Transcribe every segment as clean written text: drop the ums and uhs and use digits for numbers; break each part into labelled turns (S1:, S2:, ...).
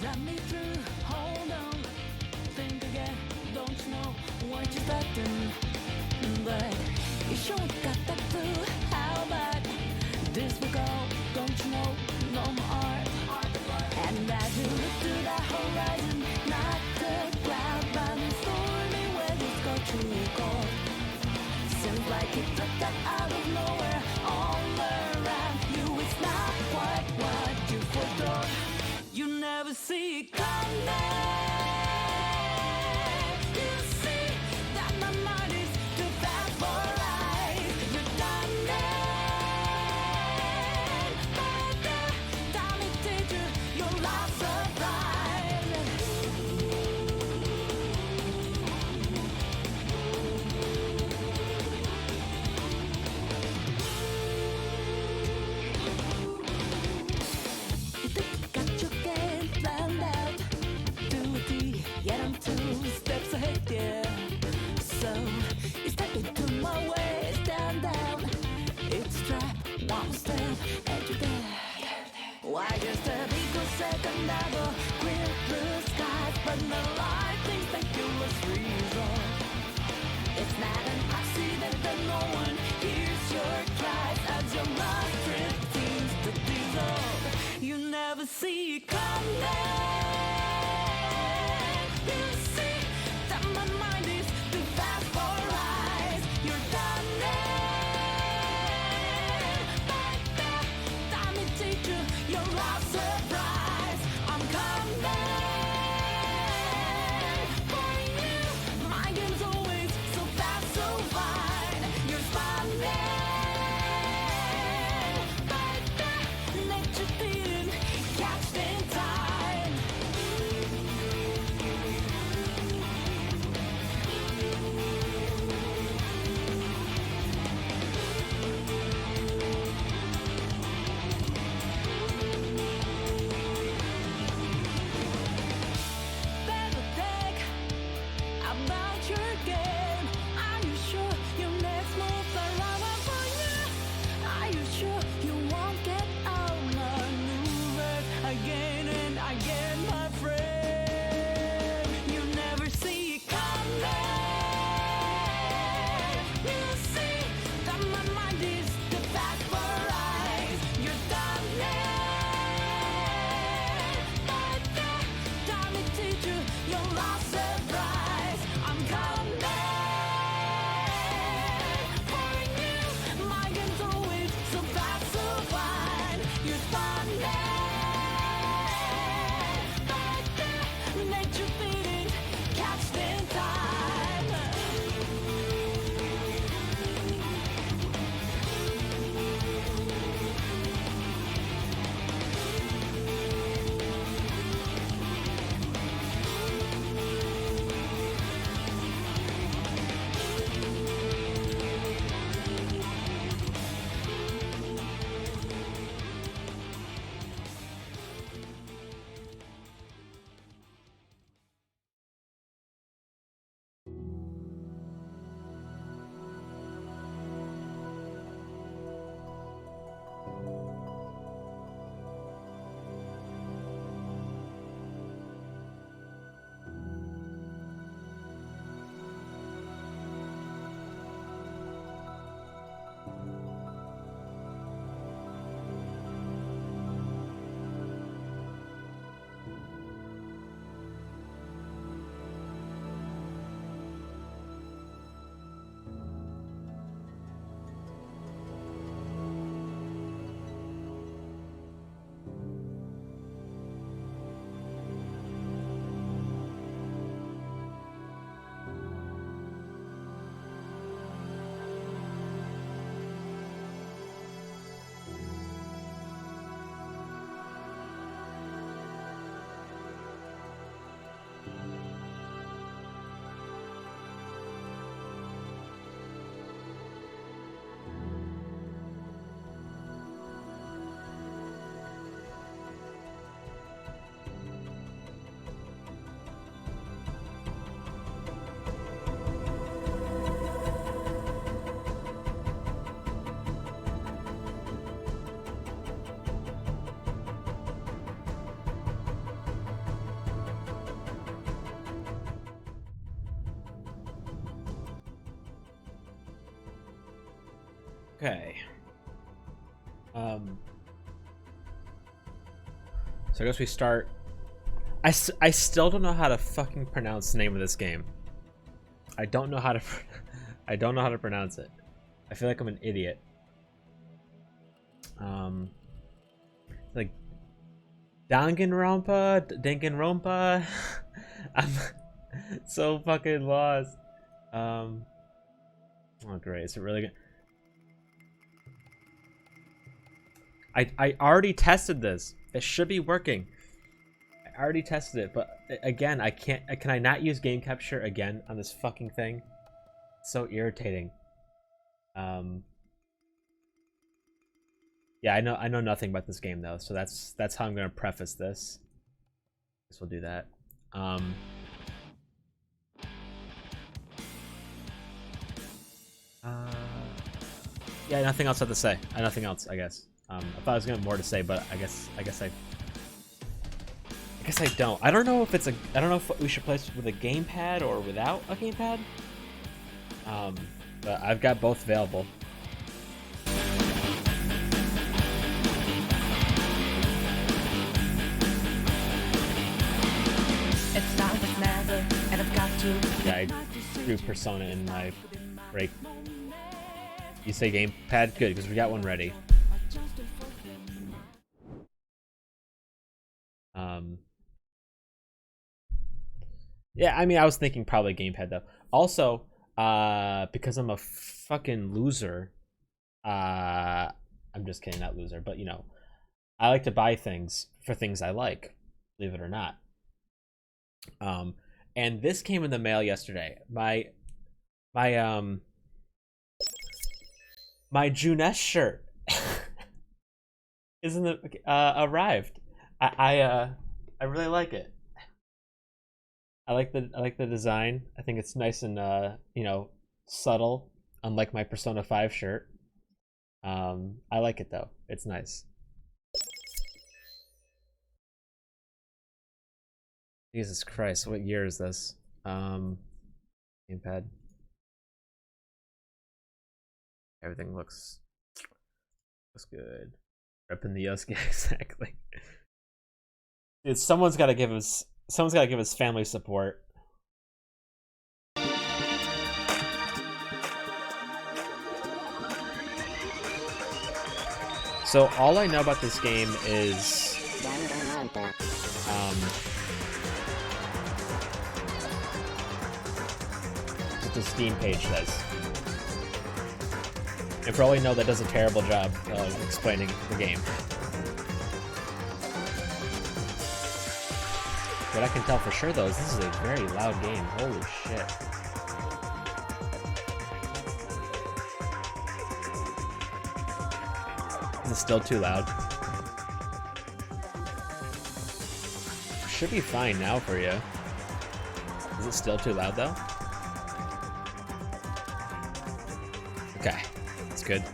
S1: Run me through, hold on, think again, don't you know what you're starting? But you sure got that clue, how bad this will go, don't you know, no more. And as you look to the horizon, not the cloud, but the stormy weather's got you cold. Seems like it dropped out of nowhere, all around you, it's not quite what you foretold. You never see it coming. You see that my mind is too fast for eyes. You're done then. By the time it teaches your last surprise. You think you got your game planned out to a T, yet I'm 2 steps ahead, yeah. So you step into my way, stand down. It's a trap, one step, and you're dead. Why just a microsecond double, clear blue skies, but no lightning, speculous reason. It's not an accident that no one hears your cries as your mind seems to dissolve. You never see it coming. You see that my mind is too fast for eyes. You're done then. By the time it teaches your last surprise, I'm coming for you. My game's always so fast, so fine. You're smiling, but the nature didn't catch in time.
S2: Okay. So I guess we start. I still don't know how to fucking pronounce the name of this game. I don't know how to. I don't know how to pronounce it. I feel like I'm an idiot. Like Danganronpa. I'm so fucking lost. Oh great, is it really good? I already tested this. It should be working. I already tested it, but again, I can't. Can I not use game capture again on this fucking thing? It's so irritating. Yeah, I know nothing about this game though, so that's how I'm gonna preface this. Guess we'll do that. Yeah, nothing else I have to say. Nothing else, I guess. I thought I was gonna have more to say, but I guess I don't. I don't know if it's a. I don't know if we should play this with a gamepad or without a gamepad. But I've got both available.
S1: It's now but never, and I've got to.
S2: Yeah, I threw Persona in my break. You say gamepad? Good, because we got one ready. Yeah, I mean, I was thinking probably gamepad though. Also, because I'm a fucking loser. I'm just kidding, not loser, but you know, I like to buy things for things I like, believe it or not. And this came in the mail yesterday. My Juness shirt isn't it arrived. I really like it. I like the design. I think it's nice and you know, subtle, unlike my Persona 5 shirt. I like it though. It's nice. Jesus Christ, what year is this? Gamepad. Everything looks good. Repping the Yosuke exactly. Dude, someone's gotta give us family support. So all I know about this game is what the Steam page says. And for all we know, that does a terrible job of explaining the game. What I can tell for sure, though, is this is a very loud game. Holy shit. Is it still too loud? Should be fine now for you. Is it still too loud, though? Okay. That's good.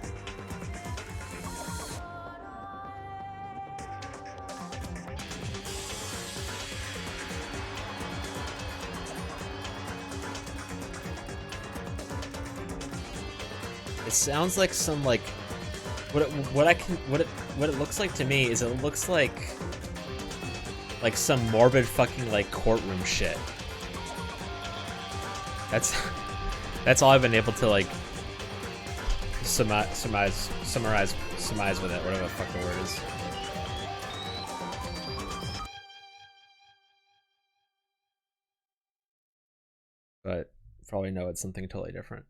S2: It sounds like some like what it looks like to me is it looks like some morbid fucking like courtroom shit. That's all I've been able to like summarize with it, whatever the fuck the word is. But for all we know, it's something totally different.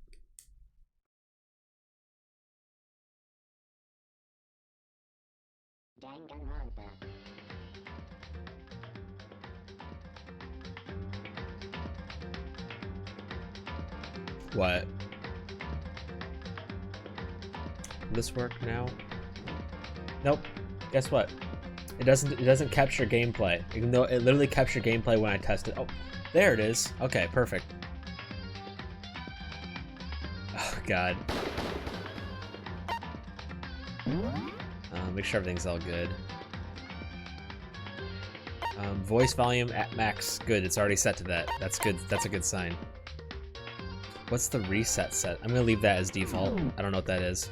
S3: Danganronpa.
S2: What? Will this work now? Nope. Guess what? It doesn't capture gameplay, even though it literally captured gameplay when I tested. Oh, there it is. Okay, perfect. Oh god. Make sure everything's all good. Voice volume at max. Good, it's already set to that. That's good. That's a good sign. What's the reset set? I'm gonna leave that as default. I don't know what that is.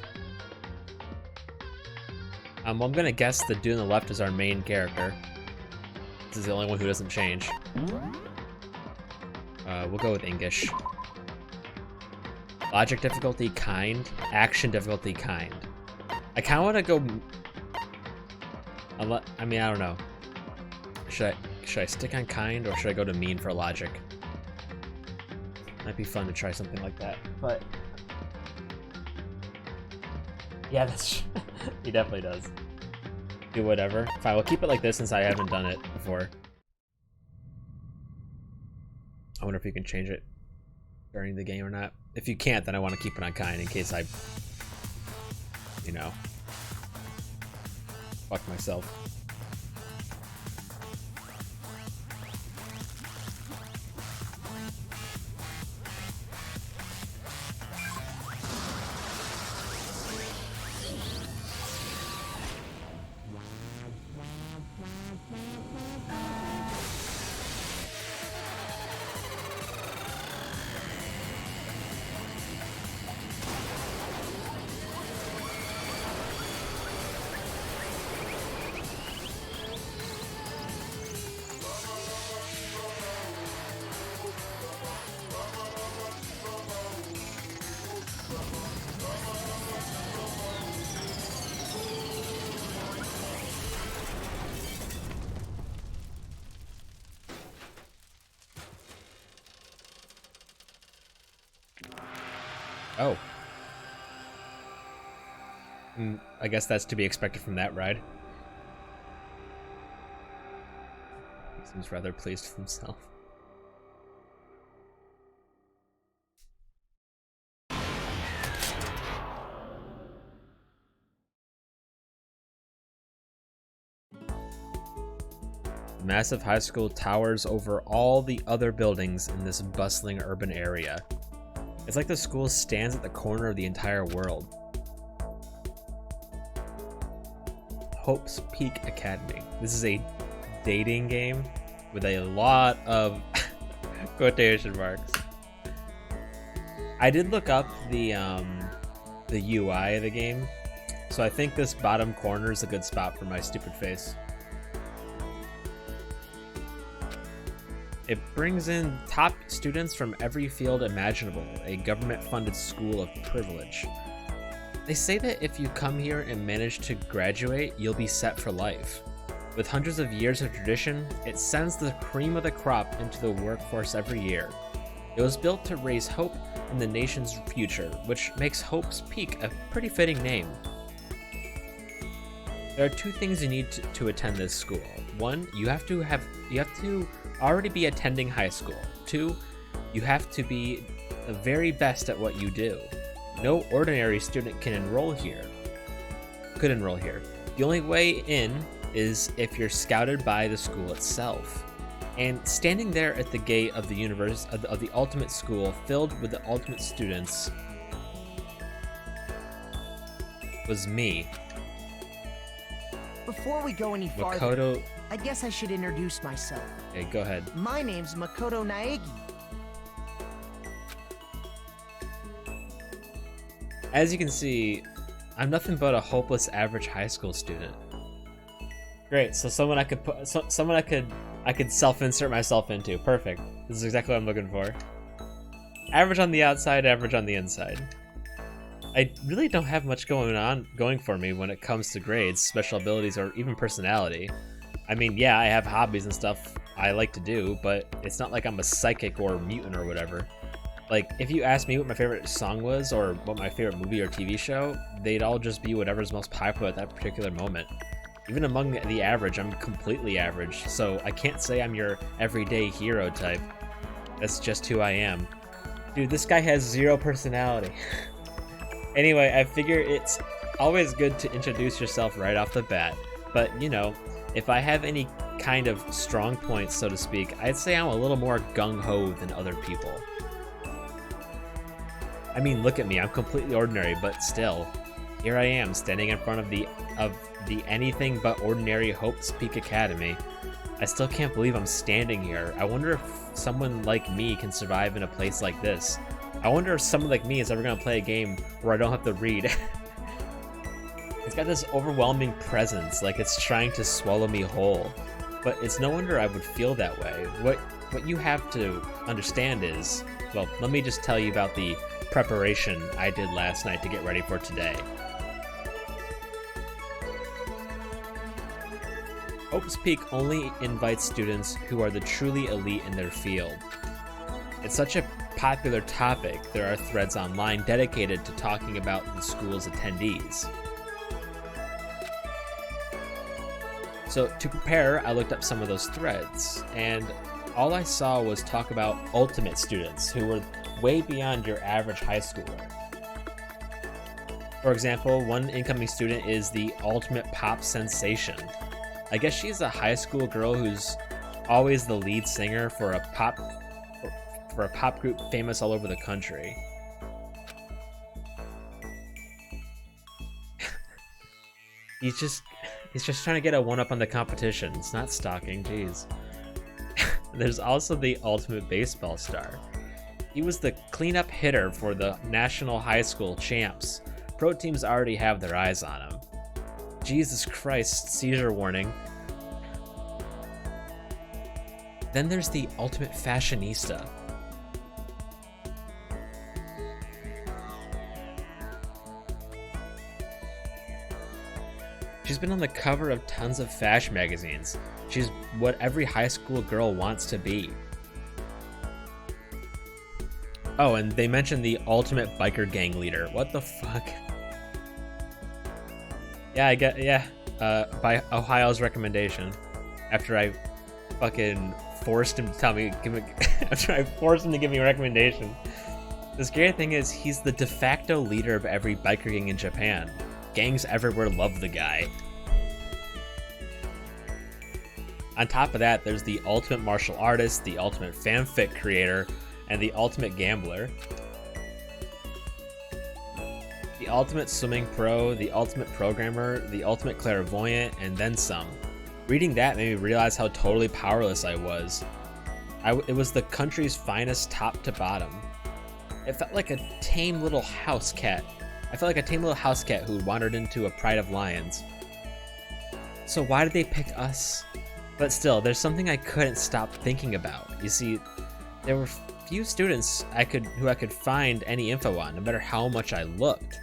S2: I'm gonna guess the dude on the left is our main character. This is the only one who doesn't change. We'll go with English. Logic difficulty, kind. Action difficulty, kind. I kind of want to go... I mean, I don't know. Should I stick on kind, or should I go to mean for logic? Might be fun to try something like that, but... Yeah, that's... He definitely does. Do whatever. Fine, we'll keep it like this since I haven't done it before. I wonder if you can change it during the game or not. If you can't, then I want to keep it on kind in case I, you know, fuck myself. Oh. I guess that's to be expected from that ride. He seems rather pleased with himself. The massive high school towers over all the other buildings in this bustling urban area. It's like the school stands at the corner of the entire world. Hope's Peak Academy. This is a dating game with a lot of quotation marks. I did look up the UI of the game, so I think this bottom corner is a good spot for my stupid face. It brings in top students from every field imaginable, a government-funded school of privilege. They say that if you come here and manage to graduate, you'll be set for life. With hundreds of years of tradition, it sends the cream of the crop into the workforce every year. It was built to raise hope in the nation's future, which makes Hope's Peak a pretty fitting name. There are two things you need to attend this school. One, you have to already be attending high school. Two, you have to be the very best at what you do. No ordinary student could enroll here. The only way in is if you're scouted by the school itself. And standing there at the gate of the universe of the ultimate school filled with the ultimate students was me.
S3: Before we go any farther,
S2: Makoto.
S3: I guess I should introduce myself.
S2: Okay, go ahead.
S3: My name's Makoto Naegi.
S2: As you can see, I'm nothing but a hopeless average high school student. Great, so someone I could self-insert myself into. Perfect. This is exactly what I'm looking for. Average on the outside, average on the inside. I really don't have much going for me when it comes to grades, special abilities, or even personality. I mean, yeah, I have hobbies and stuff I like to do, but it's not like I'm a psychic or mutant or whatever. Like, if you asked me what my favorite song was or what my favorite movie or TV show, they'd all just be whatever's most popular at that particular moment. Even among the average, I'm completely average, so I can't say I'm your everyday hero type. That's just who I am. Dude, this guy has zero personality. Anyway, I figure it's always good to introduce yourself right off the bat, but, you know, if I have any kind of strong points, so to speak, I'd say I'm a little more gung-ho than other people. I mean, look at me, I'm completely ordinary, but still, here I am, standing in front of the anything but ordinary Hope's Peak Academy. I still can't believe I'm standing here. I wonder if someone like me can survive in a place like this. I wonder if someone like me is ever gonna play a game where I don't have to read. It's got this overwhelming presence, like it's trying to swallow me whole. But it's no wonder I would feel that way. What you have to understand is, well, let me just tell you about the preparation I did last night to get ready for today. Hope's Peak only invites students who are the truly elite in their field. It's such a popular topic, there are threads online dedicated to talking about the school's attendees. So to prepare, I looked up some of those threads, and all I saw was talk about ultimate students who were way beyond your average high schooler. For example, one incoming student is the ultimate pop sensation. I guess she's a high school girl who's always the lead singer for a pop group famous all over the country. He's just trying to get a one-up on the competition. It's not stalking, jeez. There's also the ultimate baseball star. He was the cleanup hitter for the National High School Champs. Pro teams already have their eyes on him. Jesus Christ, seizure warning. Then there's the ultimate fashionista. She's been on the cover of tons of fashion magazines. She's what every high school girl wants to be. Oh, and they mentioned the ultimate biker gang leader. What the fuck? By Ohio's recommendation. After I fucking forced him to tell me, after I forced him to give me a recommendation. The scary thing is, he's the de facto leader of every biker gang in Japan. Gangs everywhere love the guy. On top of that, there's the ultimate martial artist, the ultimate fanfic creator, and the ultimate gambler. The ultimate swimming pro, the ultimate programmer, the ultimate clairvoyant, and then some. Reading that made me realize how totally powerless I was. It was the country's finest top to bottom. It felt like a tame little house cat. I felt like a tame little house cat who wandered into a pride of lions. So why did they pick us? But still, there's something I couldn't stop thinking about. You see, there were few students who I could find any info on, no matter how much I looked.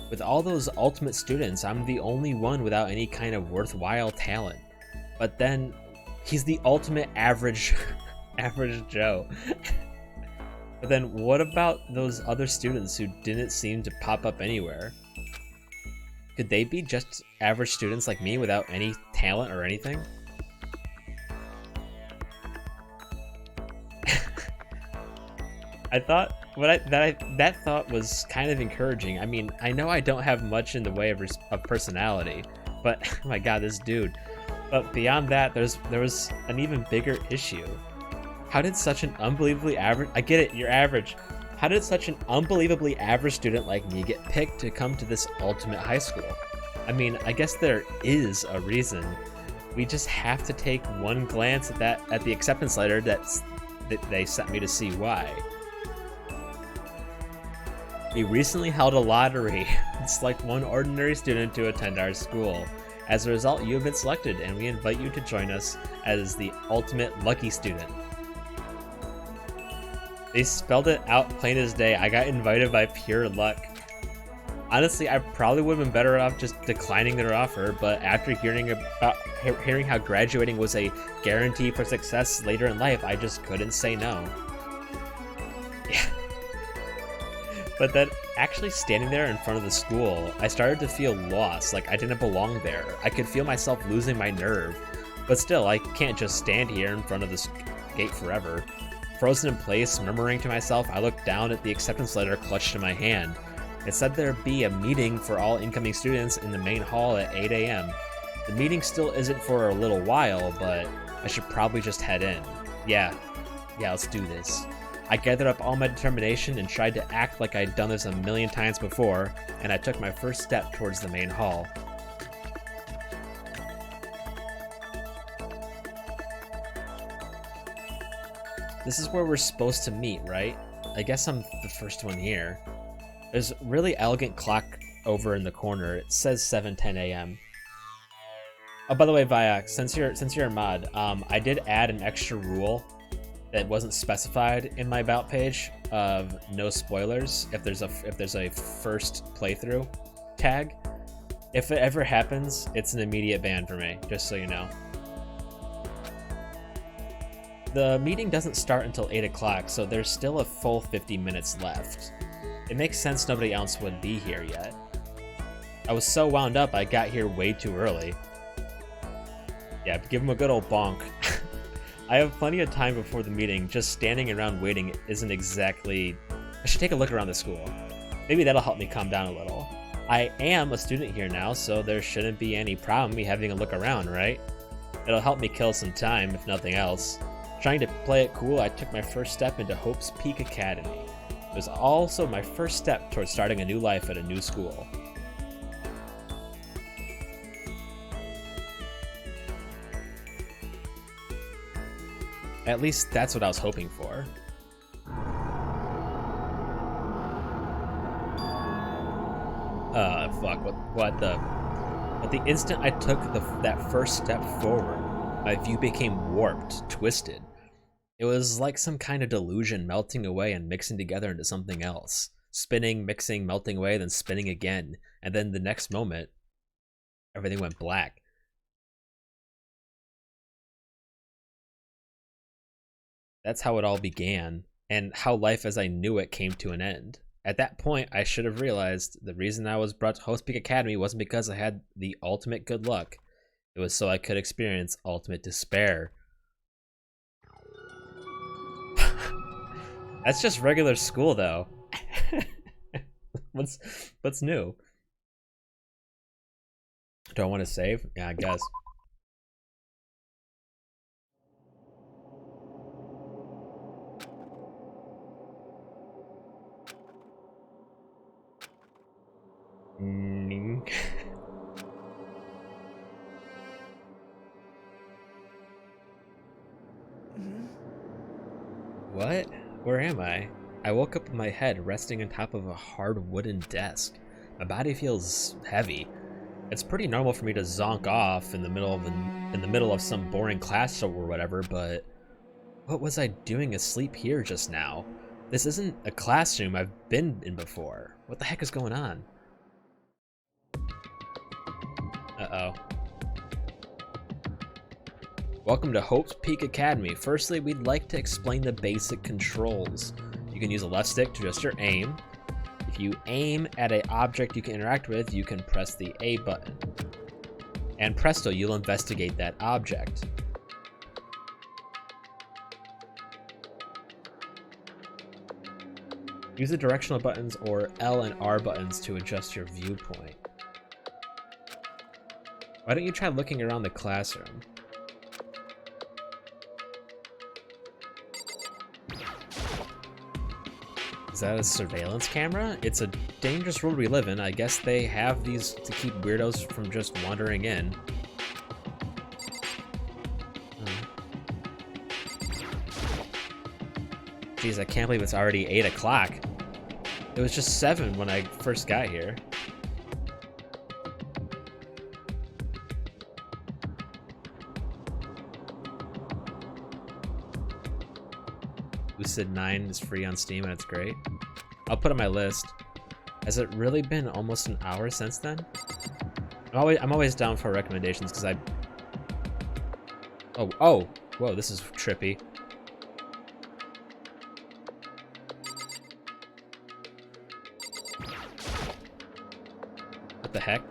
S2: With all those ultimate students, I'm the only one without any kind of worthwhile talent. But then, he's the ultimate average Joe. But then what about those other students who didn't seem to pop up anywhere? Could they be just average students like me without any talent or anything? I thought that thought was kind of encouraging. I mean, I know I don't have much in the way of personality, but oh my god, this dude. But beyond that, there was an even bigger issue. How did such an unbelievably average... I get it, you're average. How did such an unbelievably average student like me get picked to come to this ultimate high school? I mean, I guess there is a reason. We just have to take one glance at the acceptance letter that they sent me to see why. We recently held a lottery and select one ordinary student to attend our school. As a result, you have been selected, and we invite you to join us as the ultimate lucky student. They spelled it out plain as day. I got invited by pure luck. Honestly, I probably would have been better off just declining their offer, but after hearing how graduating was a guarantee for success later in life, I just couldn't say no. Yeah. But then, actually standing there in front of the school, I started to feel lost, like I didn't belong there. I could feel myself losing my nerve. But still, I can't just stand here in front of this gate forever. Frozen in place, murmuring to myself, I looked down at the acceptance letter clutched in my hand. It said there'd be a meeting for all incoming students in the main hall at 8 a.m. The meeting still isn't for a little while, but I should probably just head in. Yeah, let's do this. I gathered up all my determination and tried to act like I'd done this a million times before, and I took my first step towards the main hall. This is where we're supposed to meet, right? I guess I'm the first one here. There's really elegant clock over in the corner, it says 7:10 a.m. Oh, by the way, Viox, since you're a mod, I did add an extra rule that wasn't specified in my about page of no spoilers if there's a first playthrough tag. If it ever happens, it's an immediate ban for me, just so you know. The meeting doesn't start until 8 o'clock, so there's still a full 50 minutes left. It makes sense nobody else would be here yet. I was so wound up I got here way too early. Yeah, give him a good old bonk. I have plenty of time before the meeting. Just standing around waiting isn't exactly... I should take a look around the school. Maybe that'll help me calm down a little. I am a student here now, so there shouldn't be any problem me having a look around, right? It'll help me kill some time, if nothing else. Trying to play it cool, I took my first step into Hope's Peak Academy. It was also my first step towards starting a new life at a new school. At least that's what I was hoping for. Fuck, what the... At the instant I took that first step forward, my view became warped, twisted. It was like some kind of delusion melting away and mixing together into something else. Spinning, mixing, melting away, then spinning again. And then the next moment, everything went black. That's how it all began, and how life as I knew it came to an end. At that point, I should have realized the reason I was brought to Hope's Peak Academy wasn't because I had the ultimate good luck. It was so I could experience ultimate despair. That's just regular school, though. What's new? Do I want to save? Yeah, I guess. What? Where am I? I woke up with my head resting on top of a hard wooden desk. My body feels heavy. It's pretty normal for me to zonk off in the middle of some boring class or whatever, but what was I doing asleep here just now? This isn't a classroom I've been in before. What the heck is going on? Uh-oh. Welcome to Hope's Peak Academy. Firstly, we'd like to explain the basic controls. You can use a left stick to adjust your aim. If you aim at an object you can interact with, you can press the A button. And presto, you'll investigate that object. Use the directional buttons or L and R buttons to adjust your viewpoint. Why don't you try looking around the classroom? Is that a surveillance camera? It's a dangerous world we live in. I guess they have these to keep weirdos from just wandering in. Jeez, I can't believe it's already 8 o'clock. It was just 7 when I first got here. Lucid 9 is free on Steam and it's great. I'll put it on my list. Has it really been almost an hour since then? I'm always down for recommendations because I... Oh, whoa, this is trippy. What the heck?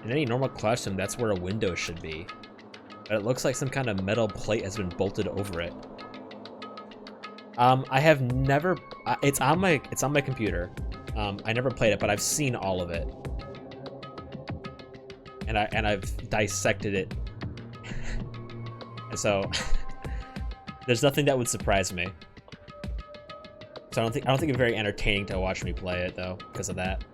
S2: In any normal classroom, that's where a window should be. But it looks like some kind of metal plate has been bolted over it. I have never... it's on my computer. I never played it, but I've seen all of it. And I've dissected it. And so there's nothing that would surprise me. So I don't think it's very entertaining to watch me play it though, because of that.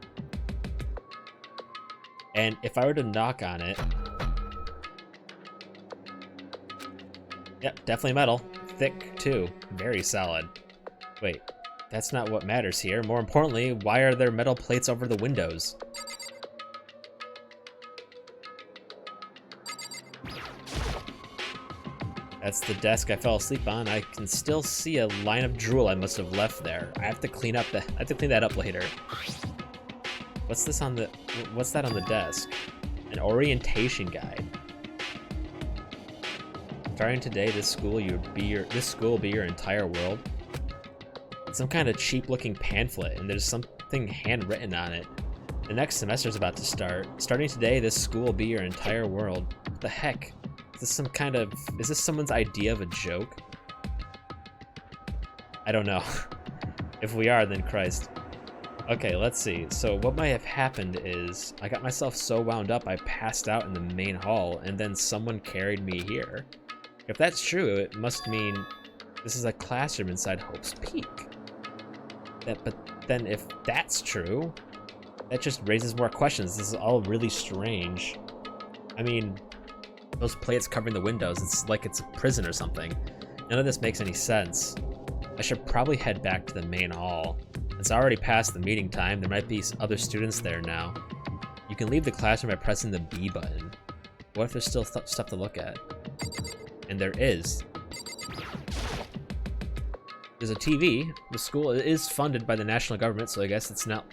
S2: And if I were to knock on it... Yep, definitely metal. Thick, too. Very solid. Wait, that's not what matters here. More importantly, why are there metal plates over the windows? That's the desk I fell asleep on. I can still see a line of drool I must have left there. I have to clean that up later. What's that on the desk? An orientation guide. Starting today, this school will be your entire world. It's some kind of cheap-looking pamphlet, and there's something handwritten on it. The next semester's about to start. Starting today, this school will be your entire world. What the heck? Is this someone's idea of a joke? I don't know. If we are, then Christ. Okay, let's see. So what might have happened is I got myself so wound up I passed out in the main hall, and then someone carried me here. If that's true, it must mean this is a classroom inside Hope's Peak. But then if that's true, that just raises more questions. This is all really strange. I mean, those plates covering the windows, it's like it's a prison or something. None of this makes any sense. I should probably head back to the main hall. It's already past the meeting time. There might be other students there now. You can leave the classroom by pressing the B button. What if there's still stuff to look at? And there is. There's a TV. The school is funded by the national government, so I guess it's not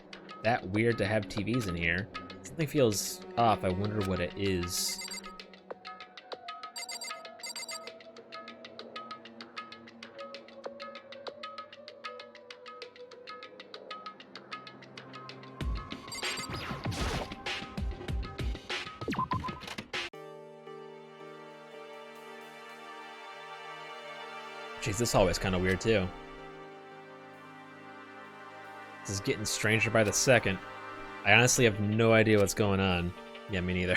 S2: that weird to have TVs in here. Something feels off. I wonder what it is. Jeez, this hallway's kind of weird too. This is getting stranger by the second. I honestly have no idea what's going on. Yeah, me neither.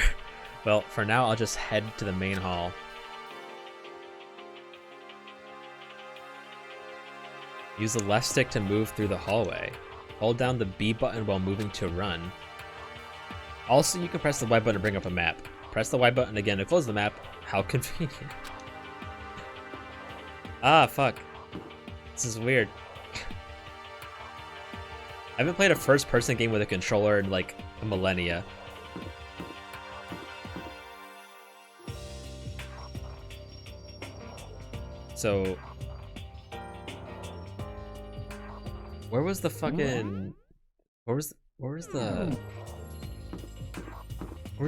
S2: Well, for now, I'll just head to the main hall. Use the left stick to move through the hallway. Hold down the B button while moving to run. Also, you can press the Y button to bring up a map. Press the Y button again to close the map. How convenient. Ah, fuck. This is weird. I haven't played a first-person game with a controller in, like, a millennia. So... Where was the fucking... Where was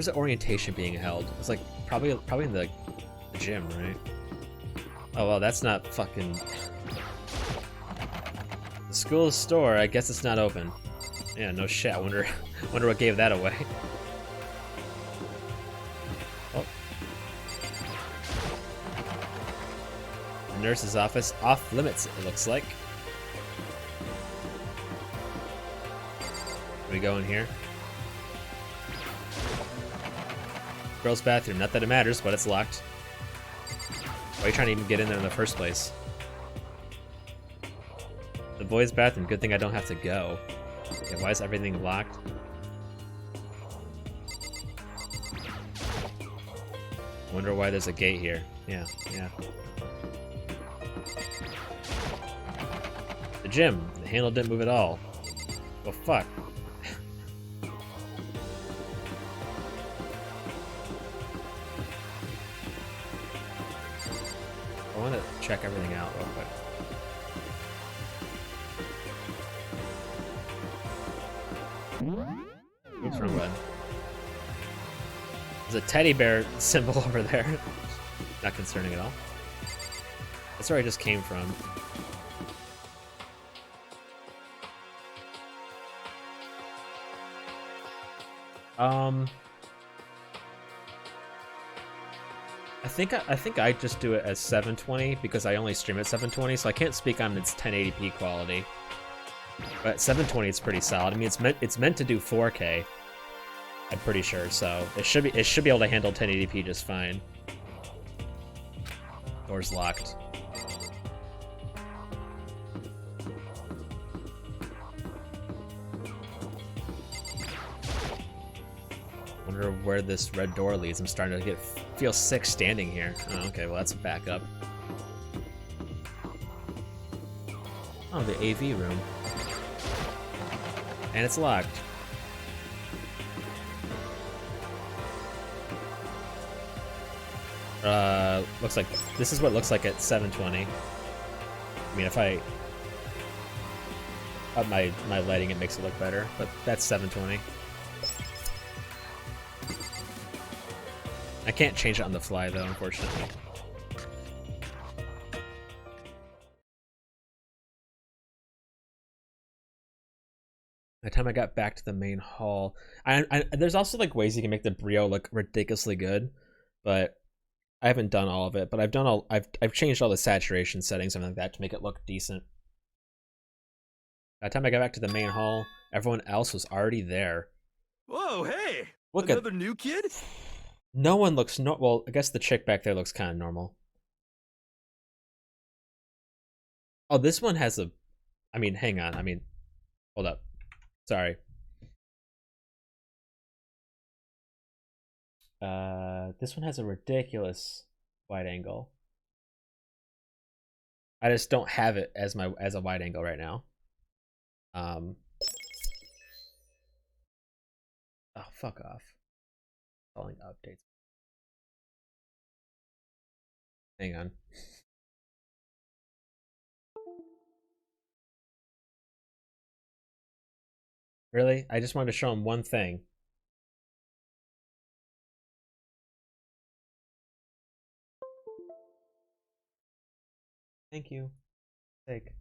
S2: the orientation being held? It was, like, probably in the gym, right? Oh, well, that's not fucking... The school's store, I guess it's not open. Yeah, no shit, I wonder what gave that away. Oh. The nurse's office, off limits, it looks like. Can we go in here? Girls' bathroom, not that it matters, but it's locked. Why are you trying to even get in there in the first place? The boys' bathroom, good thing I don't have to go. Okay, why is everything locked? I wonder why there's a gate here. Yeah. The gym, the handle didn't move at all. Well, fuck. I want to check everything out real quick. Oops, wrong button. There's a teddy bear symbol over there. Not concerning at all. That's where I just came from. I think I just do it as 720 because I only stream at 720, so I can't speak on its 1080p quality. But 720 is pretty solid. I mean, it's meant to do 4K. I'm pretty sure, so it should be able to handle 1080p just fine. Door's locked. Wonder where this red door leads. I'm starting to feel sick standing here. Oh, okay, well that's a backup. Oh, the AV room. And it's locked. Looks like this is what it looks like at 720. I mean, if I up my lighting, it makes it look better, but that's 720. I can't change it on the fly though, unfortunately. By the time I got back to the main hall, there's also like ways you can make the Brio look ridiculously good, but I haven't done all of it. But I've changed all the saturation settings and like that to make it look decent. By the time I got back to the main hall, everyone else was already there.
S4: Whoa, hey!
S2: Look
S4: Another new kid?
S2: No one looks well. I guess the chick back there looks kind of normal. Oh, this one has a. I mean, hang on. I mean, hold up. Sorry. This one has a ridiculous wide angle. I just don't have it as a wide angle right now. Oh, fuck off. Calling updates. Hang on. Really? I just wanted to show him one thing. Thank you. Take.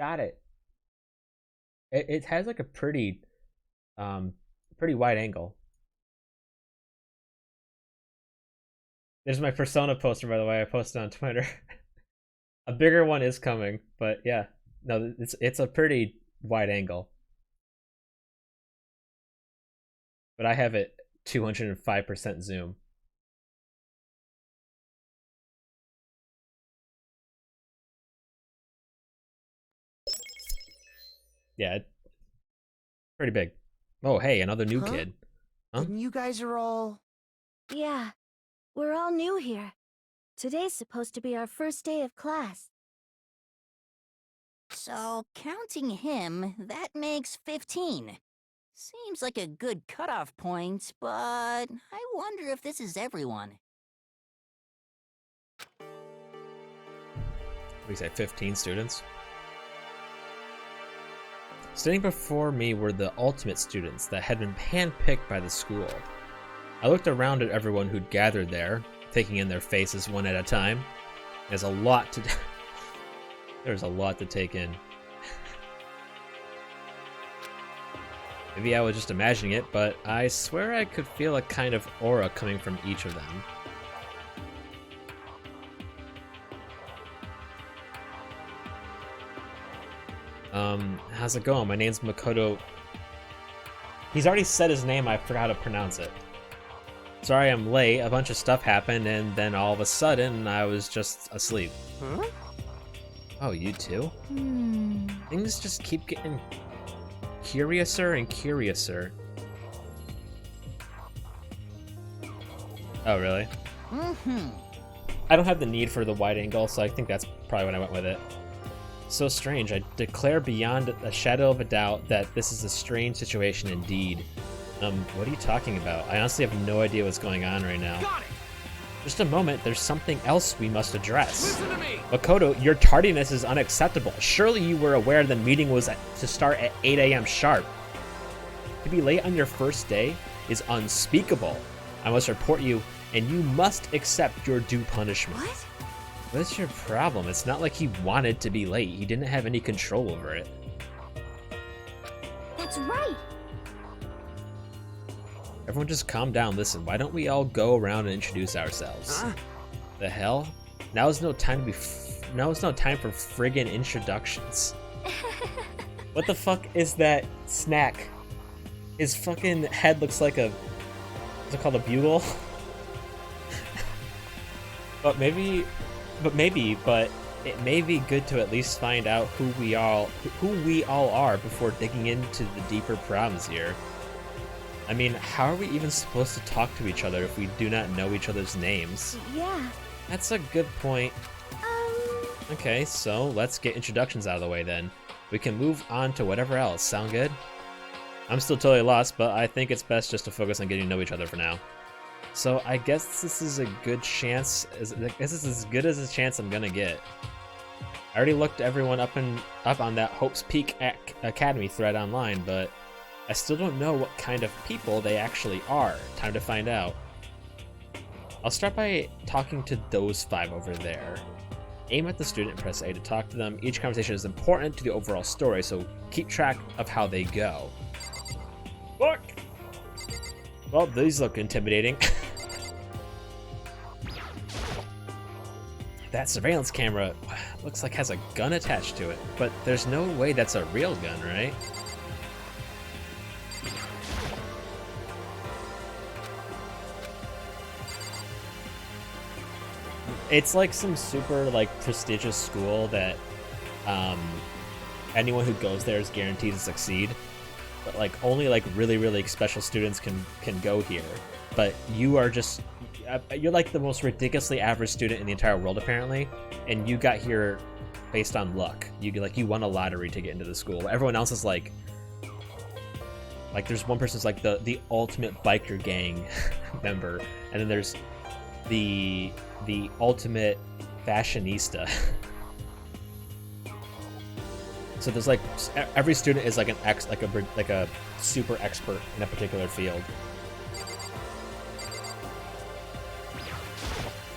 S2: Got it. It has like a pretty wide angle. There's my Persona poster, by the way. I posted on Twitter. A bigger one is coming, but yeah. No, it's a pretty wide angle. But I have it 205% zoom. Yeah, pretty big. Oh, hey, another new kid. Huh?
S3: And you guys are all...
S5: Yeah, we're all new here. Today's supposed to be our first day of class.
S6: So, counting him, that makes 15. Seems like a good cutoff point, but I wonder if this is everyone.
S2: We say 15 students. Standing before me were the ultimate students that had been handpicked by the school. I looked around at everyone who'd gathered there, taking in their faces one at a time. There's a lot to There's a lot to take in. Maybe I was just imagining it, but I swear I could feel a kind of aura coming from each of them. How's it going? My name's Makoto. He's already said his name, I forgot how to pronounce it. Sorry I'm late, a bunch of stuff happened, and then all of a sudden, I was just asleep.
S3: Huh?
S2: Oh, you too? Things just keep getting curiouser and curiouser. Oh, really? I don't have the need for the wide angle, so I think that's probably when I went with it. So strange, I declare beyond a shadow of a doubt that this is a strange situation indeed. What are you talking about? I honestly have no idea what's going on right now.
S4: Got it!
S2: Just a moment, there's something else we must address.
S4: Listen to me!
S2: Makoto, your tardiness is unacceptable. Surely you were aware the meeting was to start at 8 a.m. sharp. To be late on your first day is unspeakable. I must report you, and you must accept your due punishment.
S5: What?
S2: What's your problem? It's not like he wanted to be late. He didn't have any control over it.
S5: That's right.
S2: Everyone just calm down. Listen, why don't we all go around and introduce ourselves?
S4: Huh?
S2: The hell? Now is no time to be now is no time for friggin' introductions. What the fuck is that snack? His fucking head looks like a... What's it called? A bugle? But it may be good to at least find out who we all are before digging into the deeper problems here. I mean, how are we even supposed to talk to each other if we do not know each other's names?
S5: Yeah.
S2: That's a good point. Okay, so let's get introductions out of the way then. We can move on to whatever else. Sound good? I'm still totally lost, but I think it's best just to focus on getting to know each other for now. So I guess this is a good chance. I guess this is as good as a chance I'm gonna get. I already looked everyone up on that Hope's Peak Academy thread online, but I still don't know what kind of people they actually are. Time to find out. I'll start by talking to those 5 over there. Aim at the student and press A to talk to them. Each conversation is important to the overall story, so keep track of how they go. Look! Well, these look intimidating. That surveillance camera looks like has a gun attached to it, but there's no way that's a real gun, right? It's like some super like prestigious school that anyone who goes there is guaranteed to succeed. But like only like really special students can go here. But you are just you're like the most ridiculously average student in the entire world apparently, and you got here based on luck. You won a lottery to get into the school. Everyone else is like there's one person's like the ultimate biker gang member, and then there's the ultimate fashionista. So there's like every student is like a super expert in a particular field.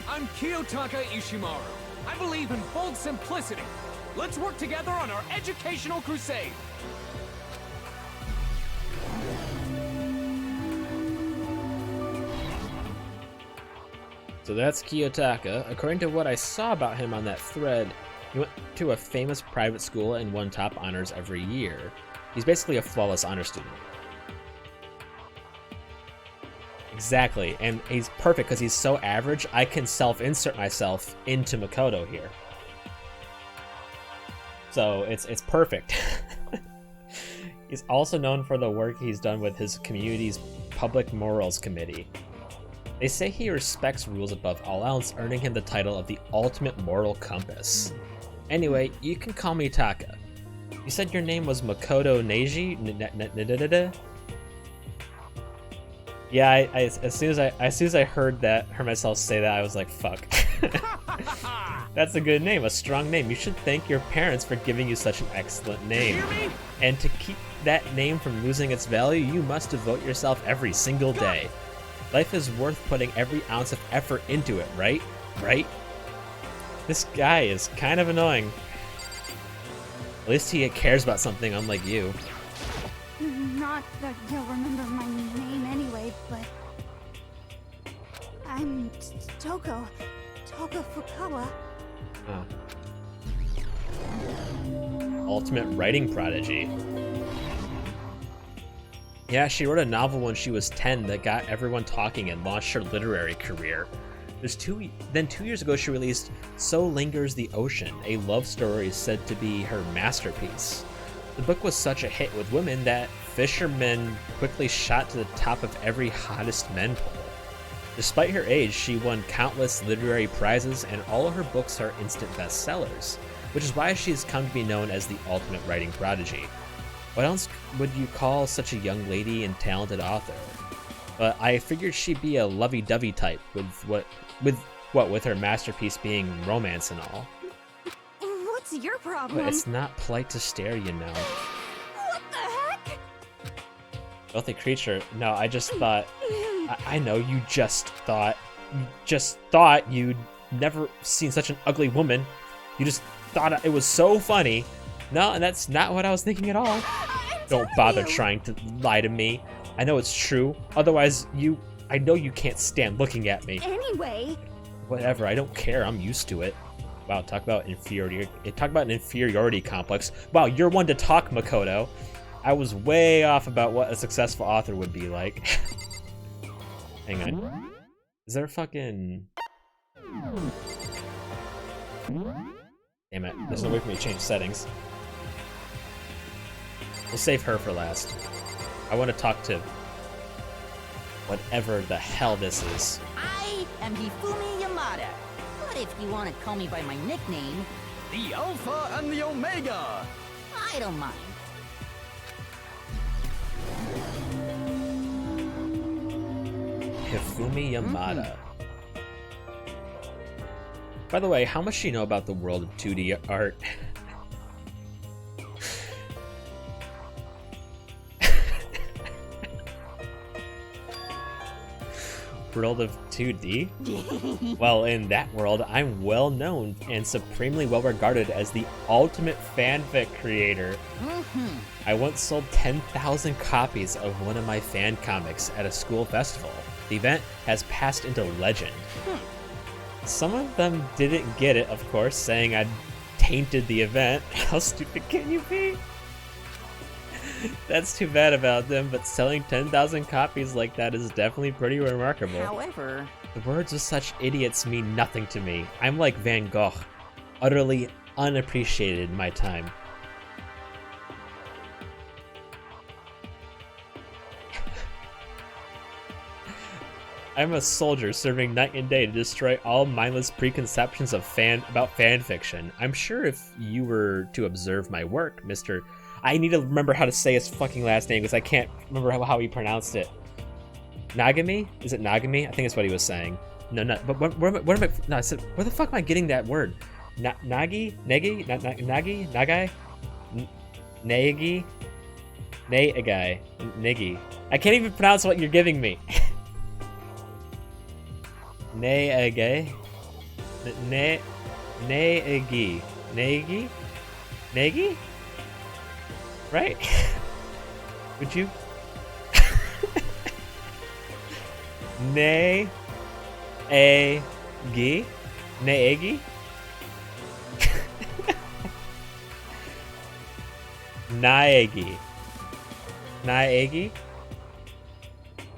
S7: I'm Kiyotaka Ishimaru. I believe in bold simplicity. Let's work together on our educational crusade.
S2: So that's Kiyotaka. According to what I saw about him on that thread, he went to a famous private school and won top honors every year. He's basically a flawless honor student. Exactly, and he's perfect because he's so average, I can self-insert myself into Makoto here. So it's perfect. He's also known for the work he's done with his community's Public Morals Committee. They say he respects rules above all else, earning him the title of the Ultimate Moral Compass. Anyway, you can call me Taka. You said your name was Makoto Neji? Yeah, as soon as I heard myself say that, I was like, fuck. That's a good name, a strong name. You should thank your parents for giving you such an excellent name. And to keep that name from losing its value, you must devote yourself every single day. Life is worth putting every ounce of effort into it, right? Right? This guy is kind of annoying. At least he cares about something, unlike you.
S5: Not that you'll remember my name anyway, but... I'm Toko Fukawa.
S2: Oh. Ultimate writing prodigy. Yeah, she wrote a novel when she was 10 that got everyone talking and launched her literary career. Then 2 years ago, she released So Lingers the Ocean, a love story said to be her masterpiece. The book was such a hit with women that fishermen quickly shot to the top of every hottest men poll. Despite her age, she won countless literary prizes, and all of her books are instant bestsellers, which is why she's come to be known as the ultimate writing prodigy. What else would you call such a young lady and talented author? But I figured she'd be a lovey-dovey type, with her masterpiece being romance and all.
S5: What's your problem?
S2: But it's not polite to stare, you know.
S5: What the heck?
S2: Filthy creature. No, I just thought... I know you just thought you'd never seen such an ugly woman. You just thought it was so funny. No, and that's not what I was thinking at all. Don't bother trying to lie to me. I know it's true. Otherwise, I know you can't stand looking at me.
S5: Anyway.
S2: Whatever, I don't care. I'm used to it. Wow, talk about inferiority. Talk about an inferiority complex. Wow, you're one to talk, Makoto. I was way off about what a successful author would be like. Hang on. Is there a fucking... Damn it, there's no way for me to change settings. We'll save her for last. I want to talk to... whatever the hell this is.
S6: I am Hifumi Yamada. But if you want to call me by my nickname,
S4: The Alpha and the Omega!
S6: I don't mind.
S2: Hifumi Yamada. By the way, how much do you know about the world of 2D art? World of 2D? Well, in that world, I'm well known and supremely well regarded as the ultimate fanfic creator. I once sold 10,000 copies of one of my fan comics at a school festival. The event has passed into legend. Some of them didn't get it, of course, saying I'd tainted the event. How stupid can you be? That's too bad about them, but selling 10,000 copies like that is definitely pretty remarkable.
S6: However,
S2: The words of such idiots mean nothing to me. I'm like Van Gogh, utterly unappreciated in my time. I'm a soldier serving night and day to destroy all mindless preconceptions of about fan fiction. I'm sure if you were to observe my work, Mr. I need to remember how to say his fucking last name because I can't remember how he pronounced it. Nagami? Is it Nagami? I think that's what he was saying. No, but where am I? No, I said, where the fuck am I getting that word? Nagi? Negi? Nagi? Nagai? Negi? Nagai? Negi? I can't even pronounce what you're giving me. Nagai? Naegi? Negi? Negi? Right? Would you? Naegi? Naegi? Naegi? Naegi?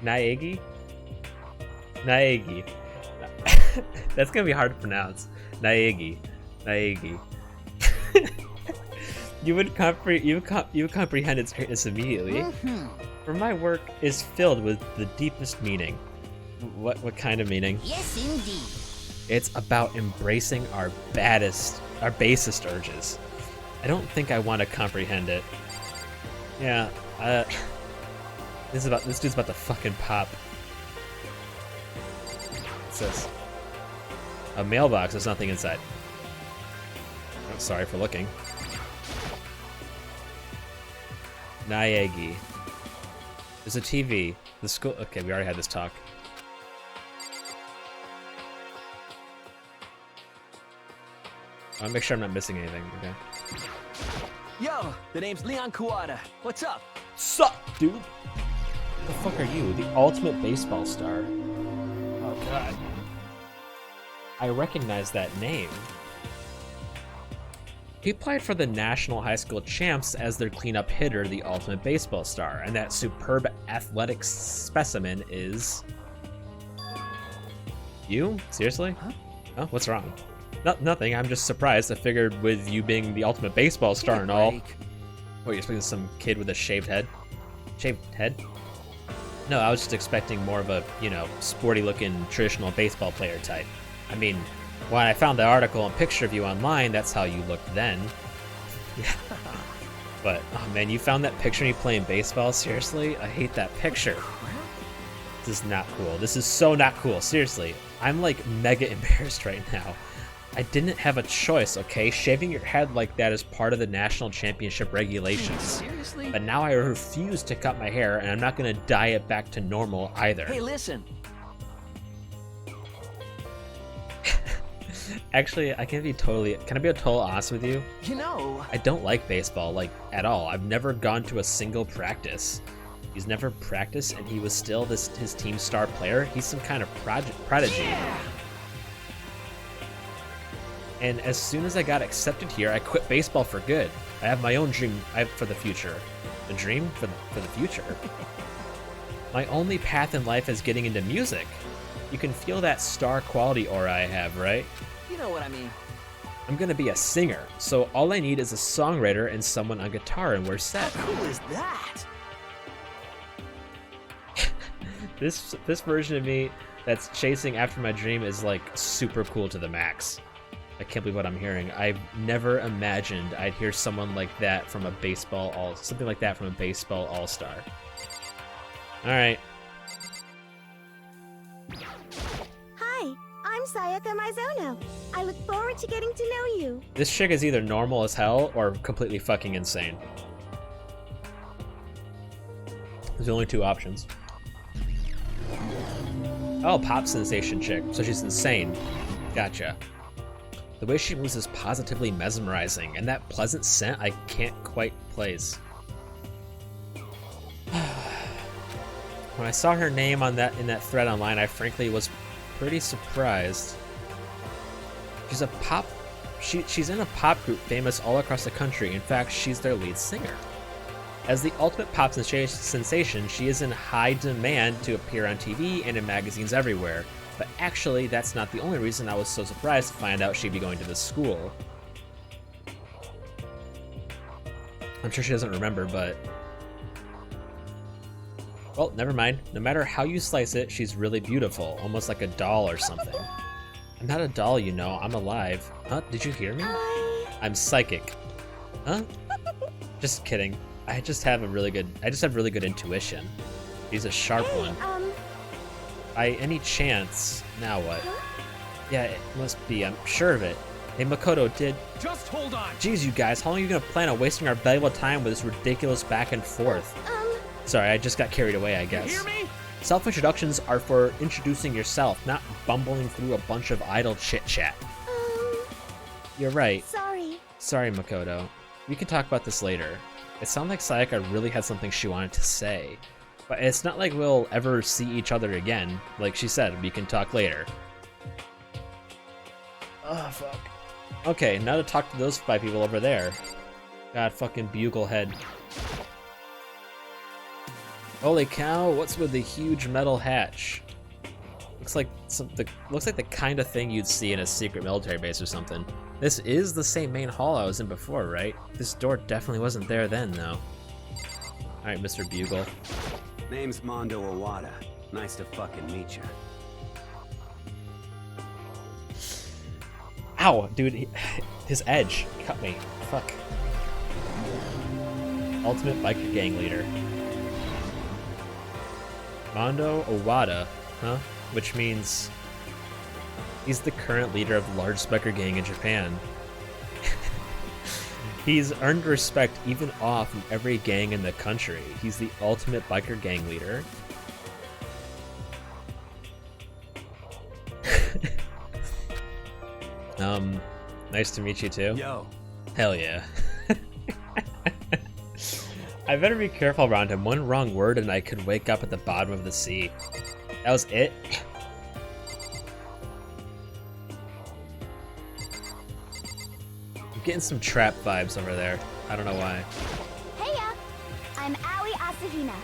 S2: Naegi? Naegi? That's gonna be hard to pronounce. Naegi. Naegi. You would comprehend its greatness immediately. For my work is filled with the deepest meaning. What kind of meaning?
S6: yes, indeed.
S2: It's about embracing our basest urges. I don't think I want to comprehend it. Yeah, this dude's about to fucking pop. What's this? A mailbox. There's nothing inside. I'm sorry for looking. Naegi. There's a TV. The school. Okay, we already had this talk. I'll make sure I'm not missing anything. Okay.
S4: Yo, the name's Leon Kuwata. What's up?
S2: Sup, dude? Who the fuck are you? The ultimate baseball star. Oh god. I recognize that name. He played for the National High School Champs as their cleanup hitter, the ultimate baseball star, and that superb athletic specimen is... You? Seriously? Huh? Oh, what's wrong? Nothing, I'm just surprised. I figured with you being the ultimate baseball star and all... What, you're expecting some kid with a shaved head? Shaved head? No, I was just expecting more of a, you know, sporty-looking traditional baseball player type. I mean, when I found the article and picture of you online, that's how you looked then. But, oh man, you found that picture of you playing baseball? Seriously? I hate that picture. This is not cool. This is so not cool. Seriously. I'm like mega embarrassed right now. I didn't have a choice, okay? Shaving your head like that is part of the national championship regulations.
S4: Seriously?
S2: But now I refuse to cut my hair, and I'm not gonna dye it back to normal either.
S4: Hey, listen.
S2: Actually, can I be a total honest with you?
S4: You know,
S2: I don't like baseball, like, at all. I've never gone to a single practice. He's never practiced, and he was still his team's star player. He's some kind of prodigy.
S4: yeah.
S2: And as soon as I got accepted here, I quit baseball for good. I have my own dream for the future. A dream for the future? My only path in life is getting into music. You can feel that star quality aura I have, right?
S4: You know what I mean.
S2: I'm gonna be a singer, so all I need is a songwriter and someone on guitar, and we're set.
S4: How cool is that?
S2: This version of me that's chasing after my dream is like super cool to the max. I can't believe what I'm hearing. I've never imagined I'd hear someone like that from something like that from a baseball all-star. All right.
S5: Sayaka Mizono. I look forward to getting to know you.
S2: This chick is either normal as hell or completely fucking insane. There's only two options. Oh, pop sensation chick. So she's insane. Gotcha. The way she moves is positively mesmerizing, and that pleasant scent I can't quite place. When I saw her name on in that thread online, I frankly was pretty surprised. She's in a pop group famous all across the country. In fact, she's their lead singer. As the ultimate pop sensation, she is in high demand to appear on TV and in magazines everywhere. But actually, that's not the only reason I was so surprised to find out she'd be going to this school. I'm sure she doesn't remember, but... Well, never mind. No matter how you slice it, she's really beautiful, almost like a doll or something. I'm not a doll, you know. I'm alive. Huh? Did you hear me? I'm psychic. Huh? Just kidding. I just have really good intuition. She's a sharp one. By any chance, now what? Yeah, it must be. I'm sure of it. Hey, Makoto,
S7: Just hold on.
S2: Jeez, you guys, how long are you gonna plan on wasting our valuable time with this ridiculous back and forth? Sorry, I just got carried away, I guess.
S7: You hear me?
S2: Self-introductions are for introducing yourself, not bumbling through a bunch of idle chit-chat. You're right. Sorry, Makoto. We can talk about this later. It sounded like Sayaka really had something she wanted to say. But it's not like we'll ever see each other again. Like she said, we can talk later. Oh, fuck. Okay, now to talk to those 5 people over there. God, fucking Buglehead. Holy cow, what's with the huge metal hatch? Looks like the kind of thing you'd see in a secret military base or something. This is the same main hall I was in before, right? This door definitely wasn't there then, though. Alright, Mr. Bugle.
S8: Name's Mondo Owada. Nice to fucking meet you.
S2: Ow, dude, his edge cut me. Fuck. Ultimate biker gang leader. Mondo Owada, huh? Which means he's the current leader of the largest biker gang in Japan. He's earned respect even off from every gang in the country. He's the ultimate biker gang leader. Nice to meet you too.
S8: Yo.
S2: Hell yeah. I better be careful around him. One wrong word and I could wake up at the bottom of the sea. That was it? I'm getting some trap vibes over there. I don't know why.
S5: Heya! I'm Aoi Asahina,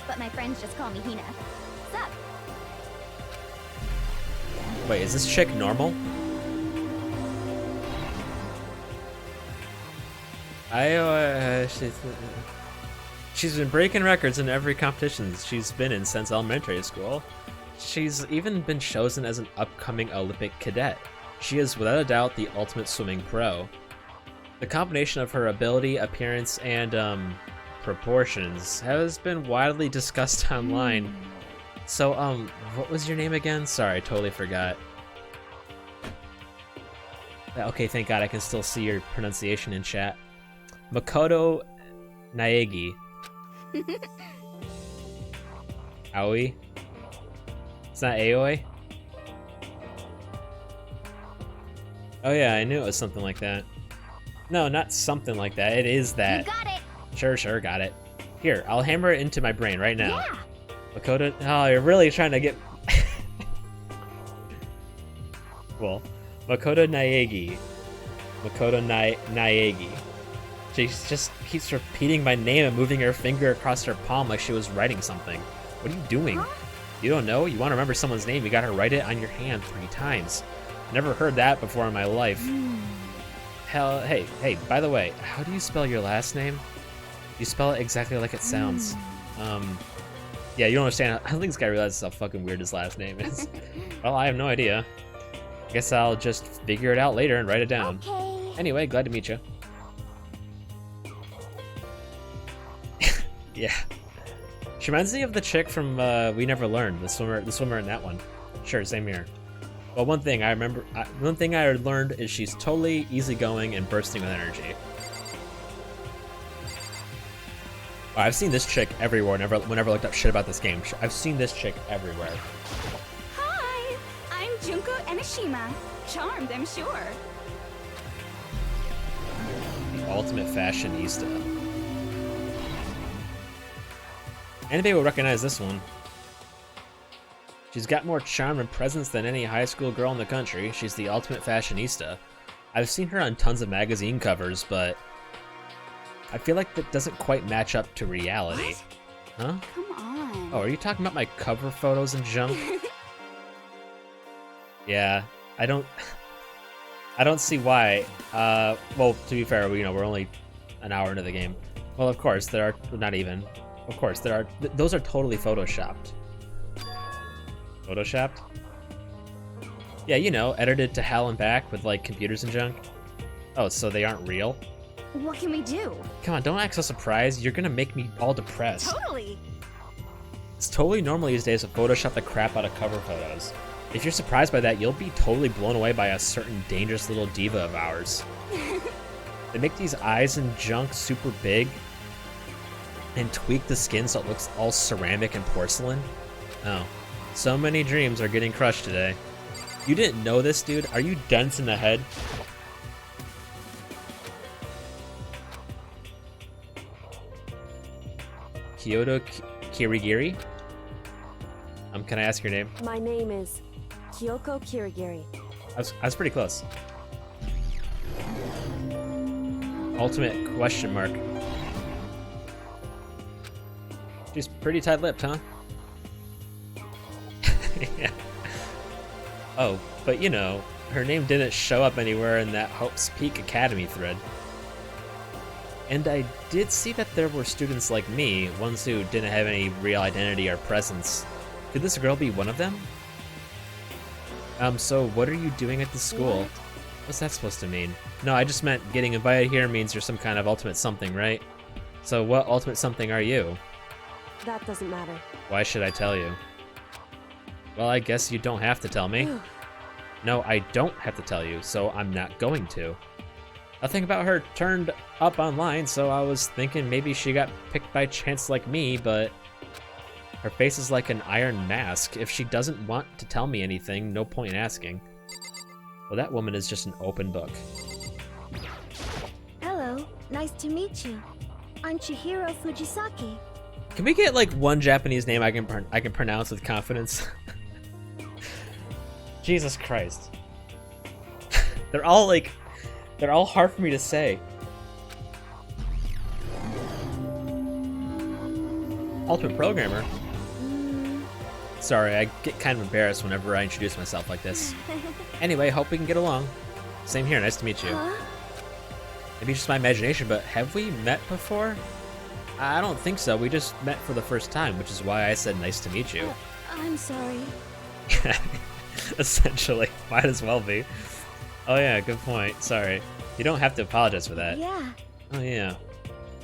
S5: but my friends just call me Hina. Sup?
S2: Wait, is this chick normal? She's been breaking records in every competition she's been in since elementary school. She's even been chosen as an upcoming Olympic cadet. She is without a doubt the ultimate swimming pro. The combination of her ability, appearance, and proportions has been widely discussed online. So, what was your name again? Sorry, I totally forgot. Okay, thank God I can still see your pronunciation in chat. Makoto Naegi. Aoi? It's not Aoi? Oh yeah, I knew it was something like that. No, not something like that. It is that.
S5: You got it!
S2: Sure, got it. Here, I'll hammer it into my brain right now.
S5: Yeah!
S2: Makoto... Oh, you're really trying to get... Cool. Makoto Naegi. Makoto Naegi. She just keeps repeating my name and moving her finger across her palm like she was writing something. What are you doing?
S5: Huh?
S2: You don't know? You want to remember someone's name, you gotta write it on your hand 3 times. Never heard that before in my life. Hell, hey, by the way, how do you spell your last name? You spell it exactly like it sounds. Yeah, you don't understand. I don't think this guy realizes how fucking weird his last name is. Well, I have no idea. I guess I'll just figure it out later and write it down.
S5: Okay.
S2: Anyway, glad to meet you. Yeah. She reminds me of the chick from We Never Learned, the swimmer in that one. Sure, same here. Well, one thing I learned is she's totally easygoing and bursting with energy. Oh, I've seen this chick everywhere. Whenever I looked up shit about this game, I've seen this chick everywhere.
S9: Hi, I'm Junko Enoshima. Charmed, I'm sure.
S2: The ultimate fashionista. Anybody will recognize this one. She's got more charm and presence than any high school girl in the country. She's the ultimate fashionista. I've seen her on tons of magazine covers, but I feel like that doesn't quite match up to reality.
S9: What?
S2: Huh?
S9: Come on.
S2: Oh, are you talking about my cover photos and junk? Yeah, I don't see why. Well, to be fair, we're only an hour into the game. Well, of course, there are, not even. Of course, there are, those are totally photoshopped. Photoshopped? Yeah, edited to hell and back with, like, computers and junk. Oh, so they aren't real?
S9: What can we do?
S2: Come on, don't act so surprised. You're gonna make me all depressed.
S9: Totally.
S2: It's totally normal these days to Photoshop the crap out of cover photos. If you're surprised by that, you'll be totally blown away by a certain dangerous little diva of ours. They make these eyes and junk super big and tweak the skin so it looks all ceramic and porcelain. Oh, so many dreams are getting crushed today. You didn't know this, dude? Are you dense in the head? Kyoto Kirigiri? Can I ask your name?
S5: My name is Kyoko Kirigiri.
S2: I was pretty close. Ultimate question mark. She's pretty tight-lipped, huh? Yeah. Oh, but her name didn't show up anywhere in that Hope's Peak Academy thread. And I did see that there were students like me, ones who didn't have any real identity or presence. Could this girl be one of them? So what are you doing at the school? What's that supposed to mean? No, I just meant getting invited here means you're some kind of ultimate something, right? So what ultimate something are you?
S5: That doesn't matter.
S2: Why should I tell you? Well, I guess you don't have to tell me. No, I don't have to tell you, so I'm not going to. Nothing about her turned up online, so I was thinking maybe she got picked by chance like me, but her face is like an iron mask. If she doesn't want to tell me anything, no point in asking. Well, that woman is just an open book.
S5: Hello, nice to meet you. I'm Chihiro Fujisaki.
S2: Can we get like one Japanese name I can pronounce with confidence? Jesus Christ. They're all hard for me to say. Ultimate Programmer? Sorry, I get kind of embarrassed whenever I introduce myself like this. Anyway, hope we can get along. Same here, nice to meet you.
S5: Huh?
S2: Maybe just my imagination, but have we met before? I don't think so, we just met for the first time, which is why I said nice to meet you.
S5: I'm sorry.
S2: Essentially, might as well be. Oh yeah, good point, sorry. You don't have to apologize for that.
S5: Yeah.
S2: Oh yeah.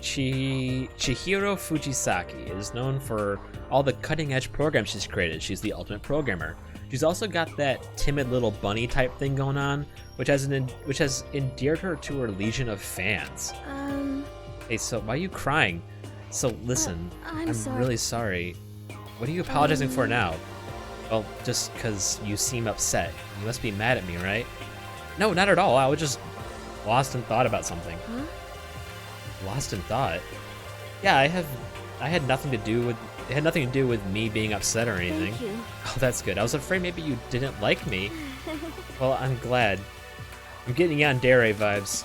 S2: Chihiro Fujisaki is known for all the cutting-edge programs she's created. She's the ultimate programmer. She's also got that timid little bunny type thing going on, which has endeared her to her legion of fans. Hey, so why are you crying? So listen, I'm
S5: sorry.
S2: really sorry. What are you apologizing for now? Well, just because you seem upset. You must be mad at me, right? No, not at all. I was just lost in thought about something.
S5: Huh?
S2: Lost in thought? Yeah, I had nothing to do with it had nothing to do with me being upset or anything.
S5: Thank you.
S2: Oh, that's good. I was afraid maybe you didn't like me. Well, I'm glad. I'm getting yandere vibes.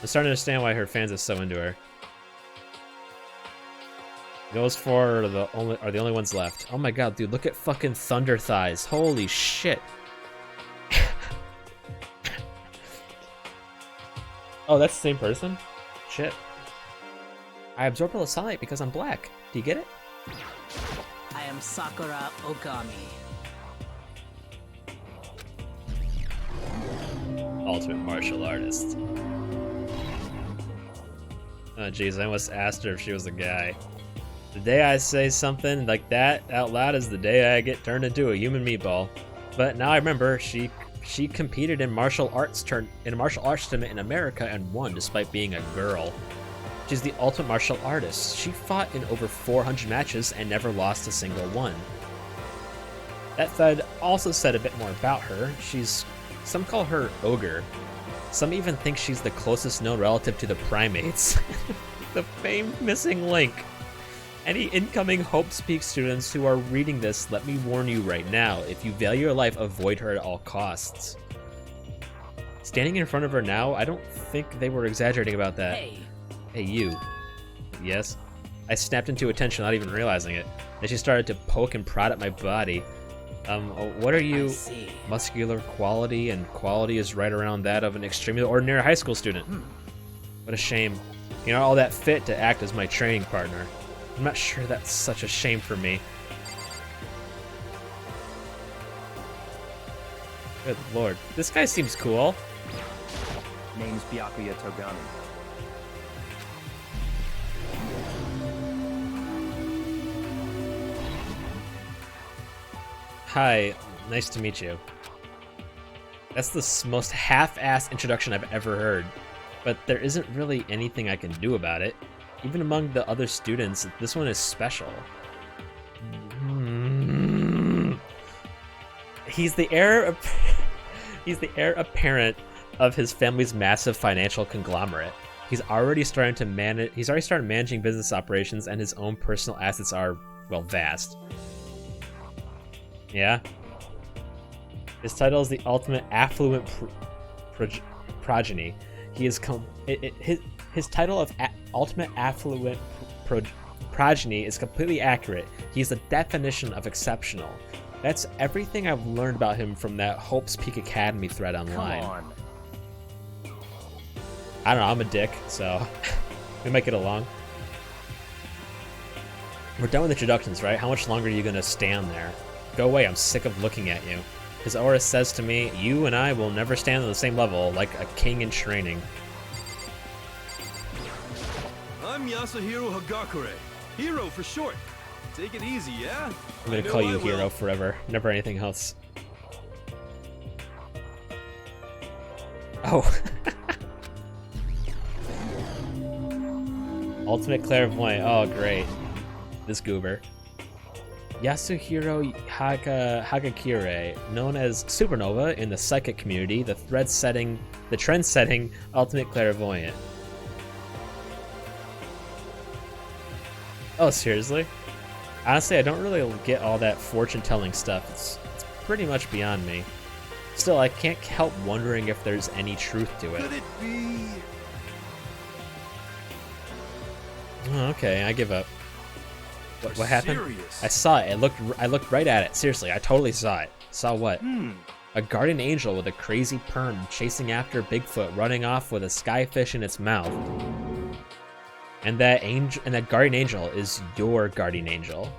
S2: I'm starting to understand why her fans are so into her. Those four are the only ones left. Oh my god, dude, look at fucking Thunder Thighs. Holy shit. Oh, that's the same person? Shit. I absorb all the sunlight because I'm black. Do you get it?
S4: I am Sakura Okami.
S2: Ultimate martial artist. Oh jeez, I almost asked her if she was a guy. The day I say something like that out loud is the day I get turned into a human meatball. But now I remember she competed in martial arts tournament in America and won despite being a girl. She's the ultimate martial artist. She fought in over 400 matches and never lost a single one. That thread also said a bit more about her. Some call her Ogre. Some even think she's the closest known relative to the primates. The famed missing link. Any incoming Hope Speak students who are reading this, let me warn you right now. If you value your life, avoid her at all costs. Standing in front of her now, I don't think they were exaggerating about that. Hey, you. Yes? I snapped into attention, not even realizing it. Then she started to poke and prod at my body. What are you? Muscular quality, and quality is right around that of an extremely ordinary high school student. What a shame. You're not all that fit to act as my training partner. I'm not sure that's such a shame for me. Good lord. This guy seems cool.
S4: Name's Byakuya Togami.
S2: Hi, nice to meet you. That's the most half-assed introduction I've ever heard, but there isn't really anything I can do about it. Even among the other students, this one is special. He's the heir apparent of his family's massive financial conglomerate. He's already started managing business operations, and his own personal assets are, well, vast. Yeah. His title is the ultimate affluent progeny. He is his title of ultimate affluent progeny is completely accurate. He's the definition of exceptional. That's everything I've learned about him from that Hope's Peak Academy thread online.
S4: Come on.
S2: I don't know, I'm a dick, so we might get along. We're done with introductions, right? How much longer are you gonna stand there? Go away, I'm sick of looking at you. His aura says to me, you and I will never stand on the same level, like a king in training.
S10: I'm Yasuhiro Hagakure. Hero for short. Take it easy, yeah?
S2: I'm gonna call you Hero forever, never anything else. Oh. Ultimate Clairvoyant, oh great. This goober. Yasuhiro Hagakure, known as Supernova in the psychic community, the trend-setting Ultimate Clairvoyant. Oh, seriously? Honestly, I don't really get all that fortune-telling stuff. It's pretty much beyond me. Still, I can't help wondering if there's any truth to it.
S10: Could it be?
S2: Oh, okay, I give up. What happened?
S10: Serious?
S2: I saw it. I looked right at it. Seriously, I totally saw it. Saw what? A guardian angel with a crazy perm chasing after Bigfoot, running off with a skyfish in its mouth. And that guardian angel is your guardian angel.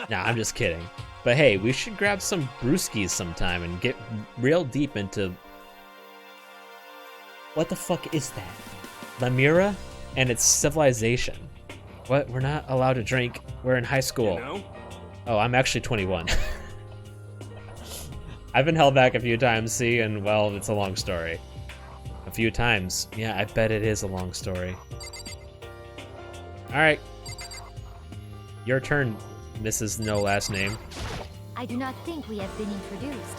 S2: Nah, I'm just kidding. But hey, we should grab some brewskis sometime and get real deep into... What the fuck is that? Lemura and its civilization. What? We're not allowed to drink. We're in high school.
S10: You know?
S2: Oh, I'm actually 21. I've been held back a few times, see, and well, it's a long story. A few times. Yeah, I bet it is a long story. Alright. Your turn, Mrs. No Last Name.
S5: I do not think we have been introduced.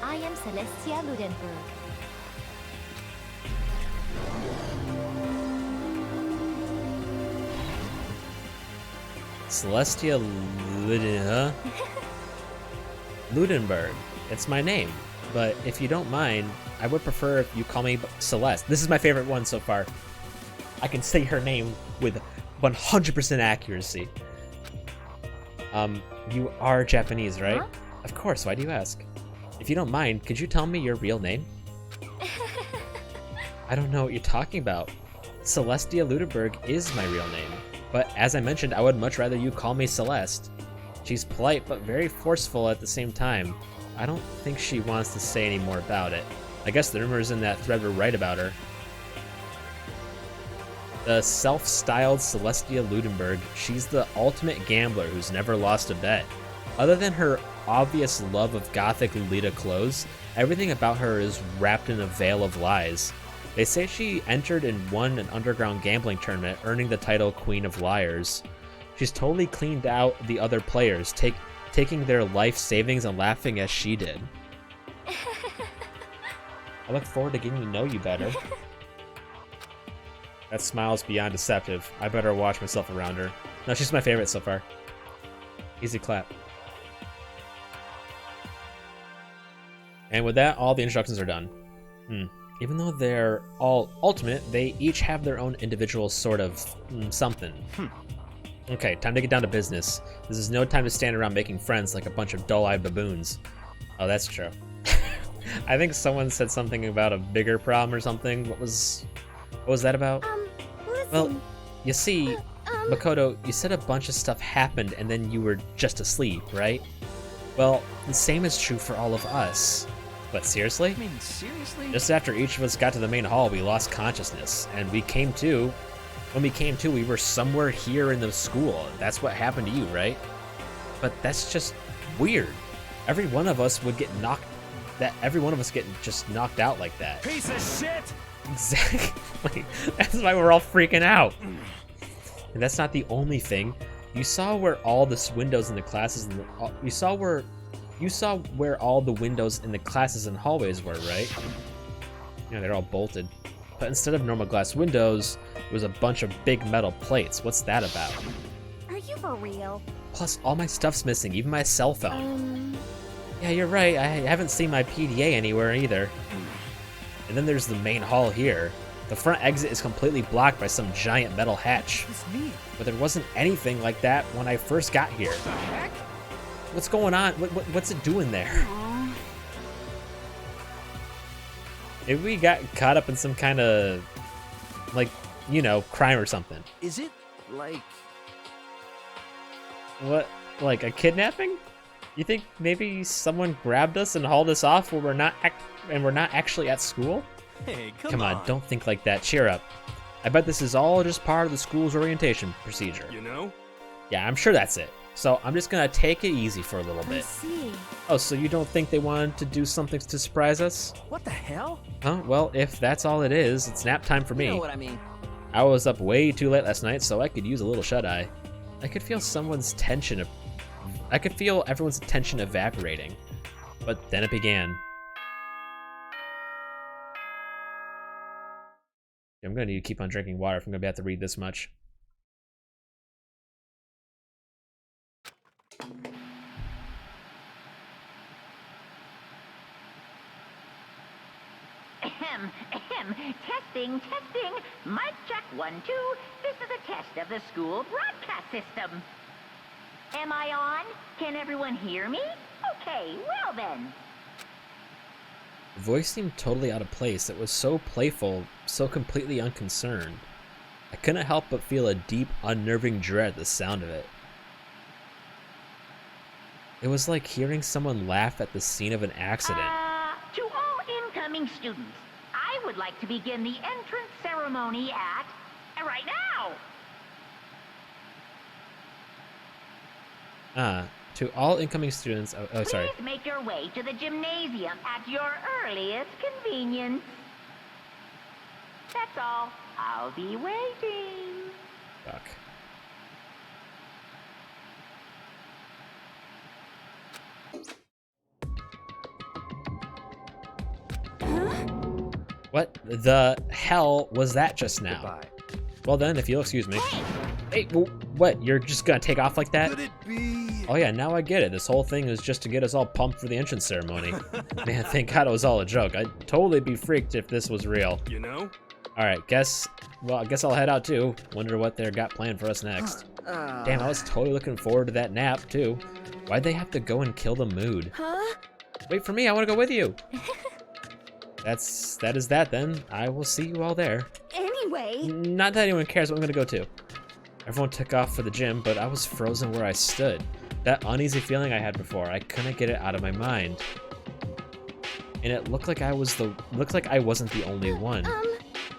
S5: I am Celestia Ludenberg.
S2: Celestia Ludenberg. It's my name. But if you don't mind, I would prefer if you call me Celeste. This is my favorite one so far. I can say her name with 100% accuracy. You are Japanese, right?
S5: Huh?
S2: Of course, why do you ask? If you don't mind, could you tell me your real name? I don't know what you're talking about. Celestia Ludenberg is my real name. But as I mentioned, I would much rather you call me Celeste. She's polite, but very forceful at the same time. I don't think she wants to say any more about it. I guess the rumors in that thread were right about her. The self-styled Celestia Ludenberg, she's the ultimate gambler who's never lost a bet. Other than her obvious love of gothic Lolita clothes, everything about her is wrapped in a veil of lies. They say she entered and won an underground gambling tournament, earning the title Queen of Liars. She's totally cleaned out the other players, taking their life savings and laughing as she did. I look forward to getting to know you better. That smile's beyond deceptive. I better watch myself around her. No, she's my favorite so far. Easy clap. And with that, all the instructions are done. Even though they're all ultimate, they each have their own individual sort of something. Okay, time to get down to business. This is no time to stand around making friends like a bunch of dull-eyed baboons. Oh, that's true. I think someone said something about a bigger problem or something. What was that about?
S5: Listen.
S2: Well, you see, Makoto, you said a bunch of stuff happened and then you were just asleep, right? Well, the same is true for all of us. But seriously?
S4: I mean, seriously?
S2: Just after each of us got to the main hall, we lost consciousness, and when we came to, we were somewhere here in the school. That's what happened to you, right? But that's just weird. Every one of us getting just knocked out like that.
S4: Piece of shit!
S2: Exactly. That's why we're all freaking out. And that's not the only thing. You saw where all the windows in the classes you saw where all the windows in the classes and hallways were, right? Yeah, they're all bolted. But instead of normal glass windows, it was a bunch of big metal plates. What's that about?
S5: Are you for real?
S2: Plus, all my stuff's missing, even my cell phone. Yeah, you're right. I haven't seen my PDA anywhere either. And then there's the main hall here. The front exit is completely blocked by some giant metal hatch. But there wasn't anything like that when I first got here.
S4: What the heck?
S2: What's going on? What's it doing there? Maybe we got caught up in some kind of, like, you know, crime or something.
S4: Is it like...
S2: What? Like a kidnapping? You think maybe someone grabbed us and hauled us off where we're not actually at school?
S4: Hey,
S2: Come on, don't think like that. Cheer up. I bet this is all just part of the school's orientation procedure.
S10: You know?
S2: Yeah, I'm sure that's it. So I'm just gonna take it easy for a little
S5: I
S2: bit.
S5: see.
S2: Oh, so you don't think they wanted to do something to surprise us?
S4: What the hell?
S2: Huh? Well, if that's all it is, it's nap time for me.
S4: You know what I mean.
S2: I was up way too late last night, so I could use a little shut-eye. I could feel everyone's attention evaporating. But then it began. I'm gonna need to keep on drinking water if I'm gonna have to read this much.
S11: Testing. Mic check 1, 2. This is a test of the school broadcast system. Am I on? Can everyone hear me? Okay, well then.
S2: The voice seemed totally out of place. It was so playful, so completely unconcerned. I couldn't help but feel a deep, unnerving dread at the sound of it. It was like hearing someone laugh at the scene of an accident.
S11: To all incoming students, I would like to begin the entrance ceremony at... right now!
S2: To all incoming students... Oh, sorry.
S11: Please make your way to the gymnasium at your earliest convenience. That's all. I'll be waiting.
S2: Fuck. What the hell was that just now?
S4: Goodbye.
S2: Well then, if you'll excuse me. Hey, what? You're just gonna take off like that?
S10: Could it be?
S2: Oh yeah, now I get it. This whole thing is just to get us all pumped for the entrance ceremony. Man, thank God it was all a joke. I'd totally be freaked if this was real.
S10: You know?
S2: Alright, I guess I'll head out too. Wonder what they're got planned for us next. Damn, I was totally looking forward to that nap too. Why'd they have to go and kill the mood?
S5: Huh?
S2: Wait for me, I wanna go with you. That is that then. I will see you all there.
S5: Anyway.
S2: Not that anyone cares, but I'm gonna go too. Everyone took off for the gym, but I was frozen where I stood. That uneasy feeling I had before, I couldn't get it out of my mind. And it looked like I wasn't the only one.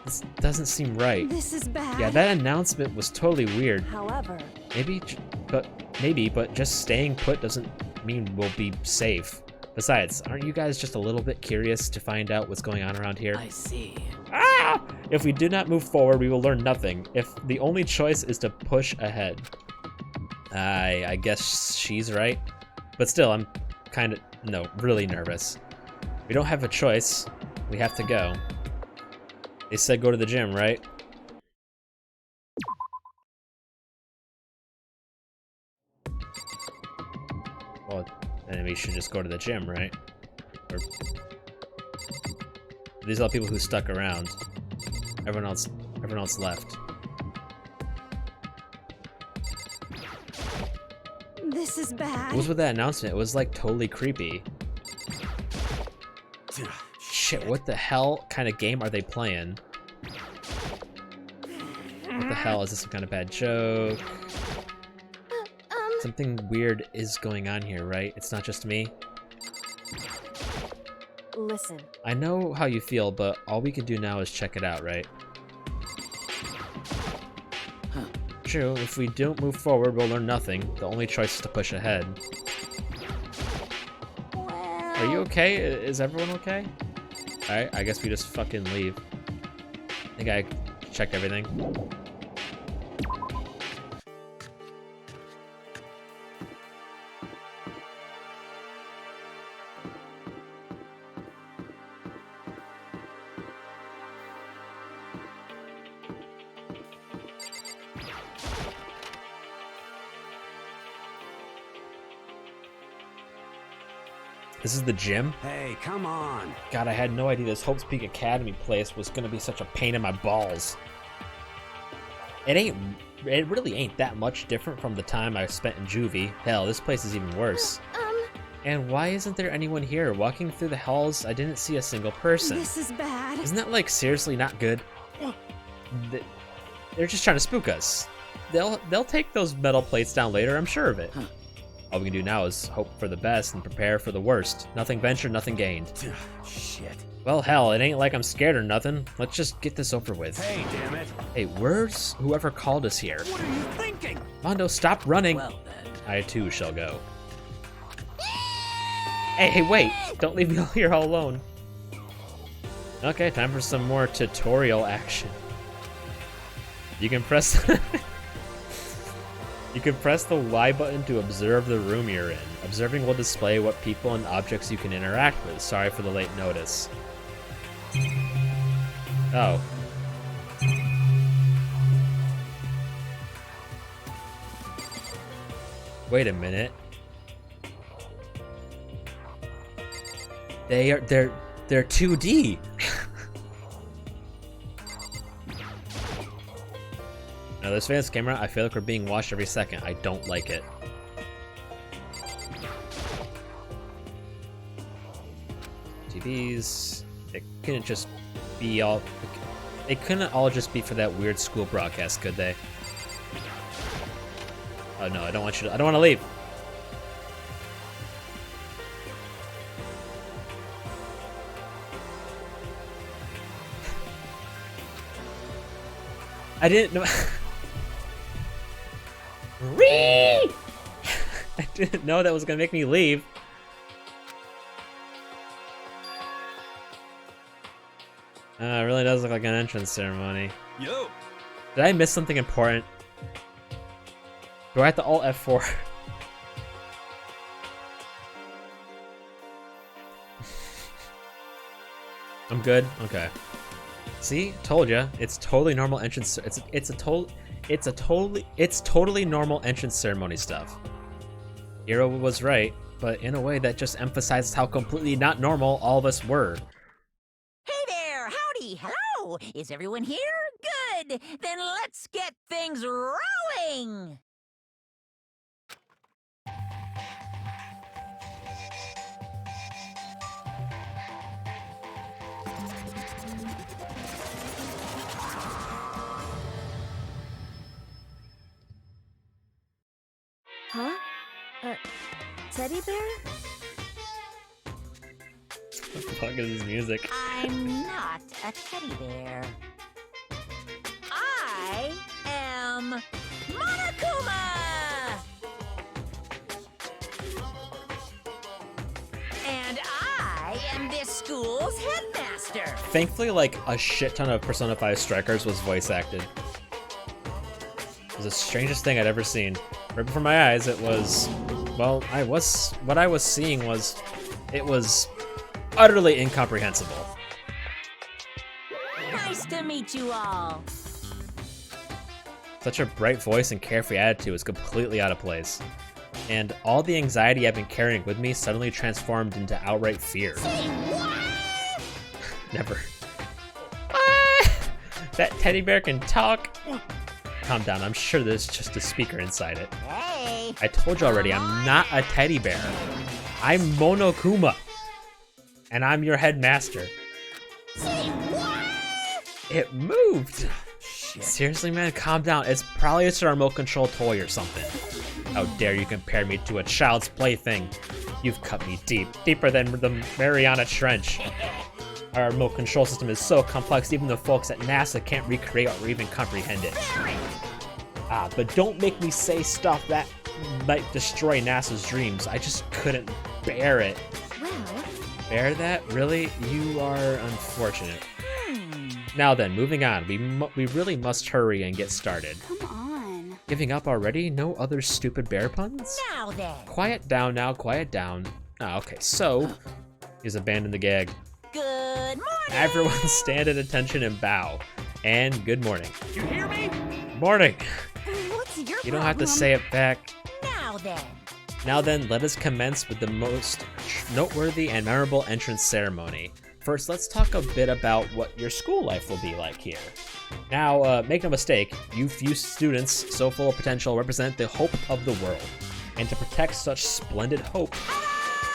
S2: This doesn't seem right.
S5: This is bad.
S2: Yeah, that announcement was totally weird.
S5: However.
S2: Maybe, but just staying put doesn't mean we'll be safe. Besides, aren't you guys just a little bit curious to find out what's going on around here?
S4: I see.
S2: Ah! If we do not move forward, we will learn nothing. If the only choice is to push ahead. I guess she's right. But still, I'm really nervous. We don't have a choice. We have to go. They said go to the gym, right? Well, then we should just go to the gym, right? Or... These are all people who stuck around. Everyone else left.
S5: This is bad.
S2: What was with that announcement? It was like totally creepy. Shit, what the hell kind of game are they playing? What the hell? Is this some kind of bad joke? Something weird is going on here, right? It's not just me.
S5: Listen.
S2: I know how you feel, but all we can do now is check it out, right? True, if we don't move forward, we'll learn nothing. The only choice is to push ahead. Are you okay? Is everyone okay? Alright, I guess we just fucking leave. I think I checked everything. This is the gym?
S8: Hey, come on.
S2: God, I had no idea this Hope's Peak Academy place was gonna be such a pain in my balls. It really ain't that much different from the time I spent in juvie. Hell, this place is even worse. And why isn't there anyone here? Walking through the halls, I didn't see a single person.
S5: This is bad.
S2: Isn't that, like, seriously not good? They're just trying to spook us. They'll take those metal plates down later, I'm sure of it. All we can do now is hope for the best and prepare for the worst. Nothing ventured, nothing gained.
S8: Shit.
S2: Well, hell, it ain't like I'm scared or nothing. Let's just get this over with.
S8: Hey, damn it.
S2: Hey, where's whoever called us here?
S4: What are you thinking?
S2: Mondo, stop running.
S4: Well then.
S2: I too shall go. Hey, wait! Don't leave me here all alone. Okay, time for some more tutorial action. You can press... You can press the Y button to observe the room you're in. Observing will display what people and objects you can interact with. Sorry for the late notice. Oh. Wait a minute. They're 2D. Now this fan's camera, I feel like we're being watched every second. I don't like it. TVs. It couldn't just be all. They couldn't all just be for that weird school broadcast, could they? Oh no, I don't want you to. I don't want to leave. I didn't know. I didn't know that was gonna make me leave. It really does look like an entrance ceremony.
S10: Yo!
S2: Did I miss something important? Do I have to alt F4? I'm good? Okay. See? Told ya. It's totally normal entrance. It's totally normal entrance ceremony stuff. Hiro was right, but in a way that just emphasizes how completely not normal all of us were.
S6: Hey there, howdy, hello. Is everyone here? Good. Then let's get things rolling.
S5: Huh? Teddy bear?
S2: What the fuck is this music?
S6: I'm not a teddy bear. I am Monokuma!
S2: Thankfully, like, a shit ton of Persona 5 Strikers was voice acted. It was the strangest thing I'd ever seen. Right before my eyes, it was... Well, what I was seeing was... It was utterly incomprehensible.
S6: Nice to meet you all.
S2: Such a bright voice and carefree attitude was completely out of place. And all the anxiety I've been carrying with me suddenly transformed into outright fear.
S6: Say what?
S2: Never. That teddy bear can talk. Calm down, I'm sure there's just a speaker inside it.
S6: Hey.
S2: I told you already, I'm not a teddy bear. I'm Monokuma. And I'm your headmaster.
S6: Say what?
S2: It moved.
S3: Shit.
S2: Seriously, man, calm down. It's probably just a remote control toy or something. How dare you compare me to a child's plaything? You've cut me deep, deeper than the Mariana Trench. Our remote control system is so complex, even the folks at NASA can't recreate or even comprehend it. But don't make me say stuff that might destroy NASA's dreams. I just couldn't bear it.
S5: Well,
S2: Bear that? Really? You are unfortunate. Now then, moving on. We really must hurry and get started.
S9: Come on.
S2: Giving up already? No other stupid bear puns?
S6: Now then.
S2: Quiet down now, quiet down. Okay, so he's abandoned the gag.
S6: Good morning.
S2: Everyone stand at attention and bow. And good morning.
S7: You hear me?
S2: Morning.
S9: What's your
S2: You don't have to
S9: problem?
S2: say it back.
S6: Now then.
S2: Now then, let us commence with the most noteworthy and memorable entrance ceremony. First, let's talk a bit about what your school life will be like here. Now, make no mistake, you few students so full of potential represent the hope of the world. And to protect such splendid hope,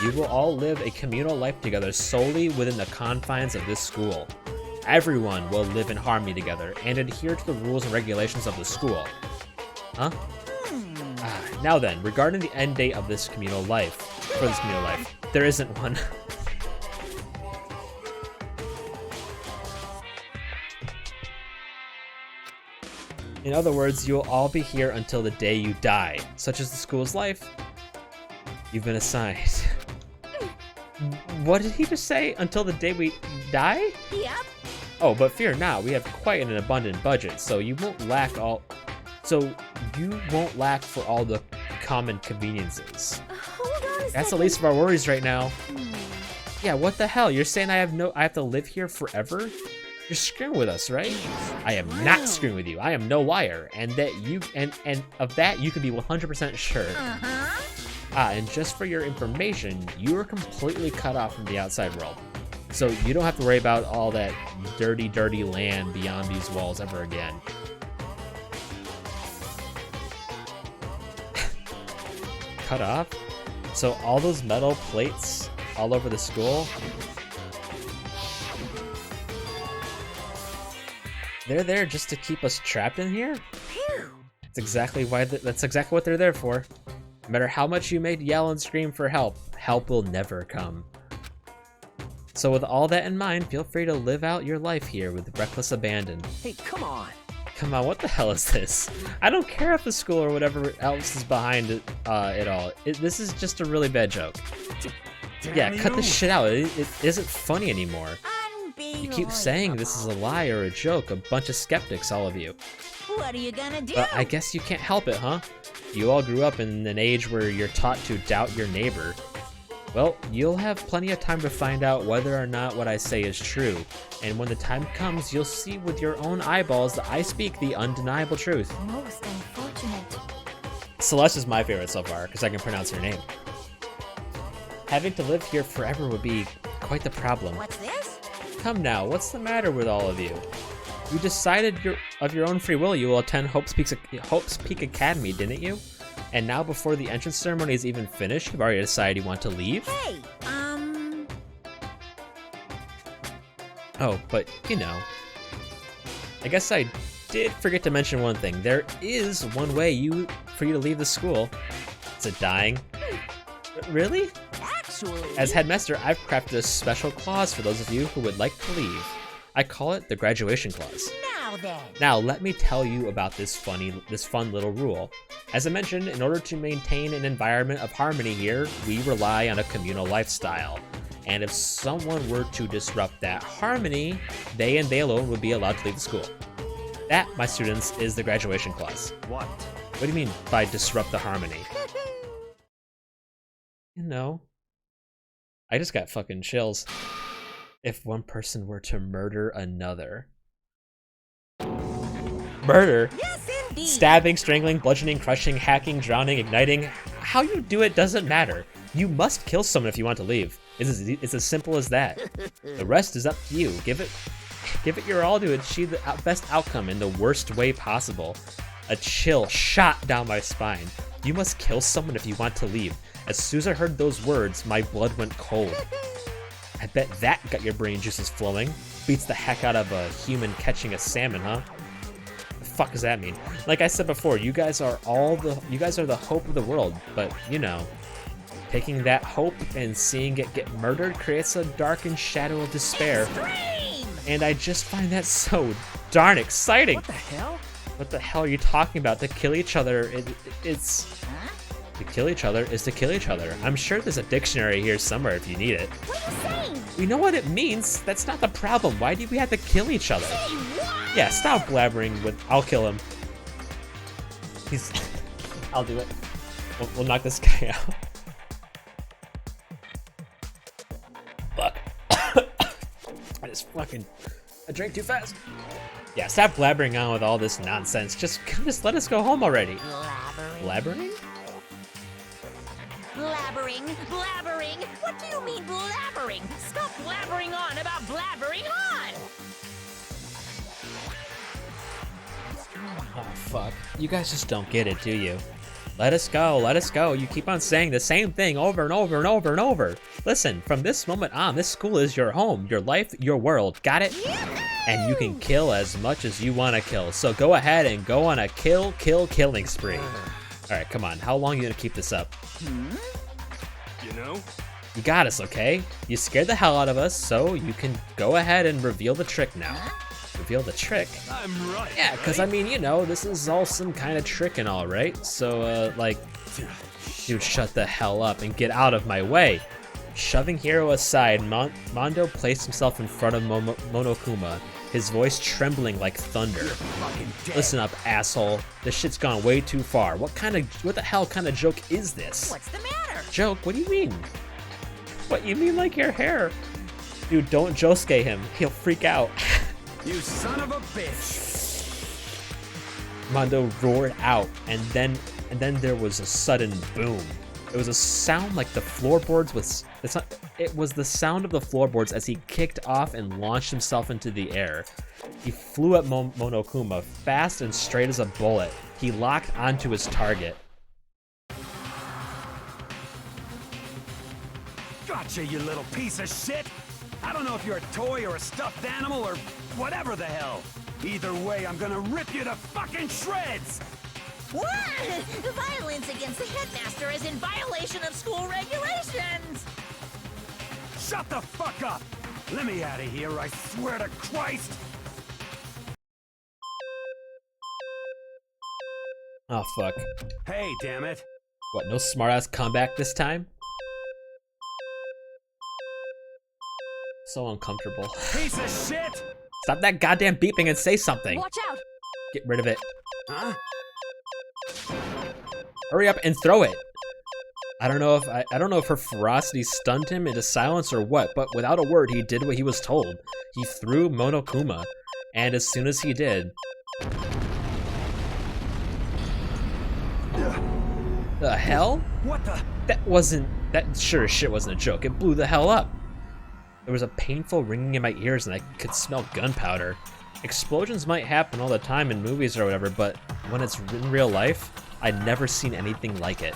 S2: you will all live a communal life together solely within the confines of this school. Everyone will live in harmony together and adhere to the rules and regulations of the school. Huh? Now then, regarding the end date of this communal life, there isn't one. In other words, you'll all be here until the day you die. Such is the school's life. You've been assigned. What did he just say? Until the day we die?
S6: Yep.
S2: Oh, but fear not, we have quite an abundant budget, so you won't lack for all the common conveniences.
S5: hold on a
S2: That's the
S5: second.
S2: least of our worries right now. Yeah, what the hell? You're saying I have to live here forever? You're screwing with us, right? I am not screwing with you. I am no liar, and that you and of that you can be 100% sure. And just for your information, you are completely cut off from the outside world. So you don't have to worry about all that dirty, dirty land beyond these walls ever again. Cut off? So all those metal plates all over the school, they're there just to keep us trapped in here? That's exactly what they're there for. No matter how much you may yell and scream for help, help will never come. So with all that in mind, feel free to live out your life here with reckless abandon.
S4: Hey, come on.
S2: Come on, what the hell is this? I don't care if the school or whatever else is behind it all. This is just a really bad joke. Yeah, cut this shit out. It isn't funny anymore. You keep saying this is a lie or a joke. A bunch of skeptics, all of you.
S6: What are you gonna do?
S2: I guess you can't help it, huh? You all grew up in an age where you're taught to doubt your neighbor. Well, you'll have plenty of time to find out whether or not what I say is true. And when the time comes, you'll see with your own eyeballs that I speak the undeniable truth.
S5: Most unfortunate.
S2: Celeste is my favorite so far, because I can pronounce her name. Having to live here forever would be quite the problem.
S6: What's this?
S2: Come now, what's the matter with all of you? You decided of your own free will you will attend Hope's Peak Academy, didn't you? And now before the entrance ceremony is even finished, you've already decided you want to leave?
S6: Hey,
S2: Oh, but, you know. I guess I did forget to mention one thing. There is one way for you to leave the school. Is it dying? Really?
S6: actually...
S2: As headmaster, I've crafted a special clause for those of you who would like to leave. I call it the graduation clause.
S6: Now then.
S2: Now, let me tell you about this fun little rule. As I mentioned, in order to maintain an environment of harmony here, we rely on a communal lifestyle. and if someone were to disrupt that harmony, they and they alone would be allowed to leave the school. That, my students, is the graduation clause.
S4: What?
S2: What do you mean by disrupt the harmony? You know, I just got fucking chills. If one person were to murder another. Murder?
S6: Yes, indeed.
S2: Stabbing, strangling, bludgeoning, crushing, hacking, drowning, igniting. How you do it doesn't matter. You must kill someone if you want to leave. It's as simple as that. The rest is up to you. Give it your all to achieve the best outcome in the worst way possible. A chill shot down my spine. You must kill someone if you want to leave. As soon as I heard those words, my blood went cold. I bet that got your brain juices flowing. Beats the heck out of a human catching a salmon, huh? The fuck does that mean? Like I said before, you guys are the hope of the world, but you know, taking that hope and seeing it get murdered creates a darkened shadow of despair.
S6: Extreme!
S2: And I just find that so darn exciting.
S3: What the hell?
S2: What the hell are you talking about? To kill each other, to kill each other is to kill each other. I'm sure there's a dictionary here somewhere if you need it.
S6: What are you saying?
S2: We know what it means. That's not the problem. Why do we have to kill each other?
S6: Say what?
S2: Yeah, stop blabbering with. I'll kill him. I'll do it. We'll knock this guy out. Fuck. I drank too fast. Yeah, stop blabbering on with all this nonsense. Just let us go home already. Blabbering?
S6: Blabbering? What do you mean blabbering? Stop blabbering on about blabbering on!
S2: Oh, fuck. You guys just don't get it, do you? Let us go. You keep on saying the same thing over and over and over and over. Listen, from this moment on, this school is your home, your life, your world. Got it? And you can kill as much as you want to kill. So go ahead and go on a killing spree. Alright, come on. How long are you gonna keep this up?
S10: You know?
S2: You got us, okay? You scared the hell out of us, so you can go ahead and reveal the trick now. Reveal the trick?
S10: I'm right.
S2: Yeah, because I mean, you know, this is all some kind of trick and all, right? So, like, dude, shut the hell up and get out of my way. Shoving Hiro aside, Mondo placed himself in front of Monokuma, his voice trembling like thunder. Listen up, asshole. This shit's gone way too far. What the hell kind of joke is this?
S6: What's the matter?
S2: Joke? What do you mean? What, you mean like your hair? Dude, don't Josuke him. He'll freak out.
S4: You son of a bitch!
S2: Mondo roared out, and then there was a sudden boom. It was a sound like the floorboards was. It was the sound of the floorboards as he kicked off and launched himself into the air. He flew at Monokuma fast and straight as a bullet. He locked onto his target.
S4: Gotcha, you little piece of shit! I don't know if you're a toy or a stuffed animal or whatever the hell. Either way, I'm gonna rip you to fucking shreds!
S6: What? Violence against the headmaster is in violation of school regulations!
S4: Shut the fuck up! Let me out of here, I swear to Christ!
S2: Oh, fuck.
S4: Hey, damn it!
S2: What, no smartass comeback this time? So uncomfortable.
S4: Piece of shit!
S2: Stop that goddamn beeping and say something!
S6: Watch out!
S2: Get rid of it.
S4: Huh?
S2: Hurry up and throw it! I don't know if her ferocity stunned him into silence or what, but without a word he did what he was told. He threw Monokuma, and as soon as he did... The hell?
S4: What the?
S2: That sure as shit wasn't a joke. It blew the hell up. There was a painful ringing in my ears and I could smell gunpowder. Explosions might happen all the time in movies or whatever, but when it's in real life, I'd never seen anything like it.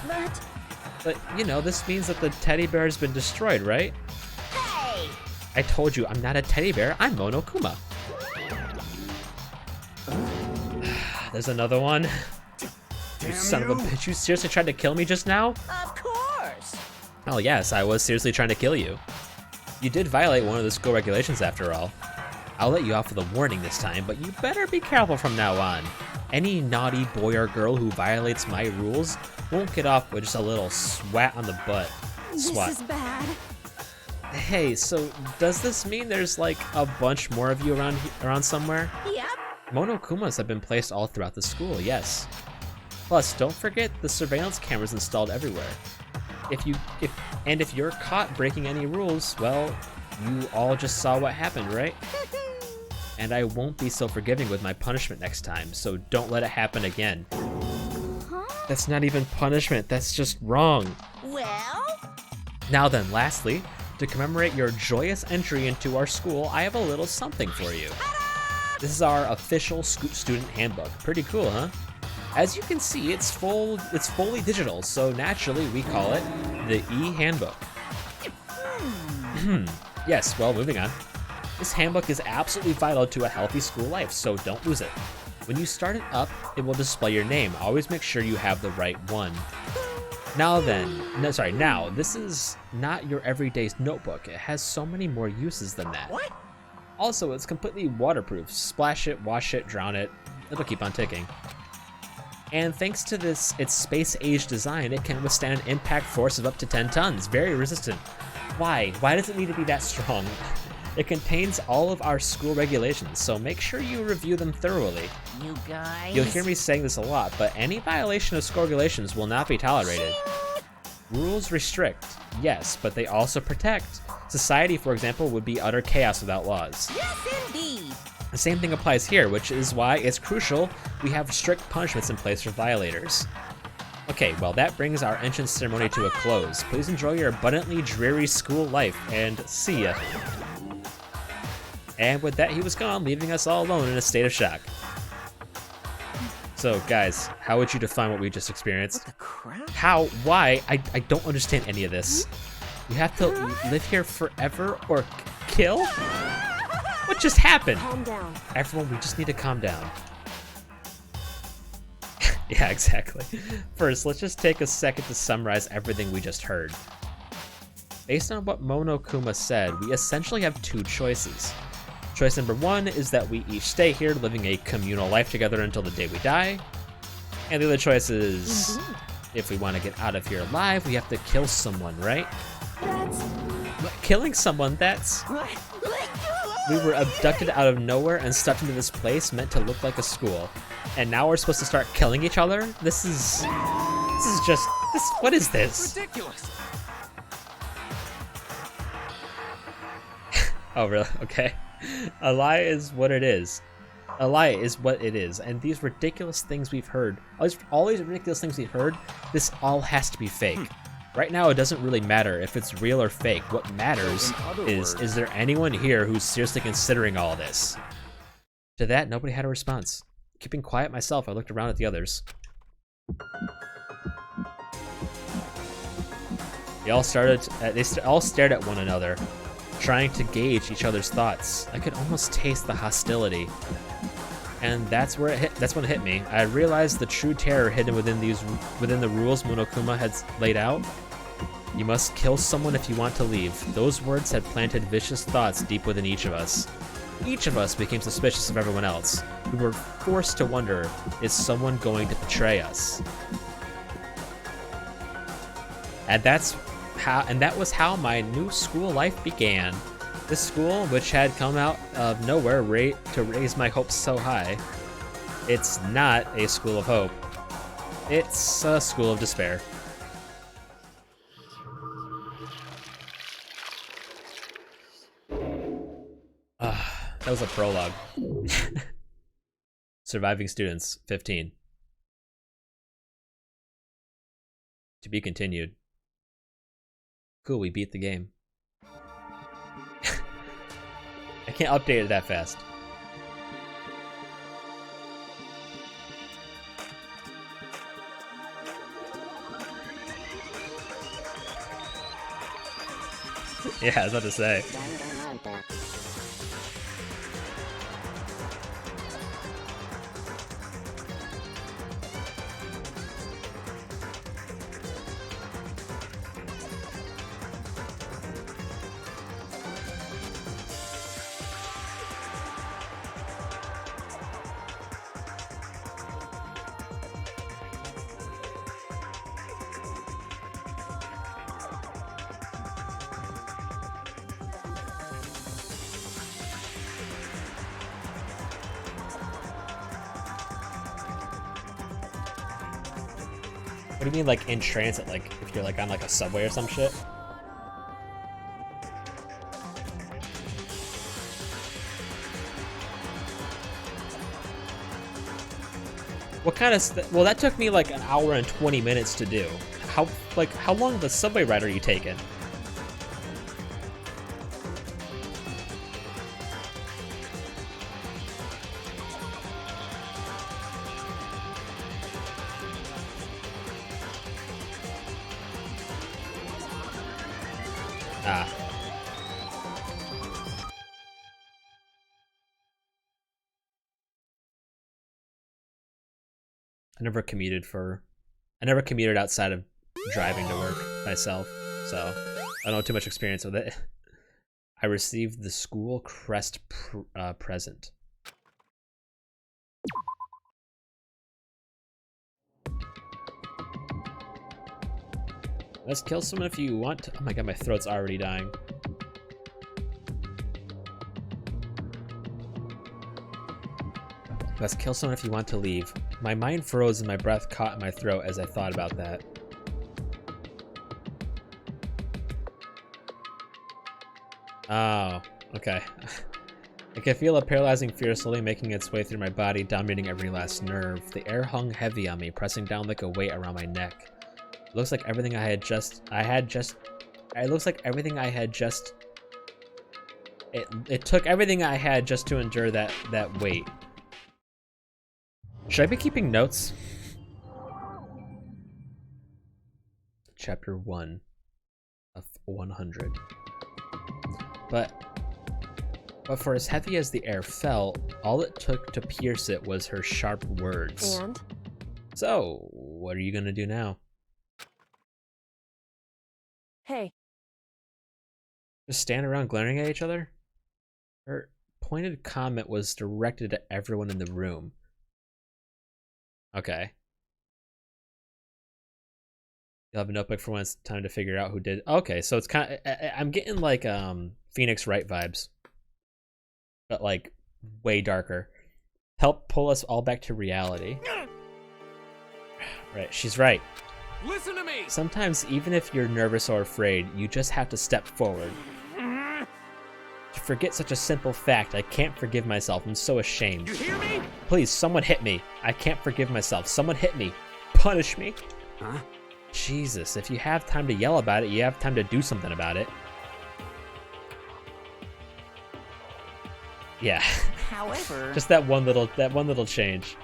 S2: But, you know, this means that the teddy bear has been destroyed, right?
S6: Hey!
S2: I told you, I'm not a teddy bear, I'm Monokuma. There's another one. You son of a bitch, you seriously tried to kill me just now?
S6: Of course!
S2: Oh yes, I was seriously trying to kill you. You did violate one of the school regulations after all. I'll let you off with a warning this time, but you better be careful from now on. Any naughty boy or girl who violates my rules won't get off with just a little swat on the butt.
S5: This is bad.
S2: Hey, so does this mean there's like a bunch more of you around somewhere?
S6: Yep.
S2: Monokumas have been placed all throughout the school, yes. Plus, don't forget the surveillance cameras installed everywhere. If you're caught breaking any rules, well, you all just saw what happened, right? And I won't be so forgiving with my punishment next time, so don't let it happen again.
S5: Huh?
S2: That's not even punishment, that's just wrong.
S6: Well?
S2: Now then, lastly, to commemorate your joyous entry into our school, I have a little something for you. This is our official student handbook. Pretty cool, huh? As you can see, it's fully digital, so naturally we call it the e-handbook. Yes, well, moving on. This handbook is absolutely vital to a healthy school life, so don't lose it. When you start it up, it will display your name. Always make sure you have the right one. Now, this is not your everyday notebook. It has so many more uses than that.
S6: What?
S2: Also, it's completely waterproof. Splash it, wash it, drown it. It'll keep on ticking. And thanks to its space-age design, it can withstand an impact force of up to 10 tons. Very resistant. Why? Why does it need to be that strong? It contains all of our school regulations, so make sure you review them thoroughly.
S6: You guys...
S2: You'll hear me saying this a lot, but any violation of school regulations will not be tolerated. Rules restrict, yes, but they also protect. Society, for example, would be utter chaos without laws.
S6: Yes, indeed!
S2: The same thing applies here, which is why it's crucial we have strict punishments in place for violators. Okay, well that brings our entrance ceremony to a close. Please enjoy your abundantly dreary school life, and see ya. And with that, he was gone, leaving us all alone in a state of shock. So, guys, how would you define what we just experienced?
S3: What the crap?
S2: How? Why? I don't understand any of this. You have to live here forever or kill? What just happened?
S5: Calm down.
S2: Everyone, we just need to calm down. Yeah, exactly. First, let's just take a second to summarize everything we just heard. Based on what Monokuma said, we essentially have two choices. Choice number one is that we each stay here living a communal life together until the day we die. And the other choice is, if we want to get out of here alive, we have to kill someone, right? Killing someone, that's... We were abducted out of nowhere and stuffed into this place meant to look like a school. And now we're supposed to start killing each other? This is just... what is this?
S7: Ridiculous.
S2: Oh, really? Okay. A lie is what it is. A lie is what it is. And these ridiculous things we've heard, all these ridiculous things we've heard, this all has to be fake. Right now, it doesn't really matter if it's real or fake. What matters is there anyone here who's seriously considering all this? To that, nobody had a response. Keeping quiet myself, I looked around at the others. They all stared at one another, trying to gauge each other's thoughts. I could almost taste the hostility. And that's when it hit me. I realized the true terror hidden within the rules Monokuma had laid out. You must kill someone if you want to leave. Those words had planted vicious thoughts deep within each of us. Each of us became suspicious of everyone else. We were forced to wonder, is someone going to betray us? And that was how my new school life began. This school, which had come out of nowhere to raise my hopes so high, it's not a school of hope. It's a school of despair. That was a prologue. Surviving students, 15. To be continued. Cool, we beat the game. I can't update it that fast. Yeah, I was about to say. What do you mean, like, in transit? Like, if you're, like, on, like, a subway or some shit? What kind of... Well, that took me, like, an hour and 20 minutes to do. How long of a subway ride are you taking? Ah. I never commuted outside of driving to work myself, so I don't have too much experience with it. I received the school crest present. Let's kill someone if you want to. Oh my god, my throat's already dying. Let's kill someone if you want to leave. My mind froze and my breath caught in my throat as I thought about that. Oh, okay. I could feel a paralyzing fear slowly making its way through my body, dominating every last nerve. The air hung heavy on me, pressing down like a weight around my neck. It looks like everything it took everything I had just to endure that weight. Should I be keeping notes? Chapter 1 of 100. But for as heavy as the air felt, all it took to pierce it was her sharp words.
S5: And?
S2: So, what are you gonna do now?
S5: Hey.
S2: Just stand around glaring at each other? Her pointed comment was directed at everyone in the room. Okay. You'll have a notebook for when it's time to figure out who did. Okay, so it's kind of... I'm getting like Phoenix Wright vibes. But like way darker. Help pull us all back to reality. Right, she's right.
S7: Listen to me!
S2: Sometimes, even if you're nervous or afraid, you just have to step forward. To forget such a simple fact, I can't forgive myself. I'm so ashamed.
S7: You hear me?
S2: Please, someone hit me. I can't forgive myself. Someone hit me. Punish me.
S8: Huh?
S2: Jesus, if you have time to yell about it, you have time to do something about it. Yeah.
S6: However...
S2: Just that one little change.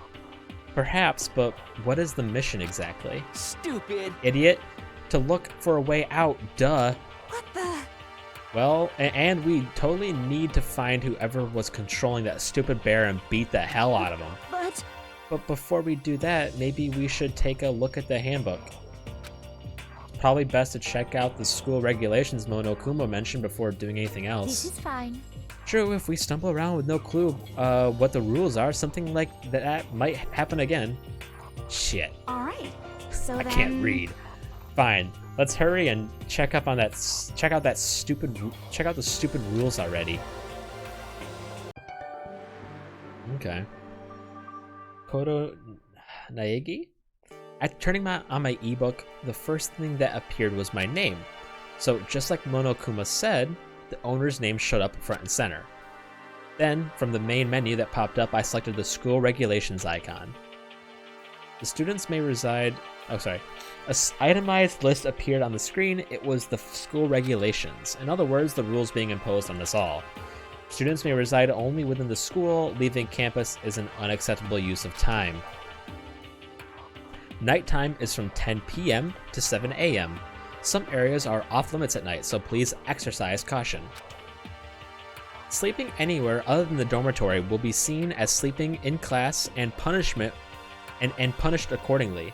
S2: Perhaps, but what is the mission exactly?
S7: Stupid.
S2: Idiot. To look for a way out, duh.
S5: What the?
S2: Well, and we totally need to find whoever was controlling that stupid bear and beat the hell out of him. But before we do that, maybe we should take a look at the handbook. It's probably best to check out the school regulations Monokuma mentioned before doing anything else.
S5: This is fine.
S2: True, if we stumble around with no clue what the rules are, something like that might happen again. Shit.
S5: Alright, so
S2: I can't read. Fine, let's hurry and check out the stupid rules already. Okay. Kodo Naegi? After turning on my ebook, the first thing that appeared was my name. So just like Monokuma said, the owner's name showed up front and center. Then, from the main menu that popped up, I selected the school regulations icon. The students may reside... Oh, sorry. An itemized list appeared on the screen. It was the school regulations. In other words, the rules being imposed on us all. Students may reside only within the school. Leaving campus is an unacceptable use of time. Nighttime is from 10 p.m. to 7 a.m. Some areas are off limits at night, so please exercise caution. Sleeping anywhere other than the dormitory will be seen as sleeping in class and punishment and punished accordingly.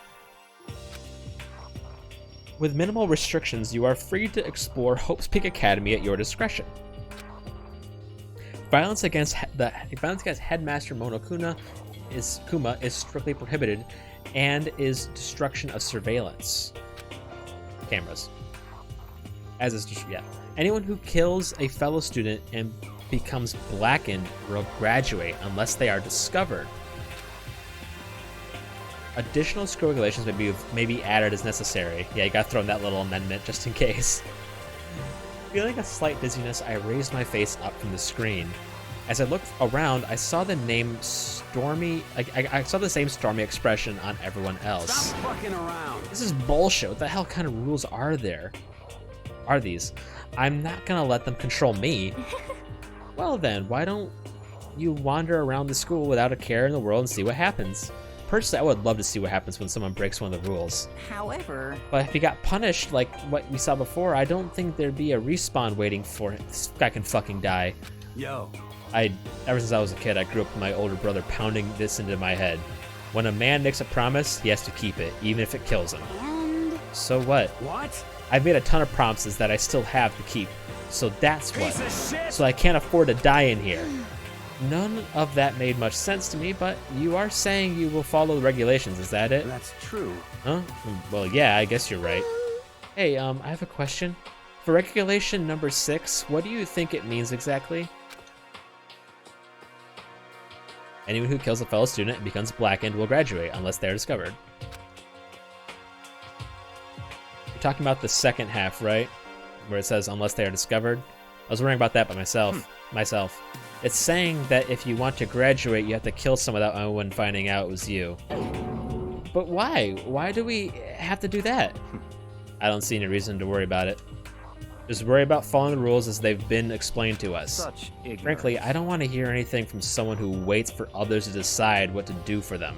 S2: With minimal restrictions, you are free to explore Hope's Peak Academy at your discretion. Violence against Headmaster Monokuma is strictly prohibited, and is destruction of surveillance cameras. Anyone who kills a fellow student and becomes blackened will graduate unless they are discovered. Additional school regulations may be added as necessary. Yeah, you gotta throw in that little amendment just in case. Feeling a slight dizziness, I raised my face up from the screen. As I looked around, I saw the name Stormy. I saw the same stormy expression on everyone else.
S4: Stop fucking around.
S2: This is bullshit. What the hell kind of rules are there? Are these? I'm not gonna let them control me. Well then, why don't you wander around the school without a care in the world and see what happens? Personally, I would love to see what happens when someone breaks one of the rules.
S6: However...
S2: But if he got punished like what we saw before, I don't think there'd be a respawn waiting for him. This guy can fucking die.
S4: Yo.
S2: Ever since I was a kid, I grew up with my older brother pounding this into my head. When a man makes a promise, he has to keep it, even if it kills him.
S9: And...
S2: So what?
S4: What?
S2: I've made a ton of promises that I still have to keep. So that's what.
S4: Piece of shit.
S2: So I can't afford to die in here. None of that made much sense to me, but you are saying you will follow the regulations, is that it?
S4: That's true.
S2: Huh? Well, yeah, I guess you're right. Hey, I have a question. For regulation number 6, what do you think it means exactly? Anyone who kills a fellow student and becomes blackened will graduate, unless they are discovered. You're talking about the second half, right? Where it says, unless they are discovered? I was worrying about that by myself. It's saying that if you want to graduate, you have to kill someone without anyone finding out it was you. But why? Why do we have to do that? I don't see any reason to worry about it. Just worry about following the rules as they've been explained to us.
S4: Such ignorance.
S2: Frankly, I don't want to hear anything from someone who waits for others to decide what to do for them.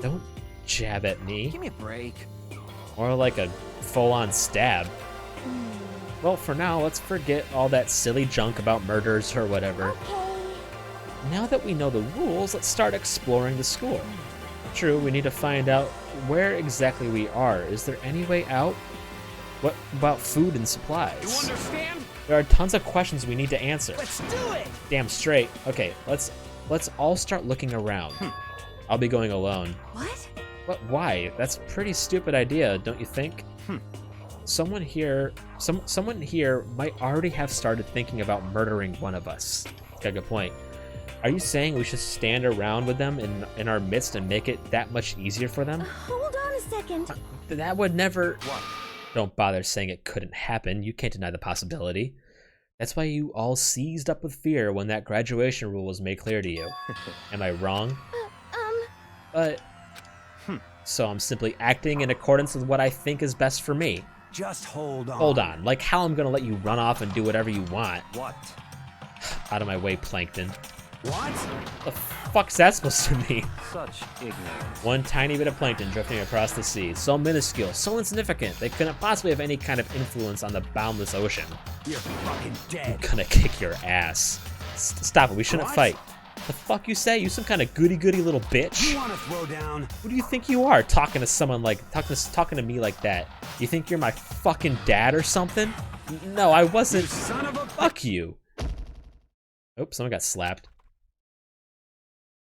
S2: Don't jab at me.
S3: Give me a break.
S2: Or like a full-on stab. Well, for now, let's forget all that silly junk about murders or whatever.
S9: Okay.
S2: Now that we know the rules, let's start exploring the school. True, we need to find out where exactly we are. Is there any way out? What about food and supplies?
S7: You understand?
S2: There are tons of questions we need to answer.
S3: Let's do it!
S2: Damn straight. Okay, let's all start looking around. I'll be going alone.
S9: What?
S2: What? Why? That's a pretty stupid idea, don't you think? Someone here might already have started thinking about murdering one of us. Got a good point. Are you saying we should stand around with them in our midst and make it that much easier for them?
S9: Hold on a second.
S2: That would never...
S4: What?
S2: Don't bother saying it couldn't happen. You can't deny the possibility. That's why you all seized up with fear when that graduation rule was made clear to you. Am I wrong? But... So I'm simply acting in accordance with what I think is best for me.
S4: Just hold on.
S2: Hold on. Like how I'm gonna let you run off and do whatever you want.
S4: What?
S2: Out of my way, Plankton.
S4: What?
S2: The fuck's that supposed to mean?
S4: Such ignorance.
S2: One tiny bit of plankton drifting across the sea. So minuscule, so insignificant, they couldn't possibly have any kind of influence on the boundless ocean.
S4: You're fucking dead.
S2: I'm gonna kick your ass. Stop it, we shouldn't fight. The fuck you say? You some kind of goody-goody little bitch?
S4: You wanna throw down?
S2: Who do you think you are, talking to someone like, talking to me like that? You think you're my fucking dad or something? No, I wasn't.
S4: You son of a...
S2: Fuck you. Oh, someone got slapped.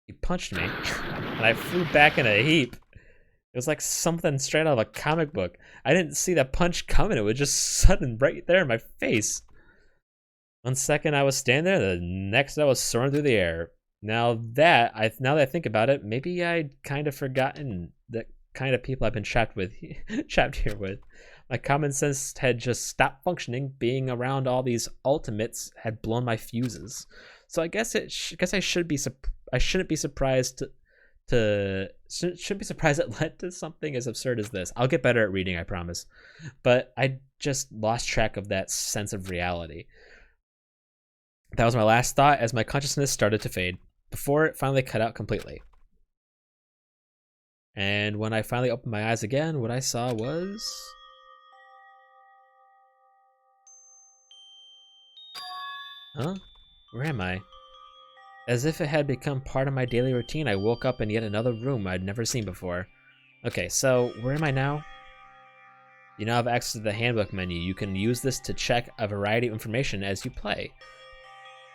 S2: He punched me, and I flew back in a heap. It was like something straight out of a comic book. I didn't see that punch coming. It was just sudden right there in my face. 1 second I was standing there, the next I was soaring through the air. Now that I think about it, maybe I'd kind of forgotten the kind of people I've been trapped here with. My common sense had just stopped functioning. Being around all these ultimates had blown my fuses. So I guess I shouldn't be surprised it led to something as absurd as this. I'll get better at reading, I promise. But I just lost track of that sense of reality. That was my last thought as my consciousness started to fade, before it finally cut out completely. And when I finally opened my eyes again, what I saw was... Huh? Where am I? As if it had become part of my daily routine, I woke up in yet another room I'd never seen before. Okay, so where am I now? You now have access to the handbook menu. You can use this to check a variety of information as you play.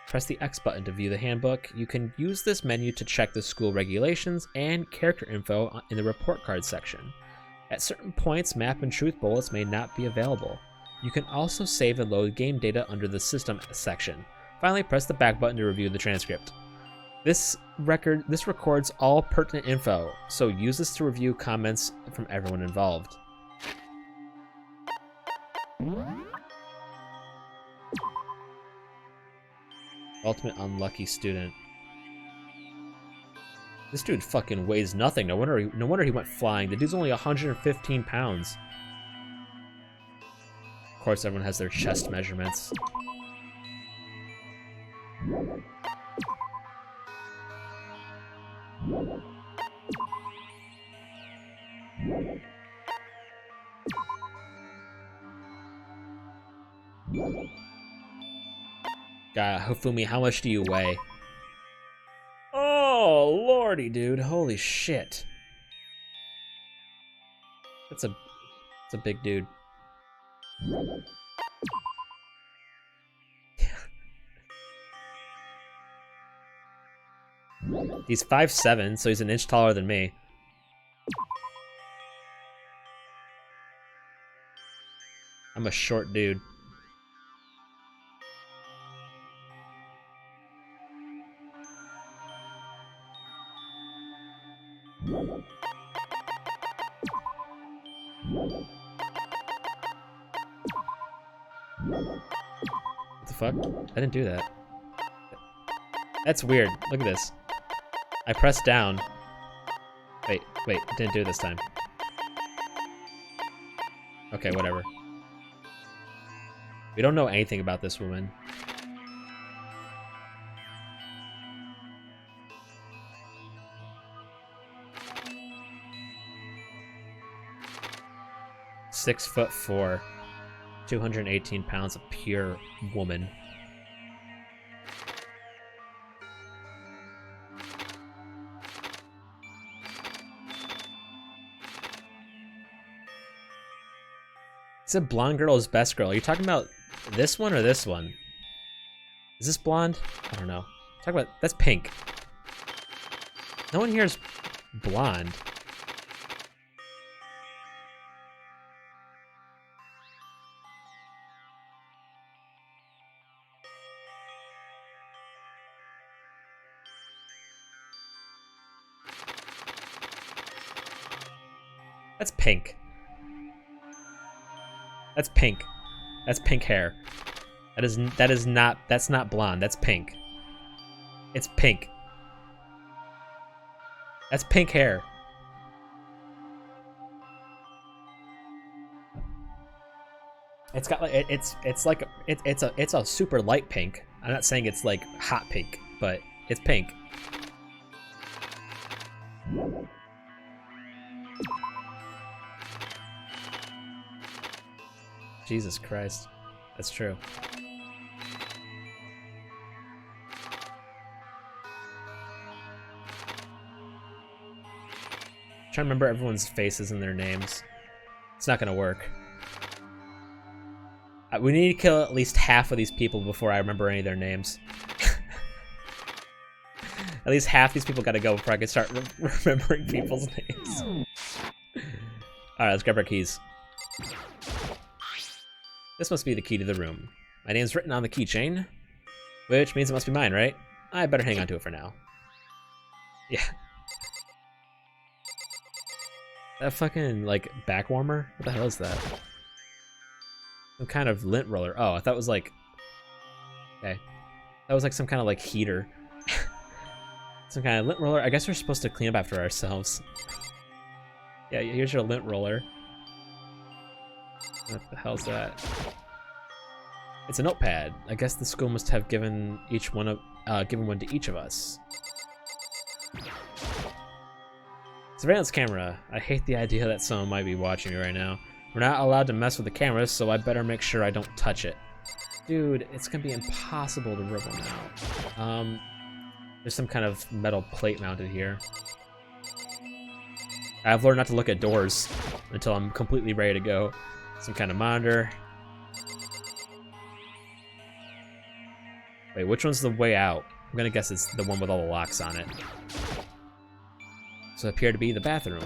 S2: Press the X button to view the handbook. You can use this menu to check the school regulations and character info in the report card section. At certain points, map and truth bullets may not be available. You can also save and load game data under the system section. Finally, press the back button to review the transcript. This records all pertinent info, so use this to review comments from everyone involved. Ultimate unlucky student. This dude fucking weighs nothing. No wonder he went flying. The dude's only 115 pounds. Of course, everyone has their chest measurements. God, Hifumi, how much do you weigh? Oh, lordy, dude. Holy shit. That's a big dude. He's 5'7", so he's an inch taller than me. I'm a short dude. What the fuck? I didn't do that. That's weird. Look at this. I pressed down. Wait, didn't do it this time. Okay, whatever. We don't know anything about this woman. "6'4", 218 pounds of pure woman. He said blonde girl is best girl. Are you talking about this one or this one? Is this blonde? I don't know. Talk about that's pink. No one here is blonde. That's pink. That's pink. That's pink hair. That's not blonde. That's pink. It's pink. That's pink hair. It's got like it's a super light pink. I'm not saying it's like hot pink, but it's pink. Jesus Christ. That's true. I'm trying to remember everyone's faces and their names. It's not gonna work. We need to kill at least half of these people before I remember any of their names. At least half these people gotta go before I can start remembering people's names. Alright, let's grab our keys. This must be the key to the room. My name's written on the keychain, which means it must be mine, right? I better hang on to it for now. Yeah. That fucking, like, back warmer? What the hell is that? Some kind of lint roller. Oh, I thought it was like... Okay. That was like some kind of, like, heater. Some kind of lint roller. I guess we're supposed to clean up after ourselves. Yeah, here's your lint roller. What the hell's that? It's a notepad. I guess the school must have given given one to each of us. Surveillance camera. I hate the idea that someone might be watching me right now. We're not allowed to mess with the cameras, so I better make sure I don't touch it. Dude, it's gonna be impossible to rip one out. There's some kind of metal plate mounted here. I've learned not to look at doors until I'm completely ready to go. Some kind of monitor. Wait, which one's the way out? I'm gonna guess it's the one with all the locks on it. So it appeared to be the bathroom.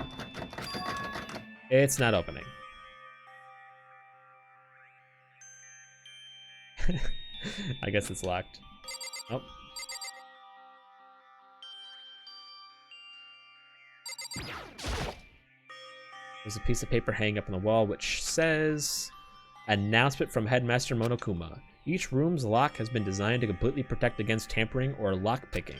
S2: It's not opening. I guess it's locked. Oh. There's a piece of paper hanging up on the wall which says, "Announcement from Headmaster Monokuma. Each room's lock has been designed to completely protect against tampering or lock-picking.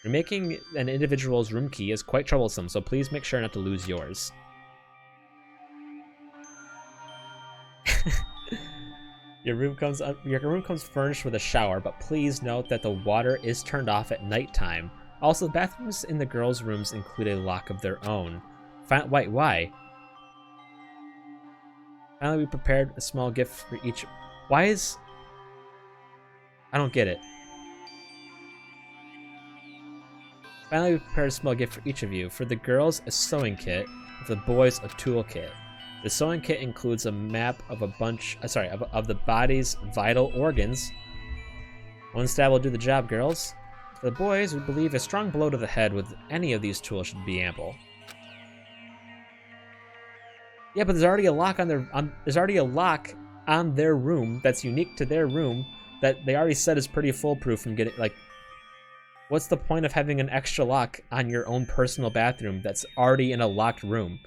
S2: Remaking an individual's room key is quite troublesome, so please make sure not to lose yours." Your room comes furnished with a shower, but please note that the water is turned off at nighttime. Also, the bathrooms in the girls' rooms include a lock of their own. Wait, why? Finally, we prepared a small gift for each. Why is... I don't get it. Finally, we prepared a small gift for each of you. For the girls, a sewing kit. For the boys, a tool kit. The sewing kit includes a map of of the body's vital organs. One stab will do the job, girls. For the boys, we believe a strong blow to the head with any of these tools should be ample. Yeah, but there's already a lock on their room that's unique to their room that they already said is pretty foolproof from getting, like, what's the point of having an extra lock on your own personal bathroom that's already in a locked room?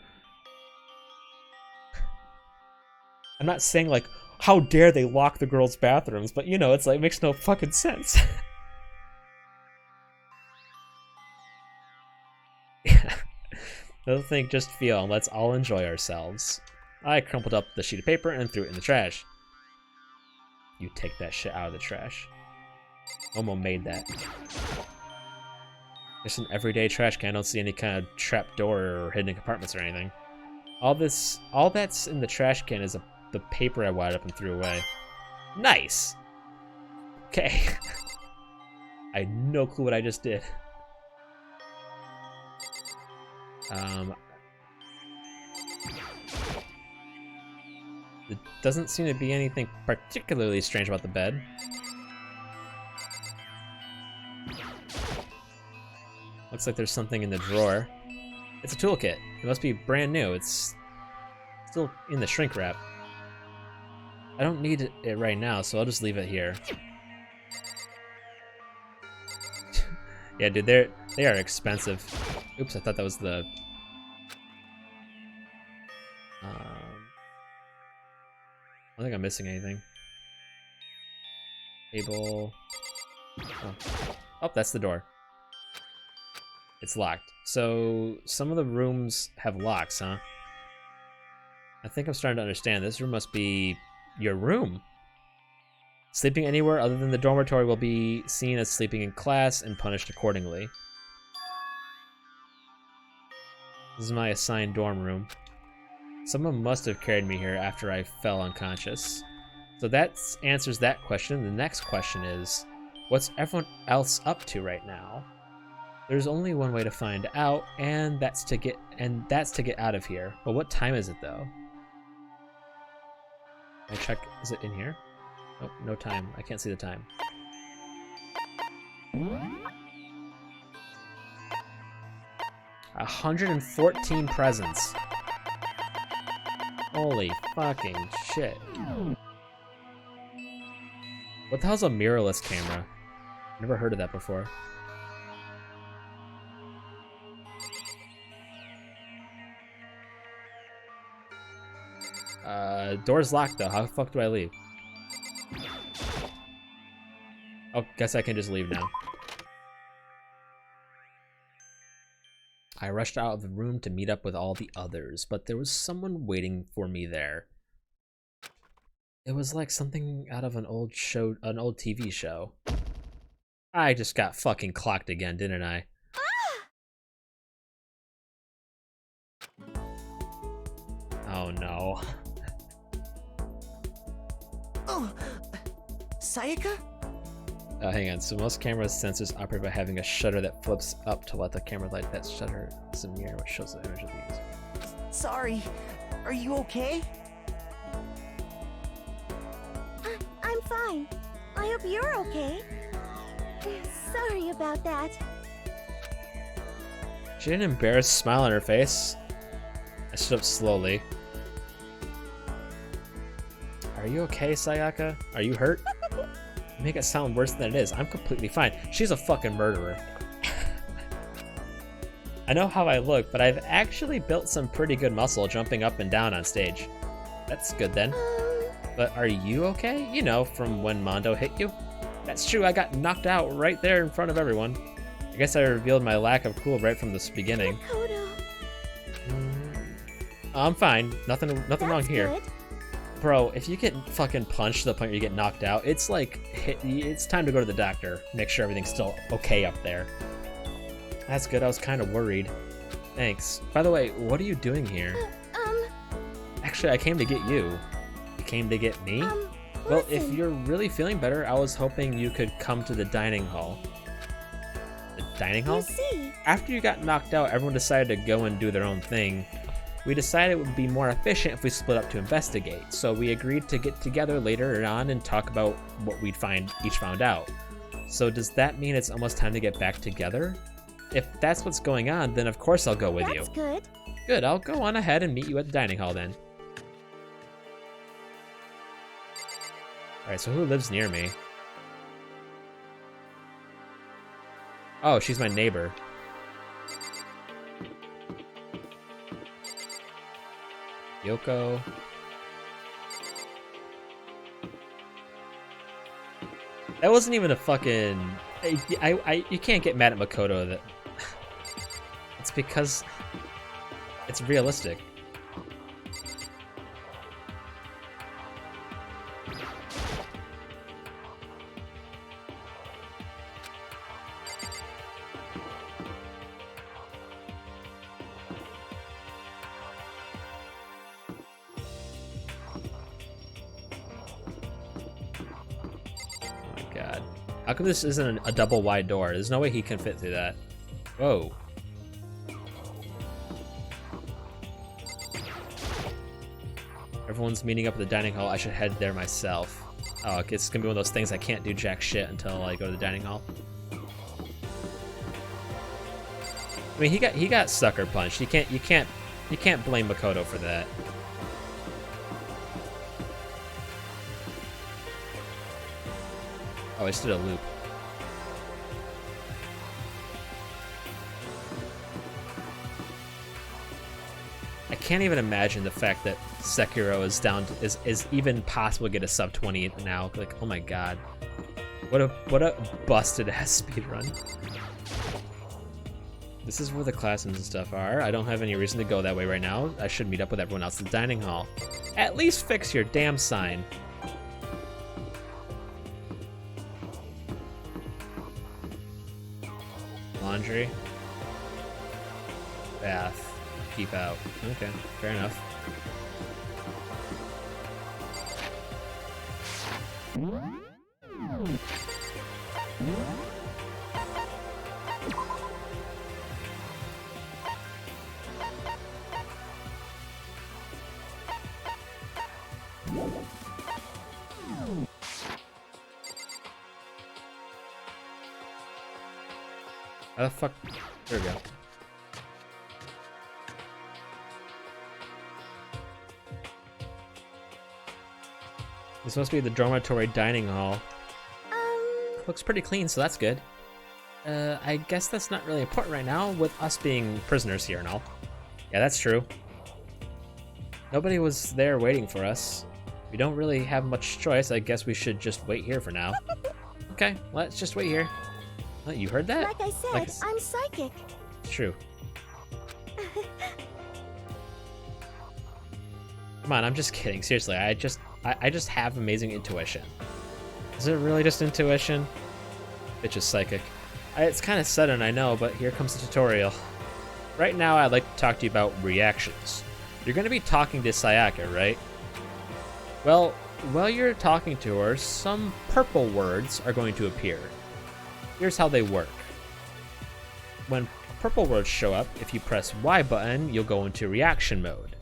S2: I'm not saying, like, how dare they lock the girls' bathrooms, but, you know, it's like, it makes no fucking sense. Yeah. Don't think, just feel, and let's all enjoy ourselves. I crumpled up the sheet of paper and threw it in the trash. You take that shit out of the trash. Momo made that. Just an everyday trash can. I don't see any kind of trap door or hidden compartments or anything. All that's in the trash can is the paper I wadded up and threw away. Nice! Okay. I had no clue what I just did. There doesn't seem to be anything particularly strange about the bed. Looks like there's something in the drawer. It's a toolkit. It must be brand new. It's still in the shrink wrap. I don't need it right now, so I'll just leave it here. Yeah, dude, they are expensive. Oops, I thought that was the... I don't think I'm missing anything. Table... Oh, that's the door. It's locked. So, some of the rooms have locks, huh? I think I'm starting to understand. This room must be your room. Sleeping anywhere other than the dormitory will be seen as sleeping in class and punished accordingly. This is my assigned dorm room. Someone must have carried me here after I fell unconscious. So that answers that question. The next question is, what's everyone else up to right now? There's only one way to find out, and that's to get out of here. But what time is it though? I check, is it in here? Nope, no time. I can't see the time. — 114 presents. Holy fucking shit. What the hell's a mirrorless camera? Never heard of that before. Door's locked though. How the fuck do I leave? Oh, guess I can just leave now. I rushed out of the room to meet up with all the others, but there was someone waiting for me there. It was like something out of an old TV show. I just got fucking clocked again, didn't I? Oh no.
S3: Oh, Sayaka?
S2: Hang on. So most camera sensors operate by having a shutter that flips up to let the camera light. That shutter is a mirror which shows the image of these.
S3: Sorry. Are you okay?
S5: I'm fine. I hope you're okay. Sorry about that.
S2: She had an embarrassed smile on her face. I stood up slowly. Are you okay, Sayaka? Are you hurt? You make it sound worse than it is. I'm completely fine. She's a fucking murderer. I know how I look, but I've actually built some pretty good muscle jumping up and down on stage. That's good then. But are you okay? You know, from when Mondo hit you? That's true, I got knocked out right there in front of everyone. I guess I revealed my lack of cool right from the beginning. I'm fine. Nothing wrong here.
S5: Good.
S2: Bro, if you get fucking punched to the point where you get knocked out, it's like, it's time to go to the doctor. Make sure everything's still okay up there. That's good, I was kind of worried. Thanks. By the way, what are you doing here? Actually, I came to get you. You came to get me? Well, if you're really feeling better, I was hoping you could come to the dining hall. The dining hall?
S5: You see.
S2: After you got knocked out, everyone decided to go and do their own thing. We decided it would be more efficient if we split up to investigate, so we agreed to get together later on and talk about what we'd each found out. So does that mean it's almost time to get back together? If that's what's going on, then of course I'll go with you.
S5: That's good.
S2: Good, I'll go on ahead and meet you at the dining hall then. Alright, so who lives near me? Oh, she's my neighbor. Yoko. That wasn't even a fucking... you can't get mad at Makoto that... It's because... It's realistic. How come this isn't a double wide door? There's no way he can fit through that. Whoa. Everyone's meeting up at the dining hall. I should head there myself. Oh, it's gonna be one of those things I can't do jack shit until I go to the dining hall. I mean, he got sucker punched. You can't blame Makoto for that. Oh, I just did a loop. I can't even imagine the fact that Sekiro is down to, is even possible to get a sub 20 now. Like, oh my god. What a busted ass speedrun. This is where the classrooms and stuff are. I don't have any reason to go that way right now. I should meet up with everyone else at the dining hall. At least fix your damn sign. Laundry. Bath. Keep out. Okay, fair enough. How the fuck? There we go. This must be the dormitory dining hall. Looks pretty clean, so that's good. I guess that's not really important right now, with us being prisoners here and all. Yeah, that's true. Nobody was there waiting for us. We don't really have much choice. I guess we should just wait here for now. Okay, let's just wait here. Oh, you heard that?
S5: Like I said, I'm psychic.
S2: It's true. Come on, I'm just kidding. Seriously, I just have amazing intuition. Is it really just intuition? Bitch is psychic. It's kind of sudden, I know, but here comes the tutorial. Right now, I'd like to talk to you about reactions. You're going to be talking to Sayaka, right? Well, while you're talking to her, some purple words are going to appear. Here's how they work. When purple words show up, if you press Y button, you'll go into reaction mode.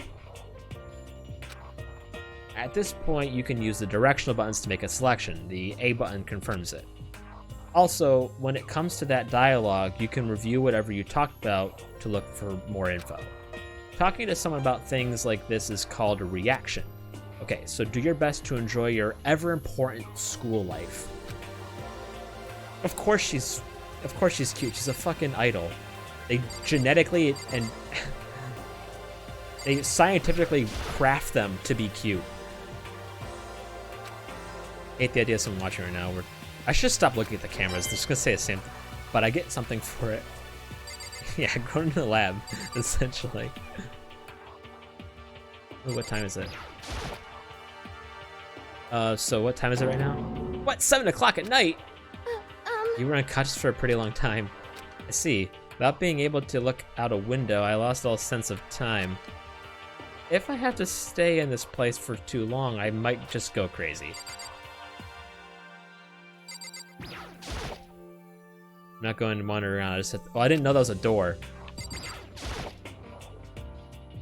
S2: At this point, you can use the directional buttons to make a selection. The A button confirms it. Also, when it comes to that dialogue, you can review whatever you talked about to look for more info. Talking to someone about things like this is called a reaction. Okay, so do your best to enjoy your ever-important school life. Of course she's cute. She's a fucking idol. They genetically and they scientifically craft them to be cute. Hate the idea of someone watching right now. I should stop looking at the cameras. I'm just gonna say the same thing, but I get something for it. Yeah, going to the lab, essentially. Ooh, what time is it? So what time is it right now? What, 7 o'clock at night? You were unconscious for a pretty long time. I see. Without being able to look out a window, I lost all sense of time. If I have to stay in this place for too long, I might just go crazy. I'm not going to wander around. I just oh, I didn't know that was a door.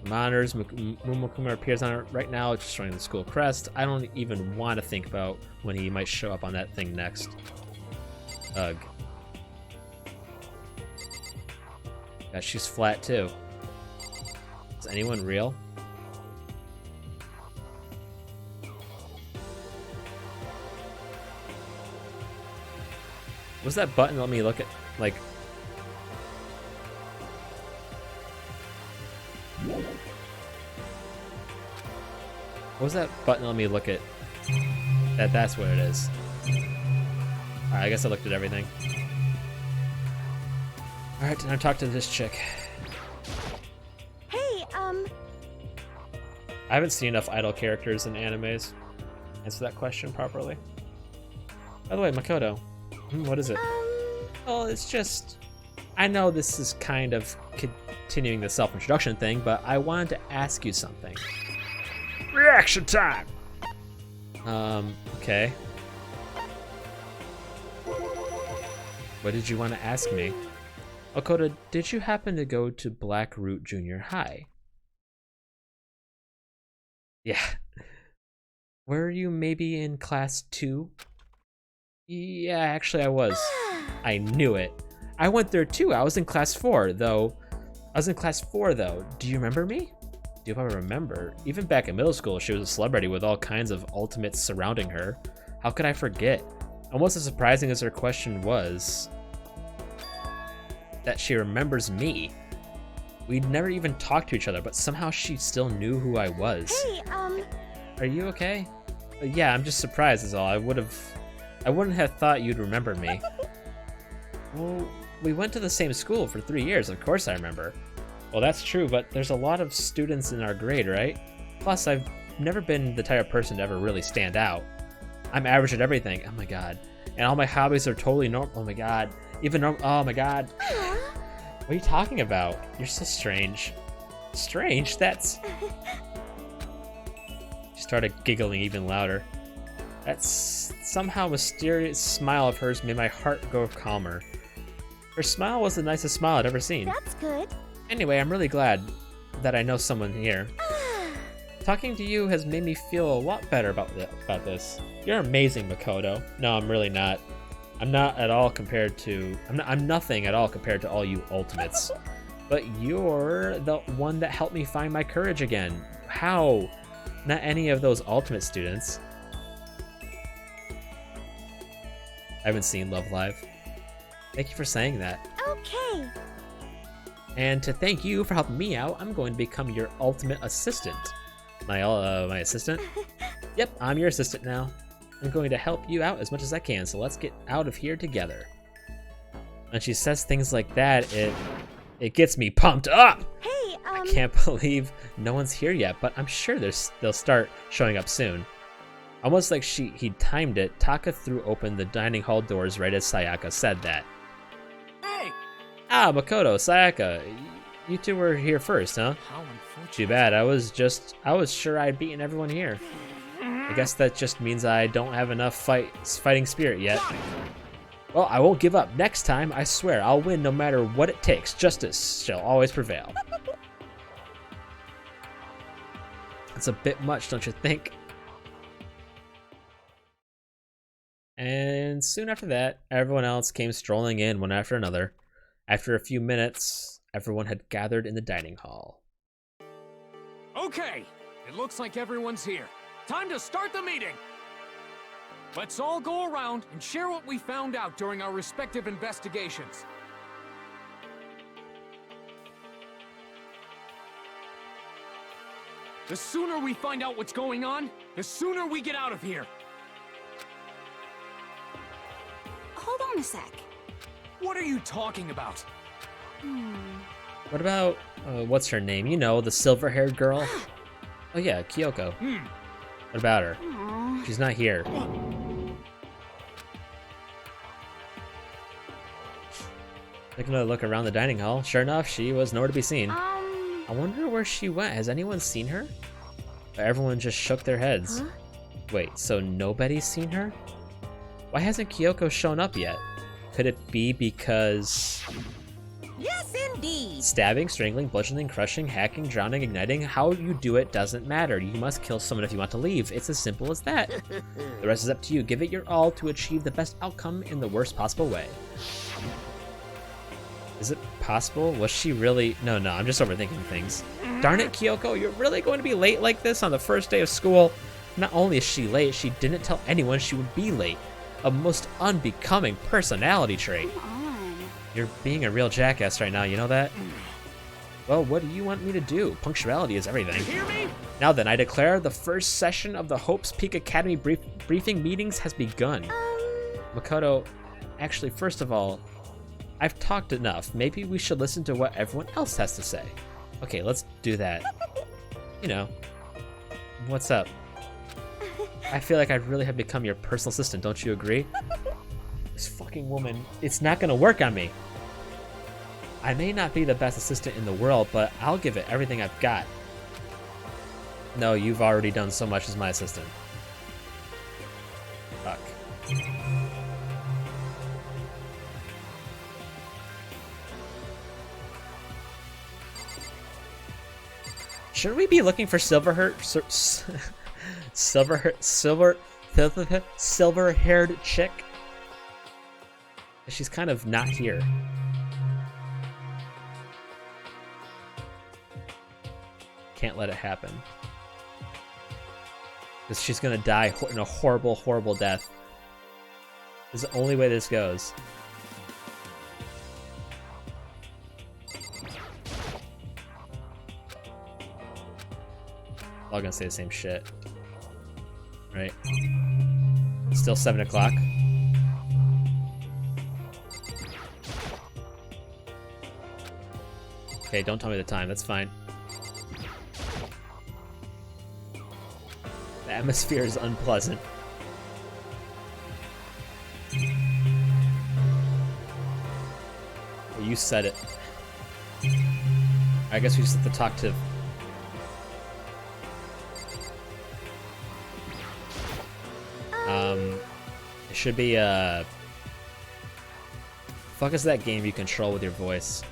S2: Monitors, Momokumar appears on it right now. It's showing the school crest. I don't even want to think about when he might show up on that thing next. Ugh. Yeah, she's flat too. Is anyone real? What's that button? Let me look at, like... What was that button? Let me look at... That's what it is. Alright, I guess I looked at everything. Alright, now talk to this chick.
S5: Hey,
S2: I haven't seen enough idol characters in animes. Answer that question properly. By the way, Makoto. What is it? Well, it's just... I know this is kind of continuing the self-introduction thing, but I wanted to ask you something. Reaction time! Okay. What did you want to ask me? Makoto, did you happen to go to Blackroot Junior High? Yeah. Were you maybe in class 2? Yeah, actually I was. I knew it. I went there too. I was in class 4, though. Do you remember me? Do I remember? Even back in middle school, she was a celebrity with all kinds of ultimates surrounding her. How could I forget? Almost as surprising as her question was, that she remembers me. We'd never even talked to each other, but somehow she still knew who I was.
S5: Hey,
S2: Are you okay? Yeah, I'm just surprised is all. I wouldn't have thought you'd remember me. Well, we went to the same school for 3 years, of course I remember. Well, that's true, but there's a lot of students in our grade, right? Plus, I've never been the type of person to ever really stand out. I'm average at everything. Oh my god. And all my hobbies are totally normal. Oh my god. Oh my god. What are you talking about? You're so strange. Strange? That's... She started giggling even louder. That somehow mysterious smile of hers made my heart go calmer. Her smile was the nicest smile I'd ever seen.
S5: that's good.
S2: Anyway, I'm really glad that I know someone here. Talking to you has made me feel a lot better about this. You're amazing, Makoto. No, I'm really not. I'm nothing at all compared to all you ultimates. But you're the one that helped me find my courage again. How? Not any of those ultimate students. I haven't seen Love Live. Thank you for saying that.
S5: Okay.
S2: And to thank you for helping me out, I'm going to become your ultimate assistant. My assistant? Yep, I'm your assistant now. I'm going to help you out as much as I can, so let's get out of here together. When she says things like that, it gets me pumped up!
S5: Hey,
S2: I can't believe no one's here yet, but I'm sure they'll start showing up soon. Almost like he timed it, Taka threw open the dining hall doors right as Sayaka said that.
S7: Hey!
S2: Ah, Makoto, Sayaka, you two were here first, huh?
S7: How unfortunate.
S2: Too bad, I was sure I'd beaten everyone here. I guess that just means I don't have enough fighting spirit yet. Well, I won't give up. Next time, I swear, I'll win no matter what it takes. Justice shall always prevail. That's a bit much, don't you think? And soon after that, everyone else came strolling in one after another. After a few minutes, everyone had gathered in the dining hall.
S7: Okay, it looks like everyone's here. Time to start the meeting! Let's all go around and share what we found out during our respective investigations. The sooner we find out what's going on, the sooner we get out of here.
S9: Hold on a sec.
S7: What are you talking about?
S2: What about, what's her name? You know, the silver-haired girl? Oh yeah, Kyoko. What about her?
S9: Aw.
S2: She's not here. Taking a look around the dining hall. Sure enough, she was nowhere to be seen. I wonder where she went. Has anyone seen her? Everyone just shook their heads.
S5: Huh?
S2: Wait, so nobody's seen her? Why hasn't Kyoko shown up yet? Could it be because...
S6: Yes, indeed.
S2: Stabbing, strangling, bludgeoning, crushing, hacking, drowning, igniting, how you do it doesn't matter. You must kill someone if you want to leave. It's as simple as that. The rest is up to you. Give it your all to achieve the best outcome in the worst possible way. Is it possible? Was she really... No, I'm just overthinking things. Darn it, Kyoko, you're really going to be late like this on the first day of school? Not only is she late, she didn't tell anyone she would be late. A most unbecoming personality trait.
S9: Come on.
S2: You're being a real jackass right now, you know that? Well, what do you want me to do? Punctuality is everything.
S7: Hear me?
S2: Now then, I declare the first session of the Hope's Peak Academy briefing meetings has begun. Makoto, actually, first of all, I've talked enough. Maybe we should listen to what everyone else has to say. Okay, let's do that. You know, what's up? I feel like I really have become your personal assistant, don't you agree? This fucking woman, it's not gonna work on me. I may not be the best assistant in the world, but I'll give it everything I've got. No, you've already done so much as my assistant. Fuck. Shouldn't we be looking for silver-haired chick? She's kind of not here. Can't let it happen. Because she's gonna die in a horrible, horrible death. This is the only way this goes. All gonna say the same shit. Right. Still 7 o'clock. Okay, don't tell me the time, that's fine. The atmosphere is unpleasant. Well, you said it. I guess we just have to talk to... It should be, fuck is that game you control with your voice?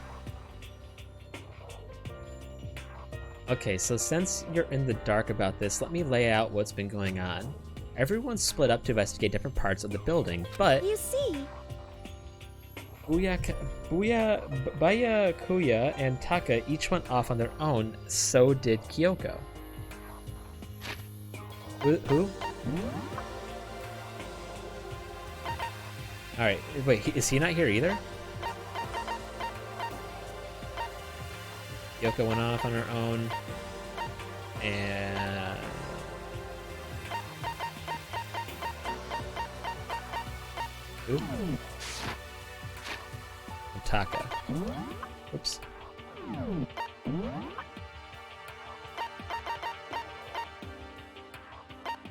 S2: Okay, so since you're in the dark about this, let me lay out what's been going on. Everyone's split up to investigate different parts of the building, but...
S5: You see,
S2: Byakuya and Taka each went off on their own, so did Kyoko. Who? Alright, wait, is he not here either? Kyoko went off on her own, and... Who? And Taka. Oops.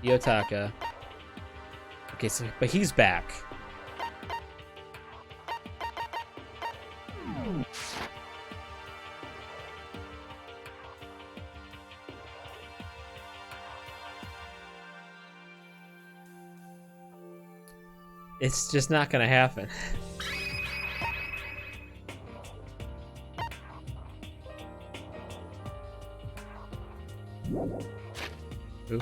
S2: Yotaka. Okay, so, but he's back. It's just not gonna happen. Ooh.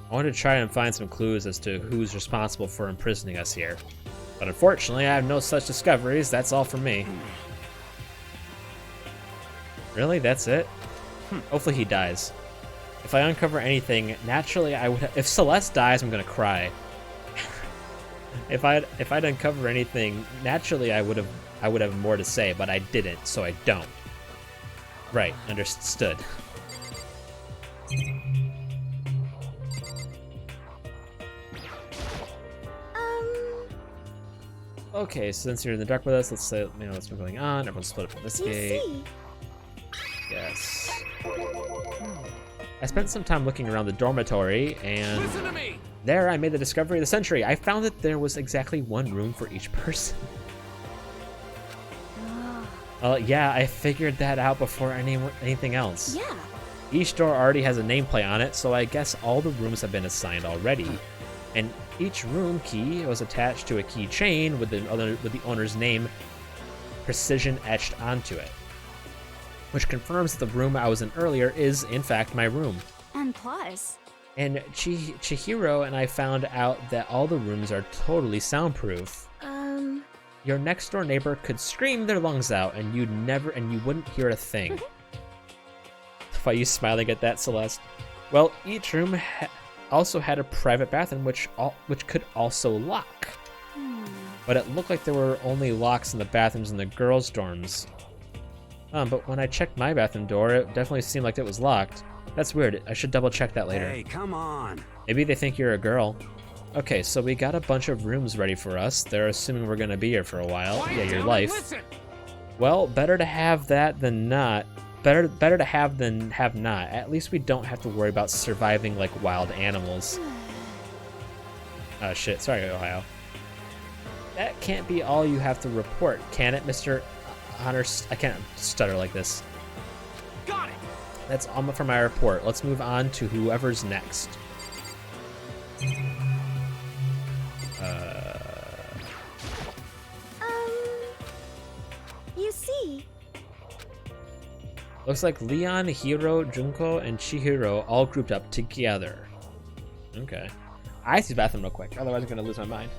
S2: I wanted to try and find some clues as to who's responsible for imprisoning us here. But unfortunately, I have no such discoveries. That's all from me. Really? That's it? Hopefully he dies. If I uncover anything, naturally I would... If Celeste dies, I'm gonna cry. If I'd uncover anything, naturally I would have more to say, but I didn't, so I don't. Right, understood. Okay, so since you're in the dark with us, let's say what's been going on. Everyone's split up from this gate. Yes. I spent some time looking around the dormitory, and
S7: Listen to me.
S2: there I made the discovery of the century. I found that there was exactly one room for each person. Yeah, I figured that out before anything else.
S5: Yeah.
S2: Each door already has a nameplate on it, so I guess all the rooms have been assigned already. And each room key was attached to a keychain with the owner's name precision etched onto it, which confirms that the room I was in earlier is, in fact, my room.
S9: And plus...
S2: And Chihiro and I found out that all the rooms are totally soundproof. Your next door neighbor could scream their lungs out, and you wouldn't hear a thing. Why are you smiling at that, Celeste? Well, each room also had a private bathroom, which could also lock. But it looked like there were only locks in the bathrooms in the girls' dorms. But when I checked my bathroom door, it definitely seemed like it was locked. That's weird. I should double check that later.
S8: Hey, come on.
S2: Maybe they think you're a girl. Okay, so we got a bunch of rooms ready for us. They're assuming we're gonna be here for a while.
S7: Quiet
S2: Yeah, your
S7: down
S2: life.
S7: and listen.
S2: Well, better to have that than not. Better to have than have not. At least we don't have to worry about surviving like wild animals. Shit. Sorry, Ohio. That can't be all you have to report, can it, Mr. Honors? I can't stutter like this.
S7: Got it.
S2: That's all for my report. Let's move on to whoever's next.
S5: You see...
S2: Looks like Leon, Hiro, Junko, and Chihiro all grouped up together. Okay. I see the bathroom real quick, otherwise I'm gonna lose my mind.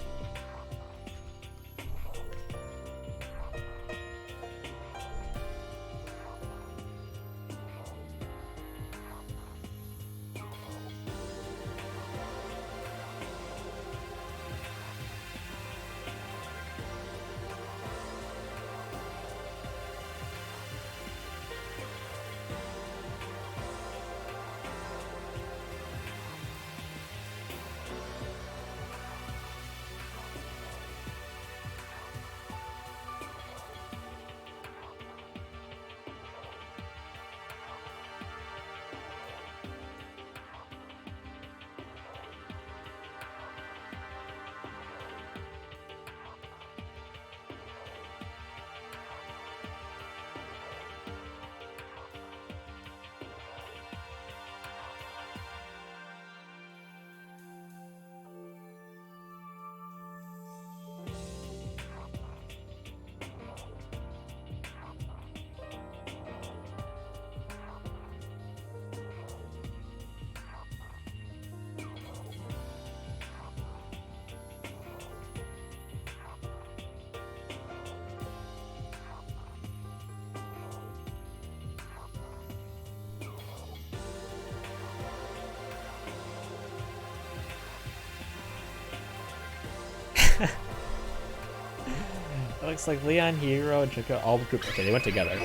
S2: It looks like Leon, Hiro, and Junko all grouped. Okay, they went together.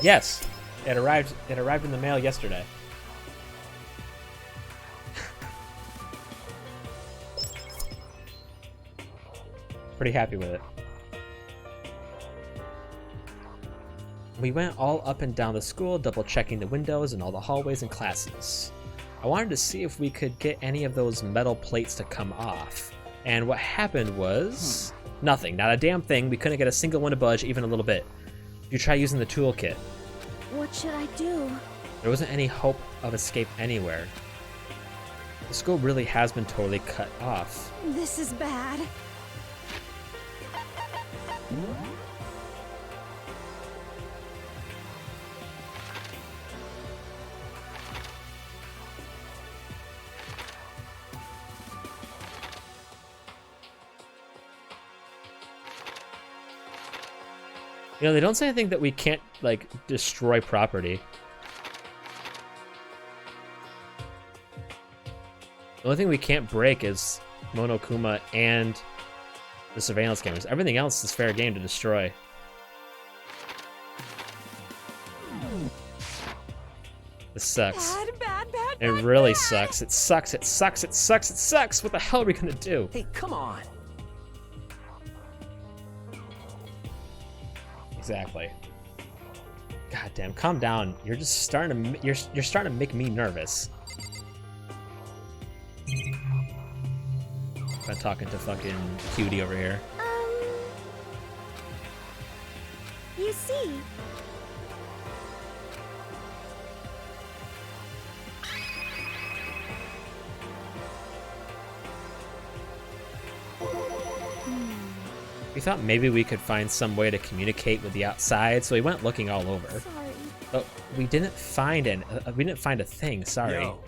S2: Yes, it arrived. It arrived in the mail yesterday. Pretty happy with it. We went all up and down the school, double checking the windows and all the hallways and classes. I wanted to see if we could get any of those metal plates to come off. And what happened was... nothing, not a damn thing. We couldn't get a single one to budge even a little bit. You try using the toolkit.
S5: What should I do?
S2: There wasn't any hope of escape anywhere. The school really has been totally cut off.
S9: This is bad.
S2: You know, they don't say anything that we can't, like, destroy property. The only thing we can't break is Monokuma and the surveillance cameras. Everything else is fair game to destroy. This sucks. It really sucks. It sucks. It sucks. It sucks. It sucks. What the hell are we gonna do?
S3: Hey, come on.
S2: Exactly. God damn, calm down. You're just starting to you're starting to make me nervous. I'm talking to fucking Cutie over here.
S5: You see,
S2: We thought maybe we could find some way to communicate with the outside, so we went looking all over.
S5: sorry.
S2: But we didn't find a thing. Sorry.
S8: Yo.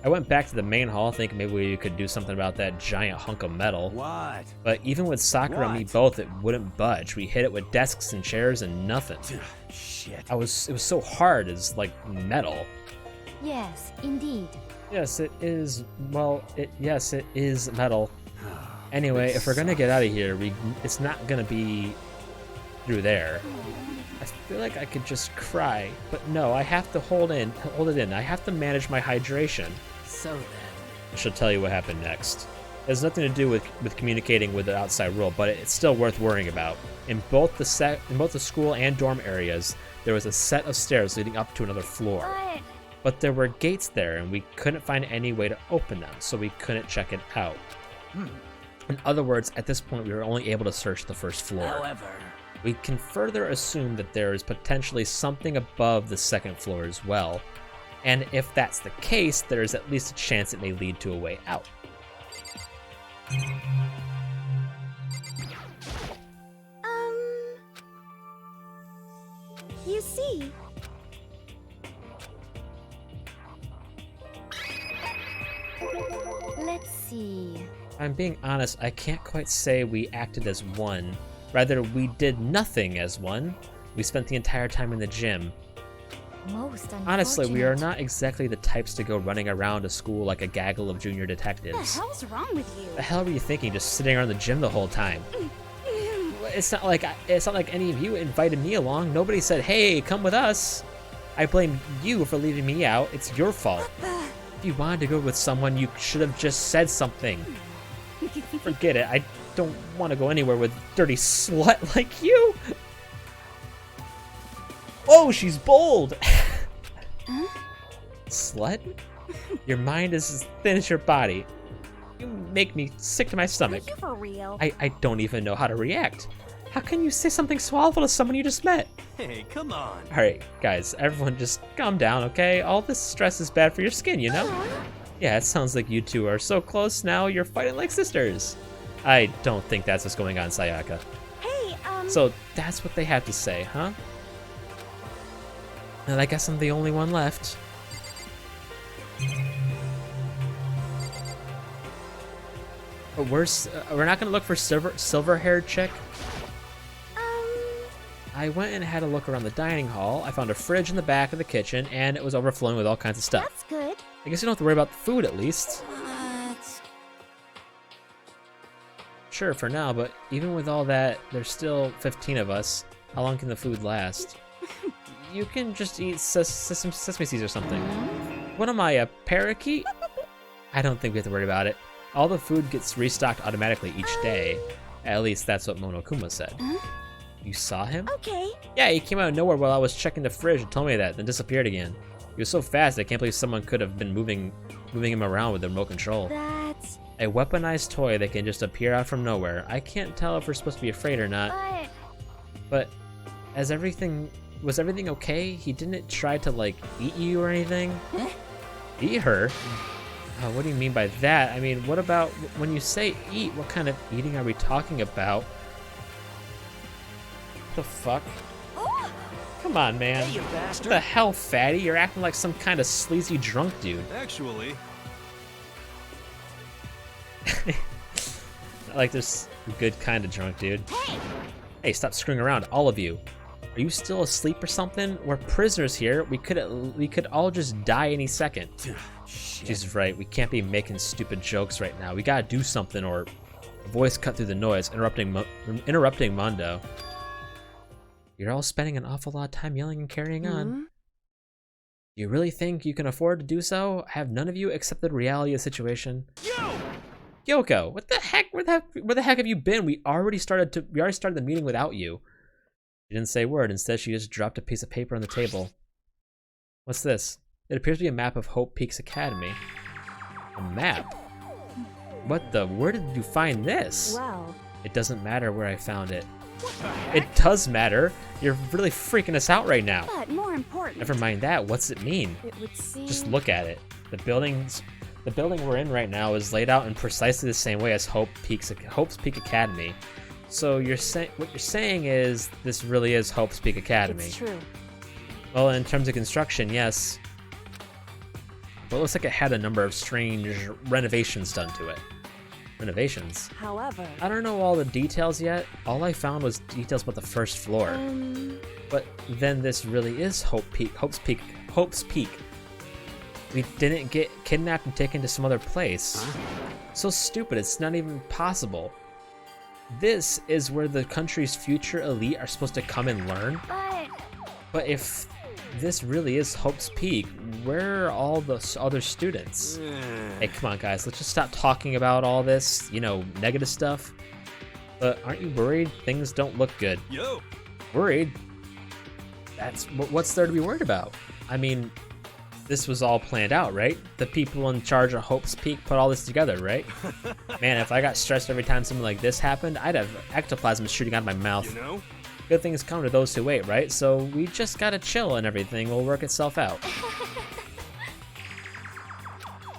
S2: I went back to the main hall thinking maybe we could do something about that giant hunk of metal.
S8: What?
S2: But even with Sakura and me
S8: What?
S2: both, it wouldn't budge. We hit it with desks and chairs and nothing.
S8: Shit.
S2: It was so hard as like metal.
S5: Yes, indeed.
S2: Yes, it is. Well, yes, it is metal. Anyway, if we're gonna get out of here, it's not gonna be through there. I feel like I could just cry, but no, I have to hold it in. I have to manage my hydration.
S3: So then.
S2: I should tell you what happened next. It has nothing to do with communicating with the outside world, but it's still worth worrying about. In both the school and dorm areas, there was a set of stairs leading up to another floor. But there were gates there, and we couldn't find any way to open them, so we couldn't check it out. In other words, at this point, we were only able to search the first floor.
S3: However.
S2: We can further assume that there is potentially something above the second floor as well. And if that's the case, there is at least a chance it may lead to a way out.
S5: You see, let's see.
S2: If I'm being honest, I can't quite say we acted as one. Rather, we did nothing as one. We spent the entire time in the gym.
S5: Most unfortunate.
S2: Honestly, we are not exactly the types to go running around a school like a gaggle of junior
S5: What the
S2: detectives.
S5: hell's wrong with you?
S2: The hell were you thinking, just sitting around the gym the whole time? It's not like any of you invited me along. Nobody said, "Hey, come with us." I blame you for leaving me out. It's your fault. If you wanted to go with someone, you should have just said something. Forget it. I don't want to go anywhere with dirty slut like you. Oh, she's bold. Slut? Your mind is as thin as your body. You make me sick to my
S5: Are
S2: stomach.
S5: you for real?
S2: I don't even know how to react. How can you say something so awful to someone you just met?
S10: Hey, come on.
S2: Alright, guys, everyone just calm down, okay? All this stress is bad for your skin, you know? Yeah, it sounds like you two are so close now you're fighting like sisters. I don't think that's what's going on, Sayaka.
S5: Hey,
S2: So that's what they have to say, huh? And I guess I'm the only one left. But we're not gonna look for silver-haired chick. I went and had a look around the dining hall. I found a fridge in the back of the kitchen, and it was overflowing with all kinds of stuff.
S5: that's good.
S2: I guess you don't have to worry about the food, at least.
S6: What?
S2: Sure, for now, but even with all that, there's still 15 of us. How long can the food last? You can just eat sesame seeds or something. What am I, a parakeet? I don't think we have to worry about it. All the food gets restocked automatically each day. At least that's what Monokuma said. You saw him?
S5: Okay.
S2: Yeah, he came out of nowhere while I was checking the fridge and told me that, then disappeared again. He was so fast, I can't believe someone could have been moving him around with the remote control.
S5: That's...
S2: A weaponized toy that can just appear out from nowhere. I can't tell if we're supposed to be afraid or not. But was everything okay? He didn't try to, like, eat you or anything? Eat her? Oh, what do you mean by that? I mean, what about, when you say eat, what kind of eating are we talking about? What the fuck? Come on, man.
S3: Hey, you
S2: What
S3: bastard.
S2: the hell, fatty? You're acting like some kind of sleazy drunk dude.
S10: Actually,
S2: Not like this good kind of drunk dude. Hey, stop screwing around, all of you. Are you still asleep or something? We're prisoners here. We could all just die any second. She's right. We can't be making stupid jokes right now. We gotta do something, or a voice cut through the noise, interrupting Mondo. You're all spending an awful lot of time yelling and carrying on. Do you really think you can afford to do so? Have none of you accepted the reality of the situation? Yoko, what the heck? Where the heck have you been? We already started the meeting without you. She didn't say a word. Instead, she just dropped a piece of paper on the table. What's this? It appears to be a map of Hope Peaks Academy. A map? What the? Where did you find this?
S5: Wow.
S2: It doesn't matter where I found it. It does matter. You're really freaking us out right now.
S9: But more important.
S2: Never mind that. What's it mean?
S5: It would seem...
S2: Just look at it. The building we're in right now is laid out in precisely the same way as Hope's Peak Academy. So what you're saying is this really is Hope's Peak Academy.
S5: It's true.
S2: Well, in terms of construction, yes. But it looks like it had a number of strange renovations done to it. Renovations?
S5: However...
S2: I don't know all the details yet. All I found was details about the first floor. But then this really is Hope's Peak. We didn't get kidnapped and taken to some other place. So stupid, it's not even possible. This is where the country's future elite are supposed to come and learn. But if this really is Hope's Peak, where are all the other students? Hey, come on, guys. Let's just stop talking about all this, negative stuff. But aren't you worried things don't look good?
S10: Yo.
S2: Worried? What's there to be worried about? I mean, this was all planned out, right? The people in charge of Hope's Peak put all this together, right? Man, if I got stressed every time something like this happened, I'd have ectoplasm shooting out of my mouth. Good things come to those who wait, right? So we just gotta chill and everything will work itself out.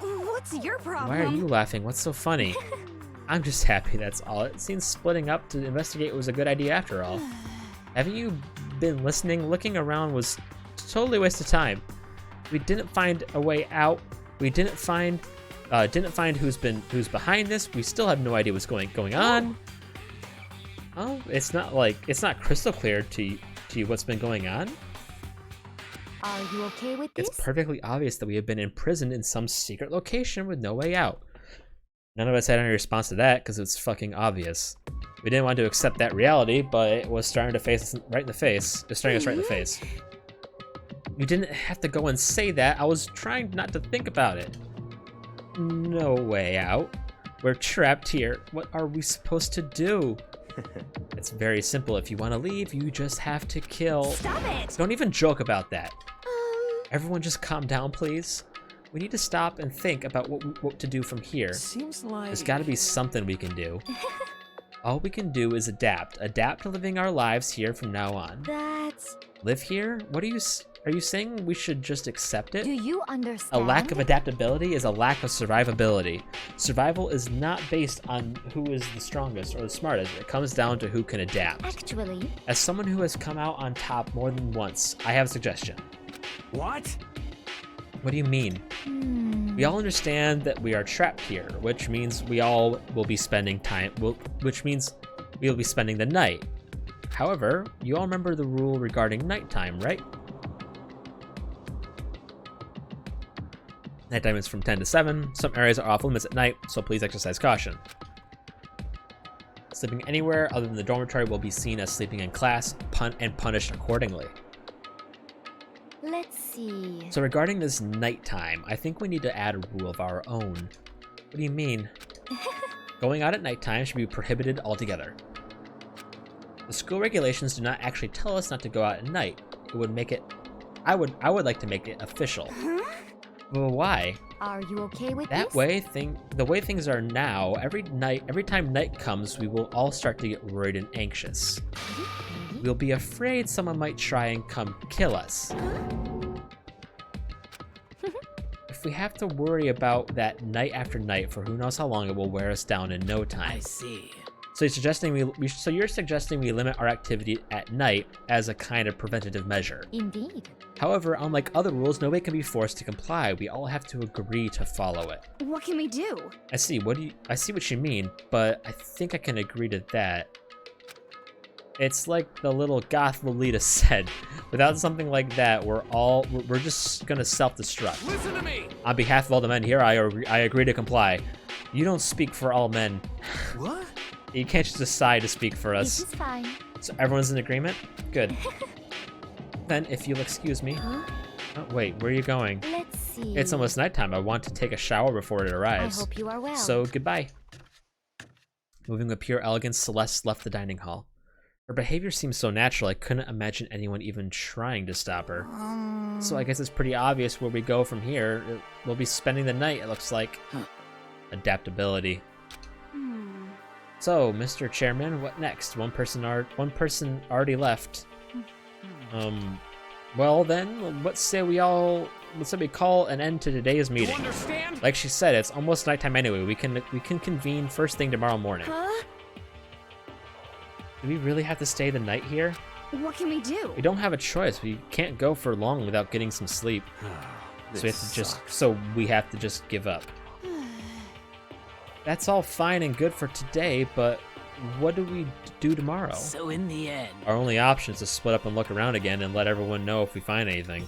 S9: What's your problem?
S2: Why are you laughing? What's so funny? I'm just happy, that's all. It seems splitting up to investigate was a good idea after all. Haven't you been listening? Looking around was totally a waste of time. We didn't find a way out. We didn't find who's behind this. We still have no idea what's going on. Oh, it's not crystal clear to you what's been going on.
S5: Are you okay with this?
S2: It's perfectly obvious that we have been imprisoned in some secret location with no way out. None of us had any response to that because it's fucking obvious. We didn't want to accept that reality, but it was starting to face us right in the face. It's staring us right in the face. You didn't have to go and say that. I was trying not to think about it. No way out. We're trapped here. What are we supposed to do? It's very simple. If you want to leave, you just have to kill.
S9: Stop it!
S2: Don't even joke about that. Everyone just calm down, please. We need to stop and think about what to do from here.
S3: Seems like...
S2: There's got to be something we can do. All we can do is adapt. Adapt to living our lives here from now on.
S5: That's...
S2: Live here? Are you saying we should just accept it?
S5: Do you understand?
S2: A lack of adaptability is a lack of survivability. Survival is not based on who is the strongest or the smartest. It comes down to who can adapt.
S5: Actually...
S2: As someone who has come out on top more than once, I have a suggestion.
S4: What?
S2: What do you mean? We all understand that we are trapped here, which means we all will be spending which means we will be spending the night. However, you all remember the rule regarding nighttime, right? Nighttime is from 10 to 7. Some areas are off limits at night, so please exercise caution. Sleeping anywhere other than the dormitory will be seen as sleeping in class and punished accordingly.
S5: Let's see...
S2: So regarding this nighttime, I think we need to add a rule of our own. What do you mean? Going out at nighttime should be prohibited altogether. The school regulations do not actually tell us not to go out at night. It would make it... I would like to make it official. Well, why?
S5: Are you okay with
S2: that
S5: this?
S2: The way things are now, every time night comes, we will all start to get worried and anxious. We'll be afraid someone might try and come kill us. If we have to worry about that night after night for who knows how long, it will wear us down in no time.
S3: I see.
S2: So you're suggesting we limit our activity at night as a kind of preventative measure.
S5: Indeed.
S2: However, unlike other rules, nobody can be forced to comply. We all have to agree to follow it.
S9: What can we do?
S2: I see what you mean, but I think I can agree to that. It's like the little goth Lolita said. Without something like that, we're just gonna self-destruct.
S7: Listen to me!
S2: On behalf of all the men here, I agree to comply. You don't speak for all men.
S3: What?
S2: You can't just decide to speak for us.
S5: This is fine.
S2: So everyone's in agreement? Good. Then, if you'll excuse me.
S5: Huh?
S2: Oh, wait, where are you going?
S5: Let's see.
S2: It's almost nighttime. I want to take a shower before it
S5: I
S2: arrives.
S5: hope you are well.
S2: So, goodbye. Moving with pure elegance, Celeste left the dining hall. Her behavior seemed so natural, I couldn't imagine anyone even trying to stop her. So I guess it's pretty obvious where we go from here. We'll be spending the night, it looks like. Adaptability. So, Mr. Chairman, what next? One person already left. Well then, let's say we call an end to today's meeting.
S7: You understand?
S2: Like she said, it's almost nighttime anyway. We can convene first thing tomorrow morning.
S5: Huh?
S2: Do we really have to stay the night here?
S9: What can we do?
S2: We don't have a choice. We can't go for long without getting some sleep. So we have to just give up. That's all fine and good for today, but what do we do tomorrow?
S3: So in the end...
S2: Our only option is to split up and look around again and let everyone know if we find anything.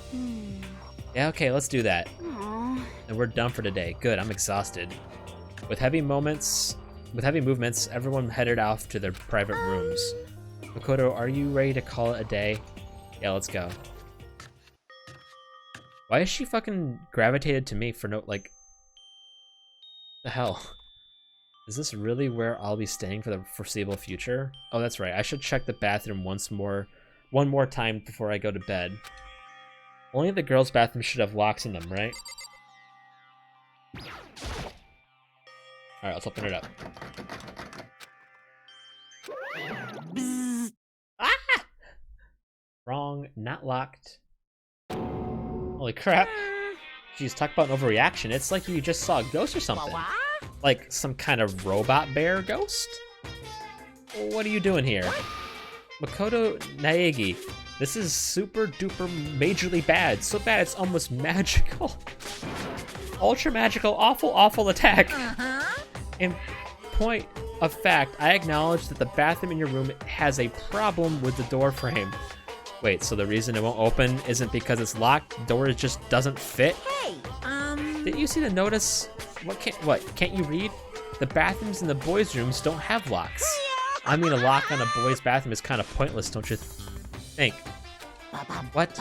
S2: Yeah, okay, let's do that.
S9: Aww.
S2: And we're done for today. Good, I'm exhausted. With heavy movements, everyone headed off to their private rooms. Makoto, are you ready to call it a day? Yeah, let's go. Why is she fucking gravitated to me for the hell? Is this really where I'll be staying for the foreseeable future? Oh, that's right. I should check the bathroom one more time before I go to bed. Only the girls' bathroom should have locks in them, right? Alright, let's open it up. Ah! Wrong, not locked. Holy crap. Jeez, talk about an overreaction. It's like you just saw a ghost or something. Like some kind of robot bear ghost? What are you doing here? Makoto Naegi, this is super duper majorly bad. So bad it's almost magical. Ultra magical, awful attack. In point of fact, I acknowledge that the bathroom in your room has a problem with the door frame. Wait, so the reason it won't open isn't because it's locked? The door just doesn't fit?
S6: Hey,
S2: Didn't you see the notice? What, can't you read? The bathrooms in the boys' rooms don't have locks. I mean, a lock on a boys' bathroom is kind of pointless, don't you think? What?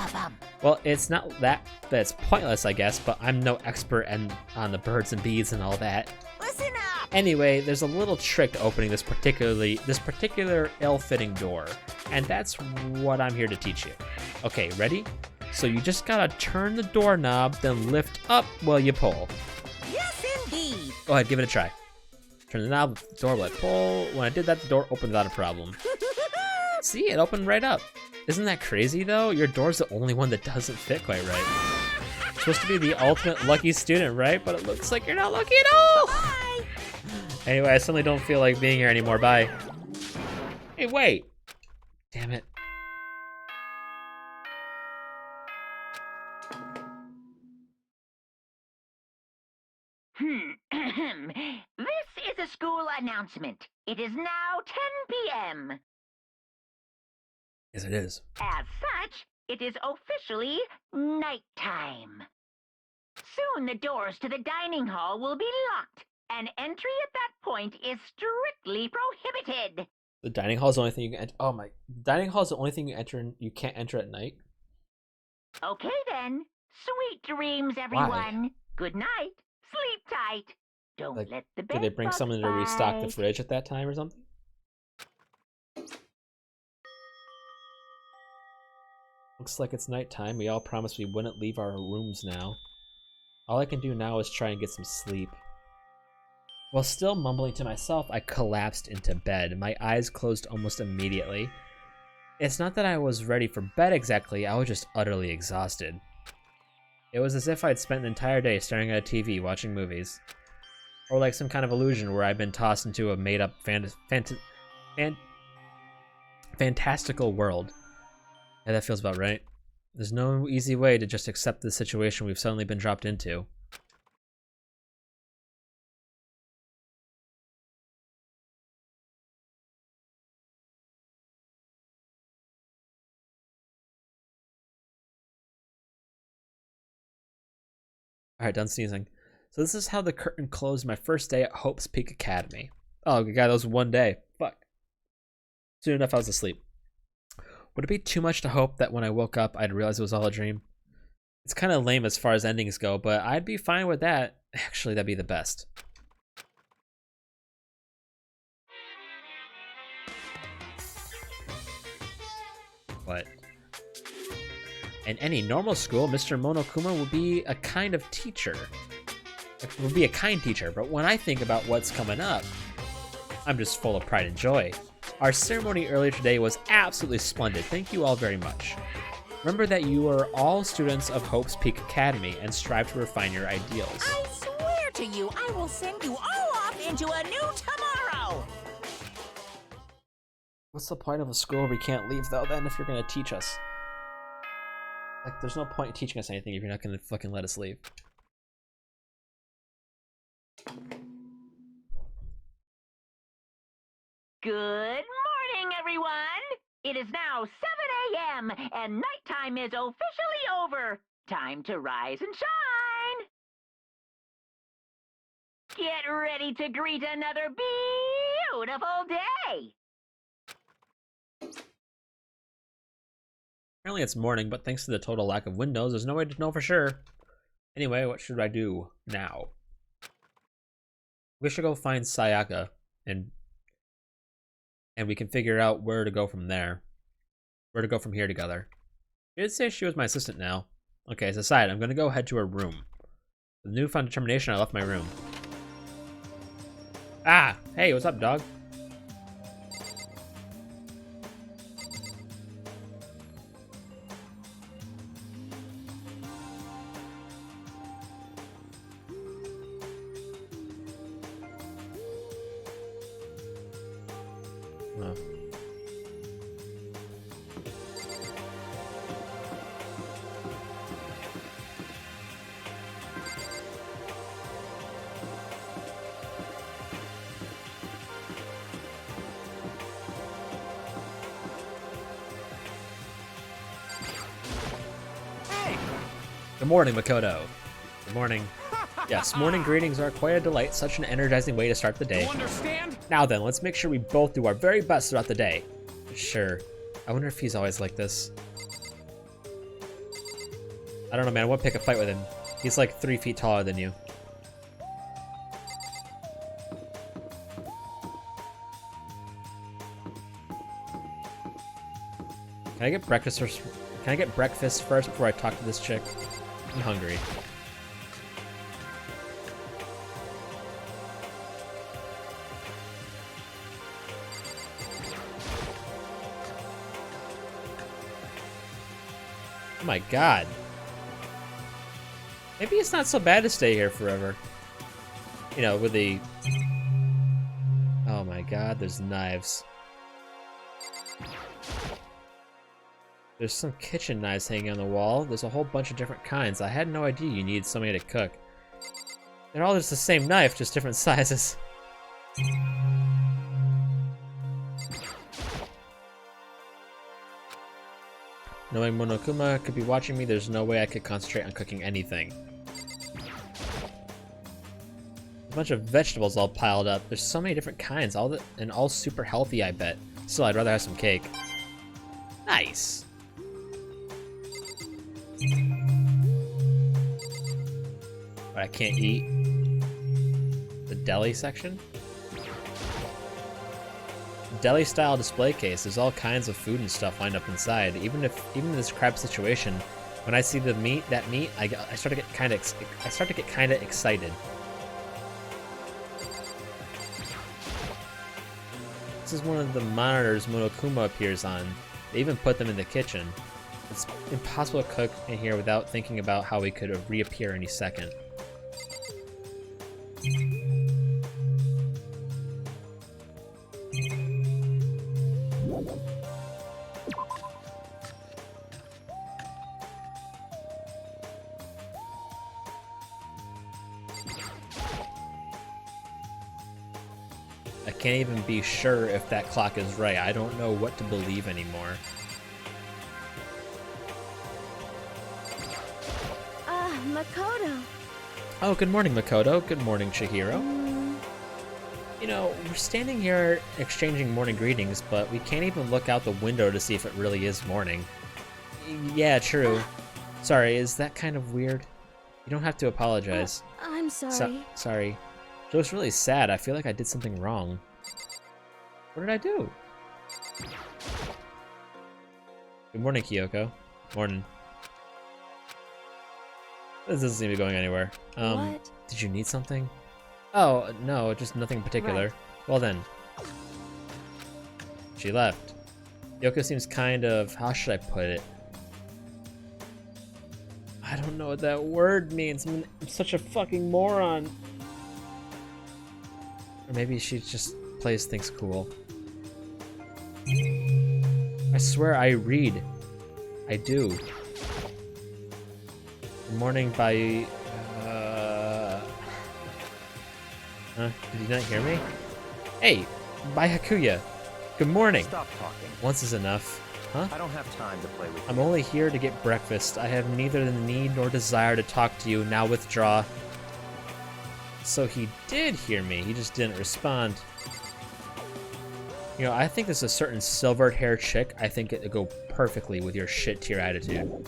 S2: Well, it's not that it's pointless, I guess, but I'm no expert on the birds and bees and all that.
S6: listen up!
S2: Anyway, there's a little trick to opening this particular ill-fitting door, and that's what I'm here to teach you. Okay, ready? So you just gotta turn the doorknob, then lift up while you pull.
S6: Yes, indeed!
S2: Go ahead, give it a try. Turn the knob, the door will let pull. When I did that, the door opened without a problem. See, it opened right up. Isn't that crazy, though? Your door's the only one that doesn't fit quite right. You're supposed to be the ultimate lucky student, right? But it looks like you're not lucky at all!
S6: Bye!
S2: Anyway, I suddenly don't feel like being here anymore. Bye. Hey, wait! Damn it.
S11: This is a school announcement. It is now 10 p.m.
S2: Yes, it is.
S11: As such, it is officially nighttime. Soon the doors to the dining hall will be locked, and entry at that point is strictly prohibited.
S2: The dining hall is the only thing you can enter. Oh my! Dining hall is the only thing you can't enter at night.
S11: Okay then. Sweet dreams, everyone. Good night. Sleep tight. Don't
S2: Like,
S11: let the bed
S2: did they bring
S11: bugs
S2: someone to restock the
S11: bite.
S2: fridge at that time or something? Looks like it's nighttime. We all promised we wouldn't leave our rooms now. All I can do now is try and get some sleep. While still mumbling to myself, I collapsed into bed. My eyes closed almost immediately. It's not that I was ready for bed exactly, I was just utterly exhausted. It was as if I'd spent an entire day staring at a TV watching movies. Or like some kind of illusion where I'd been tossed into a made-up fantastical world. Yeah, that feels about right. There's no easy way to just accept the situation we've suddenly been dropped into. Alright, done sneezing. So this is how the curtain closed my first day at Hope's Peak Academy. Oh god, that was one day. Fuck. Soon enough I was asleep. Would it be too much to hope that when I woke up I'd realize it was all a dream? It's kind of lame as far as endings go, but I'd be fine with that. Actually, that'd be the best. What? In any normal school, Mr. Monokuma will be a kind of teacher. Will be a kind teacher, but when I think about what's coming up, I'm just full of pride and joy. Our ceremony earlier today was absolutely splendid. Thank you all very much. Remember that you are all students of Hope's Peak Academy and strive to refine your ideals.
S6: I swear to you, I will send you all off into a new tomorrow!
S2: What's the point of a school where we can't leave, though, then, if you're gonna teach us? Like, there's no point in teaching us anything if you're not gonna fucking let us leave.
S11: Good morning, everyone! It is now 7 a.m. and nighttime is officially over. Time to rise and shine! Get ready to greet another beautiful day!
S2: Apparently it's morning, but thanks to the total lack of windows, there's no way to know for sure. Anyway, what should I do now? We should go find Sayaka, and we can figure out where to go from there. Where to go from here together. She did say she was my assistant now. Okay, as a side, I'm gonna go head to her room. With newfound determination, I left my room. Ah! Hey, what's up, dog? No. Good morning, Makoto. Good morning. Yes, morning greetings are quite a delight, such an energizing way to start the day.
S7: You understand?
S2: Now then, let's make sure we both do our very best throughout the day. Sure. I wonder if he's always like this. I don't know, man. I want to pick a fight with him. He's like 3 feet taller than you. Can I get breakfast first? Can I get breakfast first before I talk to this chick? I'm hungry. Oh my god. Maybe it's not so bad to stay here forever. You know, with the... Oh my god, there's knives. There's some kitchen knives hanging on the wall. There's a whole bunch of different kinds. I had no idea you needed somebody to cook. They're all just the same knife, just different sizes. Knowing Monokuma could be watching me, there's no way I could concentrate on cooking anything. A bunch of vegetables all piled up. There's so many different kinds, and all super healthy, I bet. Still, I'd rather have some cake. Nice. But I can't eat. The deli section? Deli style display case. There's all kinds of food and stuff lined up inside. Even in this crab situation, when I see that meat, I start to get kind of excited. This is one of the monitors Monokuma appears on. They even put them in the kitchen. It's impossible to cook in here without thinking about how we could reappear any second. I can't even be sure if that clock is right. I don't know what to believe anymore.
S5: Makoto.
S2: Oh, good morning, Makoto. Good morning, Chihiro. You know, we're standing here exchanging morning greetings, but we can't even look out the window to see if it really is morning. Yeah, true. Sorry, is that kind of weird? You don't have to apologize.
S5: I'm sorry.
S2: Sorry. She looks really sad. I feel like I did something wrong. What did I do? Good morning, Kyoko. Morning. This doesn't seem to be going anywhere.
S5: What?
S2: Did you need something? Oh, no, just nothing in particular.
S5: Right.
S2: Well then. She left. Yoko seems kind of... how should I put it? I don't know what that word means. I'm such a fucking moron. Or maybe she just plays things cool. I swear I read. I do. Good morning by... Huh? Did you not hear me? Hey! By Hakuya! Good morning!
S12: Stop talking.
S2: Once is enough. Huh?
S12: I don't have time to play with you.
S2: I'm only here to get breakfast. I have neither the need nor desire to talk to you. Now withdraw. So he did hear me. He just didn't respond. You know, I think there's a certain silvered hair chick. I think it'd go perfectly with your shit tier attitude.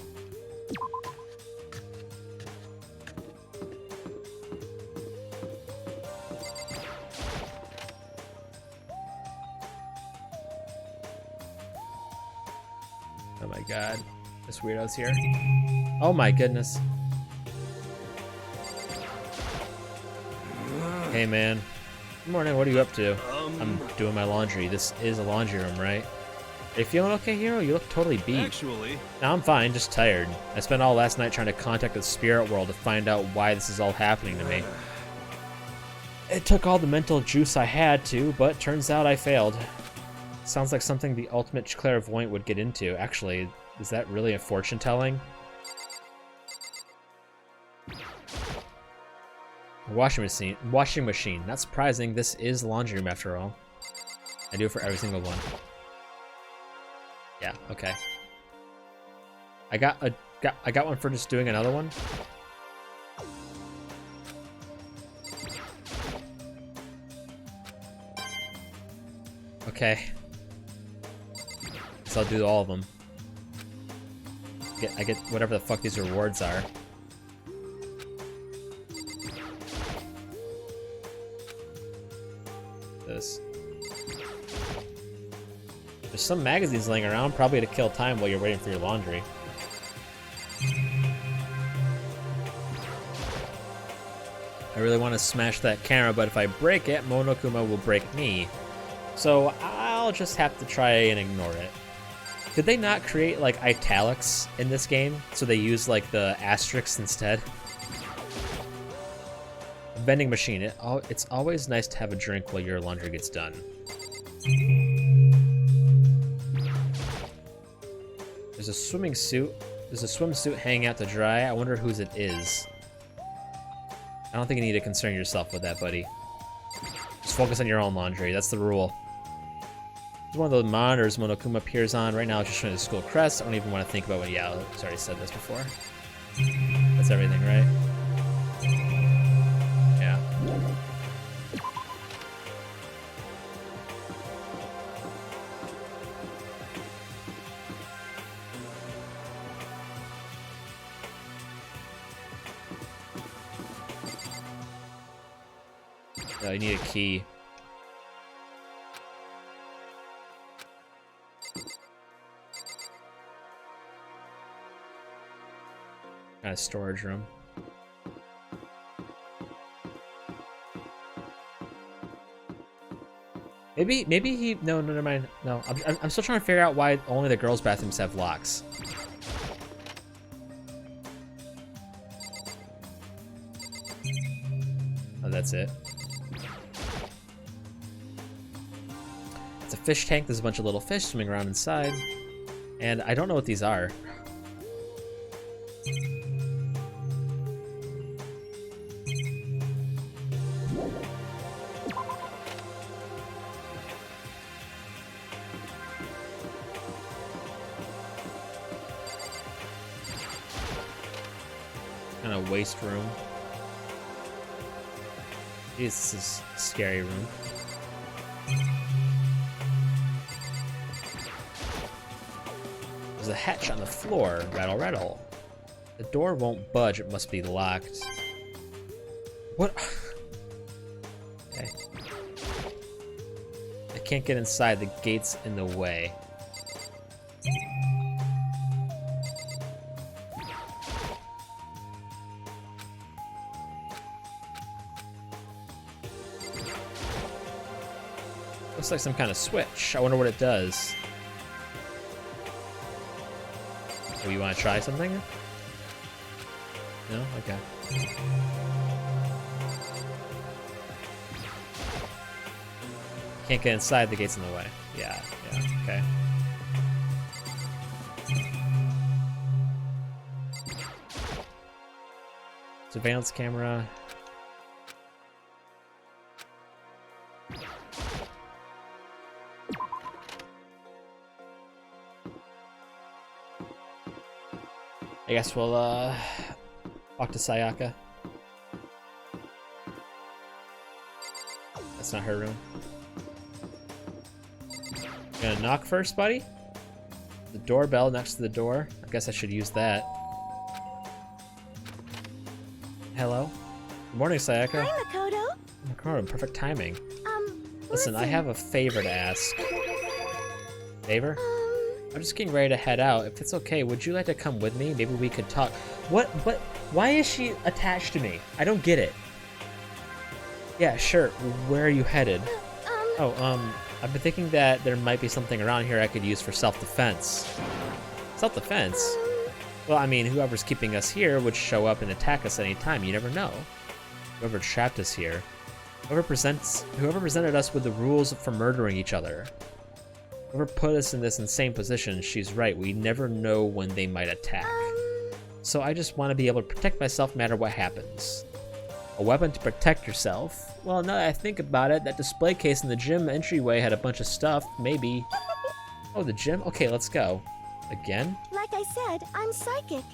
S2: Oh my god. This weirdo's here. Oh my goodness. Hey man. Good morning, what are you up to? I'm doing my laundry. This is a laundry room, right? Are you feeling okay, Hero? You look totally beat.
S10: Actually...
S2: No, I'm fine, just tired. I spent all last night trying to contact the spirit world to find out why this is all happening to me. It took all the mental juice I had to, but turns out I failed. Sounds like something the ultimate clairvoyant would get into. Actually, is that really a fortune telling? Washing machine. Not surprising. This is the laundry room after all. I do it for every single one. Yeah. Okay. I got one for just doing another one. Okay. Guess I'll do all of them. I get whatever the fuck these rewards are. This. There's some magazines laying around, probably to kill time while you're waiting for your laundry. I really want to smash that camera, but if I break it, Monokuma will break me. So I'll just have to try and ignore it. Did they not create like italics in this game? So they use like the asterisks instead? A vending machine. It's always nice to have a drink while your laundry gets done. There's a swimming suit. There's a swimsuit hanging out to dry. I wonder whose it is. I don't think you need to concern yourself with that, buddy. Just focus on your own laundry. That's the rule. It's one of those monitors Monokuma appears on. Right now it's just showing the school crest. I don't even want to think about what... Yeah, I already said this before. That's everything, right? Yeah. No, you need a key. Kind of storage room. Maybe he... No, never mind. No, I'm still trying to figure out why only the girls' bathrooms have locks. Oh, that's it. It's a fish tank. There's a bunch of little fish swimming around inside. And I don't know what these are. Kind of waste room. This is a scary room. There's a hatch on the floor. Rattle, rattle. The door won't budge. It must be locked. What? Okay. I can't get inside. The gate's in the way. Looks like some kind of switch. I wonder what it does. Oh, you want to try something? No? Okay. Can't get inside, the gate's in the way. Yeah, okay. Surveillance camera. I guess we'll talk to Sayaka. That's not her room. Gonna knock first, buddy? The doorbell next to the door. I guess I should use that. Hello? Good morning, Sayaka.
S5: Hi, Makoto.
S2: Makoto, perfect timing. Listen, I have a favor to ask. Favor? I'm just getting ready to head out. If it's okay, would you like to come with me? Maybe we could talk. What? Why is she attached to me? I don't get it. Yeah, sure. Where are you headed? I've been thinking that there might be something around here I could use for self-defense. Self-defense? Well, I mean, whoever's keeping us here would show up and attack us any time. You never know. Whoever trapped us here. Whoever presented us with the rules for murdering each other. Whoever put us in this insane position, she's right. We never know when they might attack. So I just want to be able to protect myself no matter what happens. A weapon to protect yourself? Well, now that I think about it, that display case in the gym entryway had a bunch of stuff. Maybe. Oh, the gym? Okay, let's go. Again?
S5: Like I said, I'm psychic.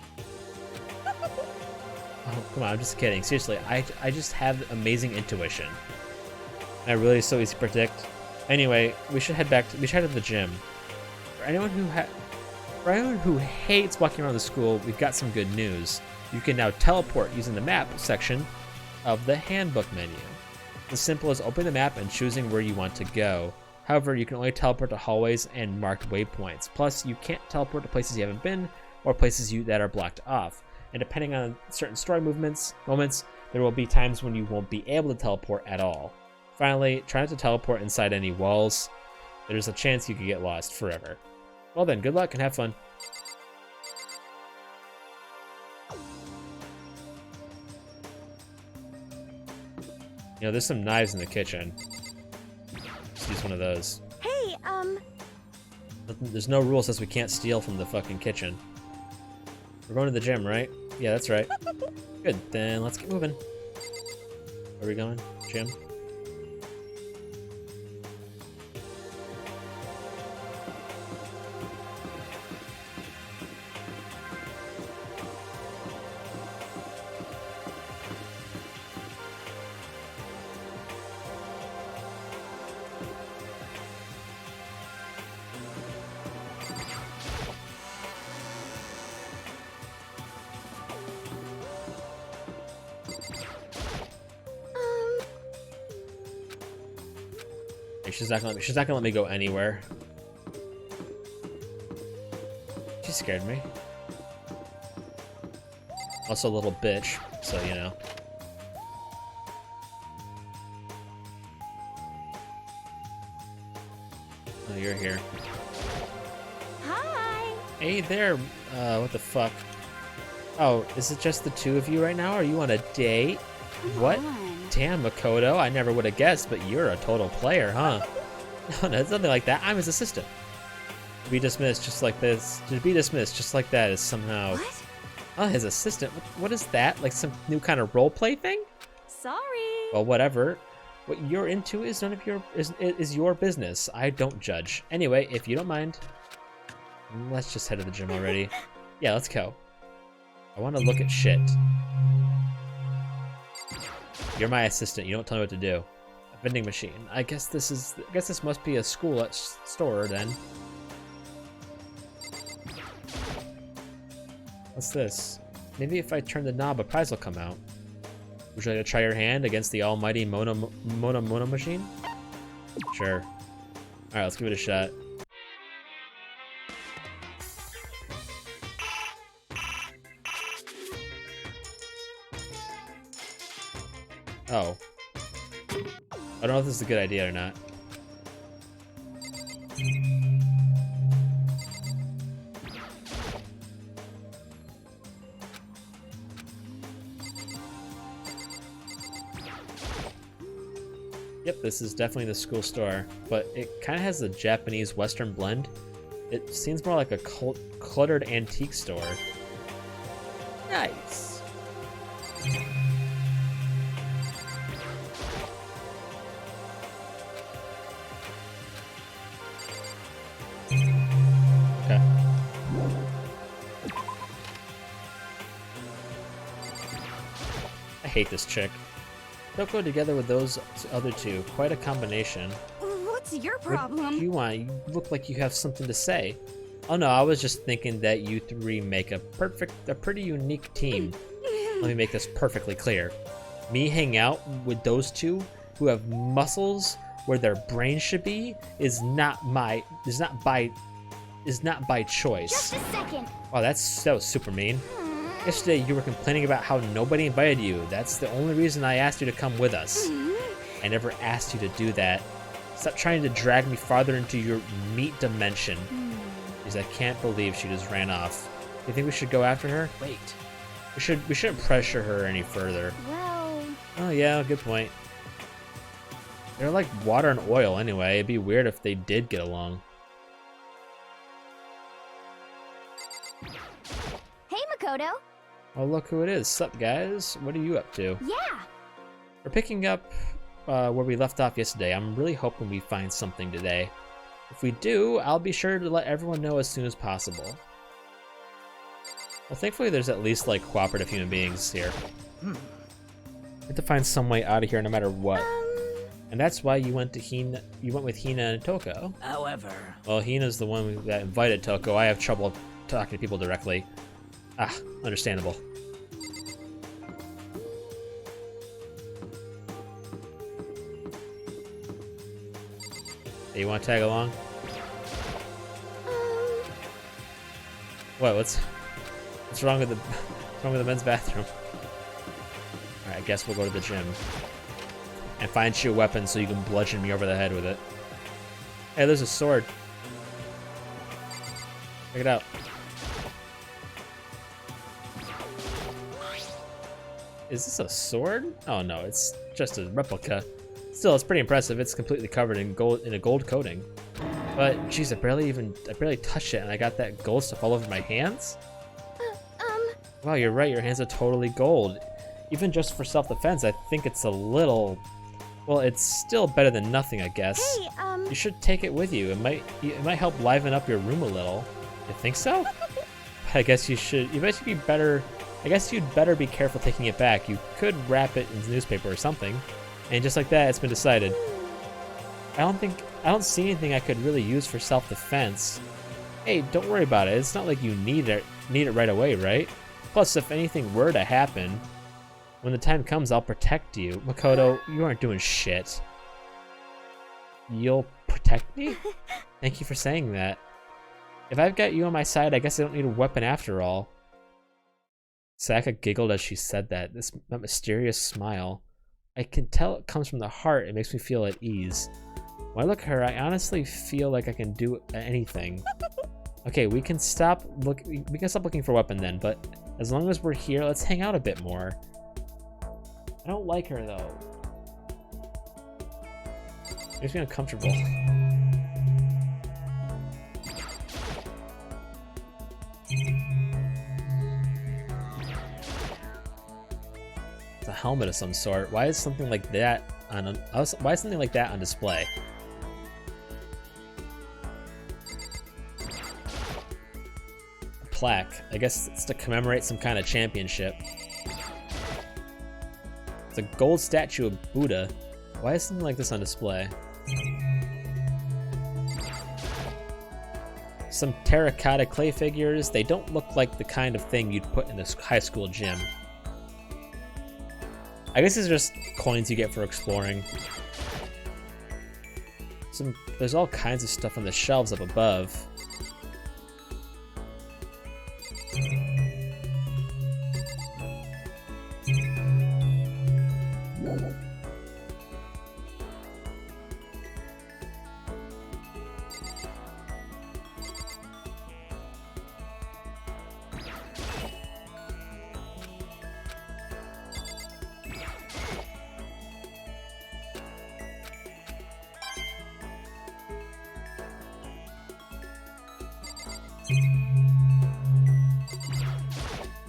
S2: Oh, come on, I'm just kidding. Seriously, I just have amazing intuition. And I really so easy to predict. Anyway, we should head to the gym. For anyone who hates walking around the school, we've got some good news. You can now teleport using the map section of the handbook menu. It's as simple as opening the map and choosing where you want to go. However, you can only teleport to hallways and marked waypoints. Plus, you can't teleport to places you haven't been or places that are blocked off. And depending on certain story moments, there will be times when you won't be able to teleport at all. Finally, try not to teleport inside any walls. There's a chance you could get lost forever. Well then, good luck and have fun. You know, there's some knives in the kitchen. Just use one of those.
S5: Hey,
S2: There's no rule that says we can't steal from the fucking kitchen. We're going to the gym, right? Yeah, that's right. Good, then let's get moving. Where are we going? Gym? She's not gonna let me go anywhere. She scared me. Also a little bitch, so you know. Oh, you're here.
S5: hi.
S2: Hey there, what the fuck? Oh, is it just the two of you right now? Are you on a date? What? Damn, Makoto, I never would have guessed, but you're a total player, huh? No, it's nothing like that. I'm his assistant. To be dismissed just like this. To be dismissed just like that is somehow...
S5: What?
S2: Oh, his assistant? What is that? Like some new kind of roleplay thing?
S5: Sorry.
S2: Well, whatever. What you're into is is your business. I don't judge. Anyway, if you don't mind, let's just head to the gym already. Yeah, let's go. I want to look at shit. You you're my assistant. You don't tell me what to do. A vending machine. I guess this must be a school store then. What's this? Maybe if I turn the knob, a prize will come out. Would you like to try your hand against the almighty Mona machine? Sure. Alright, let's give it a shot. Oh. I don't know if this is a good idea or not. Yep, this is definitely the school store, but it kind of has a Japanese Western blend. It seems more like a cluttered antique store. Nice. Okay. I hate this chick. Don't go together with those other two. Quite a combination.
S9: What's your problem?
S2: What do you want? You look like you have something to say. Oh no, I was just thinking that you three make a pretty unique team. Let me make this perfectly clear. Me hang out with those two who have muscles where their brains should be is not by choice.
S5: Just a second.
S2: Wow, that was super mean. Yesterday you were complaining about how nobody invited you. That's the only reason I asked you to come with us. I never asked you to do that. Stop trying to drag me farther into your meat dimension. Because I can't believe she just ran off. You think we should go after her? Wait. We shouldn't pressure her any further.
S5: Well...
S2: Oh yeah, good point. They're like water and oil anyway. It'd be weird if they did get along.
S5: Hey, Makoto.
S2: Oh, look who it is. Sup, guys? What are you up to?
S5: Yeah.
S2: We're picking up where we left off yesterday. I'm really hoping we find something today. If we do, I'll be sure to let everyone know as soon as possible. Well, thankfully there's at least, like, cooperative human beings here. We have to find some way out of here no matter what. And that's why you went with Hina and Toko.
S3: However...
S2: Well, Hina's the one that invited Toko. I have trouble talking to people directly. Ah, understandable. Hey, you want to tag along? What? What's wrong with the men's bathroom? All right, I guess we'll go to the gym and find you a weapon so you can bludgeon me over the head with it. Hey, there's a sword. Check it out. Is this a sword? Oh no, it's just a replica. Still, it's pretty impressive. It's completely covered in a gold coating. But geez, I barely touched it, and I got that gold stuff all over my hands. Wow, you're right. Your hands are totally gold. Even just for self-defense, I think it's a little. Well, it's still better than nothing, I guess.
S5: Hey,
S2: You should take it with you. It might help liven up your room a little. You think so? I guess you should. You might be better. I guess you'd better be careful taking it back. You could wrap it in the newspaper or something. And just like that, it's been decided. I don't see anything I could really use for self-defense. Hey, don't worry about it. It's not like you need it right away, right? Plus, if anything were to happen, when the time comes, I'll protect you. Makoto, you aren't doing shit. You'll protect me? Thank you for saying that. If I've got you on my side, I guess I don't need a weapon after all. Sayaka giggled as she said that mysterious smile. I can tell it comes from the heart. It makes me feel at ease. When I look at her, I honestly feel like I can do anything. Okay, we can stop looking for a weapon then, but as long as we're here, let's hang out a bit more. I don't like her though. Makes me uncomfortable. It's a helmet of some sort. Why is something like that on display? A plaque. I guess it's to commemorate some kind of championship. It's a gold statue of Buddha. Why is something like this on display? Some terracotta clay figures. They don't look like the kind of thing you'd put in this high school gym. I guess these are just coins you get for exploring. There's all kinds of stuff on the shelves up above.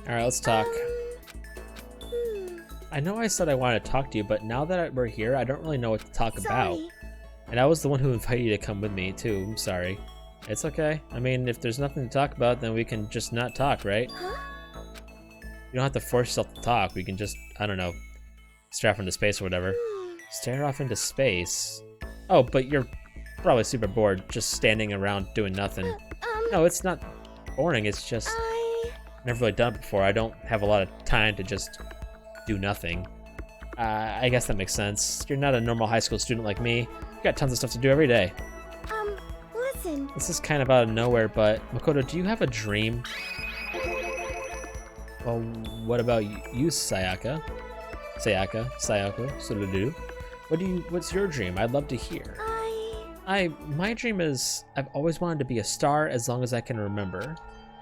S2: Alright, let's talk. I know I said I wanted to talk to you, but now that we're here, I don't really know what to talk about. And I was the one who invited you to come with me, too. I'm sorry. It's okay. I mean, if there's nothing to talk about, then we can just not talk, right? You don't have to force yourself to talk. We can just, I don't know, stare off into space or whatever. Stare off into space? Oh, but you're probably super bored just standing around doing nothing. No, it's not boring. It's just... never really done it before. I don't have a lot of time to just do nothing. I guess that makes sense. You're not a normal high school student like me. You got tons of stuff to do every day.
S5: Listen.
S2: This is kind of out of nowhere, but Makoto, do you have a dream? Well, what about you, Sayaka? Sayako, Surudu. What's your dream? I'd love to hear. My dream is I've always wanted to be a star as long as I can remember.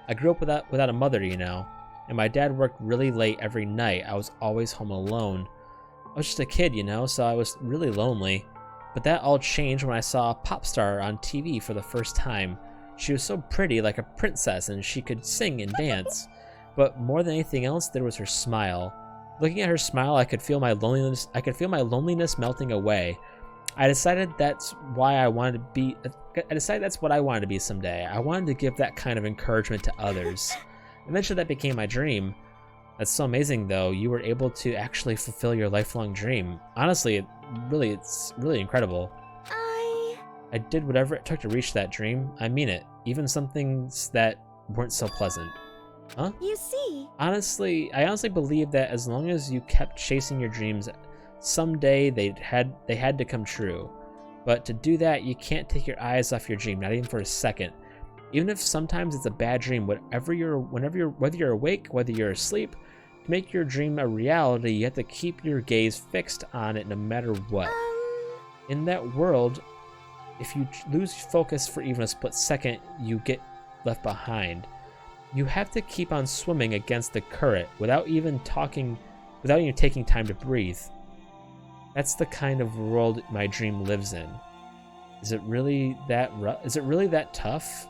S2: I grew up without a mother, you know, and my dad worked really late every night. I was always home alone. I was just a kid, you know, so I was really lonely. But that all changed when I saw a pop star on TV for the first time. She was so pretty, like a princess, and she could sing and dance. But more than anything else, there was her smile. Looking at her smile, I could feel my loneliness. I could feel my loneliness melting away. I decided that's what I wanted to be someday. I wanted to give that kind of encouragement to others. Eventually that became my dream. That's so amazing though. You were able to actually fulfill your lifelong dream. Honestly, it's really incredible. I did whatever it took to reach that dream. I mean it. Even some things that weren't so pleasant. Huh?
S5: You see.
S2: I honestly believe that as long as you kept chasing your dreams, someday they had to come true. But to do that, you can't take your eyes off your dream, not even for a second. Even if sometimes it's a bad dream, whether you're awake, whether you're asleep, to make your dream a reality, you have to keep your gaze fixed on it no matter what. In that world, if you lose focus for even a split second, you get left behind. You have to keep on swimming against the current without even taking time to breathe. That's the kind of world my dream lives in. Is it really that tough?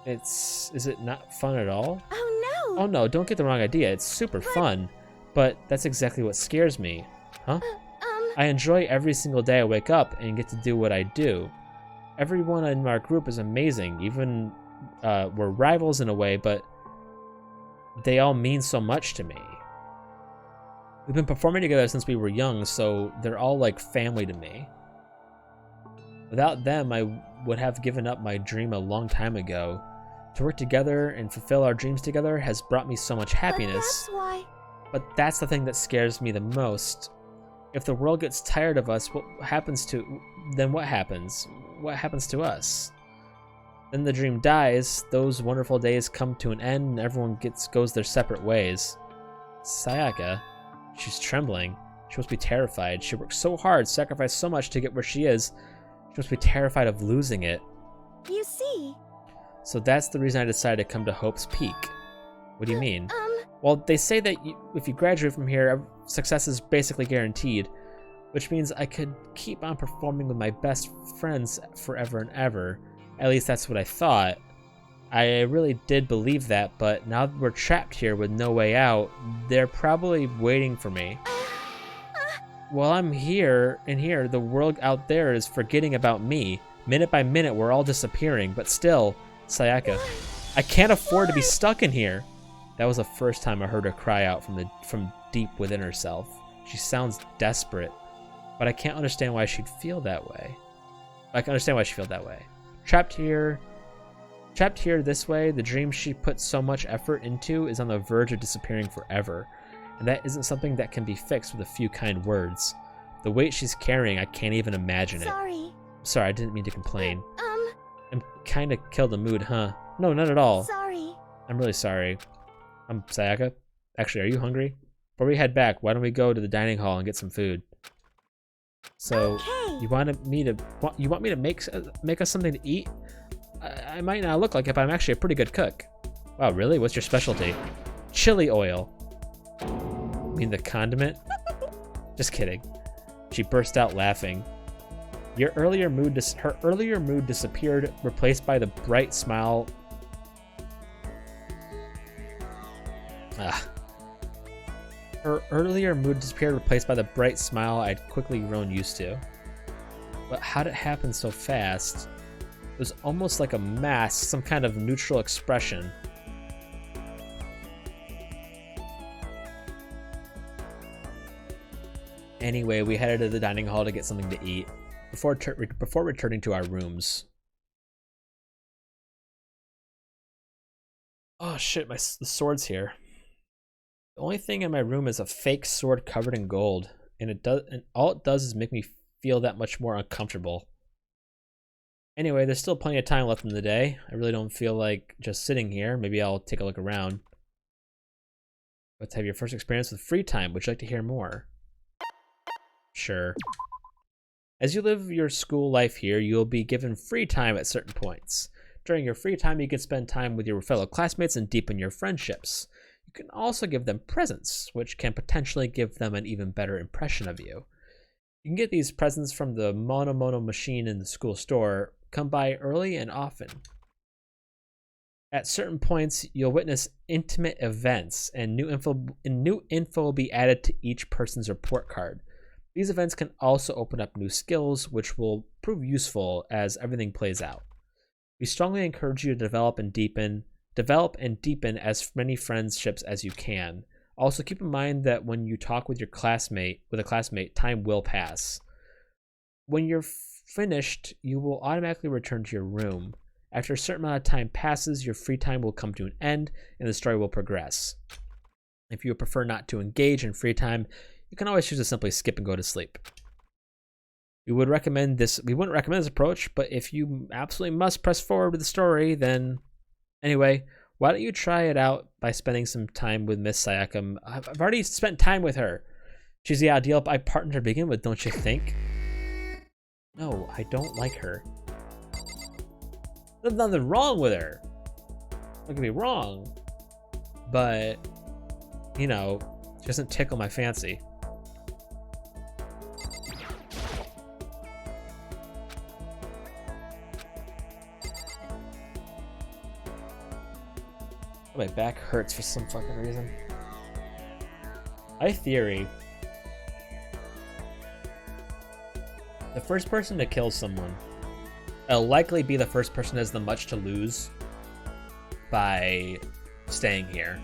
S2: Is it not fun at all?
S5: Oh no!
S2: Oh no, don't get the wrong idea. It's super fun, but that's exactly what scares me. Huh? I enjoy every single day I wake up and get to do what I do. Everyone in our group is amazing. Even we're rivals in a way, but they all mean so much to me. We've been performing together since we were young, so they're all like family to me. Without them, I would have given up my dream a long time ago. To work together and fulfill our dreams together has brought me so much happiness. But that's the thing that scares me the most. If the world gets tired of us, what happens? What happens to us? Then the dream dies, those wonderful days come to an end, and everyone goes their separate ways. Sayaka, she's trembling. She must be terrified. She worked so hard, sacrificed so much to get where she is. She must be terrified of losing it.
S5: You see.
S2: So that's the reason I decided to come to Hope's Peak. What do you mean? Well, they say that if you graduate from here, success is basically guaranteed, which means I could keep on performing with my best friends forever and ever. At least that's what I thought. I really did believe that, but now that we're trapped here with no way out, they're probably waiting for me. While I'm here, the world out there is forgetting about me. Minute by minute, we're all disappearing, but still, Sayaka, I can't afford to be stuck in here. That was the first time I heard her cry out from deep within herself. She sounds desperate, but I can't understand why she'd feel that way. I can understand why she'd feel that way. Trapped here this way, the dream she put so much effort into is on the verge of disappearing forever. And that isn't something that can be fixed with a few kind words. The weight she's carrying, I can't even imagine it. Sorry, I didn't mean to complain. I'm kinda killed the mood, huh? No, not at all.
S5: Sorry.
S2: I'm really sorry. Sayaka? Actually, are you hungry? Before we head back, why don't we go to the dining hall and get some food? So,
S5: Okay.
S2: you want me to make us something to eat? I might not look like it, but I'm actually a pretty good cook. Wow, really? What's your specialty? Chili oil. You mean the condiment? Just kidding. She burst out laughing. Her earlier mood disappeared, replaced by the bright smile. Her earlier mood disappeared, replaced by the bright smile I'd quickly grown used to. But how did it happen so fast? It was almost like a mask, some kind of neutral expression. Anyway, we headed to the dining hall to get something to eat before returning to our rooms. Oh shit, the sword's here. The only thing in my room is a fake sword covered in gold, and all it does is make me feel that much more uncomfortable. Anyway, there's still plenty of time left in the day. I really don't feel like just sitting here. Maybe I'll take a look around. Let's have your first experience with free time. Would you like to hear more? Sure. As you live your school life here, you'll be given free time at certain points. During your free time, you can spend time with your fellow classmates and deepen your friendships. You can also give them presents, which can potentially give them an even better impression of you. You can get these presents from the Mono machine in the school store. Come by early and often. At certain points, you'll witness intimate events, and new info will be added to each person's report card. These events can also open up new skills, which will prove useful as everything plays out. We strongly encourage you to develop and deepen as many friendships as you can. Also, keep in mind that when you talk with a classmate, time will pass. When you're finished, you will automatically return to your room. After a certain amount of time passes, your free time will come to an end, and the story will progress. If you prefer not to engage in free time, you can always choose to simply skip and go to sleep. We wouldn't recommend this approach, but if you absolutely must press forward with the story, then anyway, why don't you try it out by spending some time with Miss Sayaka? I've already spent time with her. She's the ideal partner to begin with, don't you think? No, I don't like her. There's nothing wrong with her. Don't get me wrong. But, you know, she doesn't tickle my fancy. My back hurts for some fucking reason. I theory. The first person to kill someone, it'll likely be the first person that has the much to lose by staying here.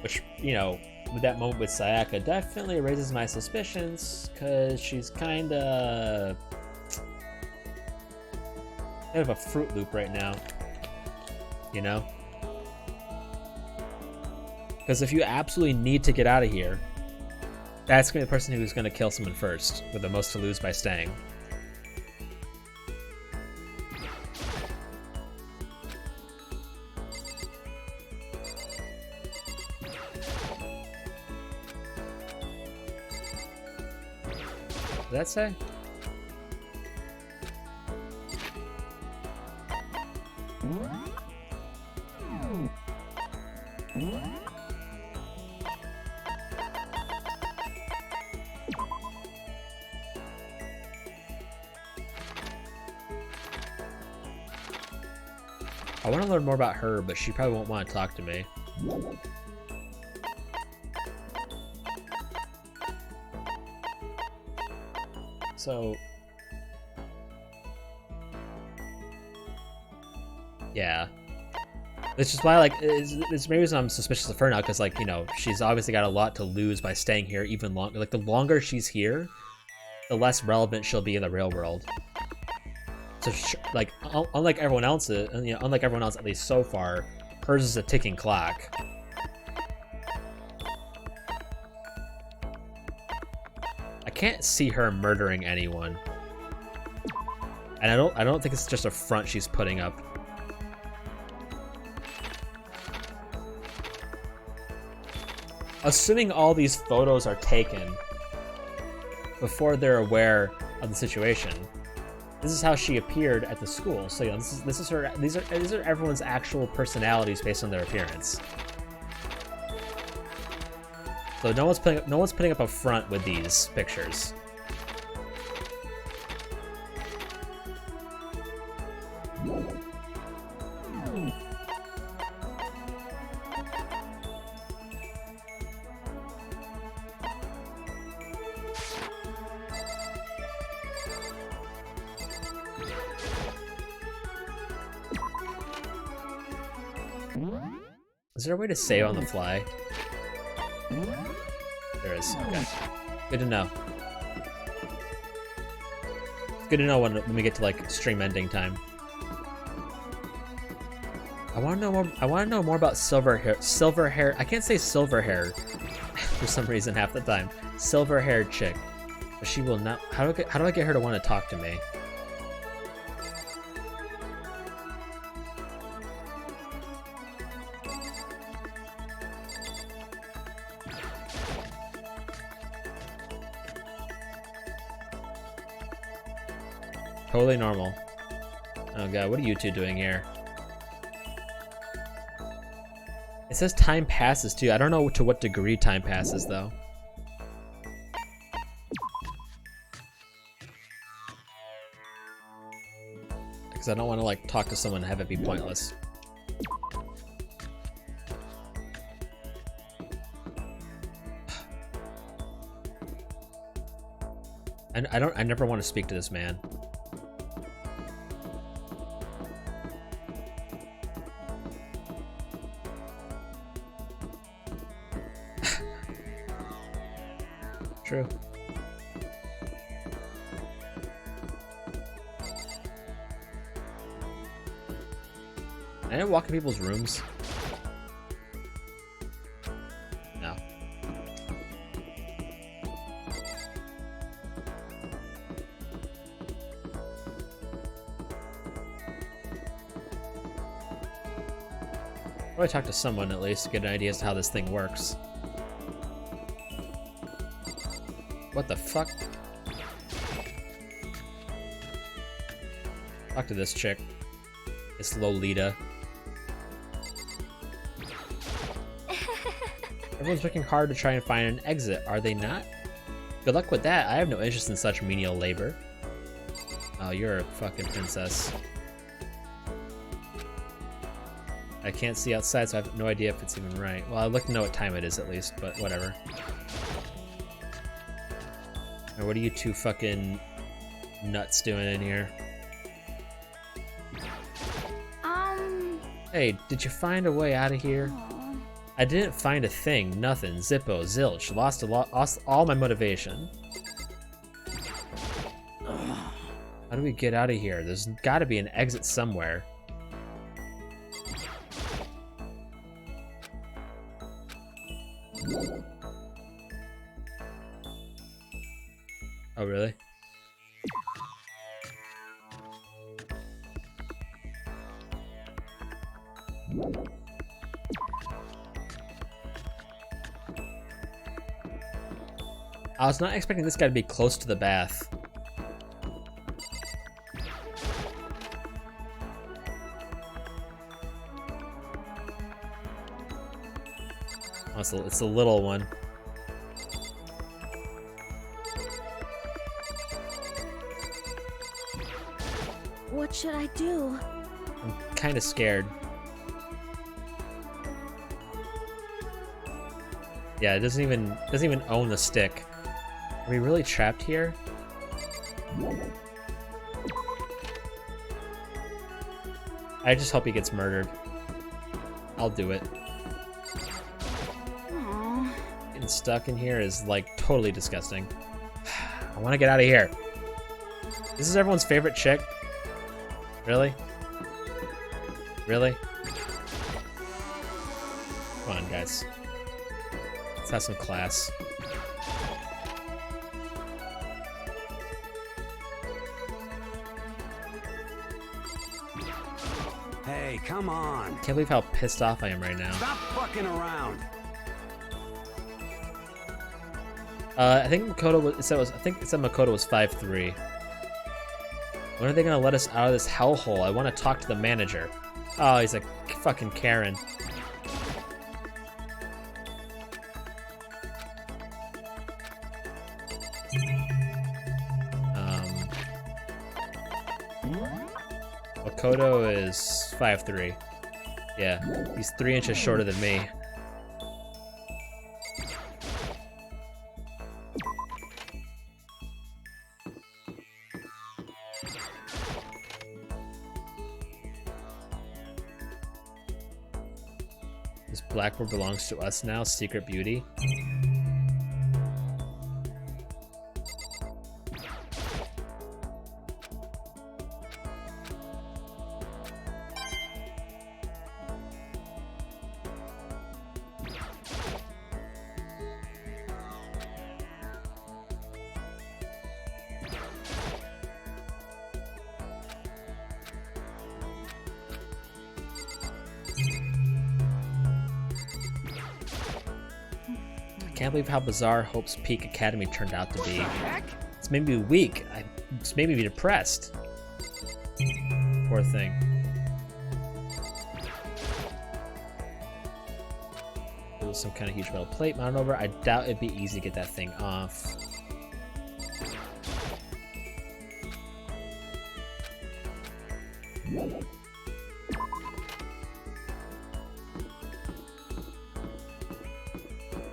S2: Which, you know, with that moment with Sayaka definitely raises my suspicions, because she's kinda of a Fruit Loop right now. You know? Because if you absolutely need to get out of here, that's going to be the person who's going to kill someone first, with the most to lose by staying. What did that say? I want to learn more about her, but she probably won't want to talk to me. So... yeah. Which is why, like, it's maybe reason I'm suspicious of her now, because, like, you know, she's obviously got a lot to lose by staying here even longer. Like, the longer she's here, the less relevant she'll be in the real world. So, like, unlike everyone else, unlike everyone else, at least so far, hers is a ticking clock. I can't see her murdering anyone, and I don't think it's just a front she's putting up. Assuming all these photos are taken before they're aware of the situation, this is how she appeared at the school. So, you know, these are everyone's actual personalities based on their appearance. So no one's putting up a front with these pictures. Is there a way to save on the fly? There is. Okay. Good to know. It's good to know when we get to like stream ending time. I want to know more about silver hair. I can't say silver hair for some reason half the time. Silver haired chick, but she will not. How do I get her to want to talk to me? Totally normal. Oh god, what are you two doing here? It says time passes too. I don't know to what degree time passes though. Because I don't want to like talk to someone and have it be pointless. And I never want to speak to this man. True. I didn't walk in people's rooms. No. Probably talk to someone at least to get an idea as to how this thing works. What the fuck? Talk to this chick. This Lolita. Everyone's working hard to try and find an exit, are they not? Good luck with that. I have no interest in such menial labor. Oh, you're a fucking princess. I can't see outside, so I have no idea if it's even right. Well, I'd like to know what time it is at least, but whatever. Or what are you two fucking nuts doing in here? Hey, did you find a way out of here?
S5: Aww.
S2: I didn't find a thing, nothing, zippo, zilch, lost all my motivation. How do we get out of here? There's gotta be an exit somewhere. Oh, really? I was not expecting this guy to be close to the bath. Oh, it's a little one.
S5: What should I do?
S2: I'm kind of scared. Yeah, it doesn't even own the stick. Are we really trapped here? I just hope he gets murdered. I'll do it.
S9: Aww.
S2: Getting stuck in here is like totally disgusting. I want to get out of here. This is everyone's favorite chick? Really? Really? Come on, guys. Let's have some class.
S8: Hey, come on.
S2: Can't believe how pissed off I am right now.
S8: Stop fucking around.
S2: I think Makoto was. I think it said Makoto was 5'3". When are they gonna let us out of this hellhole? I want to talk to the manager. Oh, he's a fucking Karen. Makoto is 5'3". Yeah, he's 3 inches shorter than me. This Blackboard belongs to us now, Secret Beauty. I can't believe how bizarre Hope's Peak Academy turned out to be. It's made me weak. It's made me depressed. Poor thing. There was some kind of huge metal plate mounted over. I doubt it'd be easy to get that thing off.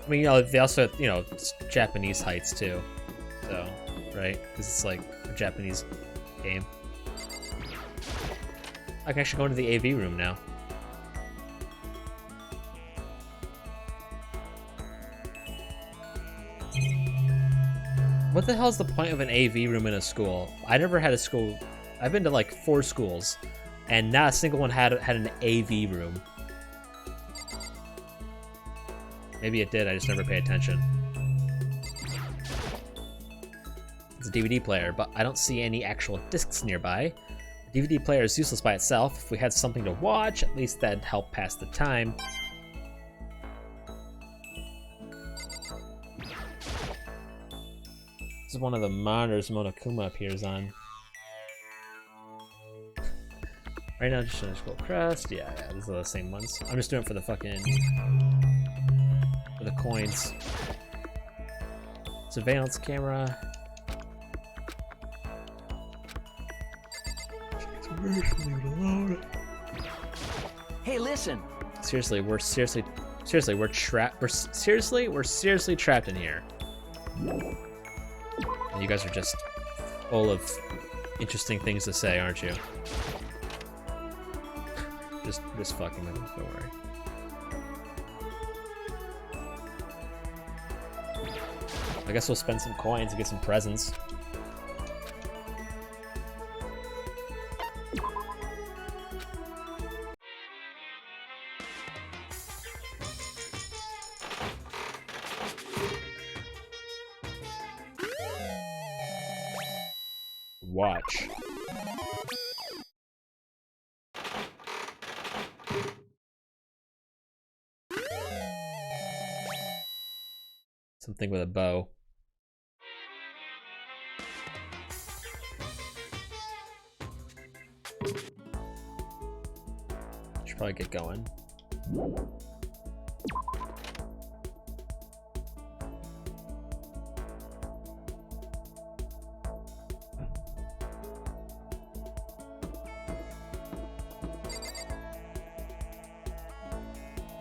S2: I mean, you know, they also, you know, it's Japanese heights too, so, right? Because it's like a Japanese game. I can actually go into the AV room now. What the hell is the point of an AV room in a school? I never had a school. I've been to like 4 schools, and not a single one had an AV room. Maybe it did, I just never paid attention. It's a DVD player, but I don't see any actual discs nearby. A DVD player is useless by itself. If we had something to watch, at least that'd help pass the time. This is one of the monitors Monokuma appears on. Right now, just scroll across. Yeah, these are the same ones. I'm just doing it for the fucking... for the coins. Surveillance camera.
S3: Hey, listen.
S2: Seriously, we're seriously trapped in here. And you guys are just full of interesting things to say, aren't you? just fucking with them, don't worry. I guess we'll spend some coins and get some presents. Watch. Something with a bow. Should probably get going.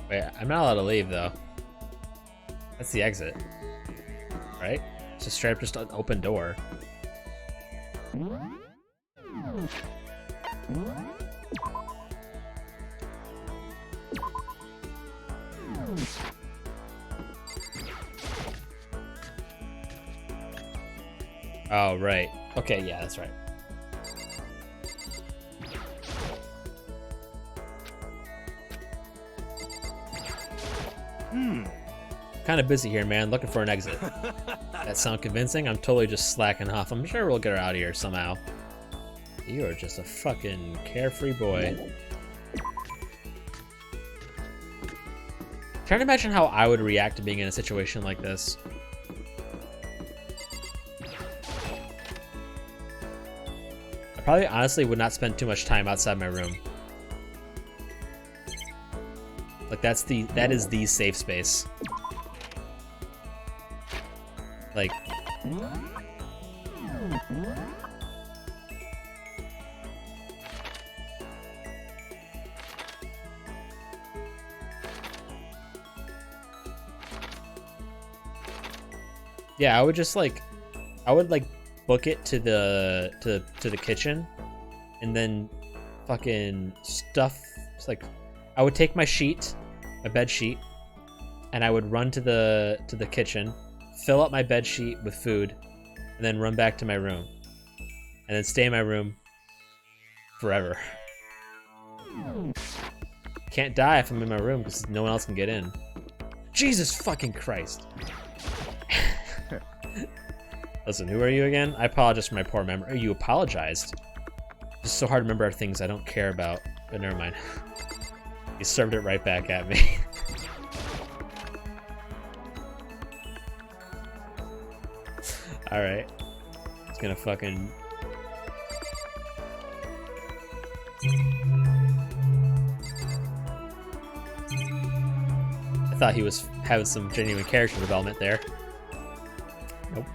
S2: Wait, I'm not allowed to leave though. That's the exit, right? It's just straight up just an open door. Oh, right. Okay, yeah, that's right. Kind of busy here, man. Looking for an exit. That sound convincing? I'm totally just slacking off. I'm sure we'll get her out of here somehow. You are just a fucking carefree boy. Trying to imagine how I would react to being in a situation like this. I probably honestly would not spend too much time outside my room. Like that is the safe space. Like yeah, I would just like book it to the kitchen and then fucking stuff. It's like I would take my sheet, my bed sheet, and I would run to the kitchen, fill up my bed sheet with food, and then run back to my room. And then stay in my room forever. Can't die if I'm in my room because no one else can get in. Jesus fucking Christ. Listen, who are you again? I apologize for my poor memory. You apologized. It's so hard to remember things I don't care about. But never mind. You served it right back at me. Alright. It's gonna fucking... I thought he was having some genuine character development there. Nope.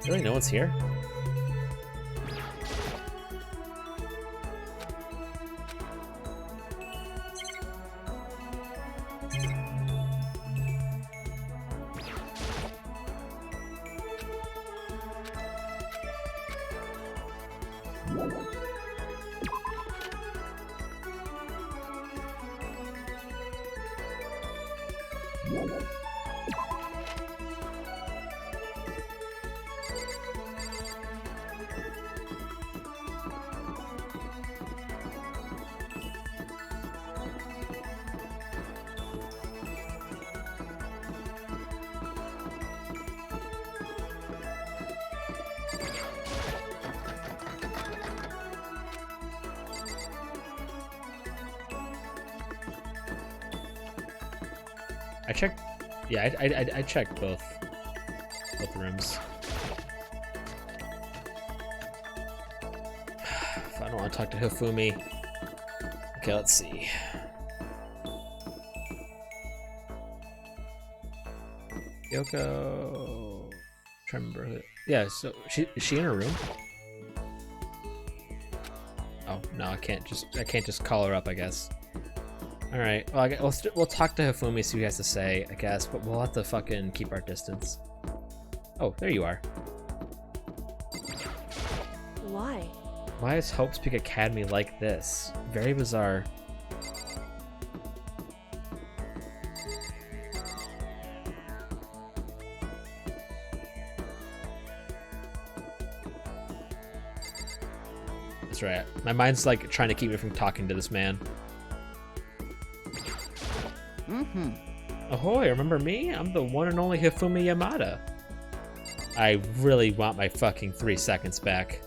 S2: Really? No one's here? I checked. Yeah, I checked both rooms. If I don't want to talk to Hifumi. Okay, let's see. Yoko. Trying to remember who. Yeah, so is she in her room? Oh no, I can't just call her up, I guess. All right. Well, we'll talk to Hifumi, see what he has to say, I guess. But we'll have to fucking keep our distance. Oh, there you are.
S5: Why?
S2: Why is Hope's Peak Academy like this? Very bizarre. That's right. My mind's like trying to keep me from talking to this man. Ahoy, remember me? I'm the one and only Hifumi Yamada. I really want my fucking 3 seconds back.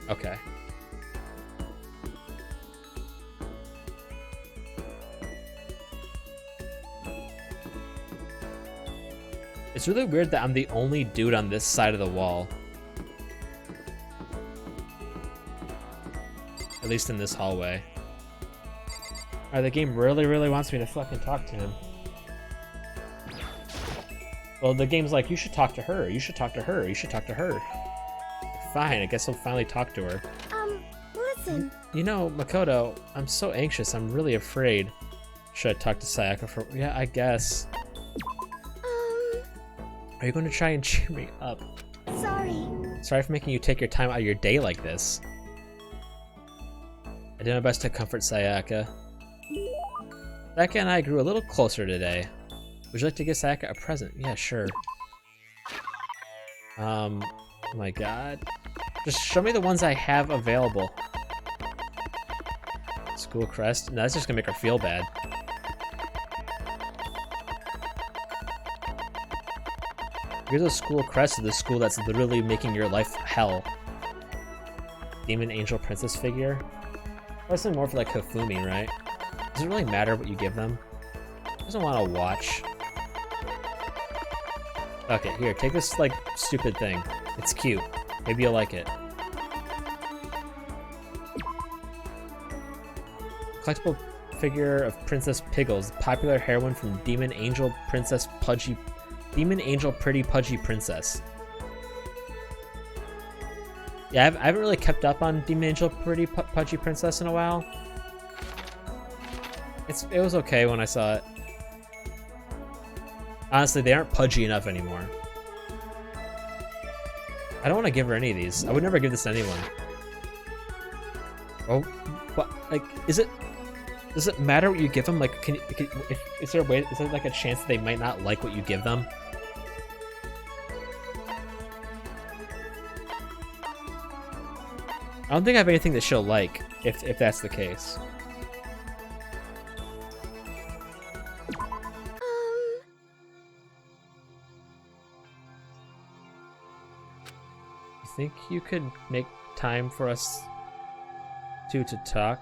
S2: Okay. It's really weird that I'm the only dude on this side of the wall. At least in this hallway. Alright, the game really wants me to fucking talk to him. Well, the game's like, you should talk to her, you should talk to her, you should talk to her. Fine, I guess I'll finally talk to her.
S5: Listen.
S2: You know, Makoto, I'm so anxious, I'm really afraid. Should I talk to Sayaka for... Yeah, I guess. Are you going to try and cheer me up?
S5: Sorry.
S2: Sorry for making you take your time out of your day like this. I did my best to comfort Sayaka. Sayaka and I grew a little closer today. Would you like to give Sayaka a present? Yeah, sure. Oh my god. Just show me the ones I have available. School crest? No, that's just gonna make her feel bad. Here's a school crest of the school that's literally making your life hell. Demon Angel Princess figure? Probably something more for like Hifumi, right? Does it really matter what you give them? Doesn't want to watch. Okay, here, take this like stupid thing. It's cute. Maybe you'll like it. Collectible figure of Princess Piggles, popular heroine from Demon Angel Pretty Pudgy Princess. Yeah, I haven't really kept up on Demon Angel Pretty Pudgy Princess in a while. It was okay when I saw it. Honestly, they aren't pudgy enough anymore. I don't want to give her any of these. I would never give this to anyone. Oh, but like, does it matter what you give them? Like, is there a way? Is there like a chance that they might not like what you give them? I don't think I have anything that she'll like, if that's the case. You think you could make time for us two to talk?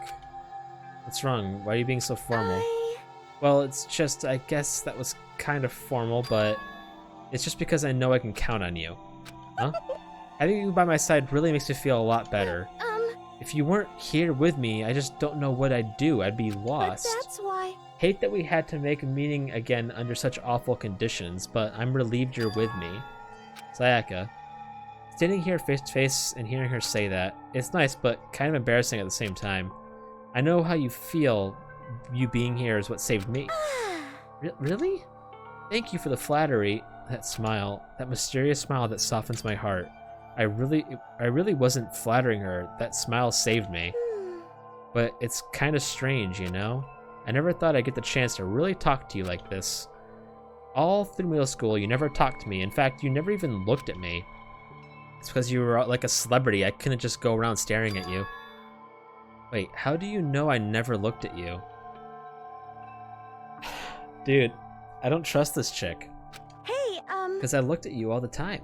S2: What's wrong? Why are you being so formal? Well, it's just, I guess that was kind of formal, but it's just because I know I can count on you. Huh? Having you by my side really makes me feel a lot better. If you weren't here with me, I just don't know what I'd do. I'd be lost.
S5: But that's why.
S2: Hate that we had to make a meeting again under such awful conditions, but I'm relieved you're with me. Sayaka. Standing here face to face and hearing her say that, it's nice, but kind of embarrassing at the same time. I know how you feel. You being here is what saved me. Really? Thank you for the flattery. That smile. That mysterious smile that softens my heart. I really wasn't flattering her. That smile saved me. But it's kind of strange, you know? I never thought I'd get the chance to really talk to you like this. All through middle school, you never talked to me. In fact, you never even looked at me. It's because you were like a celebrity. I couldn't just go around staring at you. Wait, how do you know I never looked at you? Dude, I don't trust this chick.
S5: Hey,
S2: Because I looked at you all the time.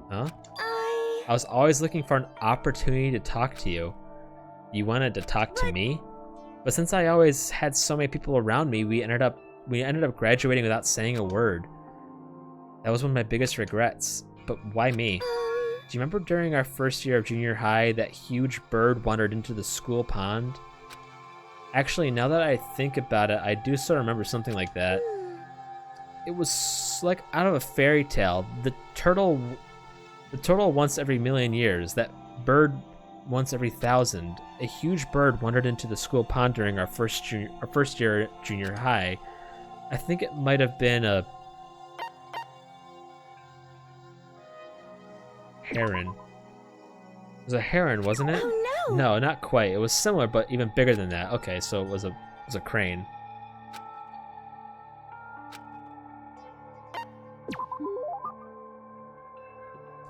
S2: Huh? I was always looking for an opportunity to talk to you. You wanted to talk to me? But since I always had so many people around me, we ended up graduating without saying a word. That was one of my biggest regrets. But why me? Do you remember during our first year of junior high, that huge bird wandered into the school pond? Actually, now that I think about it, I do sort of remember something like that. It was like out of a fairy tale. The turtle once every million years, that bird once every 1,000. A huge bird wandered into the school pond during our first year at junior high. I think it might have been a heron. It was a heron, wasn't it?
S5: Oh no!
S2: No, not quite. It was similar, but even bigger than that. Okay, so it was a crane.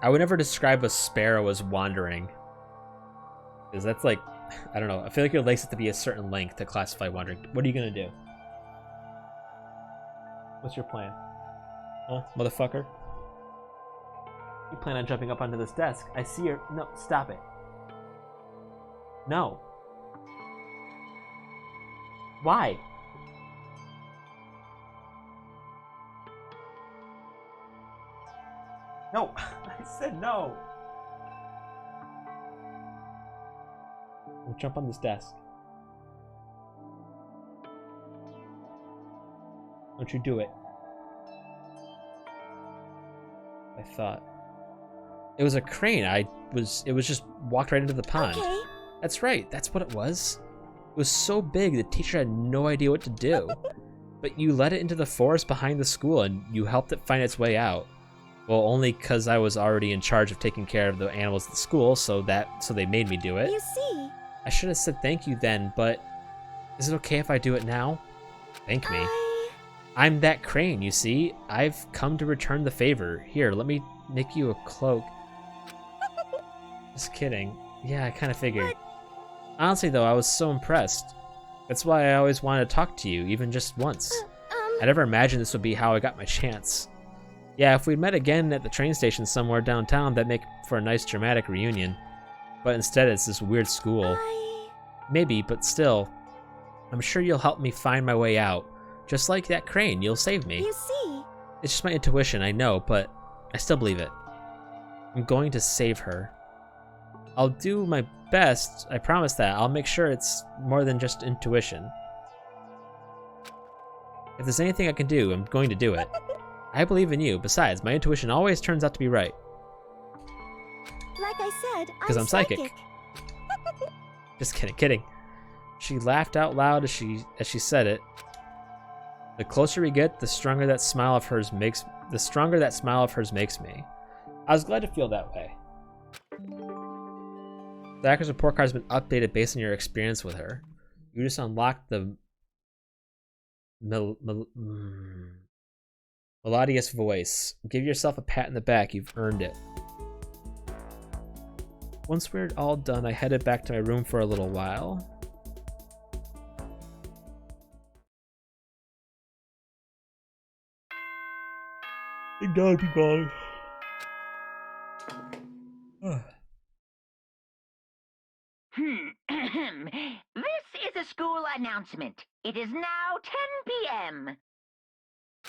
S2: I would never describe a sparrow as wandering. Because that's like, I don't know. I feel like your legs have to be a certain length to classify wandering. What are you gonna do? What's your plan? Huh, motherfucker? You plan on jumping up onto this desk. I see your... No, stop it. No. Why? No, I said no. We'll jump on this desk. Don't you do it. I thought. It was a crane. It was just walked right into the pond.
S5: Okay.
S2: That's right. That's what it was. It was so big, the teacher had no idea what to do. But you led it into the forest behind the school and you helped it find its way out. Well, only because I was already in charge of taking care of the animals at the school, so they made me do it.
S5: You see,
S2: I should have said thank you then, but is it okay if I do it now? Thank me. I'm that crane, you see. I've come to return the favor. Here, let me make you a cloak. Just kidding. Yeah, I kind of figured. Honestly, though, I was so impressed. That's why I always wanted to talk to you, even just once. I never imagined this would be how I got my chance. Yeah, if we'd met again at the train station somewhere downtown, that'd make for a nice dramatic reunion. But instead, it's this weird school. Maybe, but still. I'm sure you'll help me find my way out. Just like that crane, you'll save me.
S5: You see.
S2: It's just my intuition, I know, but I still believe it. I'm going to save her. I'll do my best, I promise that. I'll make sure it's more than just intuition. If there's anything I can do, I'm going to do it. I believe in you. Besides, my intuition always turns out to be right.
S5: Like I said,
S2: Because I'm psychic. Just kidding. She laughed out loud as she said it. The closer we get, the stronger that smile of hers makes me. I was glad to feel that way. The actor's report card has been updated based on your experience with her. You just unlocked the melodious voice. Give yourself a pat in the back. You've earned it. Once we're all done, I headed back to my room for a little while. It gotta be gone.
S11: This is a school announcement. It is now 10 p.m.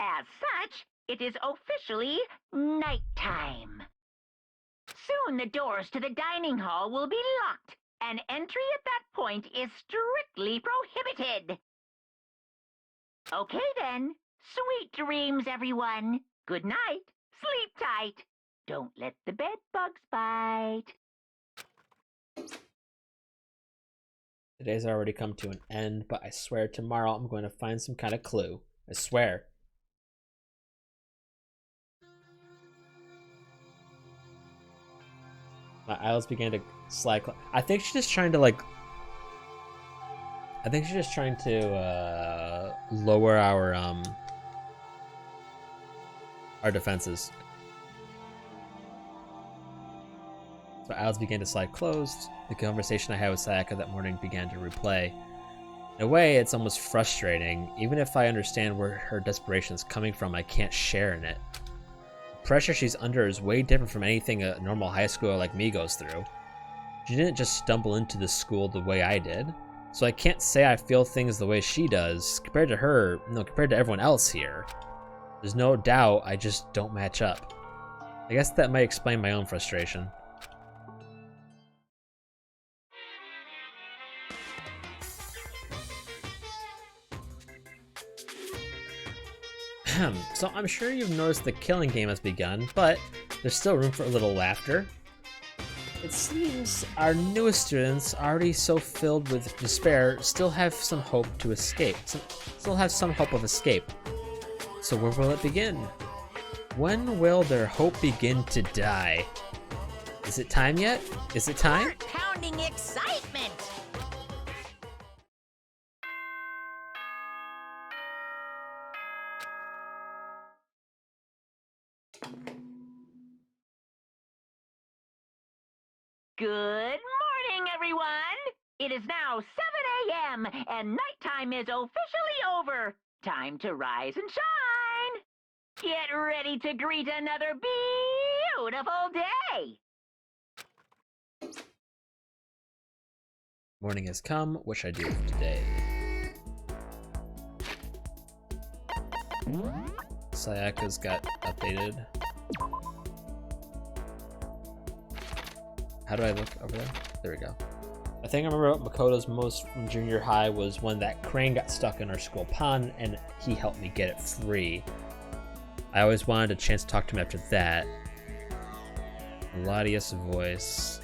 S11: As such, it is officially nighttime. Soon the doors to the dining hall will be locked, and entry at that point is strictly prohibited. Okay then. Sweet dreams, everyone. Good night. Sleep tight. Don't let the bed bugs bite.
S2: Today's already come to an end, but I swear tomorrow I'm going to find some kind of clue. I swear. My eyelids began to slide. I think she's just trying to lower our defenses. So eyelids began to slide closed. The conversation I had with Sayaka that morning began to replay. In a way, it's almost frustrating. Even if I understand where her desperation is coming from, I can't share in it. The pressure she's under is way different from anything a normal high schooler like me goes through. She didn't just stumble into the school the way I did, so I can't say I feel things the way she does. Compared to her, no, compared to everyone else here, there's no doubt I just don't match up. I guess that might explain my own frustration. So I'm sure you've noticed the killing game has begun, but there's still room for a little laughter. It seems our newest students, already so filled with despair, still have some hope to escape. Still have some hope of escape. So where will it begin? When will their hope begin to die? Is it time yet? Is it time?
S6: Heart-pounding excitement!
S11: Good morning, everyone! It is now 7 a.m. and nighttime is officially over. Time to rise and shine! Get ready to greet another beautiful day!
S2: Morning has come. What should I do for today? Sayaka's got updated. How do I look over there? There we go. I think I remember what Makoto's most from junior high was when that crane got stuck in our school pond and he helped me get it free. I always wanted a chance to talk to him after that. Melodious voice.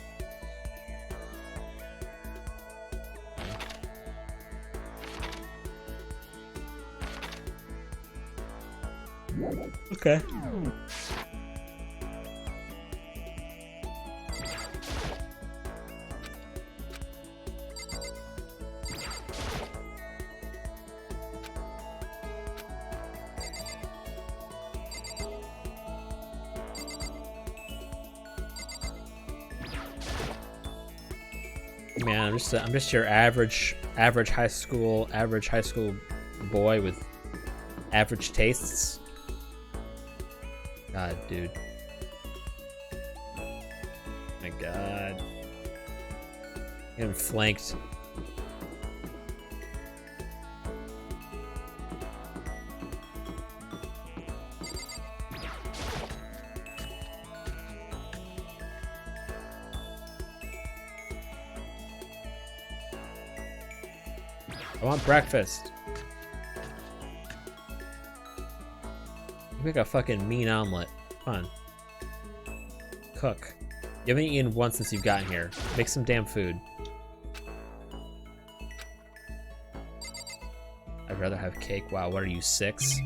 S2: Okay. Man, I'm just your average high school boy with average tastes. God, dude. My God. Getting flanked. I want breakfast. Make a fucking mean omelet. Come on. Cook. You haven't eaten once since you've gotten here. Make some damn food. I'd rather have cake. Wow, what are you, 6?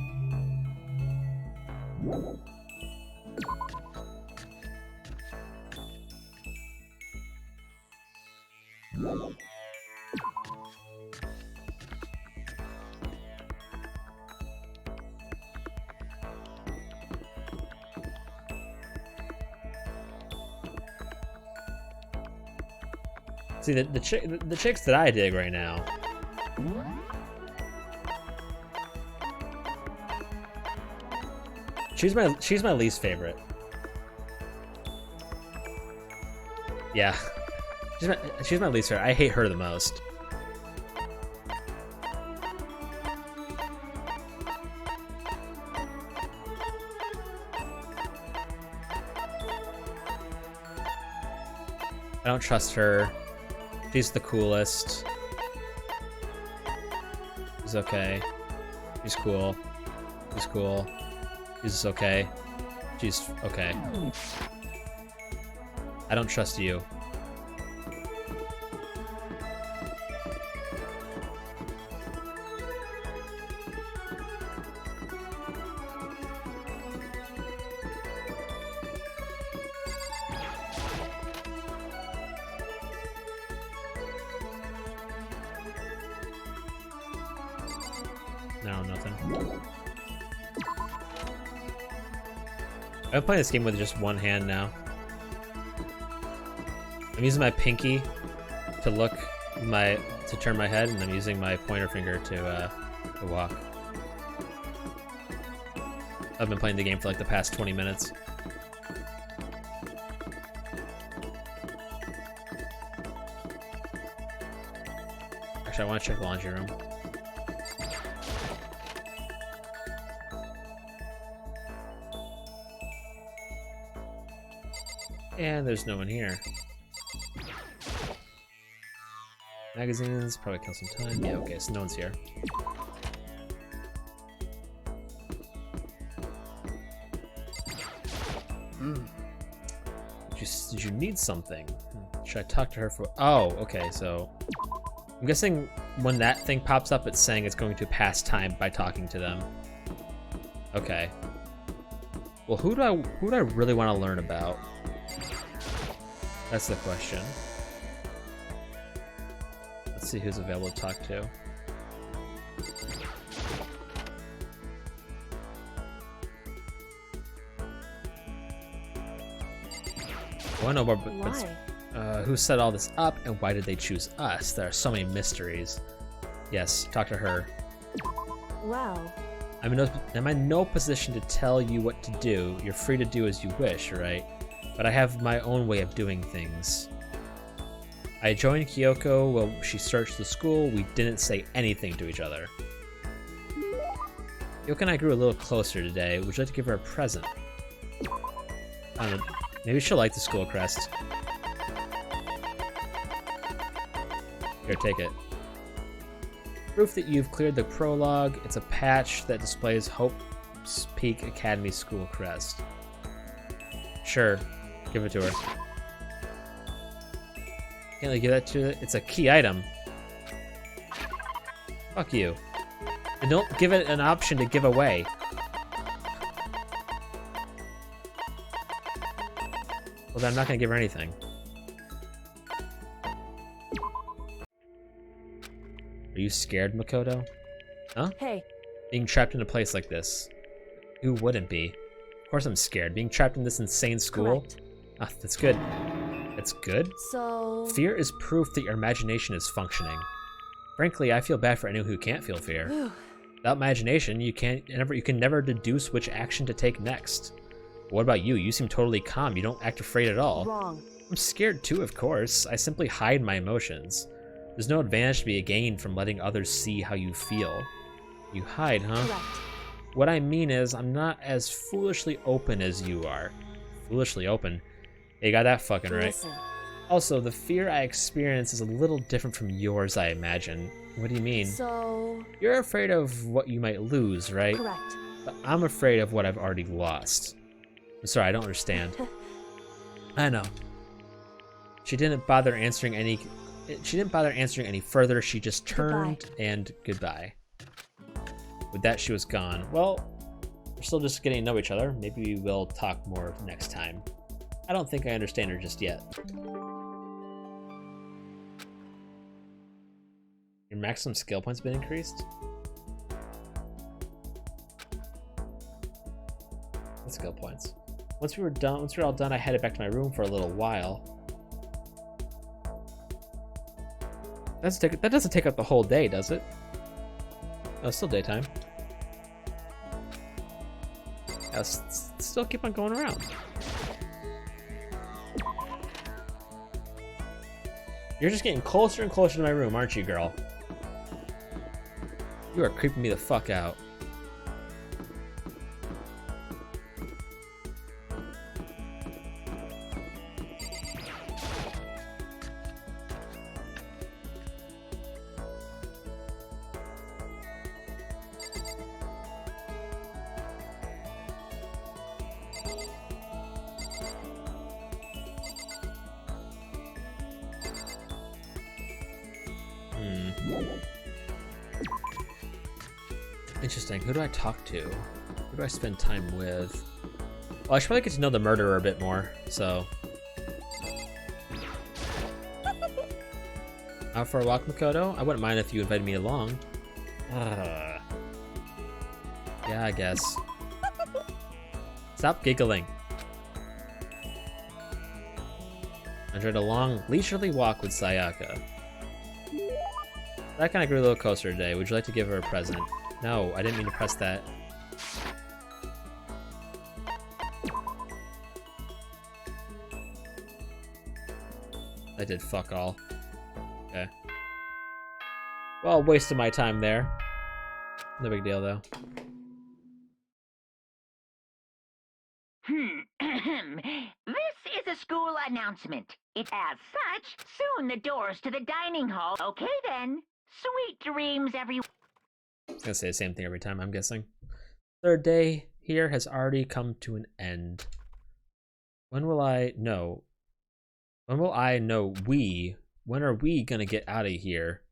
S2: See, the chicks that I dig right now. She's my least favorite. Yeah. She's my least favorite. I hate her the most. I don't trust her. She's the coolest. She's okay. She's cool. She's cool. She's okay. She's okay. I don't trust you. No, nothing. I'm playing this game with just one hand now. I'm using my pinky to turn my head, and I'm using my pointer finger to walk. I've been playing the game for like the past 20 minutes. Actually, I want to check the laundry room. And there's no one here. Magazines, probably kill some time. Yeah, okay, so no one's here. Did you need something? Should I talk to her for... Oh, okay, so... I'm guessing when that thing pops up, it's saying it's going to pass time by talking to them. Okay. Well, who do I really want to learn about? That's the question. Let's see who's available to talk to. I want to know more, but who set all this up and why did they choose us? There are so many mysteries. Yes, talk to her.
S5: Wow.
S2: I'm in no position to tell you what to do. You're free to do as you wish, right? But I have my own way of doing things. I joined Kyoko while she searched the school. We didn't say anything to each other. Kyoko and I grew a little closer today. Would you like to give her a present? I don't know. Maybe she'll like the school crest. Here, take it. Proof that you've cleared the prologue. It's a patch that displays Hope's Peak Academy school crest. Sure. Give it to her. Can't I give that to her? It's a key item. Fuck you. And don't give it an option to give away. Well, then I'm not gonna give her anything. Are you scared, Makoto? Huh?
S9: Hey.
S2: Being trapped in a place like this. Who wouldn't be? Of course I'm scared. Being trapped in this insane school?
S9: Correct.
S2: Ah, that's good. That's good?
S5: So...
S2: Fear is proof that your imagination is functioning. Frankly, I feel bad for anyone who can't feel fear. Without imagination, you can never deduce which action to take next. But what about you? You seem totally calm. You don't act afraid at all.
S9: Wrong.
S2: I'm scared too, of course. I simply hide my emotions. There's no advantage to be gained from letting others see how you feel. You hide, huh?
S9: Correct.
S2: What I mean is, I'm not as foolishly open as you are. Foolishly open? You got that fucking right.
S9: Listen.
S2: Also, the fear I experience is a little different from yours, I imagine. What do you mean?
S5: So...
S2: You're afraid of what you might lose, right?
S9: Correct.
S2: But I'm afraid of what I've already lost. I'm sorry, I don't understand. I know. She didn't bother answering any further. She just turned and goodbye. With that, she was gone. Well, we're still just getting to know each other. Maybe we'll talk more next time. I don't think I understand her just yet. Your maximum skill points been increased? What skill points? Once we were all done, I headed back to my room for a little while. That doesn't take up the whole day, does it? Oh, it's still daytime. Let's still keep on going around. You're just getting closer and closer to my room, aren't you, girl? You are creeping me the fuck out. Interesting. Who do I talk to? Who do I spend time with? Well, I should probably get to know the murderer a bit more, so... Out for a walk, Makoto? I wouldn't mind if you invited me along. Yeah, I guess. Stop giggling. I enjoyed a long, leisurely walk with Sayaka. That kind of grew a little closer today. Would you like to give her a present? No, I didn't mean to press that. I did fuck all. Okay. Well, wasted my time there. No big deal, though.
S11: This is a school announcement. It as such, soon the doors to the dining hall. Okay then. Sweet dreams, everyone.
S2: I'm gonna say the same thing every time, I'm guessing. Third day here has already come to an end. When will I know? When will I know when are we gonna get out of here?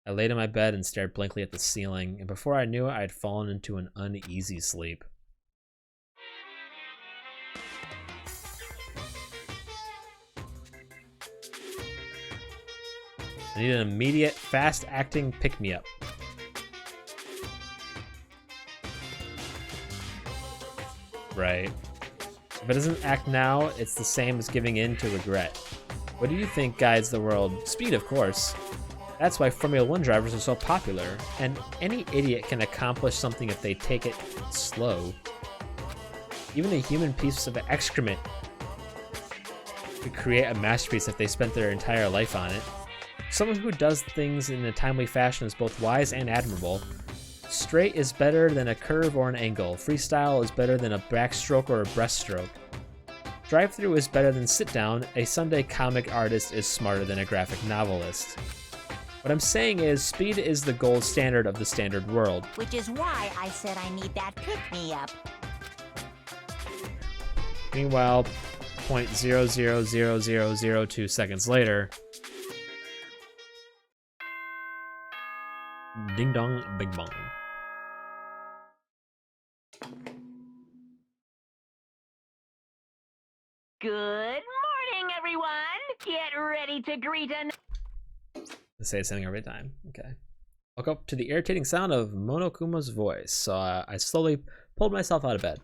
S2: I laid in my bed and stared blankly at the ceiling, and before I knew it, I had fallen into an uneasy sleep. I need an immediate, fast-acting pick-me-up. Right. If it doesn't act now, it's the same as giving in to regret. What do you think guides the world? Speed, of course. That's why Formula 1 drivers are so popular, and any idiot can accomplish something if they take it slow. Even a human piece of excrement could create a masterpiece if they spent their entire life on it. Someone who does things in a timely fashion is both wise and admirable. Straight is better than a curve or an angle. Freestyle is better than a backstroke or a breaststroke. Drive-through is better than sit-down. A Sunday comic artist is smarter than a graphic novelist. What I'm saying is, speed is the gold standard of the standard world.
S6: Which is why I said I need that pick-me-up.
S2: Meanwhile, 0.000002 seconds later... Ding dong, bing bong.
S11: Good morning, everyone. Get ready to greet an.
S2: I say something every time. Okay. Woke up to the irritating sound of Monokuma's voice, so I slowly pulled myself out of bed.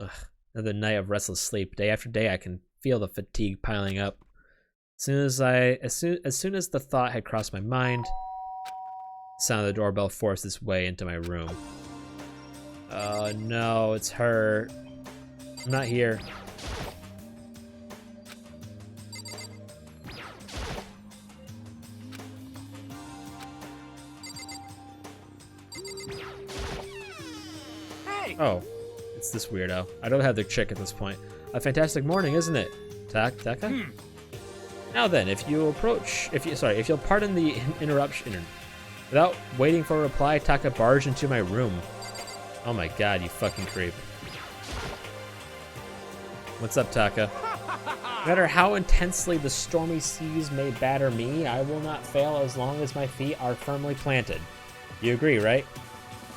S2: Ugh, another night of restless sleep. Day after day, I can feel the fatigue piling up. As soon as the thought had crossed my mind, the sound of the doorbell forced its way into my room. Oh no, it's her. I'm not here. Oh, it's this weirdo. I don't have the chick at this point. A fantastic morning, isn't it? Taka? Now then, if you'll pardon the interruption. Without waiting for a reply, Taka barged into my room. Oh my god, you fucking creep. What's up, Taka? No matter how intensely the stormy seas may batter me, I will not fail as long as my feet are firmly planted. You agree, right?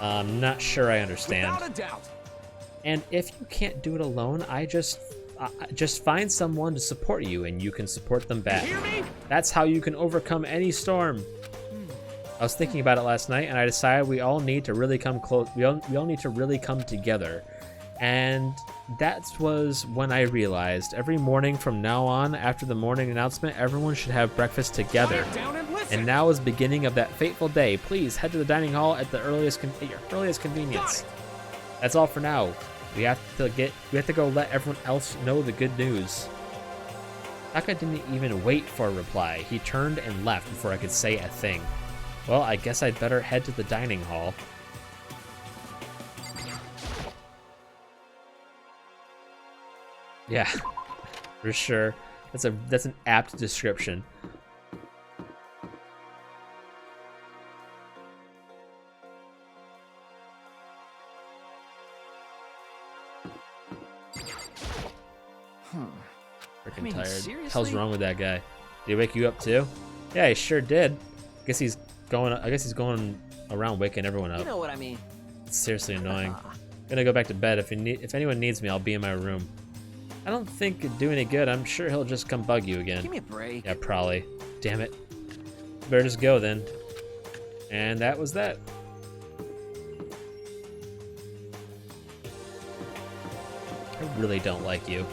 S2: I'm not sure I understand.
S7: Without a doubt.
S2: And if you can't do it alone, I just find someone to support you, and you can support them back.
S7: Hear me?
S2: That's how you can overcome any storm. I was thinking about it last night, and I decided we all need to really come close. We all need to really come together, and that was when I realized every morning from now on, after the morning announcement, everyone should have breakfast together.
S7: Quiet down and listen.
S2: And now is the beginning of that fateful day. Please head to the dining hall at your earliest convenience. That's all for now. We have to go let everyone else know the good news. Taka didn't even wait for a reply. He turned and left before I could say a thing. Well, I guess I'd better head to the dining hall. Yeah, for sure. That's an apt description. Freaking tired.
S3: seriously?
S2: Hell's wrong with that guy? Did he wake you up too? Yeah, he sure did. I guess he's going around waking everyone up.
S3: You know what I mean.
S2: It's seriously annoying. Gonna go back to bed. If anyone needs me, I'll be in my room. I don't think it'd do any good. I'm sure he'll just come bug you again.
S3: Give me a break.
S2: Yeah, probably. Damn it. Better just go then. And that was that. I really don't like you.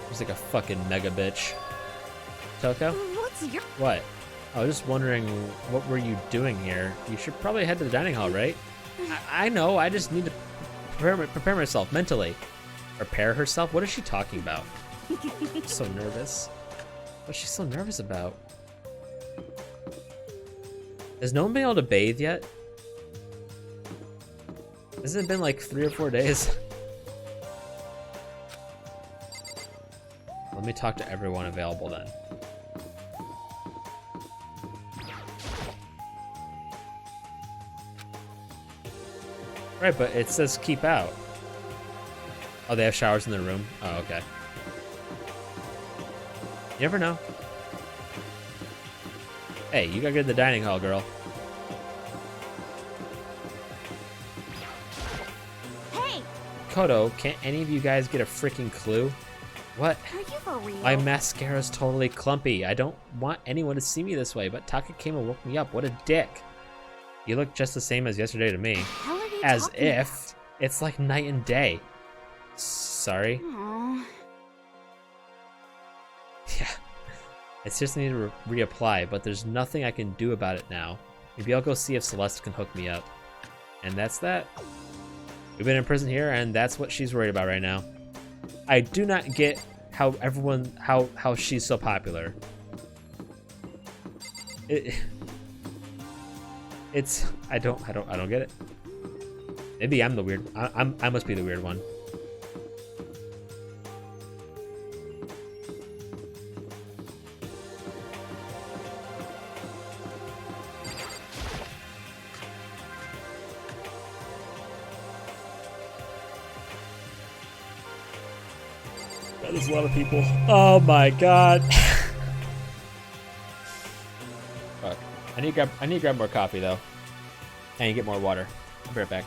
S2: He's like a fucking mega bitch. Toko?
S9: What's your...
S2: What? I was just wondering, what were you doing here? You should probably head to the dining hall, right? I know, I just need to prepare myself mentally. Prepare herself? What is she talking about? So nervous. What's she so nervous about? Has no one been able to bathe yet? Hasn't it been like 3 or 4 days? Let me talk to everyone available then. Right, but it says keep out. Oh, they have showers in their room? Oh, okay. You never know. Hey, you gotta get to the dining hall, girl.
S9: Hey!
S2: Koto, can't any of you guys get a freaking clue? What?
S9: Are you for real?
S2: My mascara's totally clumpy. I don't want anyone to see me this way, but Taka came and woke me up. What a dick. You look just the same as yesterday to me.
S9: Hell are you
S2: As
S9: talking
S2: if.
S9: about?
S2: It's like night and day. Sorry.
S9: Aw.
S2: Yeah. I just need to reapply, but there's nothing I can do about it now. Maybe I'll go see if Celeste can hook me up. And that's that. We've been in prison here, and that's what she's worried about right now. I do not get how how she's so popular. I don't get it. Maybe I'm the weird. I must be the weird one. That is a lot of people. Oh my god. Fuck. I need to grab more coffee though. And get more water. I'll be right back.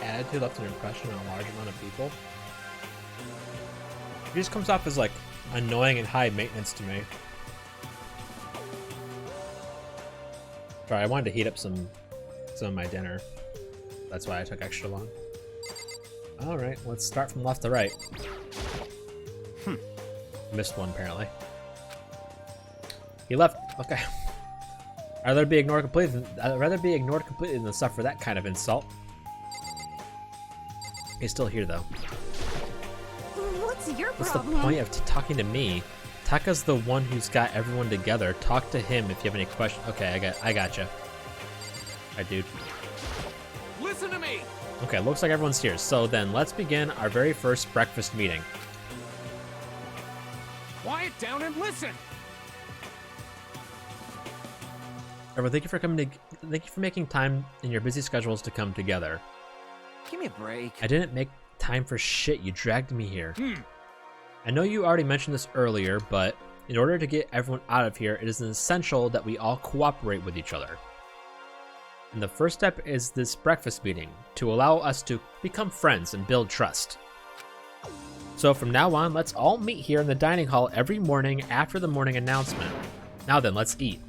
S2: attitude left an impression on a large amount of people. He just comes off as like annoying and high maintenance to me. Sorry, I wanted to heat up some of my dinner. That's why I took extra long. Alright, let's start from left to right. Missed one apparently. He left. Okay. I'd rather be ignored completely than suffer that kind of insult. He's still here though.
S9: What's your
S2: What's
S9: problem?
S2: the point of talking to me? Taka's the one who's got everyone together. Talk to him if you have any questions. Okay, I gotcha. Alright, dude.
S7: Listen to me!
S2: Okay, looks like everyone's here. So then, let's begin our very first breakfast meeting.
S7: Quiet down and listen!
S2: Everyone, thank you for making time in your busy schedules to come together.
S3: Give me a break.
S2: I didn't make time for shit. You dragged me here. I know you already mentioned this earlier, but in order to get everyone out of here, it is essential that we all cooperate with each other. And the first step is this breakfast meeting, to allow us to become friends and build trust. So from now on, let's all meet here in the dining hall every morning after the morning announcement. Now then, let's eat.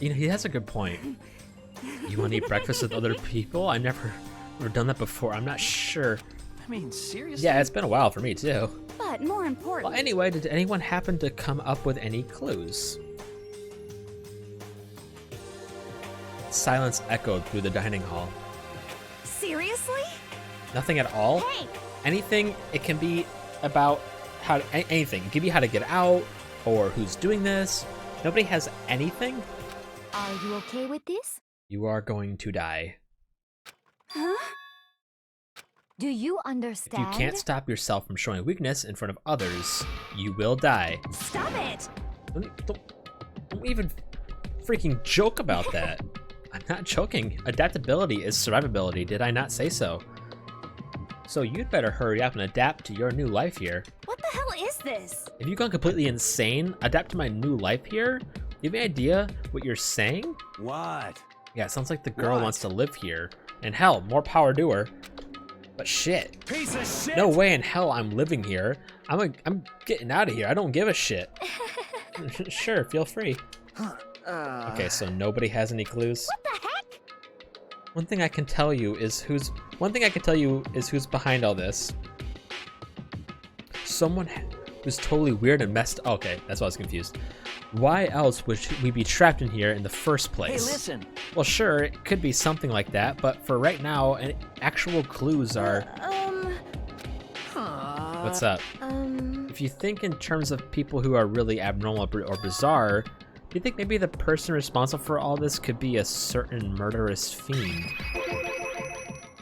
S2: He has a good point. You want to eat breakfast with other people? I've never done that before. I'm not sure.
S3: I mean, seriously?
S2: Yeah, it's been a while for me too.
S9: But more important.
S2: Well, anyway, did anyone happen to come up with any clues? Silence echoed through the dining hall.
S9: Seriously?
S2: Nothing at all?
S9: Hey!
S2: Anything, it can be about anything. It can be how to get out, or who's doing this. Nobody has anything?
S5: Are you okay with this?
S2: You are going to die.
S5: Huh? Do you
S2: If
S5: understand?
S2: you can't stop yourself from showing weakness in front of others, you will die.
S9: Stop it!
S2: Don't even freaking joke about that. I'm not joking. Adaptability is survivability. Did I not say so? So you'd better hurry up and adapt to your new life here.
S9: What the hell is this?
S2: Have you gone completely insane? Adapt to my new life here? You have any idea what you're saying?
S8: What?
S2: Yeah, it sounds like the girl
S8: What?
S2: wants to live here. And hell, more power to her. But shit.
S4: Piece of shit!
S2: No way in hell I'm living here. I'm getting out of here. I don't give a shit. Sure, feel free. Okay, so nobody has any clues.
S9: What the heck?
S2: One thing I can tell you is who's behind all this. Someone who's totally weird and messed. Okay, that's why I was confused. Why else would we be trapped in here in the first place?
S3: Hey, listen.
S2: Well, sure, it could be something like that, but for right now, actual clues are. What's up? If you think in terms of people who are really abnormal or bizarre, do you think maybe the person responsible for all this could be a certain murderous fiend?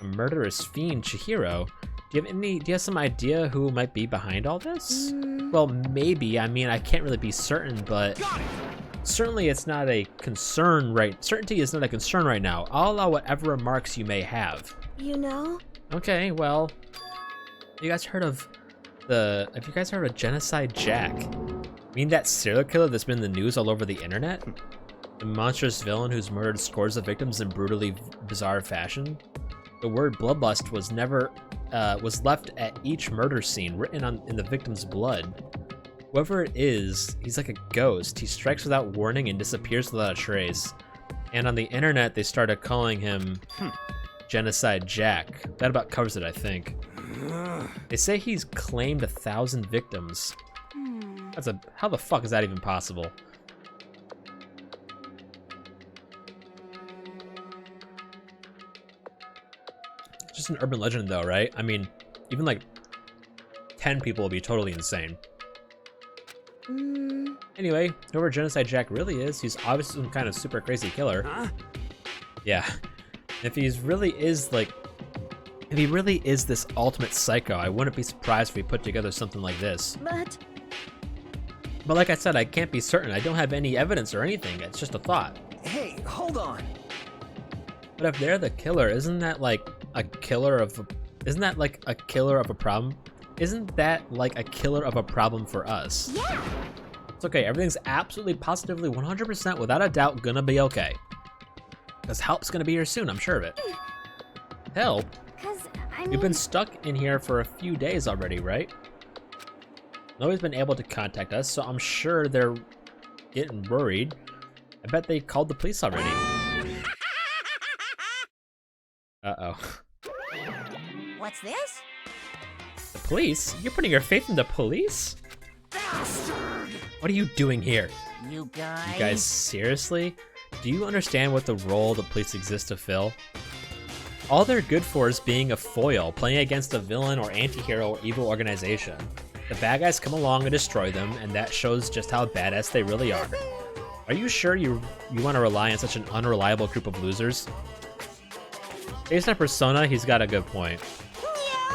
S2: A murderous fiend, Chihiro? Do you have some idea who might be behind all this? Well, maybe. I mean, I can't really be certain, but certainly it's not a concern certainty is not a concern right now. I'll allow whatever remarks you may have.
S5: You know?
S2: Okay, well, have you guys heard of Genocide Jack? I mean that serial killer that's been in the news all over the internet? The monstrous villain who's murdered scores of victims in brutally bizarre fashion? The word bloodlust was left at each murder scene, written in the victim's blood. Whoever it is, he's like a ghost. He strikes without warning and disappears without a trace. And on the internet, they started calling him Genocide Jack. That about covers it, I think. They say he's claimed 1,000 victims. How the fuck is that even possible? Just an urban legend though, right? I mean, even like 10 people will be totally insane. Anyway, whoever Genocide Jack really is, he's obviously some kind of super crazy killer.
S4: Huh?
S2: Yeah. If he really is this ultimate psycho, I wouldn't be surprised if he put together something like this. But like I said, I can't be certain. I don't have any evidence or anything. It's just a thought.
S3: Hey, hold on.
S2: But if they're the killer, isn't that like a killer of a problem? Isn't that like a killer of a problem for us?
S9: Yeah.
S2: It's okay. Everything's absolutely, positively, 100% without a doubt gonna be okay. Because help's gonna be here soon. I'm sure of it. Help?
S5: Cause, I mean...
S2: You've been stuck in here for a few days already, right? Nobody's been able to contact us, so I'm sure they're getting worried. I bet they called the police already. Uh-oh.
S6: What's this?
S2: The police? You're putting your faith in the police? What are you doing here?
S6: You guys...
S2: You guys, seriously? Do you understand what the role the police exist to fill? All they're good for is being a foil, playing against a villain or anti-hero or evil organization. The bad guys come along and destroy them, and that shows just how badass they really are. Are you sure you want to rely on such an unreliable group of losers? Based on Persona, he's got a good point.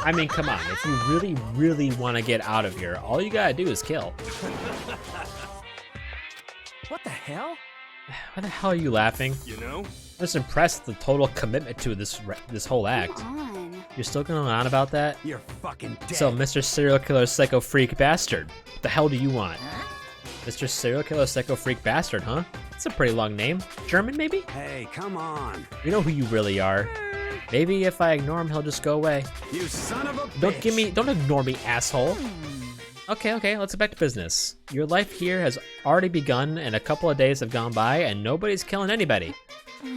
S2: I mean, come on, if you really, really want to get out of here, all you gotta do is kill.
S3: What the hell?
S2: Why the hell are you laughing?
S10: You know?
S2: I'm just impressed with the total commitment to this whole act.
S5: Come on.
S2: You're still going on about that?
S3: You're fucking dead.
S2: So, Mr. Serial Killer Psycho Freak Bastard, what the hell do you want?
S6: Huh?
S2: Mr. Serial Killer Psycho Freak Bastard, huh? That's a pretty long name. German, maybe?
S8: Hey, come on.
S2: You know who you really are. Maybe if I ignore him, he'll just go away.
S8: You son of a bitch.
S2: Don't ignore me, asshole. Okay, let's get back to business. Your life here has already begun, and a couple of days have gone by, and nobody's killing anybody.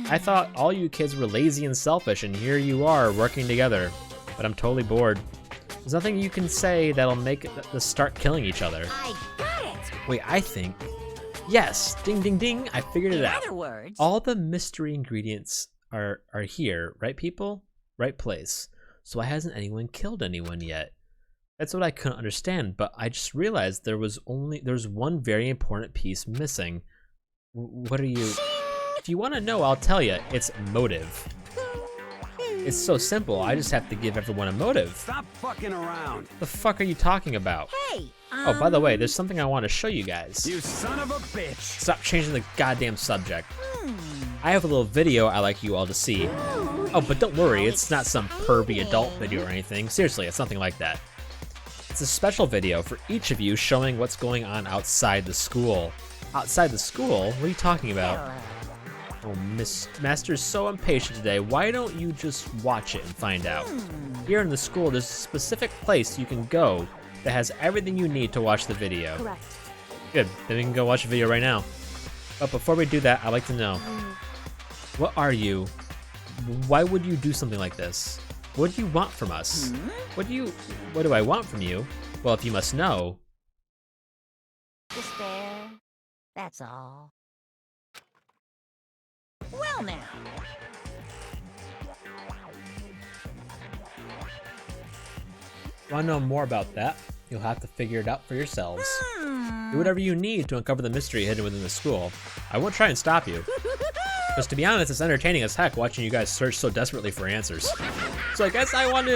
S2: I thought all you kids were lazy and selfish, and here you are working together. But I'm totally bored. There's nothing you can say that'll make us start killing each other.
S6: I got it!
S2: Wait, I think. Yes! Ding, ding, ding! I figured it out.
S6: In other words...
S2: All the mystery ingredients are here, right, people? Right place. So why hasn't anyone killed anyone yet? That's what I couldn't understand, but I just realized there's one very important piece missing. What are you... If you want to know, I'll tell you. It's motive. It's so simple, I just have to give everyone a motive.
S8: Stop fucking around.
S2: The fuck are you talking about?
S6: Hey,
S2: Oh, by the way, there's something I want to show you guys.
S8: You son of a bitch.
S2: Stop changing the goddamn subject. I have a little video I'd like you all to see. Oh, but don't worry, it's not some pervy adult video or anything. Seriously, it's nothing like that. It's a special video for each of you showing what's going on outside the school. Outside the school? What are you talking about? Oh, Miss Master's so impatient today. Why don't you just watch it and find out? Here in the school, there's a specific place you can go that has everything you need to watch the video.
S5: Correct.
S2: Good, then we can go watch the video right now. But before we do that, I'd like to know, what are you? Why would you do something like this? What do you want from us? What do I want from you? Well, if you must know.
S6: Despair. That's all. Well now.
S2: Want to know more about that? You'll have to figure it out for yourselves. Do whatever you need to uncover the mystery hidden within the school. I won't try and stop you. Because to be honest, it's entertaining as heck watching you guys search so desperately for answers. So I guess I want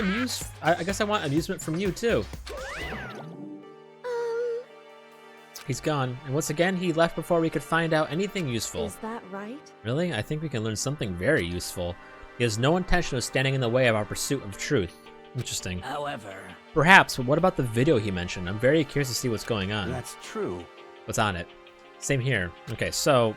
S2: amusement from you too. He's gone, and once again he left before we could find out anything useful.
S5: Is that right?
S2: Really? I think we can learn something very useful. He has no intention of standing in the way of our pursuit of truth. Interesting.
S3: However...
S2: Perhaps, but what about the video he mentioned? I'm very curious to see what's going on.
S8: That's true.
S2: What's on it? Same here. Okay, so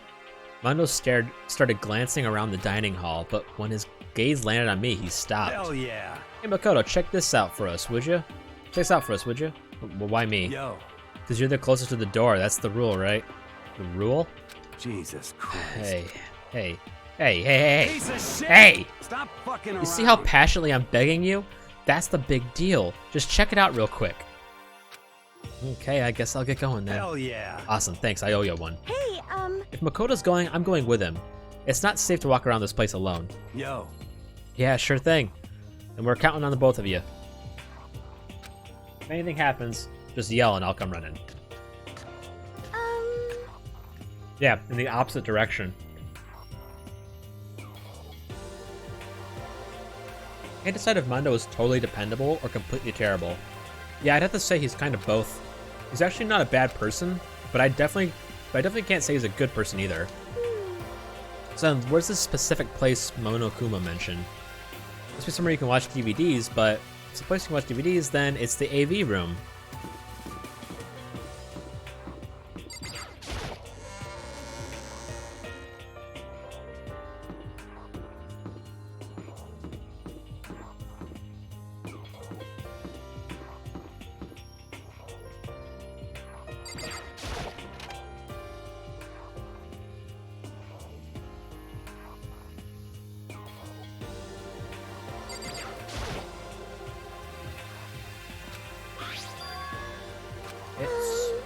S2: Mondo started glancing around the dining hall, but when his gaze landed on me, he stopped.
S8: Hell yeah.
S2: Hey Makoto, check this out for us, would you? Check this out for us, would you? Well, why me?
S8: Yo.
S2: Because you're the closest to the door. That's the rule, right? The rule?
S8: Jesus Christ.
S2: Hey.
S8: Piece of shit.
S2: Hey!
S8: Stop fucking around.
S2: You see how passionately I'm begging you? That's the big deal. Just check it out real quick. Okay, I guess I'll get going then.
S8: Hell yeah.
S2: Awesome, thanks. I owe you one.
S5: Hey,
S2: If Makoto's going, I'm going with him. It's not safe to walk around this place alone.
S8: Yo.
S2: Yeah, sure thing. And we're counting on the both of you. If anything happens, just yell and I'll come running. Yeah, in the opposite direction. I can't decide if Mondo is totally dependable or completely terrible. Yeah, I'd have to say he's kind of both. He's actually not a bad person, but I definitely can't say he's a good person either. So, where's this specific place Monokuma mentioned? Must be somewhere you can watch DVDs, but if it's a place you can watch DVDs, then it's the AV room.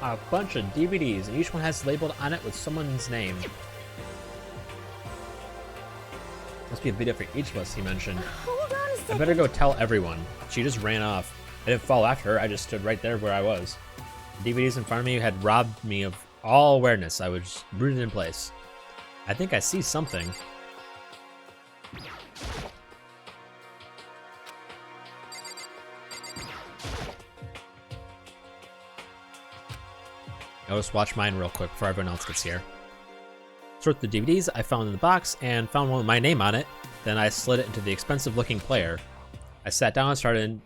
S2: a bunch of DVDs, and each one has labeled on it with someone's name. Must be a video for each of us, he mentioned.
S5: Hold on a second.
S2: I better go tell everyone. She just ran off. I didn't follow after her, I just stood right there where I was. The DVDs in front of me had robbed me of all awareness. I was rooted in place. I think I see something. I'll just watch mine real quick before everyone else gets here. Sort the DVDs I found in the box and found one with my name on it. Then I slid it into the expensive-looking player. I sat down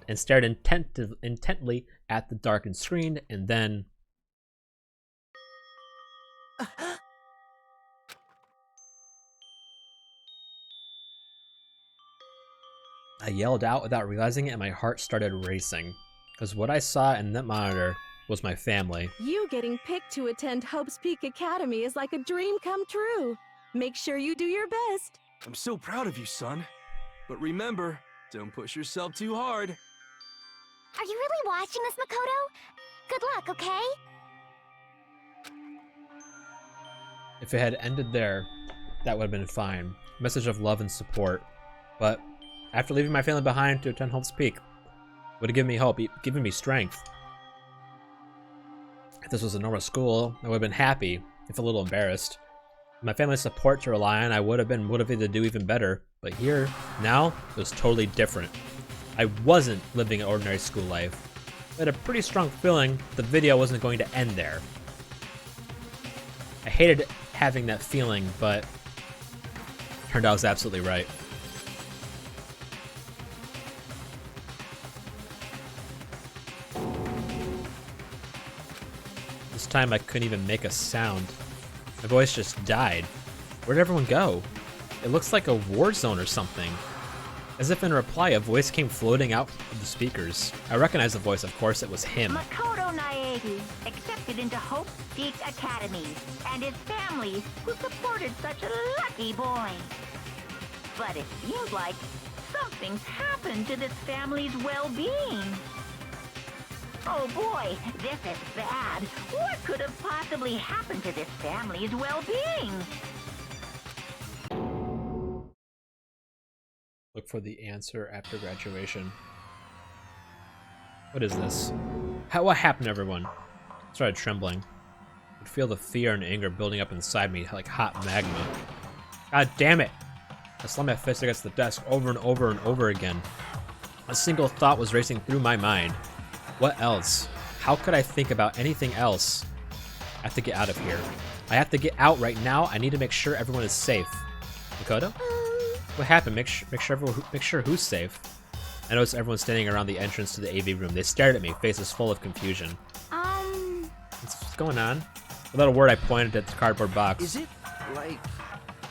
S2: and stared intently at the darkened screen, and then... I yelled out without realizing it, and my heart started racing. Because what I saw in that monitor was my family.
S12: You getting picked to attend Hope's Peak Academy is like a dream come true. Make sure you do your best.
S10: I'm so proud of you, son. But remember, don't push yourself too hard.
S5: Are you really watching this, Makoto? Good luck, okay?
S2: If it had ended there, that would have been fine. Message of love and support. But after leaving my family behind to attend Hope's Peak, would have given me hope, given me strength. If this was a normal school, I would have been happy, if a little embarrassed. With my family's support to rely on, I would have been motivated to do even better. But here, now, it was totally different. I wasn't living an ordinary school life. I had a pretty strong feeling the video wasn't going to end there. I hated having that feeling, but turned out I was absolutely right. This time I couldn't even make a sound. My voice just died. Where'd everyone go? It looks like a war zone or something. As if in reply, a voice came floating out of the speakers. I recognized the voice, of course, it was him.
S11: Makoto Naegi, accepted into Hope Peak Academy, and his family, who supported such a lucky boy. But it seems like something's happened to this family's well-being. Oh boy, this is bad. What could have possibly happened to this family's well-being?
S2: Look for the answer after graduation. What is this? What happened to everyone? I started trembling. I could feel the fear and anger building up inside me like hot magma. God damn it! I slammed my fist against the desk over and over and over again. A single thought was racing through my mind. What else? How could I think about anything else? I have to get out of here. I have to get out right now. I need to make sure everyone is safe. Makoto? What happened? Make sure who's safe. I noticed everyone standing around the entrance to the AV room. They stared at me, faces full of confusion. What's going on? Without a word, I pointed at the cardboard box.
S3: Is it like...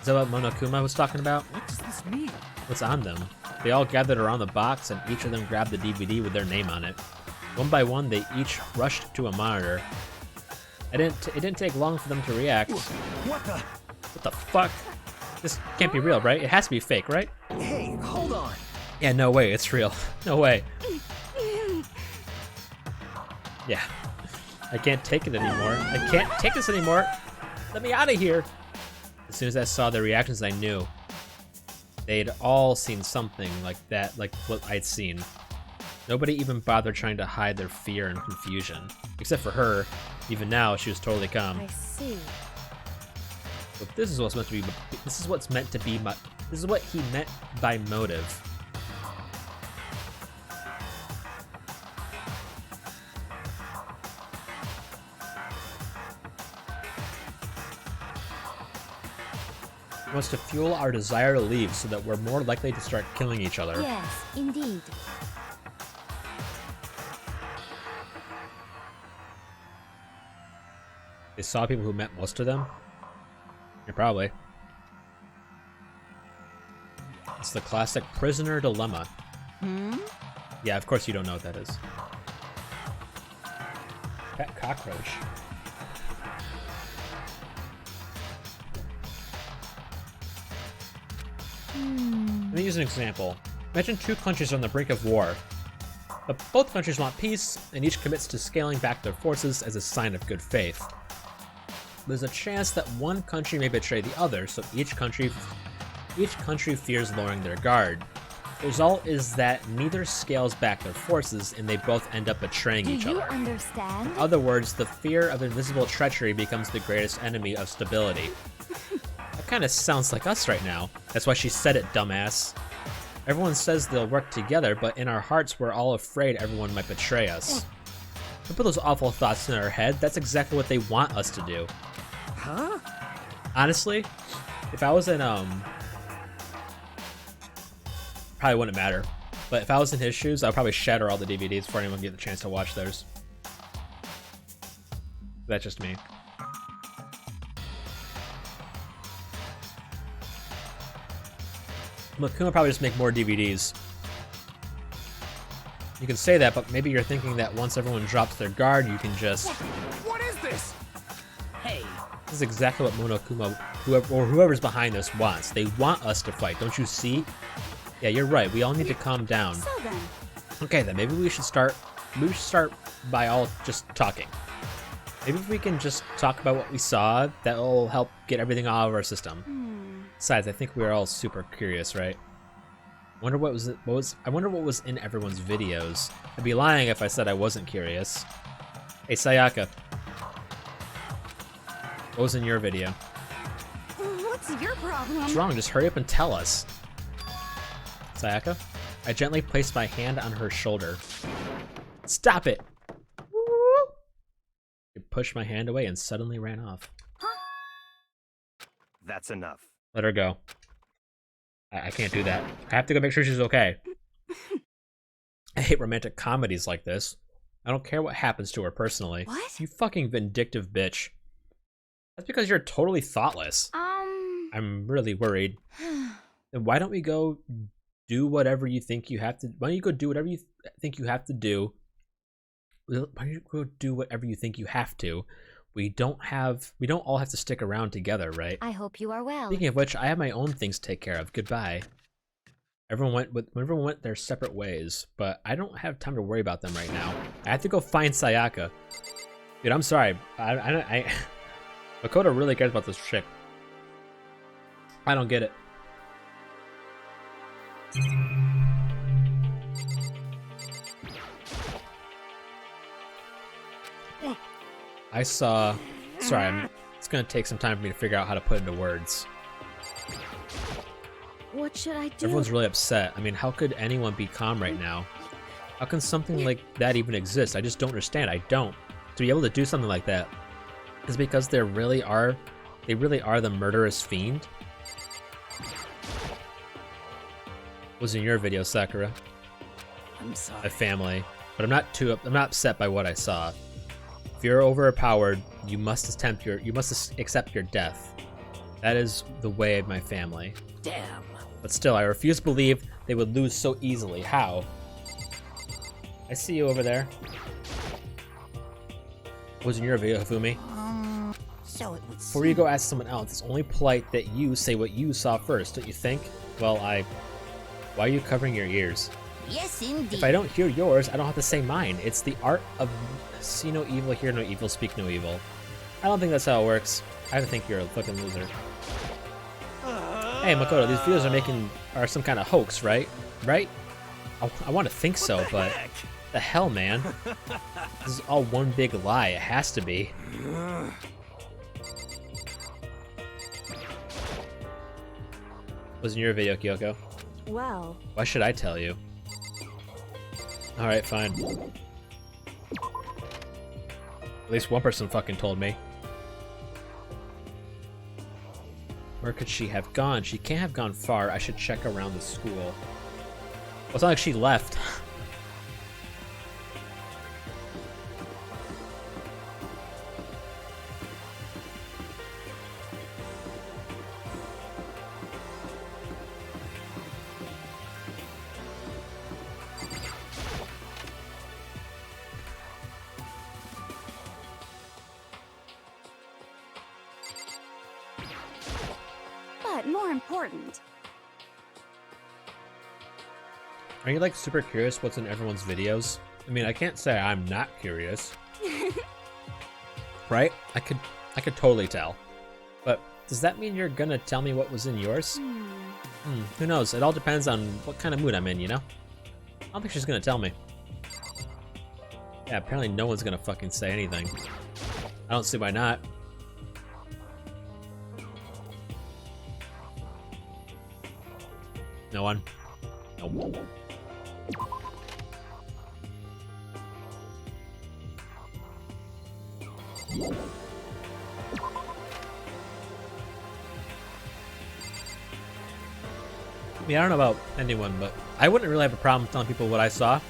S2: Is that what Monokuma was talking about?
S3: What does this mean?
S2: What's on them? They all gathered around the box, and each of them grabbed the DVD with their name on it. One by one, they each rushed to a monitor. It didn't take long for them to react.
S4: What
S2: the fuck? This can't be real, right? It has to be fake, right?
S3: Hey, hold on.
S2: Yeah, no way, it's real. No way. Yeah. I can't take it anymore. I can't take this anymore. Let me out of here. As soon as I saw their reactions, I knew. They'd all seen something like that, like what I'd seen. Nobody even bothered trying to hide their fear and confusion. Except for her. Even now, she was totally calm.
S12: I see.
S2: But this is what's meant to be. This is what's meant to be. This is what he meant by motive. He wants to fuel our desire to leave so that we're more likely to start killing each other.
S5: Yes, indeed.
S2: They saw people who met most of them? Yeah, probably. It's the classic prisoner dilemma. Yeah, of course you don't know what that is. Pet cockroach. Let me use an example. Imagine two countries on the brink of war. But both countries want peace, and each commits to scaling back their forces as a sign of good faith. There's a chance that one country may betray the other, so each country fears lowering their guard. The result is that neither scales back their forces, and they both end up betraying each other.
S5: Do you understand?
S2: In other words, the fear of invisible treachery becomes the greatest enemy of stability. That kind of sounds like us right now. That's why she said it, dumbass. Everyone says they'll work together, but in our hearts we're all afraid everyone might betray us. Don't put those awful thoughts in our head. That's exactly what they want us to do.
S3: Huh?
S2: Honestly, if I was in, probably wouldn't matter. But if I was in his shoes, I'd probably shatter all the DVDs before anyone get the chance to watch theirs. That's just me. Makuma probably just make more DVDs. You can say that, but maybe you're thinking that once everyone drops their guard, you can just...
S7: What is this?
S3: Hey,
S2: This is exactly what Monokuma, whoever's behind this, wants. They want us to fight, don't you see? Yeah, you're right. We all need to calm down.
S5: So then,
S2: Okay, then maybe we should start. We should start by all just talking. Maybe if we can just talk about what we saw, that will help get everything out of our system. Besides, I think we're all super curious, right? I wonder what was in everyone's videos. I'd be lying if I said I wasn't curious. Hey, Sayaka. What was in your video?
S9: What's your problem?
S2: What's wrong? Just hurry up and tell us. Sayaka? I gently placed my hand on her shoulder. Stop it! I pushed my hand away and suddenly ran off.
S13: That's enough.
S2: Let her go. I can't do that. I have to go make sure she's okay. I hate romantic comedies like this. I don't care what happens to her personally.
S9: What?
S2: You fucking vindictive bitch. That's because you're totally thoughtless. I'm really worried. Then why don't we go do whatever you think you have to... Why don't you go do whatever you think you have to do? Why don't you go do whatever you think you have to? We don't all have to stick around together, right?
S5: I hope you are well.
S2: Speaking of which, I have my own things to take care of. Goodbye. Everyone went their separate ways, but I don't have time to worry about them right now. I have to go find Sayaka. Dude, I'm sorry. Makoto really cares about this chick. I don't get it. I saw... Sorry, it's gonna take some time for me to figure out how to put it into words.
S5: What should I do?
S2: Everyone's really upset. I mean, how could anyone be calm right now? How can something like that even exist? I just don't understand. I don't. To be able to do something like that is because they really are the murderous fiend. Was in your video, Sakura.
S3: I'm sorry.
S2: A family, but I'm not upset by what I saw. If you're overpowered, you must accept your death. That is the way of my family.
S3: Damn.
S2: But still, I refuse to believe they would lose so easily. How? I see you over there. Was in your video, Hifumi?
S6: So it would
S2: Before you go ask someone else, it's only polite that you say what you saw first, don't you think? Well, why are you covering your ears?
S6: Yes, indeed.
S2: If I don't hear yours, I don't have to say mine. It's the art of see no evil, hear no evil, speak no evil. I don't think that's how it works. I think you're a fucking loser. Hey, Makoto, these videos are some kind of hoax, right? Right? I want to think so, but the hell, man? This is all one big lie. It has to be. Wasn't your video, Kyoko?
S12: Well,
S2: Why should I tell you? Alright, fine. At least one person fucking told me. Where could she have gone? She can't have gone far. I should check around the school. Well, it's not like she left.
S9: But more important,
S2: Are you like super curious what's in everyone's videos? I mean, I can't say I'm not curious. Right? I could totally tell. But does that mean you're gonna tell me what was in yours? Who knows? It all depends on what kind of mood I'm in, you know? I don't think she's gonna tell me. Yeah, apparently no one's gonna fucking say anything. I don't see why not. No one? Nope. I mean, I don't know about anyone, but I wouldn't really have a problem telling people what I saw.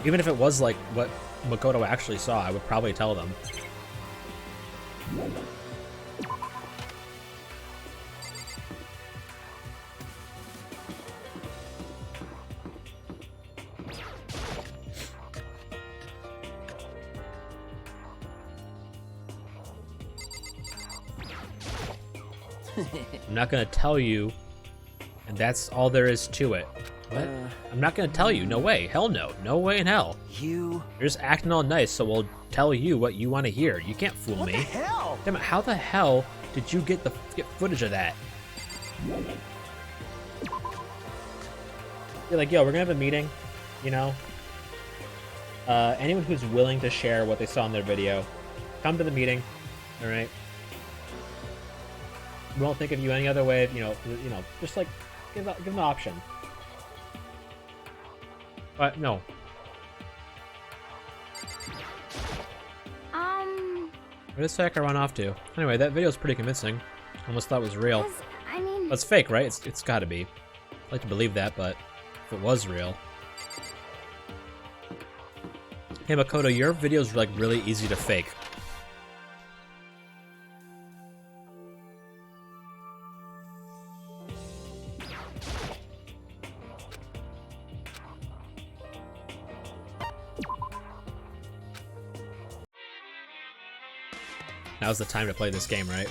S2: Even if it was like what Makoto actually saw, I would probably tell them. I'm not gonna tell you, and that's all there is to it. What? I'm not gonna tell you. No way. Hell no. No way in hell. You're just acting all nice, so we'll tell you what you want to hear. You can't fool me.
S4: What the hell?
S2: Damn it, how the hell did you get footage of that? You're like, yo, we're gonna have a meeting, you know? Anyone who's willing to share what they saw in their video, come to the meeting, alright? We won't think of you any other way, you know, just like, give them an option. But, no. Where does Sayaka run off to? Anyway, that video's pretty convincing. Almost thought it was real.
S5: I mean...
S2: But it's fake, right? It's gotta be. I'd like to believe that, but if it was real... Hey, Makoto, your video's like really easy to fake. Now's the time to play this game, right?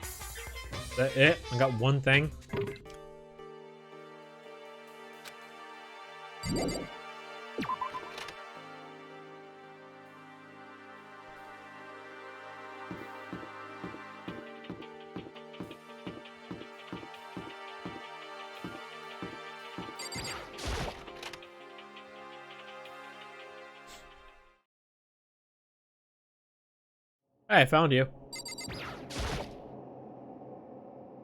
S2: Is that it? I got one thing. Hey, I found you.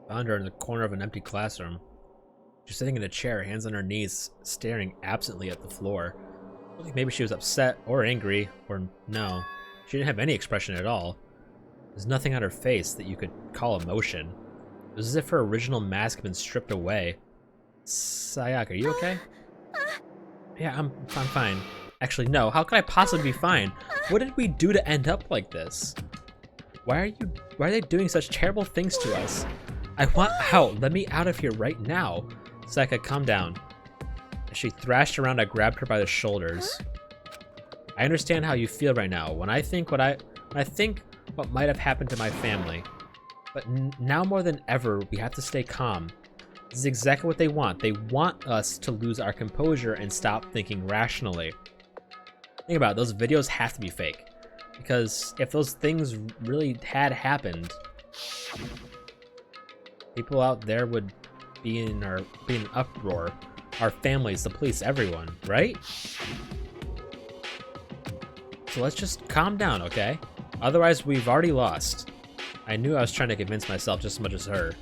S2: Found her in the corner of an empty classroom. She's sitting in a chair, hands on her knees, staring absently at the floor. I think maybe she was upset or angry, or no. She didn't have any expression at all. There's nothing on her face that you could call emotion. It was as if her original mask had been stripped away. Sayaka, are you okay? Yeah, I'm fine. Actually, no. How could I possibly be fine? What did we do to end up like this? Why are they doing such terrible things to us? I want out. Let me out of here right now. Sayaka, calm down. As she thrashed around, I grabbed her by the shoulders. I understand how you feel right now. When I think what might have happened to my family. But now more than ever, we have to stay calm. This is exactly what they want. They want us to lose our composure and stop thinking rationally. Think about it, those videos have to be fake. Because if those things really had happened, people out there would be in an uproar. Our families, the police, everyone, right? So let's just calm down, okay? Otherwise, we've already lost. I knew I was trying to convince myself just as much as her.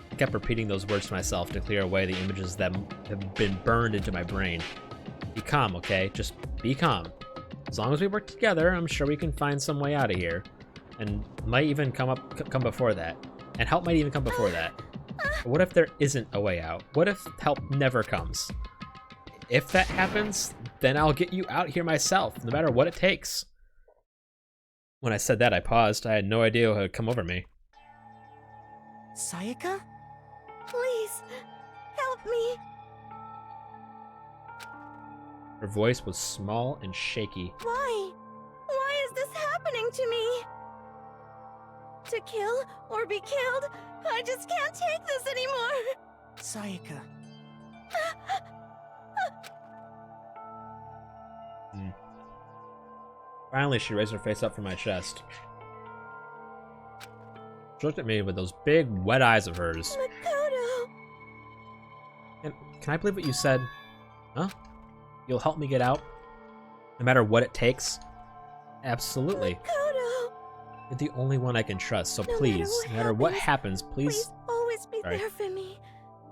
S2: I kept repeating those words to myself to clear away the images that have been burned into my brain. Be calm, okay? Just be calm. As long as we work together, I'm sure we can find some way out of here. And might even come before that. And help might even come before that. But what if there isn't a way out? What if help never comes? If that happens, then I'll get you out here myself, no matter what it takes. When I said that, I paused. I had no idea what had come over me.
S9: Sayaka?
S5: Please, help me.
S2: Her voice was small and shaky.
S5: Why?
S9: happening to me? To kill or be killed? I just can't take this anymore.
S3: Sayaka.
S2: Finally, she raised her face up from my chest. She looked at me with those big, wet eyes of hers.
S9: Makoto.
S2: And can I believe what you said? Huh? You'll help me get out? No matter what it takes? Absolutely.
S9: Makoto.
S2: You're the only one I can trust, so
S9: No
S2: please,
S9: matter
S2: no matter what happens, please...
S9: Please always be
S2: Sorry.
S9: there for me.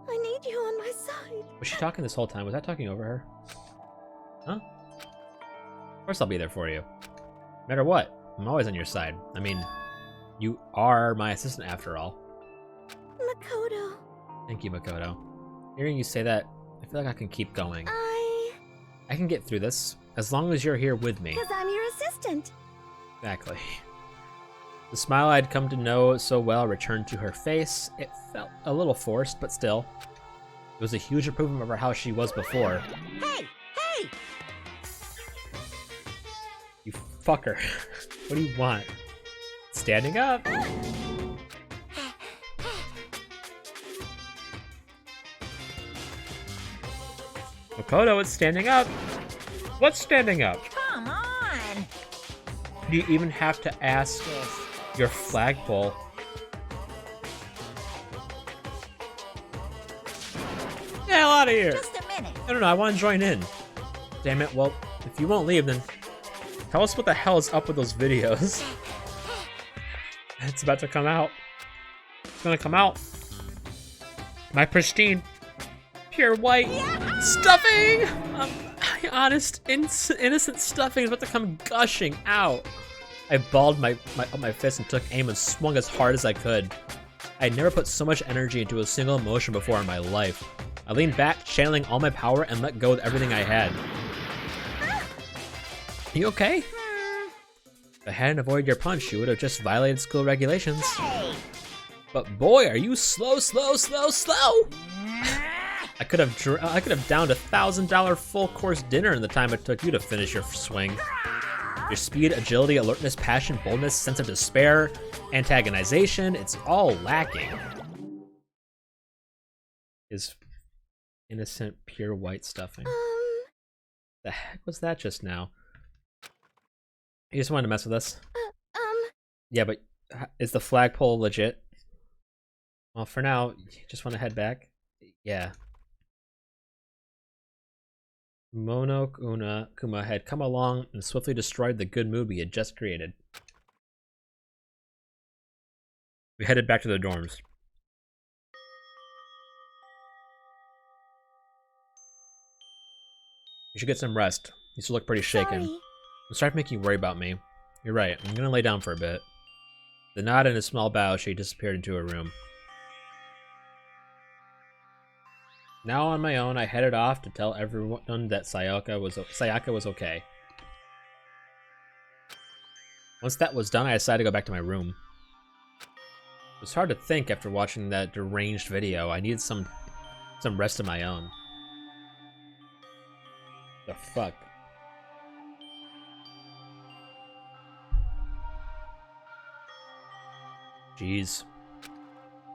S9: I need you on my side.
S2: Was she talking this whole time? Was I talking over her? Huh? Of course I'll be there for you. No matter what, I'm always on your side. I mean, you are my assistant after all.
S9: Makoto.
S2: Thank you, Makoto. Hearing you say that, I feel like I can keep going. I can get through this, as long as you're here with me.
S9: Because I'm your assistant.
S2: Exactly. The smile I'd come to know so well returned to her face. It felt a little forced, but still. It was a huge improvement over how she was before.
S6: Hey! Hey!
S2: You fucker. What do you want? Standing up! Makoto, it's standing up! What's standing up?
S6: Come on!
S2: Do you even have to ask your flagpole? Get the hell out of here!
S6: Just a minute.
S2: No, I want to join in. Damn it, well, if you won't leave, then tell us what the hell is up with those videos. It's about to come out. It's gonna come out. My pristine, pure white stuffing! Honest, innocent stuffing is about to come gushing out. I balled my fist and took aim and swung as hard as I could. I had never put so much energy into a single motion before in my life. I leaned back, channeling all my power, and let go with everything I had. You okay? If I hadn't avoided your punch, you would have just violated school regulations.
S6: Hey!
S2: But boy, are you slow! I could have downed $1,000 full course dinner in the time it took you to finish your swing. Your speed, agility, alertness, passion, boldness, sense of despair, antagonization, it's all lacking. Is innocent, pure white stuffing. The heck was that just now? You just wanted to mess with us? Yeah, but is the flagpole legit? Well, for now, you just want to head back? Yeah. Kuma had come along and swiftly destroyed the good mood we had just created. We headed back to the dorms. You should get some rest. You still look pretty shaken.
S9: Sorry.
S2: I'm starting to make you worry about me. You're right, I'm gonna lay down for a bit. The nod and a small bow, she disappeared into her room. Now on my own, I headed off to tell everyone that Sayaka was okay. Once that was done, I decided to go back to my room. It was hard to think after watching that deranged video. I needed some rest of my own. The fuck? Jeez.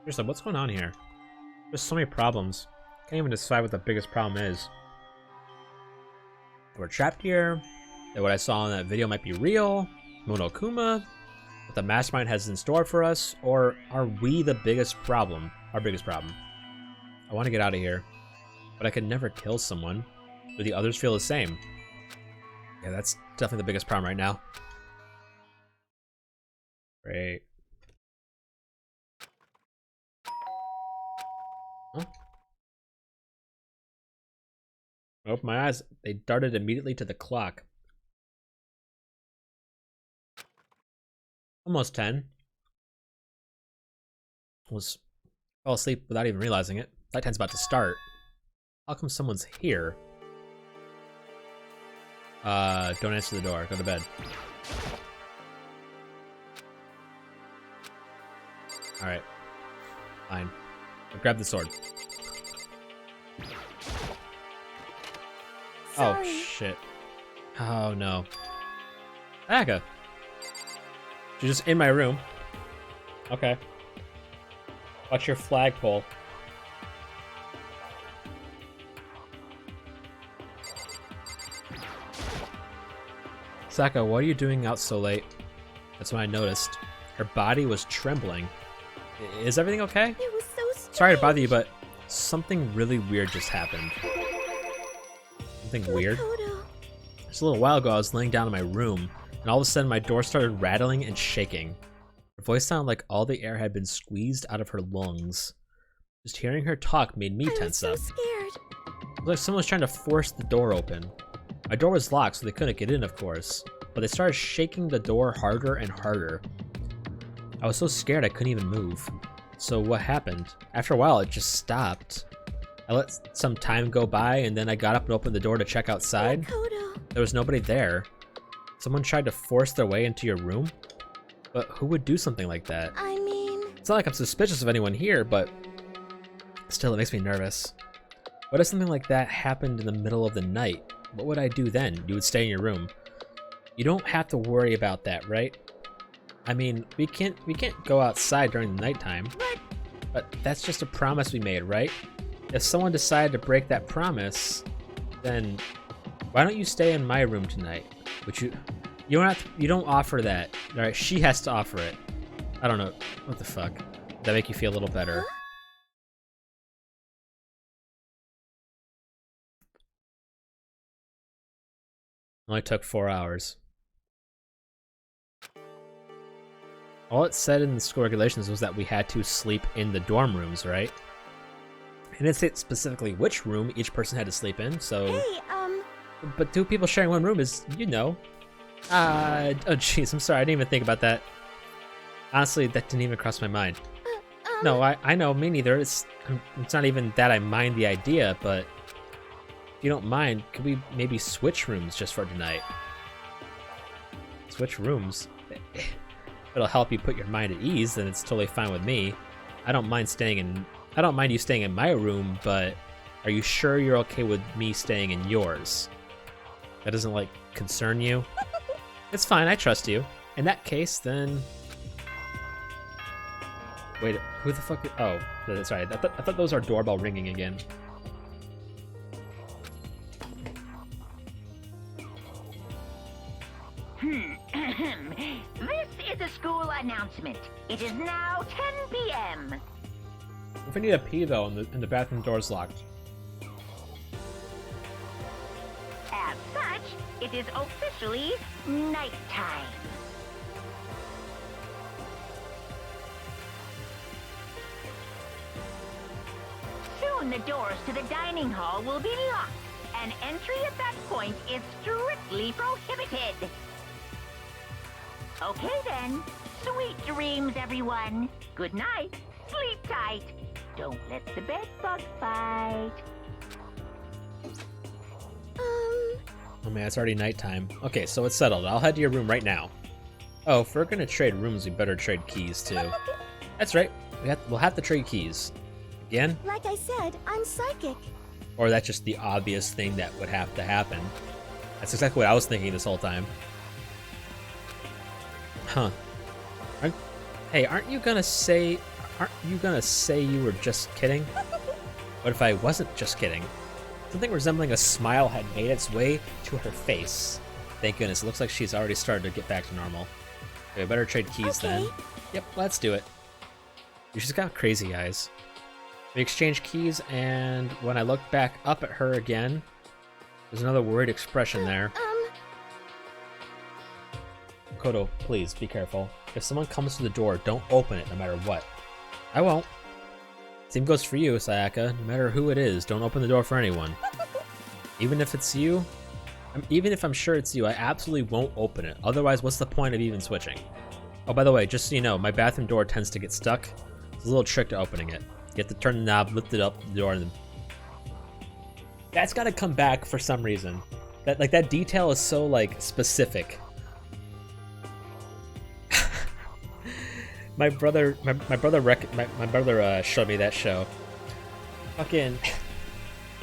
S2: Seriously, what's going on here? There's so many problems. Can't even decide what the biggest problem is. We're trapped here, that what I saw in that video might be real, Monokuma, what the mastermind has in store for us, or are we the biggest problem? Our biggest problem. I want to get out of here, but I could never kill someone. Do the others feel the same? Yeah, that's definitely the biggest problem right now. Great. Huh? I opened my eyes. They darted immediately to the clock. Almost 10. Fell asleep without even realizing it. Night time's about to start. How come someone's here? Don't answer the door. Go to bed. Alright. Fine. I'll grab the sword.
S9: Sorry.
S2: Oh, shit. Oh, no. Aga. She's just in my room. Okay. Watch your flagpole. Saka, what are you doing out so late? That's when I noticed. Her body was trembling. Is everything okay?
S9: It was so strange.
S2: Sorry to bother you, but something really weird just happened. Something weird? Just a little while ago, I was laying down in my room, and all of a sudden my door started rattling and shaking. Her voice sounded like all the air had been squeezed out of her lungs. Just hearing her talk made me tense up.
S9: I was so scared.
S2: It was like someone was trying to force the door open. My door was locked, so they couldn't get in, of course, but they started shaking the door harder and harder. I was so scared I couldn't even move. So what happened? After a while, it just stopped. I let some time go by, and then I got up and opened the door to check outside. There was nobody there. Someone tried to force their way into your room? But who would do something like that?
S9: I mean...
S2: It's not like I'm suspicious of anyone here, but still, it makes me nervous. What if something like that happened in the middle of the night? What would I do then? You would stay in your room. You don't have to worry about that, right? I mean, we can't go outside during the nighttime. But that's just a promise we made, right? If someone decided to break that promise, then why don't you stay in my room tonight? Which you don't offer that. All right, she has to offer it. I don't know. What the fuck? Does that make you feel a little better? Only took 4 hours. All it said in the school regulations was that we had to sleep in the dorm rooms, right? It didn't say specifically which room each person had to sleep in, so...
S9: Hey,
S2: But 2 people sharing 1 room is, you know... oh jeez, I'm sorry, I didn't even think about that. Honestly, that didn't even cross my mind. No, I know, me neither. It's not even that I mind the idea, but... If you don't mind, could we maybe switch rooms just for tonight? Switch rooms? It'll help you put your mind at ease, then it's totally fine with me. I don't mind you staying in my room, but are you sure you're okay with me staying in yours? That doesn't, like, concern you? It's fine, I trust you. In that case, then... Wait, who the fuck... Oh, sorry, I thought those are doorbell ringing again.
S11: This is a school announcement. It is now 10 p.m.
S2: If I need a pee, though, and the bathroom door's locked.
S11: As such, it is officially nighttime. Soon the doors to the dining hall will be locked, and entry at that point is strictly prohibited. Okay then, sweet dreams everyone. Good night, sleep tight. Don't let the bed bug bite.
S2: Oh man, it's already nighttime. Okay, so it's settled. I'll head to your room right now. Oh, if we're gonna trade rooms, we better trade keys too. That's right. We'll have to trade keys. Again?
S9: Like I said, I'm psychic.
S2: Or that's just the obvious thing that would have to happen. That's exactly what I was thinking this whole time. Huh. Aren't you gonna say you were just kidding? What if I wasn't just kidding? Something resembling a smile had made its way to her face. Thank goodness, it looks like she's already started to get back to normal. Okay, we better trade keys then. Yep, let's do it. She's got crazy eyes. We exchange keys, and when I look back up at her again, there's another worried expression there. Koto, please, be careful. If someone comes to the door, don't open it no matter what. I won't. Same goes for you, Sayaka. No matter who it is, don't open the door for anyone. Even if it's you, even if I'm sure it's you, I absolutely won't open it. Otherwise, what's the point of even switching? Oh, by the way, just so you know, my bathroom door tends to get stuck. There's a little trick to opening it. You have to turn the knob, lift it up, the door, and then... That's gotta come back for some reason. That detail is so, like, specific. My brother showed me that show. Fucking,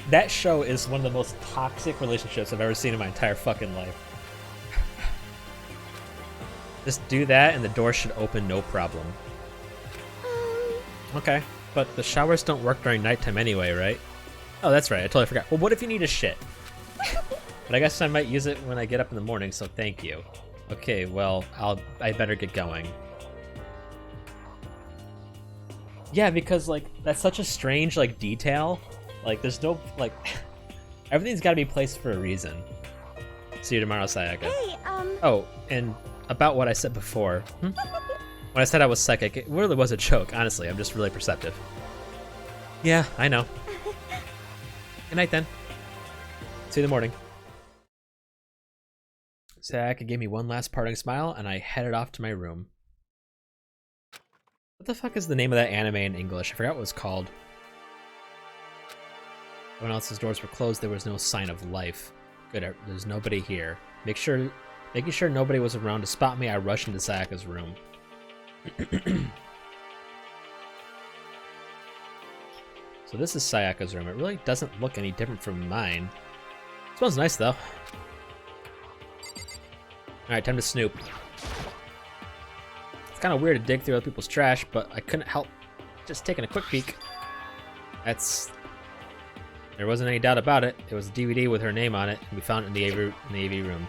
S2: that show is one of the most toxic relationships I've ever seen in my entire fucking life. Just do that and the door should open no problem. Okay, but the showers don't work during nighttime anyway, right? Oh, that's right, I totally forgot. Well, what if you need a shit? But I guess I might use it when I get up in the morning, so thank you. Okay, well, I better get going. Yeah, because, like, that's such a strange, like, detail. Like, there's no, like, everything's gotta be placed for a reason. See you tomorrow, Sayaka.
S5: Hey,
S2: Oh, and about what I said before. When I said I was psychic, it really was a joke, honestly. I'm just really perceptive. Yeah, I know. Good night, then. See you in the morning. Sayaka gave me one last parting smile, and I headed off to my room. What the fuck is the name of that anime in English? I forgot what it was called. Everyone else's doors were closed, there was no sign of life. Good, there's nobody here. Making sure nobody was around to spot me, I rushed into Sayaka's room. So this is Sayaka's room. It really doesn't look any different from mine. Smells nice, though. Alright, time to snoop. It's kind of weird to dig through other people's trash, but I couldn't help just taking a quick peek. There wasn't any doubt about it. It was a DVD with her name on it, and we found it in the AV room.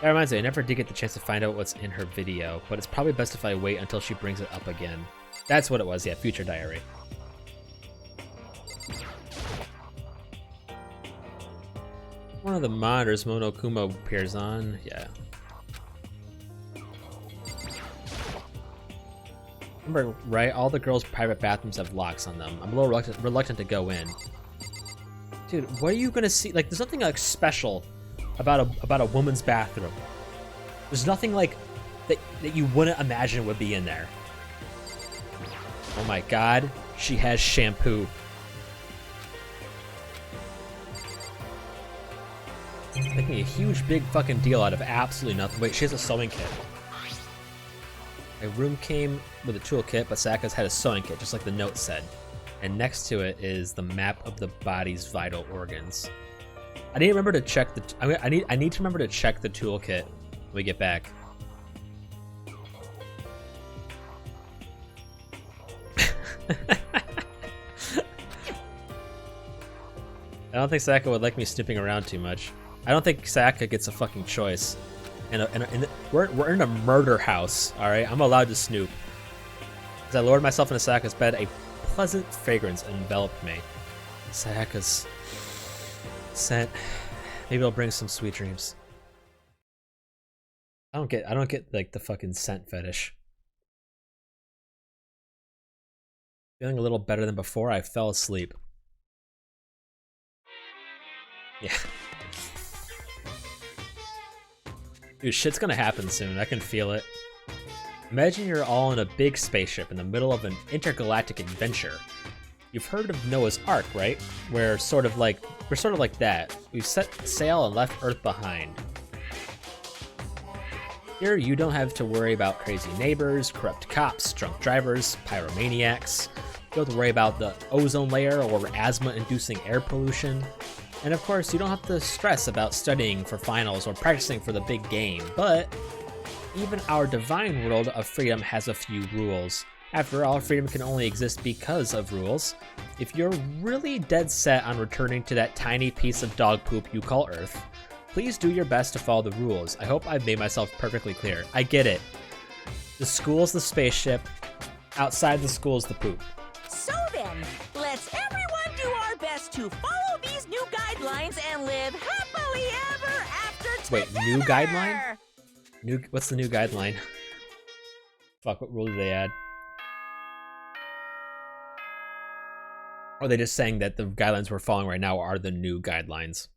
S2: That reminds me, I never did get the chance to find out what's in her video, but it's probably best if I wait until she brings it up again. That's what it was, yeah, future diary. One of the monitors Monokuma appears on, yeah. Remember, right? All the girls' private bathrooms have locks on them. I'm a little reluctant to go in. Dude, what are you gonna see? Like, there's nothing like special about a woman's bathroom. There's nothing like that you wouldn't imagine would be in there. Oh my god, she has shampoo. Making a huge big fucking deal out of absolutely nothing. Wait, she has a sewing kit. My room came with a toolkit, but Sayaka's had a sewing kit, just like the note said. And next to it is the map of the body's vital organs. I need to remember to check the. I need to remember to check the toolkit when we get back. I don't think Sayaka would like me snooping around too much. I don't think Sayaka gets a fucking choice. We're in a murder house, all right? I'm allowed to snoop. As I lowered myself into Sayaka's bed, a pleasant fragrance enveloped me. Sayaka's scent. Maybe it'll bring some sweet dreams. I don't get like the fucking scent fetish. Feeling a little better than before, I fell asleep. Yeah. Dude, shit's gonna happen soon. I can feel it. Imagine you're all in a big spaceship in the middle of an intergalactic adventure. You've heard of Noah's Ark, right? We're sort of like that. We've set sail and left Earth behind. Here, you don't have to worry about crazy neighbors, corrupt cops, drunk drivers, pyromaniacs. You don't have to worry about the ozone layer or asthma-inducing air pollution. And of course, you don't have to stress about studying for finals or practicing for the big game, but even our divine world of freedom has a few rules. After all, freedom can only exist because of rules. If you're really dead set on returning to that tiny piece of dog poop you call Earth, please do your best to follow the rules. I hope I've made myself perfectly clear. I get it. The school's the spaceship, outside the school's the poop.
S3: So then, let's everyone do our best to follow these new guidelines and live happily ever after together.
S2: Wait, new guideline? What's the new guideline? Fuck, what rule did they add? Or are they just saying that the guidelines we're following right now are the new guidelines?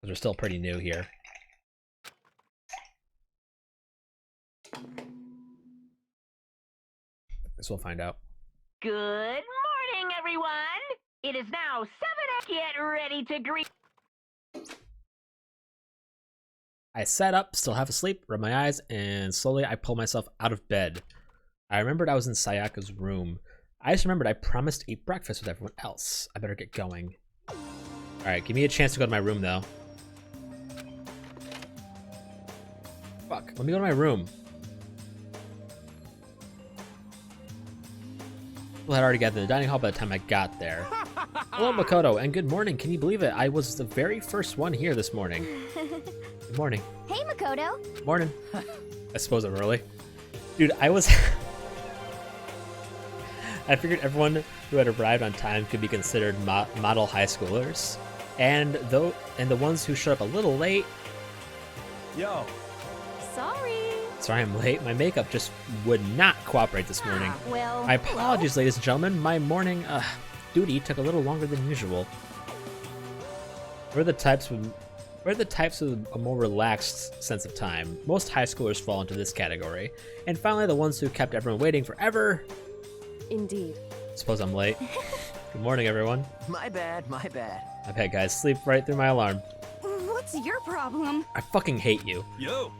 S2: Because they're still pretty new here. Guess we'll find out.
S11: Good morning, everyone! It is now 7 a.m. Get ready to greet.
S2: I sat up, still half asleep, rubbed my eyes, and slowly I pulled myself out of bed. I remembered I was in Sayaka's room. I just remembered I promised to eat breakfast with everyone else. I better get going. Alright, give me a chance to go to my room, though. Fuck. Let me go to my room. People had already gathered in the dining hall by the time I got there. Hello, Makoto, and good morning. Can you believe it? I was the very first one here this morning. Good morning.
S5: Hey, Makoto.
S2: Morning. I suppose I'm early. Dude, I was... I figured everyone who had arrived on time could be considered model high schoolers. And the ones who showed up a little late...
S4: Yo.
S2: Sorry I'm late. My makeup just would not cooperate this morning.
S6: Well,
S2: My apologies, ladies and gentlemen. My morning duty took a little longer than usual. We're the types with a more relaxed sense of time. Most high schoolers fall into this category. And finally, the ones who kept everyone waiting forever.
S12: Indeed.
S2: Suppose I'm late. Good morning, everyone.
S3: My bad, my bad.
S2: My bad, guys. Sleep right through my alarm.
S9: What's your problem?
S2: I fucking hate you.
S10: Yo.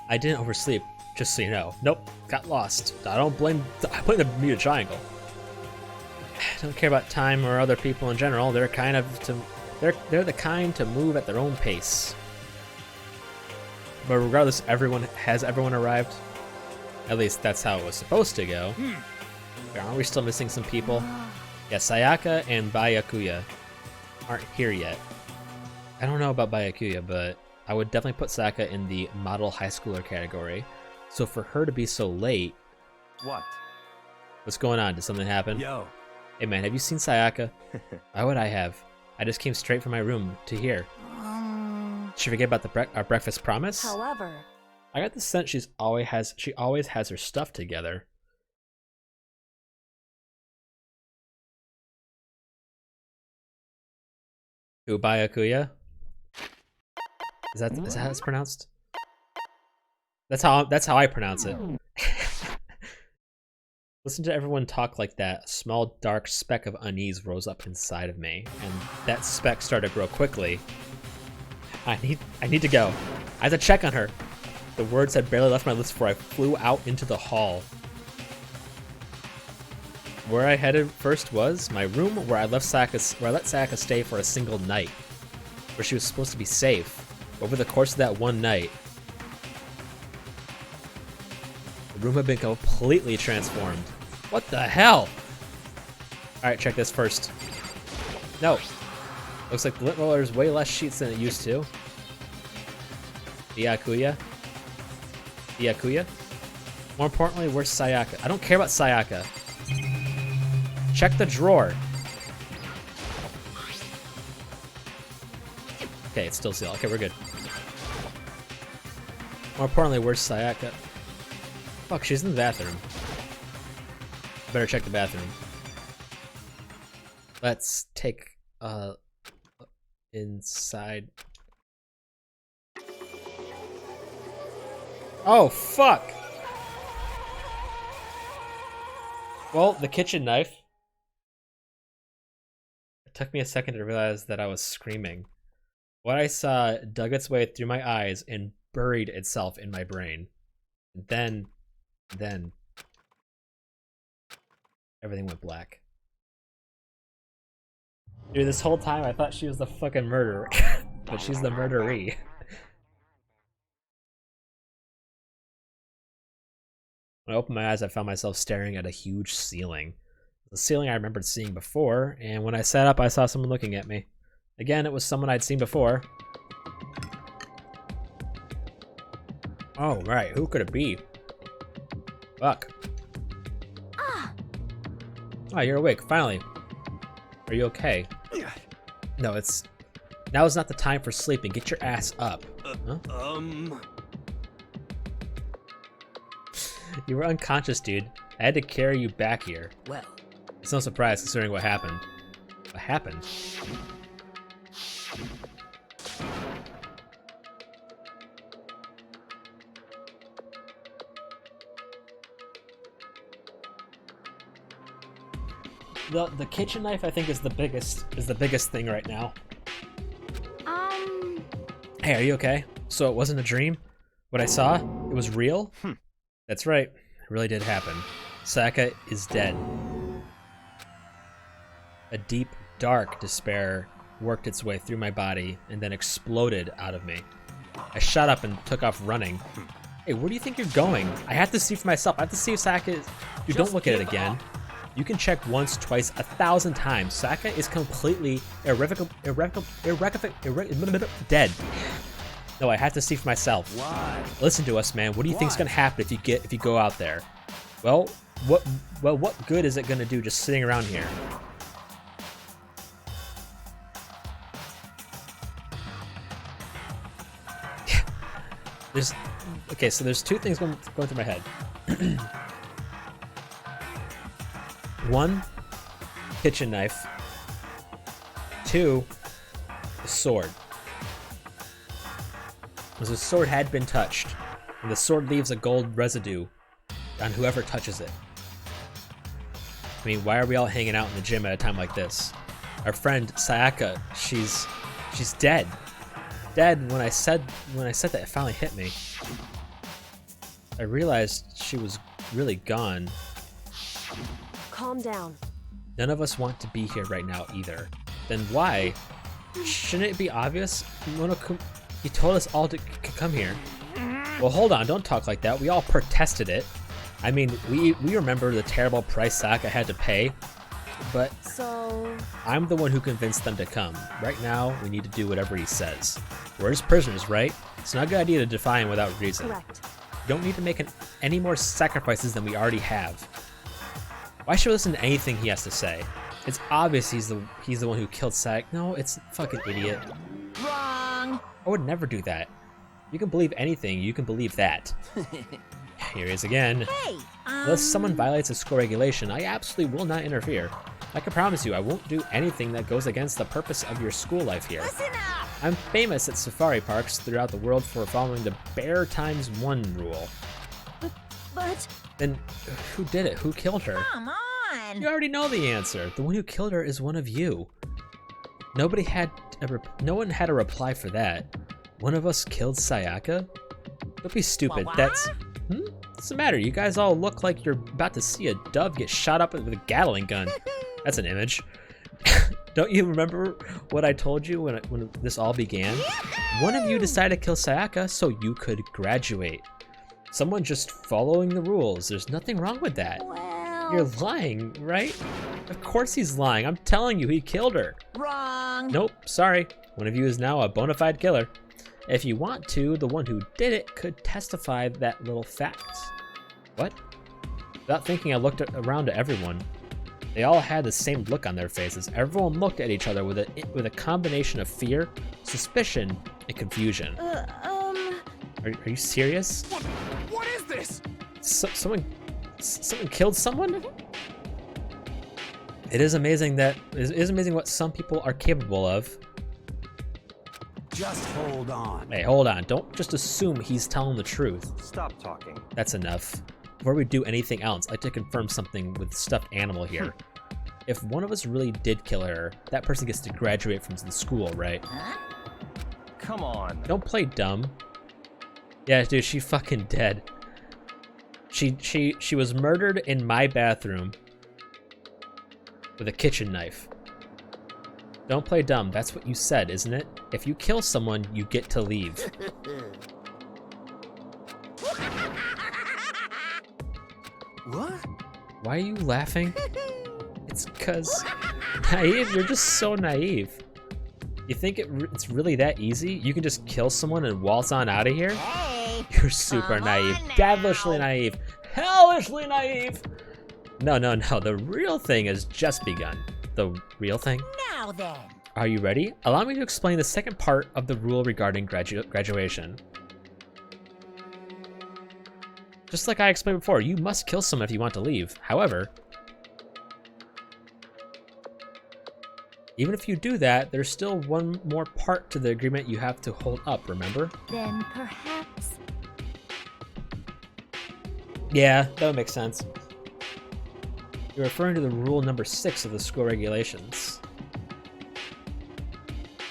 S2: I didn't oversleep, just so you know. Nope, got lost. I blame the Bermuda Triangle. I don't care about time or other people in general. They're the kind to move at their own pace. But regardless, has everyone arrived? At least that's how it was supposed to go. Aren't we still missing some people? Yeah, Sayaka and Byakuya aren't here yet. I don't know about Byakuya, but I would definitely put Sayaka in the model high schooler category. So for her to be so late...
S4: What?
S2: What's going on? Did something happen?
S4: Yo.
S2: Hey man, have you seen Sayaka? Why would I have? I just came straight from my room to here. Did she forget about our breakfast promise?
S12: However,
S2: I got the sense she always has her stuff together. Byakuya? Is that how it's pronounced? That's how I pronounce it. Listen to everyone talk like that. A small dark speck of unease rose up inside of me, and that speck started to grow quickly. I need to go. I have to check on her. The words had barely left my lips before I flew out into the hall. Where I headed first was my room, where I let Sayaka stay for a single night, where she was supposed to be safe. Over the course of that one night, the room had been completely transformed. What the hell? Alright, check this first. No. Looks like the lint roller is way less sheets than it used to. Byakuya? More importantly, where's Sayaka? I don't care about Sayaka. Check the drawer. Okay, it's still sealed. Okay, we're good. More importantly, where's Sayaka? Fuck, she's in the bathroom. Better check the bathroom. Let's take inside. Oh fuck! Well, the kitchen knife. It took me a second to realize that I was screaming. What I saw dug its way through my eyes and buried itself in my brain. Then everything went black. Dude, this whole time I thought she was the fucking murderer, but she's the murderee. When I opened my eyes, I found myself staring at a huge ceiling. The ceiling I remembered seeing before, and when I sat up, I saw someone looking at me. Again, it was someone I'd seen before. Oh, right, who could it be? Fuck. Oh, you're awake, finally. Are you okay? No, now is not the time for sleeping. Get your ass up. Huh? You were unconscious, dude. I had to carry you back here.
S3: Well,
S2: it's no surprise considering what happened. What happened? The kitchen knife I think is the biggest thing right now. Hey, are you okay? So it wasn't a dream? What I saw? It was real? That's right. It really did happen. Sayaka is dead. A deep, dark despair worked its way through my body and then exploded out of me. I shot up and took off running. Hey, where do you think you're going? I have to see for myself. I have to see if Saka is... Dude, don't look at it again. You can check once, twice, 1,000 times. Saka is completely dead. No, I have to see for myself.
S4: Why?
S2: Listen to us, man. What do you think's gonna happen if you go out there? Well, what good is it gonna do just sitting around here? Okay, so there's two things going through my head. One, kitchen knife. Two, the sword. Because the sword had been touched, and the sword leaves a gold residue on whoever touches it. I mean, why are we all hanging out in the gym at a time like this? Our friend Sayaka, she's dead. Dead. When I said that, it finally hit me. I realized she was really gone.
S12: Calm down.
S2: None of us want to be here right now either. Then why? Shouldn't it be obvious? He told us all to come here. Well, hold on, don't talk like that. We all protested it. I mean, we remember the terrible price Saka had to pay, but
S12: so
S2: I'm the one who convinced them to come. Right now, we need to do whatever he says. We're his prisoners, right? It's not a good idea to defy him without reason.
S12: correct.
S2: You don't need to make any more sacrifices than we already have. Why should we listen to anything he has to say? It's obvious he's the one who killed Sak. No, it's fucking idiot.
S6: Wrong.
S2: I would never do that. You can believe anything, you can believe that. Here he is again.
S6: Hey,
S2: Unless someone violates a school regulation, I absolutely will not interfere. I can promise you I won't do anything that goes against the purpose of your school life here.
S6: listen up.
S2: I'm famous at safari parks throughout the world for following the bear times one rule.
S6: But
S2: Then who did it? Who killed her?
S6: come on.
S2: You already know the answer. The one who killed her is one of you. No one had a reply for that. One of us killed Sayaka? Don't be stupid.
S6: What?
S2: That's... What's the matter? You guys all look like you're about to see a dove get shot up with a Gatling gun. That's an image. Don't you remember what I told you when this all began? One of you decided to kill Sayaka so you could graduate. Someone just following the rules. There's nothing wrong with that.
S6: Well,
S2: You're lying, right? Of course he's lying. I'm telling you, he killed her.
S6: wrong.
S2: Nope, sorry. One of you is now a bona fide killer. If you want to, the one who did it could testify that little fact. What? Without thinking, I looked around at everyone. They all had the same look on their faces. Everyone looked at each other with a combination of fear, suspicion, and confusion. Are you serious?
S7: What is this?
S2: Someone killed someone? It is amazing what some people are capable of.
S4: Just hold on.
S2: Hey, hold on. Don't just assume he's telling the truth.
S13: Stop talking.
S2: That's enough. Before we do anything else, I'd like to confirm something with stuffed animal here. If one of us really did kill her, that person gets to graduate from the school, right?
S6: Huh?
S13: Come on.
S2: Don't play dumb. Yeah, dude, she's fucking dead. She was murdered in my bathroom with a kitchen knife. Don't play dumb. That's what you said, isn't it? If you kill someone, you get to leave.
S4: What?
S2: Why are you laughing? It's because naive. You're just so naive. You think it's really that easy? You can just kill someone and waltz on out of here?
S6: Hey.
S2: You're super naive. Devilishly naive. Hellishly naive. No. The real thing has just begun. The real thing?
S6: Now then.
S2: Are you ready? Allow me to explain the second part of the rule regarding graduation. Just like I explained before, you must kill someone if you want to leave. However, even if you do that, there's still one more part to the agreement you have to hold up, remember?
S5: Then perhaps...
S2: Yeah, that would make sense. You're referring to the rule number 6 of the school regulations.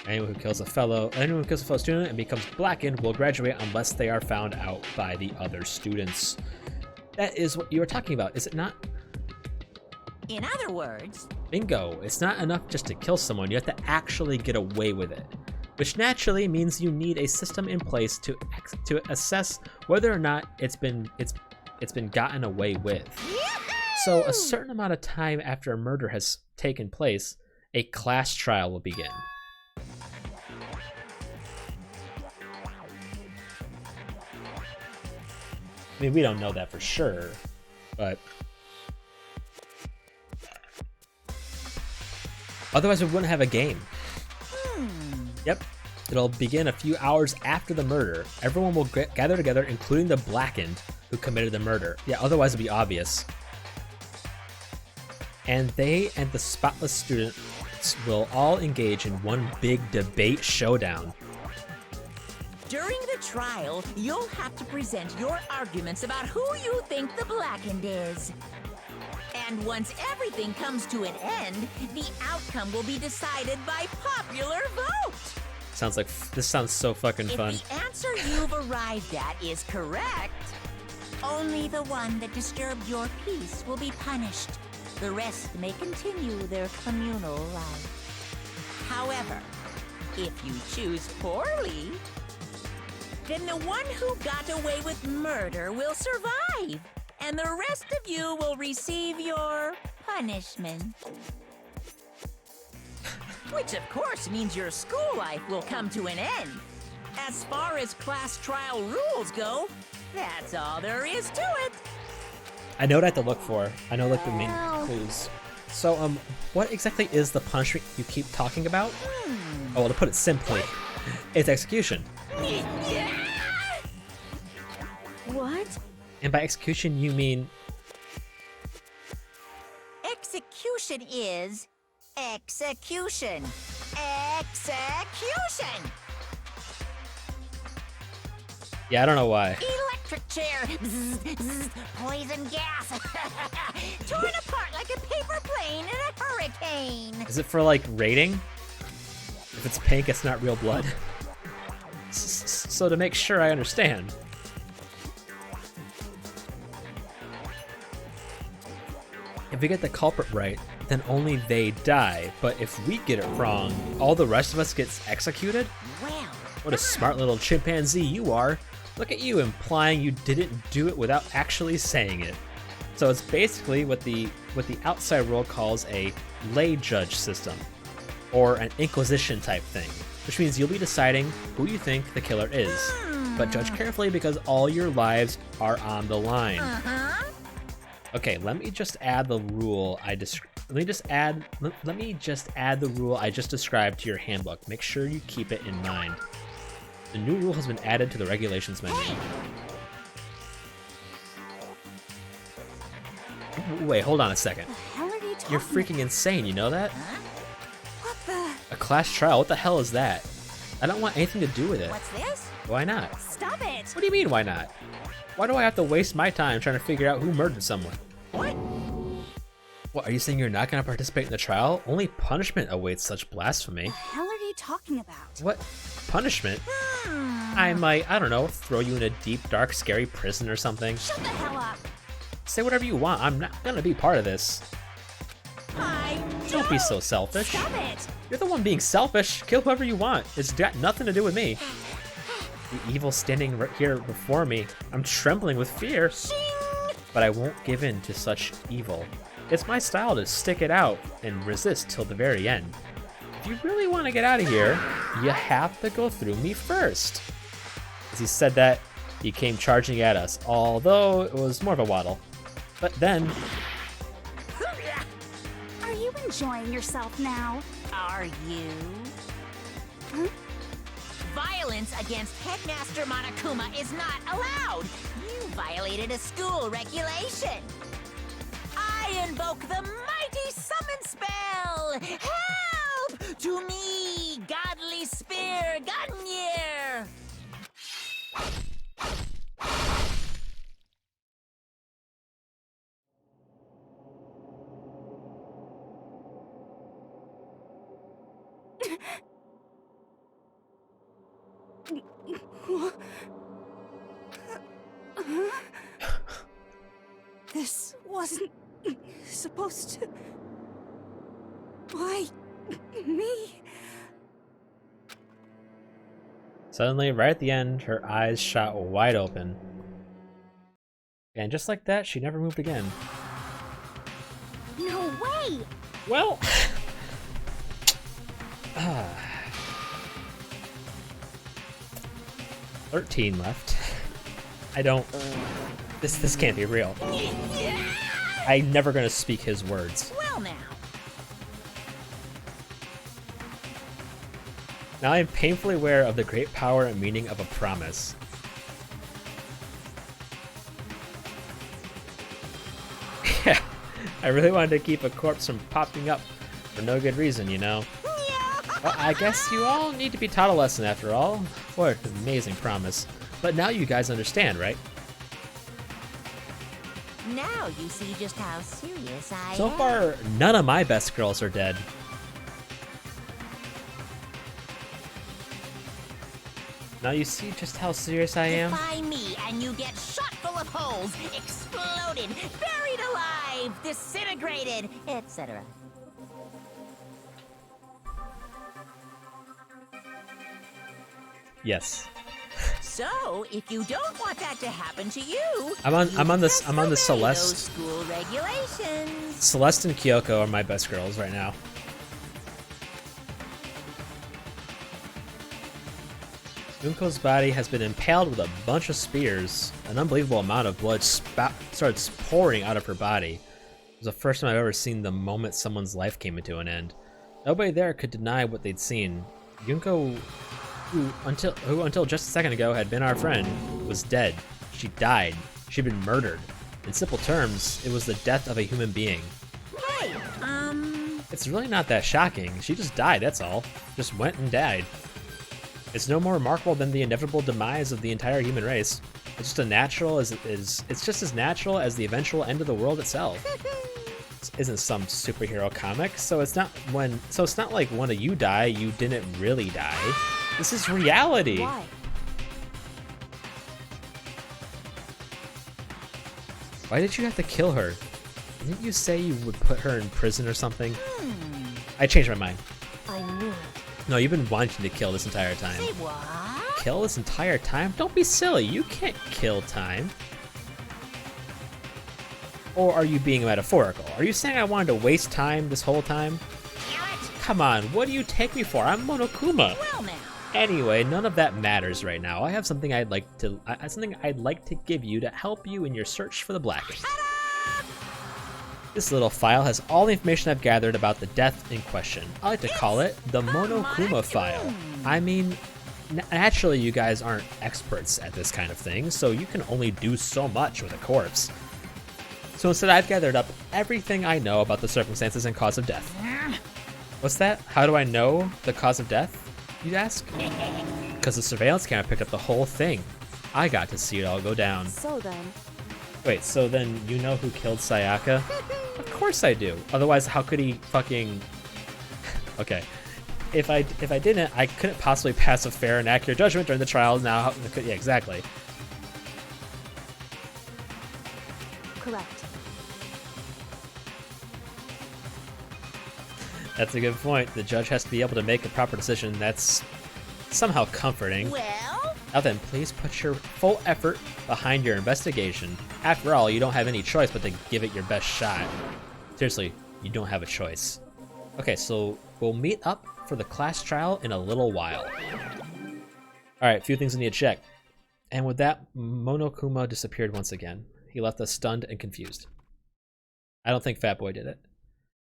S2: Anyone who kills a fellow student and becomes blackened will graduate unless they are found out by the other students. That is what you were talking about, is it not?
S6: In other words,
S2: Bingo. It's not enough just to kill someone. You have to actually get away with it. which naturally means you need a system in place to assess whether or not it's been gotten away with. So a certain amount of time after a murder has taken place, a class trial will begin. I mean, we don't know that for sure, but otherwise we wouldn't have a game. Yep, it'll begin a few hours after the murder. Everyone will gather together, including the blackened who committed the murder. Yeah, otherwise it'd be obvious. And they and the spotless students will all engage in one big debate showdown.
S3: During the trial, you'll have to present your arguments about who you think the blackened is. And once everything comes to an end, the outcome will be decided by popular vote.
S2: This sounds so fucking fun.
S3: If the answer you've arrived at is correct,
S6: Only the one that disturbed your peace will be punished. The rest may continue their communal life.
S3: however, if you choose poorly, then the one who got away with murder will survive, and the rest of you will receive your punishment. Which, of course, means your school life will come to an end. As far as class trial rules go, that's all there is to it.
S2: I know what I have to look for. I know, like, the main clues. So, what exactly is the punishment you keep talking about? Oh, well, to put it simply, it's execution.
S5: What?
S2: And by execution, you mean...
S6: Execution is execution. Execution!
S2: Yeah, I don't know why.
S6: Electric chair. Bzz, bzz, poison gas. Torn apart like a paper plane in a hurricane.
S2: Is it for, like, rating? If it's pink, it's not real blood. So to make sure I understand. If we get the culprit right, then only they die. But if we get it wrong, all the rest of us gets executed?
S6: Well,
S2: what a smart little chimpanzee you are. Look at you implying you didn't do it without actually saying it. So it's basically what the outside world calls a lay judge system, or an inquisition type thing, which means you'll be deciding who you think the killer is. But judge carefully because all your lives are on the line. Okay, let me just add the rule let me just add the rule I just described to your handbook. Make sure you keep it in mind. The new rule has been added to the regulations menu. Wait, hold on a second.
S5: How are you talking?
S2: You're freaking insane, you know that?
S5: What the?
S2: A class trial? What the hell is that? I don't want anything to do with it.
S6: what's this?
S2: Why not?
S5: Stop it!
S2: What do you mean, why not? Why do I have to waste my time trying to figure out who murdered someone?
S6: What?
S2: What, are you saying you're not going to participate in the trial? Only punishment awaits such blasphemy.
S5: The hell are you talking about?
S2: What? Punishment? I might, I don't know, throw you in a deep, dark, scary prison or something.
S5: Shut the hell up!
S2: Say whatever you want, I'm not gonna be part of this. Don't be so selfish.
S5: Stop it!
S2: You're the one being selfish. Kill whoever you want. It's got nothing to do with me. The evil standing right here before me. I'm trembling with fear. But I won't give in to such evil. It's my style to stick it out and resist till the very end. If you really want to get out of here, you have to go through me first. As he said that, he came charging at us, although it was more of a waddle. But then...
S5: Are you enjoying yourself now?
S6: Are you?
S5: Huh?
S3: Violence against Headmaster Monokuma is not allowed.
S6: You violated a school regulation.
S3: I invoke the mighty summon spell! Help! To me, godly spear, Gunyear!
S5: This wasn't supposed to... Why me?
S2: Suddenly, right at the end, her eyes shot wide open. And just like that, she never moved again.
S5: No way!
S2: Well... 13 left. I don't... This can't be real. I'm never gonna speak his words.
S3: Well now.
S2: Now I am painfully aware of the great power and meaning of a promise. Yeah, I really wanted to keep a corpse from popping up for no good reason, you know? Well, I guess you all need to be taught a lesson after all. What an amazing promise. But now you guys understand, right?
S3: Now you see just how serious I am.
S2: So far, none of my best girls are dead. Now you see just how serious I am?
S3: Defy me and you get shot full of holes, exploded, buried alive, disintegrated, etc.
S2: Yes.
S3: So, if you don't want that to happen to you,
S2: I'm on the Celeste.
S3: those school regulations.
S2: Celeste and Kyoko are my best girls right now. Junko's body has been impaled with a bunch of spears. An unbelievable amount of blood starts pouring out of her body. It was the first time I've ever seen the moment someone's life came to an end. Nobody there could deny what they'd seen. Junko, who until just a second ago had been our friend, was dead. She died. She'd been murdered. In simple terms, it was the death of a human being.
S3: Hey,
S2: It's really not that shocking. She just died, that's all. Just went and died. It's no more remarkable than the inevitable demise of the entire human race. It's just it's just as natural as the eventual end of the world itself. This isn't some superhero comic, so it's not like when you die, you didn't really die. This is reality.
S5: Why?
S2: Why did you have to kill her? Didn't you say you would put her in prison or something? I changed my mind.
S5: I knew it.
S2: No, you've been wanting to kill this entire time.
S3: say what?
S2: Kill this entire time? Don't be silly. You can't kill time. Or are you being metaphorical? Are you saying I wanted to waste time this whole time? Come on, what do you take me for? I'm Monokuma.
S3: Well now.
S2: Anyway, none of that matters right now. I have something I'd like to give you to help you in your search for the Blackened. This little file has all the information I've gathered about the death in question. I like to call it the Monokuma file. I mean, naturally you guys aren't experts at this kind of thing, so you can only do so much with a corpse. So instead I've gathered up everything I know about the circumstances and cause of death. What's that? How do I know the cause of death, you ask? Because the surveillance camera picked up the whole thing. I got to see it all go down.
S5: So then...
S2: Wait, so then you know who killed Sayaka? Of course I do. Otherwise, how could he fucking... Okay. If I didn't, I couldn't possibly pass a fair and accurate judgment during the trial. Now, yeah, exactly.
S5: Correct.
S2: That's a good point. The judge has to be able to make a proper decision. That's somehow comforting.
S3: Well?
S2: Now then, please put your full effort behind your investigation. After all, you don't have any choice but to give it your best shot. Seriously, you don't have a choice. Okay, so we'll meet up for the class trial in a little while. Alright, a few things I need to check. And with that, Monokuma disappeared once again. He left us stunned and confused. I don't think Fat Boy did it.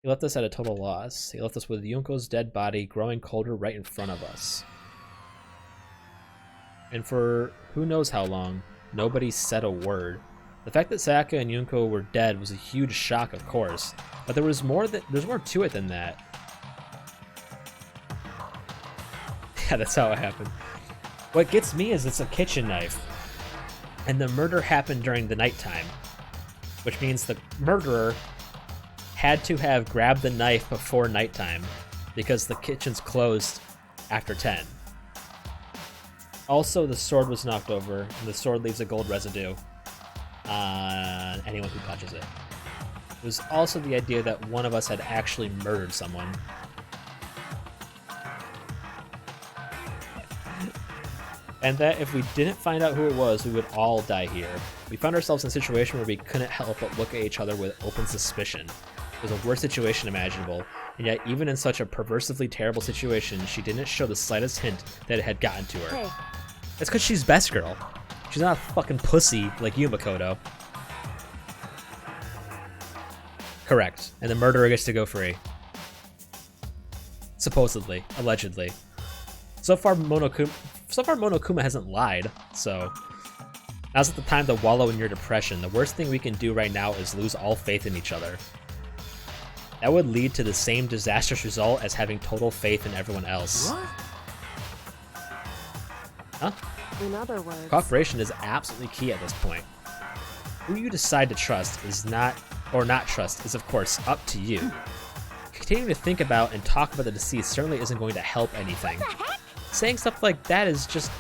S2: He left us at a total loss. He left us with Yunko's dead body growing colder right in front of us. And for who knows how long, nobody said a word. The fact that Sayaka and Yunko were dead was a huge shock, of course, but there's more to it than that. Yeah, that's how it happened. What gets me is it's a kitchen knife, and the murder happened during the nighttime, which means the murderer had to have grabbed the knife before nighttime because the kitchen's closed after 10. Also, the sword was knocked over, and the sword leaves a gold residue on anyone who touches it. It was also the idea that one of us had actually murdered someone. and that if we didn't find out who it was, we would all die here. We found ourselves in a situation where we couldn't help but look at each other with open suspicion. It was the worst situation imaginable, and yet even in such a perversively terrible situation, she didn't show the slightest hint that it had gotten to her.
S12: Hey.
S2: That's because she's best girl. She's not a fucking pussy like you, Makoto. Correct, and the murderer gets to go free. Supposedly, allegedly. So far Monokuma hasn't lied, so now's not the time to wallow in your depression. The worst thing we can do right now is lose all faith in each other. That would lead to the same disastrous result as having total faith in everyone else.
S12: What?
S2: Huh?
S12: In other words,
S2: Cooperation is absolutely key at this point. Who you decide to trust is not trust is of course up to you. Continuing to think about and talk about the deceased certainly isn't going to help anything. Saying stuff like that is just...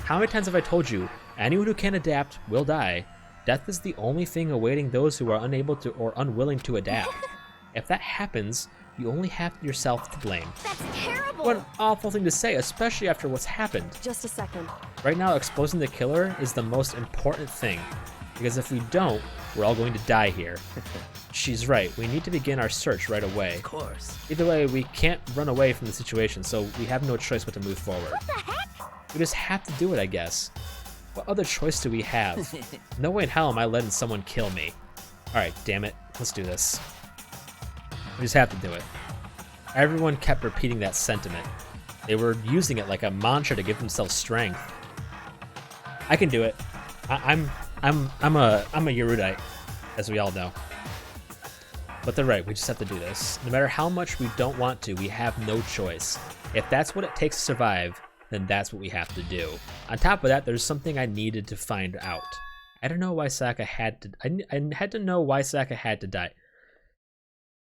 S2: How many times have I told you, anyone who can adapt will die. Death is the only thing awaiting those who are unable to or unwilling to adapt. If that happens, you only have yourself to blame.
S5: That's terrible!
S2: What an awful thing to say, especially after what's happened.
S12: just a second.
S2: Right now, exposing the killer is the most important thing. Because if we don't, we're all going to die here. She's right, we need to begin our search right away.
S6: Of course.
S2: Either way, we can't run away from the situation, so we have no choice but to move forward.
S5: What the heck?
S2: We just have to do it, I guess. What other choice do we have? No way in hell am I letting someone kill me. Alright, damn it. Let's do this. We just have to do it. Everyone kept repeating that sentiment. They were using it like a mantra to give themselves strength. I can do it. I'm a Erudite, as we all know. But they're right, we just have to do this. No matter how much we don't want to, we have no choice. If that's what it takes to survive, then that's what we have to do. On top of that, there's something I needed to find out. I don't know why Sayaka had to... I had to know why Sayaka had to die.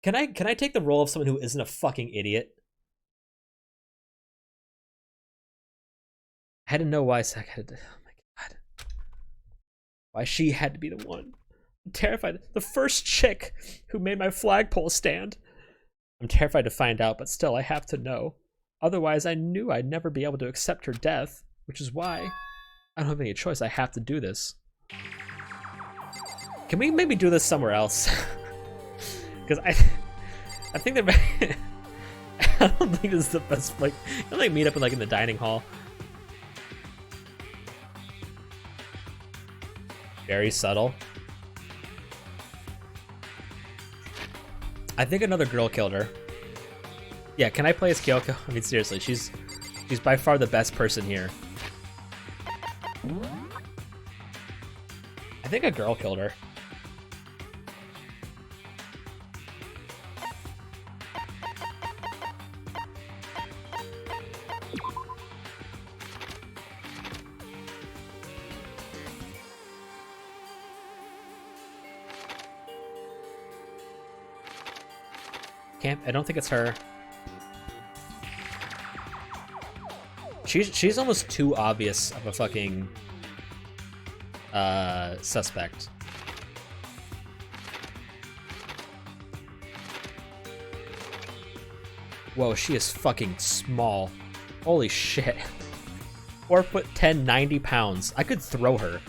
S2: Can I take the role of someone who isn't a fucking idiot? I had to know why Sayaka had to... Oh my god. Why she had to be the one. I'm terrified. The first chick who made my flagpole stand. I'm terrified to find out, but still I have to know. Otherwise, I knew I'd never be able to accept her death, which is why I don't have any choice. I have to do this. Can we maybe do this somewhere else? Because I think that I don't think this is the best. Like, I don't like meet up in the dining hall. Very subtle. I think another girl killed her. Yeah, can I play as Kyoko? I mean, seriously, she's by far the best person here. I think a girl killed her. I don't think it's her. She's almost too obvious of a fucking suspect. Whoa, she is fucking small. Holy shit. 4'10", 90 pounds. I could throw her.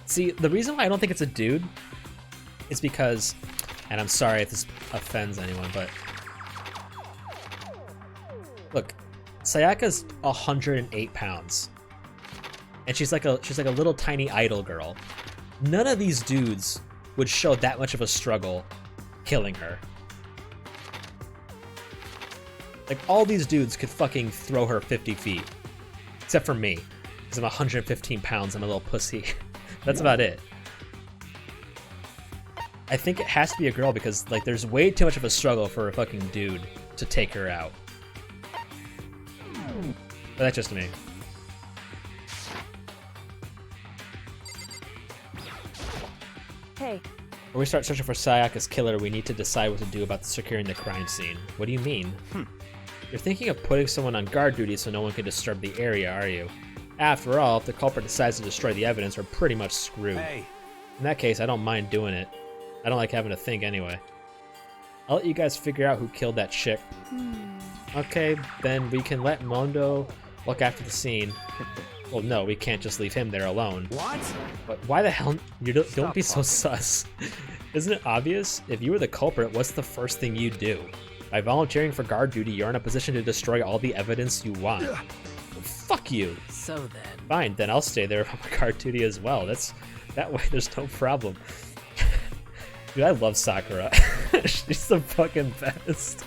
S2: See, the reason why I don't think it's a dude is because, and I'm sorry if this offends anyone, but look, Sayaka's 108 pounds, and she's like a little tiny idol girl. None of these dudes would show that much of a struggle killing her. Like, all these dudes could fucking throw her 50 feet, except for me, because I'm 115 pounds and a little pussy. That's about it. I think it has to be a girl because, like, there's way too much of a struggle for a fucking dude to take her out. But that's just me.
S12: Hey.
S2: When we start searching for Sayaka's killer, we need to decide what to do about securing the crime scene. What do you mean? You're thinking of putting someone on guard duty so no one can disturb the area, are you? After all, if the culprit decides to destroy the evidence, we're pretty much screwed.
S4: Hey.
S2: In that case, I don't mind doing it. I don't like having to think anyway. I'll let you guys figure out who killed that chick. Okay, then we can let Mondo look after the scene. Well, no, we can't just leave him there alone.
S4: What?
S2: But why the hell? You don't be so sus. Isn't it obvious? If you were the culprit, what's the first thing you'd do? By volunteering for guard duty, you're in a position to destroy all the evidence you want. Well, fuck you.
S14: So then.
S2: Fine, then I'll stay there on guard duty as well. That way there's no problem. Dude, I love Sakura. She's the fucking best.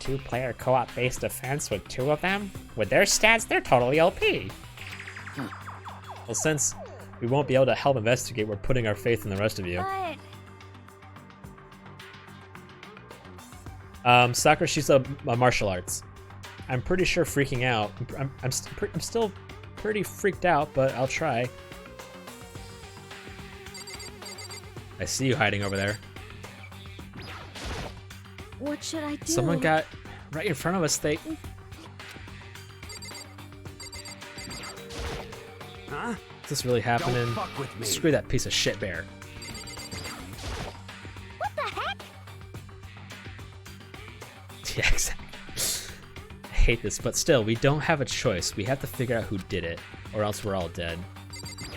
S2: 2-player co-op based defense with 2 of them? With their stats, they're totally OP. Well, since we won't be able to help investigate, we're putting our faith in the rest of you. Sakura, she's a martial arts. I'm pretty sure freaking out. I'm still pretty freaked out, but I'll try. I see you hiding over there.
S5: What should I do?
S2: Someone got right in front of us. They.
S4: Huh?
S2: Is this really happening?
S4: Don't fuck with me.
S2: Screw that piece of shit bear.
S5: What the heck?
S2: Yeah, exactly. I hate this, but still, we don't have a choice. We have to figure out who did it, or else we're all dead. Is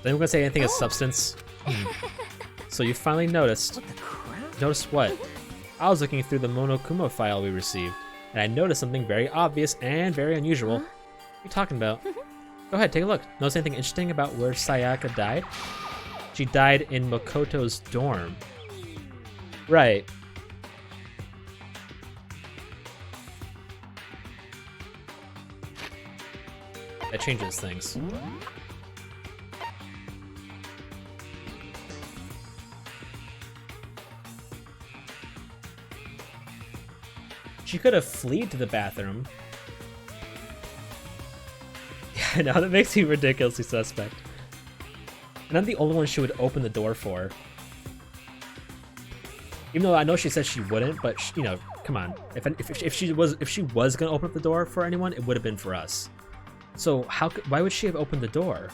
S2: anyone gonna say anything of substance? So you finally noticed.
S14: What the crap?
S2: Noticed what? I was looking through the Monokuma file we received, and I noticed something very obvious and very unusual. What are you talking about? Go ahead, take a look. Notice anything interesting about where Sayaka died? She died in Makoto's dorm. Right. That changes things. She could have fled to the bathroom. Yeah, now that makes me ridiculously suspect. And I'm the only one she would open the door for. Even though I know she said she wouldn't, but you know, come on. If she was gonna open up the door for anyone, it would have been for us. So why would she have opened the door?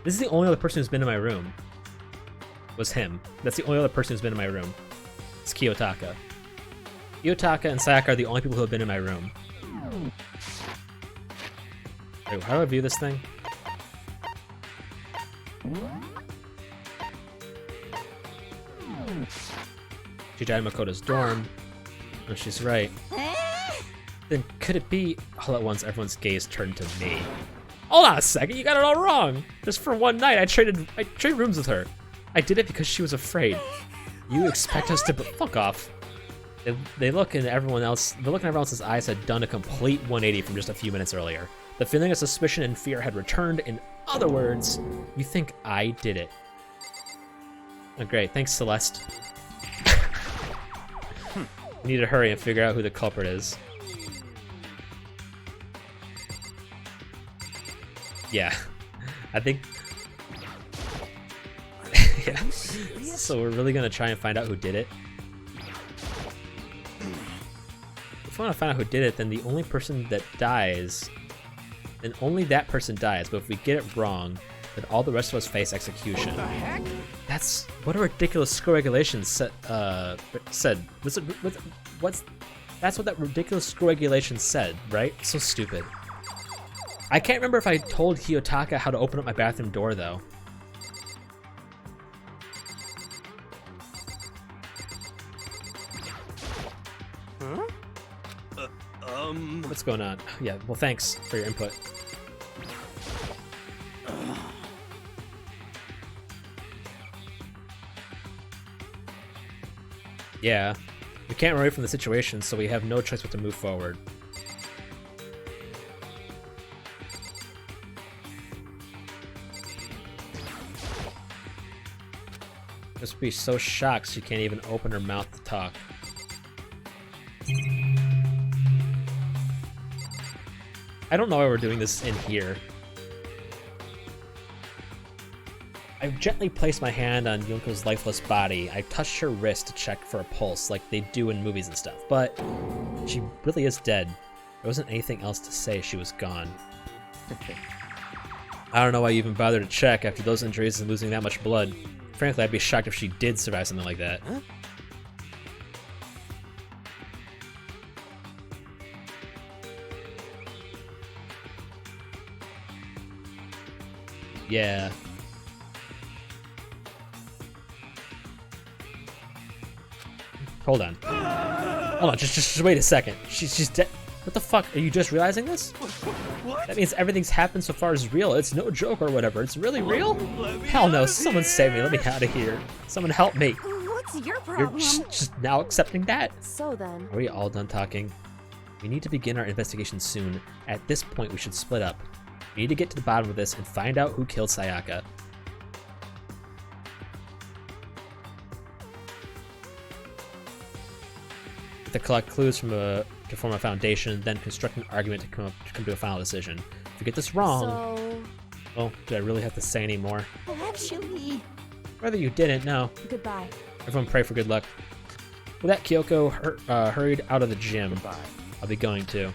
S2: This is the only other person who's been in my room. Was him. That's the only other person who's been in my room. It's Kiyotaka. Kiyotaka and Sayaka are the only people who have been in my room. Wait, how do I view this thing? She died in Makoto's dorm. Oh, she's right. Then could it be all at once everyone's gaze turned to me? Hold on a second, you got it all wrong. Just for one night, I traded rooms with her. I did it because she was afraid. You expect us to fuck off. They look in everyone else's eyes had done a complete 180 from just a few minutes earlier. The feeling of suspicion and fear had returned. In other words, you think I did it. Oh, great, thanks, Celeste. We need to hurry and figure out who the culprit is. Yeah, I think. Yeah. So we're really gonna try and find out who did it. If we want to find out who did it, then the only person that dies, then only that person dies. But if we get it wrong, then all the rest of us face execution.
S4: What the heck?
S2: That's what a ridiculous school regulation said. That's what that ridiculous school regulation said, right? So stupid. I can't remember if I told Kiyotaka how to open up my bathroom door, though.
S10: Huh?
S2: What's going on? Yeah, well, thanks for your input. Yeah, we can't run away from the situation, so we have no choice but to move forward. Just be so shocked she can't even open her mouth to talk. I don't know why we're doing this in here. I gently placed my hand on Yunko's lifeless body. I touched her wrist to check for a pulse, like they do in movies and stuff, but she really is dead. There wasn't anything else to say. She was gone. I don't know why you even bothered to check after those injuries and losing that much blood. Frankly, I'd be shocked if she did survive something like that.
S6: Huh?
S2: Yeah. Hold on. Hold on, just wait a second. She's dead. What the fuck? Are you just realizing this?
S10: What?
S2: That means everything's happened so far is real. It's no joke or whatever. It's really real? Hell no. Someone save me. Let me out of here. Someone help me.
S5: What's your
S2: You're
S5: problem?
S2: just now accepting that.
S5: So then,
S2: Are we all done talking? We need to begin our investigation soon. At this point, we should split up. We need to get to the bottom of this and find out who killed Sayaka. To collect clues from to form a foundation, then construct an argument to come to a final decision. If we get this wrong,
S5: so
S2: well, do I really have to say any more?
S6: Actually,
S2: Whether you didn't, no.
S5: goodbye.
S2: Everyone pray for good luck. With that, Kyoko hurried out of the gym.
S6: goodbye.
S2: I'll be going too.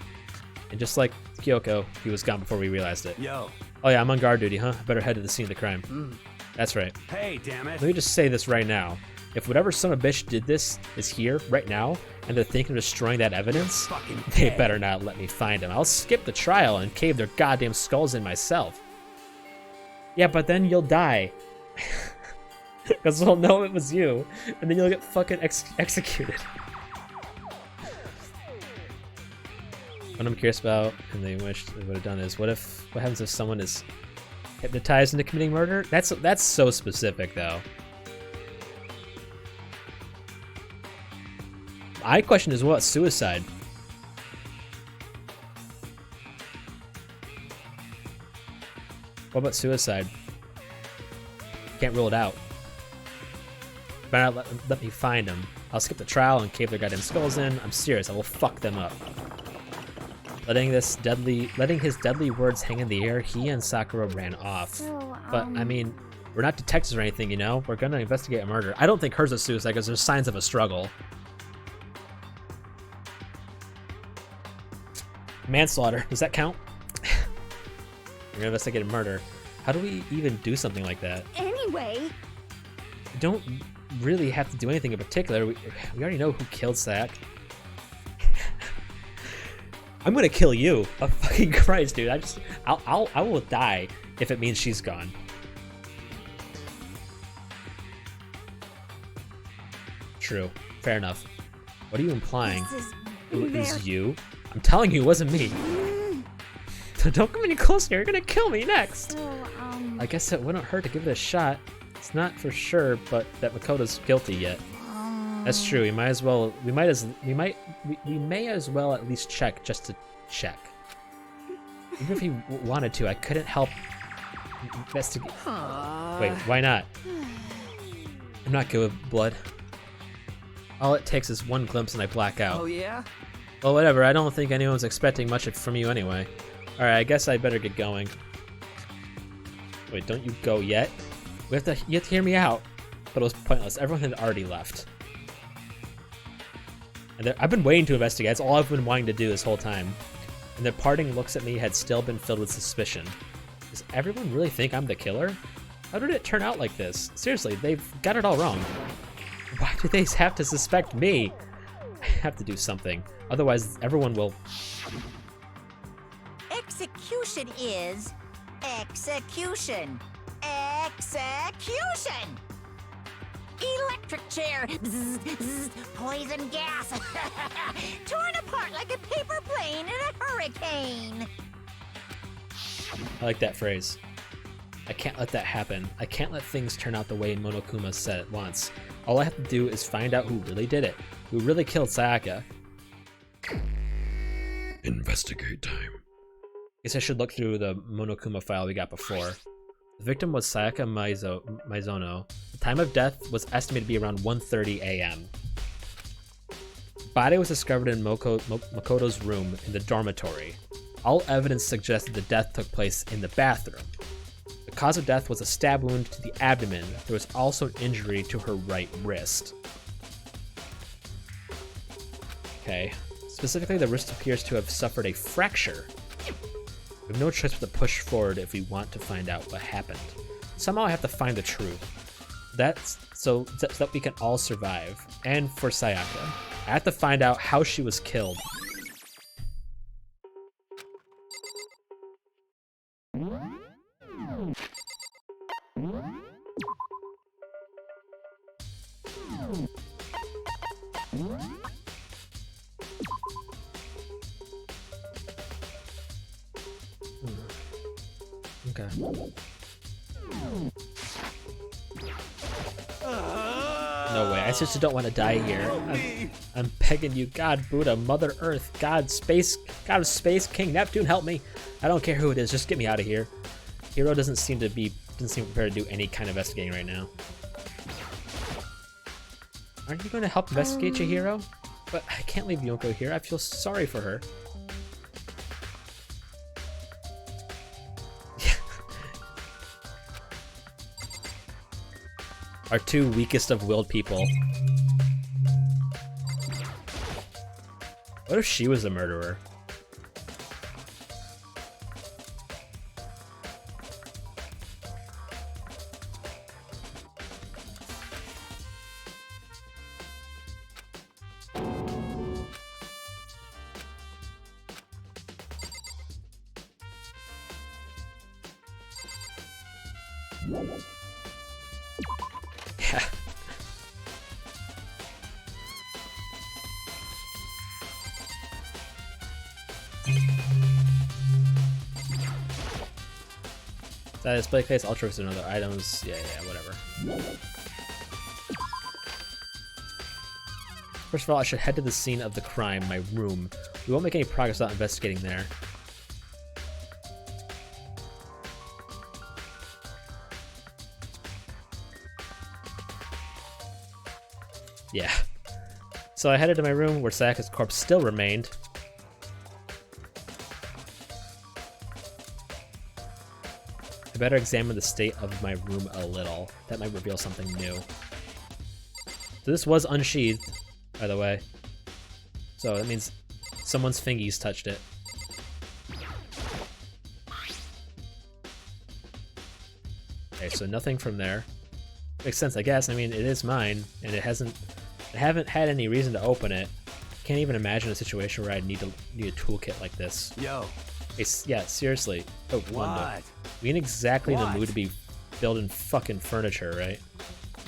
S2: And just like Kyoko, he was gone before we realized it.
S4: Yo.
S2: Oh yeah, I'm on guard duty, huh? I better head to the scene of the crime. That's right.
S4: Hey, damn it.
S2: Let me just say this right now. If whatever son of a bitch did this is here, right now, and they're thinking of destroying that evidence,
S4: Fucking
S2: they
S4: dead.
S2: better not let me find them. I'll skip the trial and cave their goddamn skulls in myself. Yeah, but then you'll die. Because they'll know it was you, and then you'll get fucking executed. What I'm curious about, and they wish they would have done is, what happens if someone is hypnotized into committing murder? That's so specific, though. My question is, what suicide? What about suicide? Can't rule it out. Better not let me find them. I'll skip the trial and cave their goddamn skulls in. I'm serious, I will fuck them up. Letting his deadly words hang in the air, he and Sakura ran off.
S5: So,
S2: But, I mean, we're not detectives or anything, you know? We're gonna investigate a murder. I don't think hers is suicide because there's signs of a struggle. Manslaughter, does that count? We're gonna investigate a murder. How do we even do something like that?
S5: anyway,
S2: We don't really have to do anything in particular. We already know who killed Sak. I'm gonna kill you. Oh, fucking Christ, dude. I will die if it means she's gone. True. Fair enough. What are you implying?
S5: this is
S2: It
S5: very...
S2: was you? I'm telling you, it wasn't me. So don't come any closer. You're gonna kill me next.
S5: So,
S2: I guess it wouldn't hurt to give it a shot. It's not for sure, but that Makoto's guilty yet. That's true. We may as well at least check just to check. Even if he wanted to, I couldn't help investigate. Wait, why not? I'm not good with blood. All it takes is one glimpse and I black out.
S6: Oh yeah?
S2: Well, whatever. I don't think anyone's expecting much from you anyway. All right, I guess I better get going. Wait, don't you go yet? You have to hear me out. But it was pointless. Everyone had already left. And I've been waiting to investigate. That's all I've been wanting to do this whole time. And their parting looks at me had still been filled with suspicion. Does everyone really think I'm the killer? How did it turn out like this? Seriously, they've got it all wrong. Why do they have to suspect me? I have to do something. Otherwise, everyone will...
S3: Execution is execution. Execution! Electric chair. Bzz, bzz, poison gas. Torn apart like a paper plane in a hurricane.
S2: I like that phrase. I can't let that happen. I can't let things turn out the way Monokuma said it once. All I have to do is find out who really did it. Who really killed Sayaka.
S10: Investigate time.
S2: Guess I should look through the Monokuma file we got before. The victim was Sayaka Maizono. The time of death was estimated to be around 1:30 a.m. Body was discovered in Makoto's room in the dormitory. All evidence suggests that the death took place in the bathroom. The cause of death was a stab wound to the abdomen. There was also an injury to her right wrist. Okay. Specifically, the wrist appears to have suffered a fracture. We have no choice but to push forward if we want to find out what happened. Somehow I have to find the truth. That's so that we can all survive. And for Sayaka, I have to find out how she was killed. Okay. No way, I seriously don't want to die here. I'm begging you, God, Buddha, Mother Earth, God, Space, God of Space, King Neptune, help me. I don't care who it is, just get me out of here. Hiro doesn't seem prepared to do any kind of investigating right now. Aren't you going to help investigate, Chihiro? But I can't leave Yoko here, I feel sorry for her. Our two weakest of willed people. What if she was a murderer? Yeah. That display case, ultras and other items. Yeah, whatever. First of all, I should head to the scene of the crime, my room. We won't make any progress without investigating there. Yeah. So I headed to my room where Sayaka's corpse still remained. I better examine the state of my room a little. That might reveal something new. So this was unsheathed, by the way. So that means someone's fingies touched it. Okay, so nothing from there. Makes sense, I guess. I mean, it is mine, and I haven't had any reason to open it. Can't even imagine a situation where I'd need a toolkit like this.
S4: Yo.
S2: Yeah, seriously. Oh, what? We ain't exactly in the mood to be building fucking furniture, right?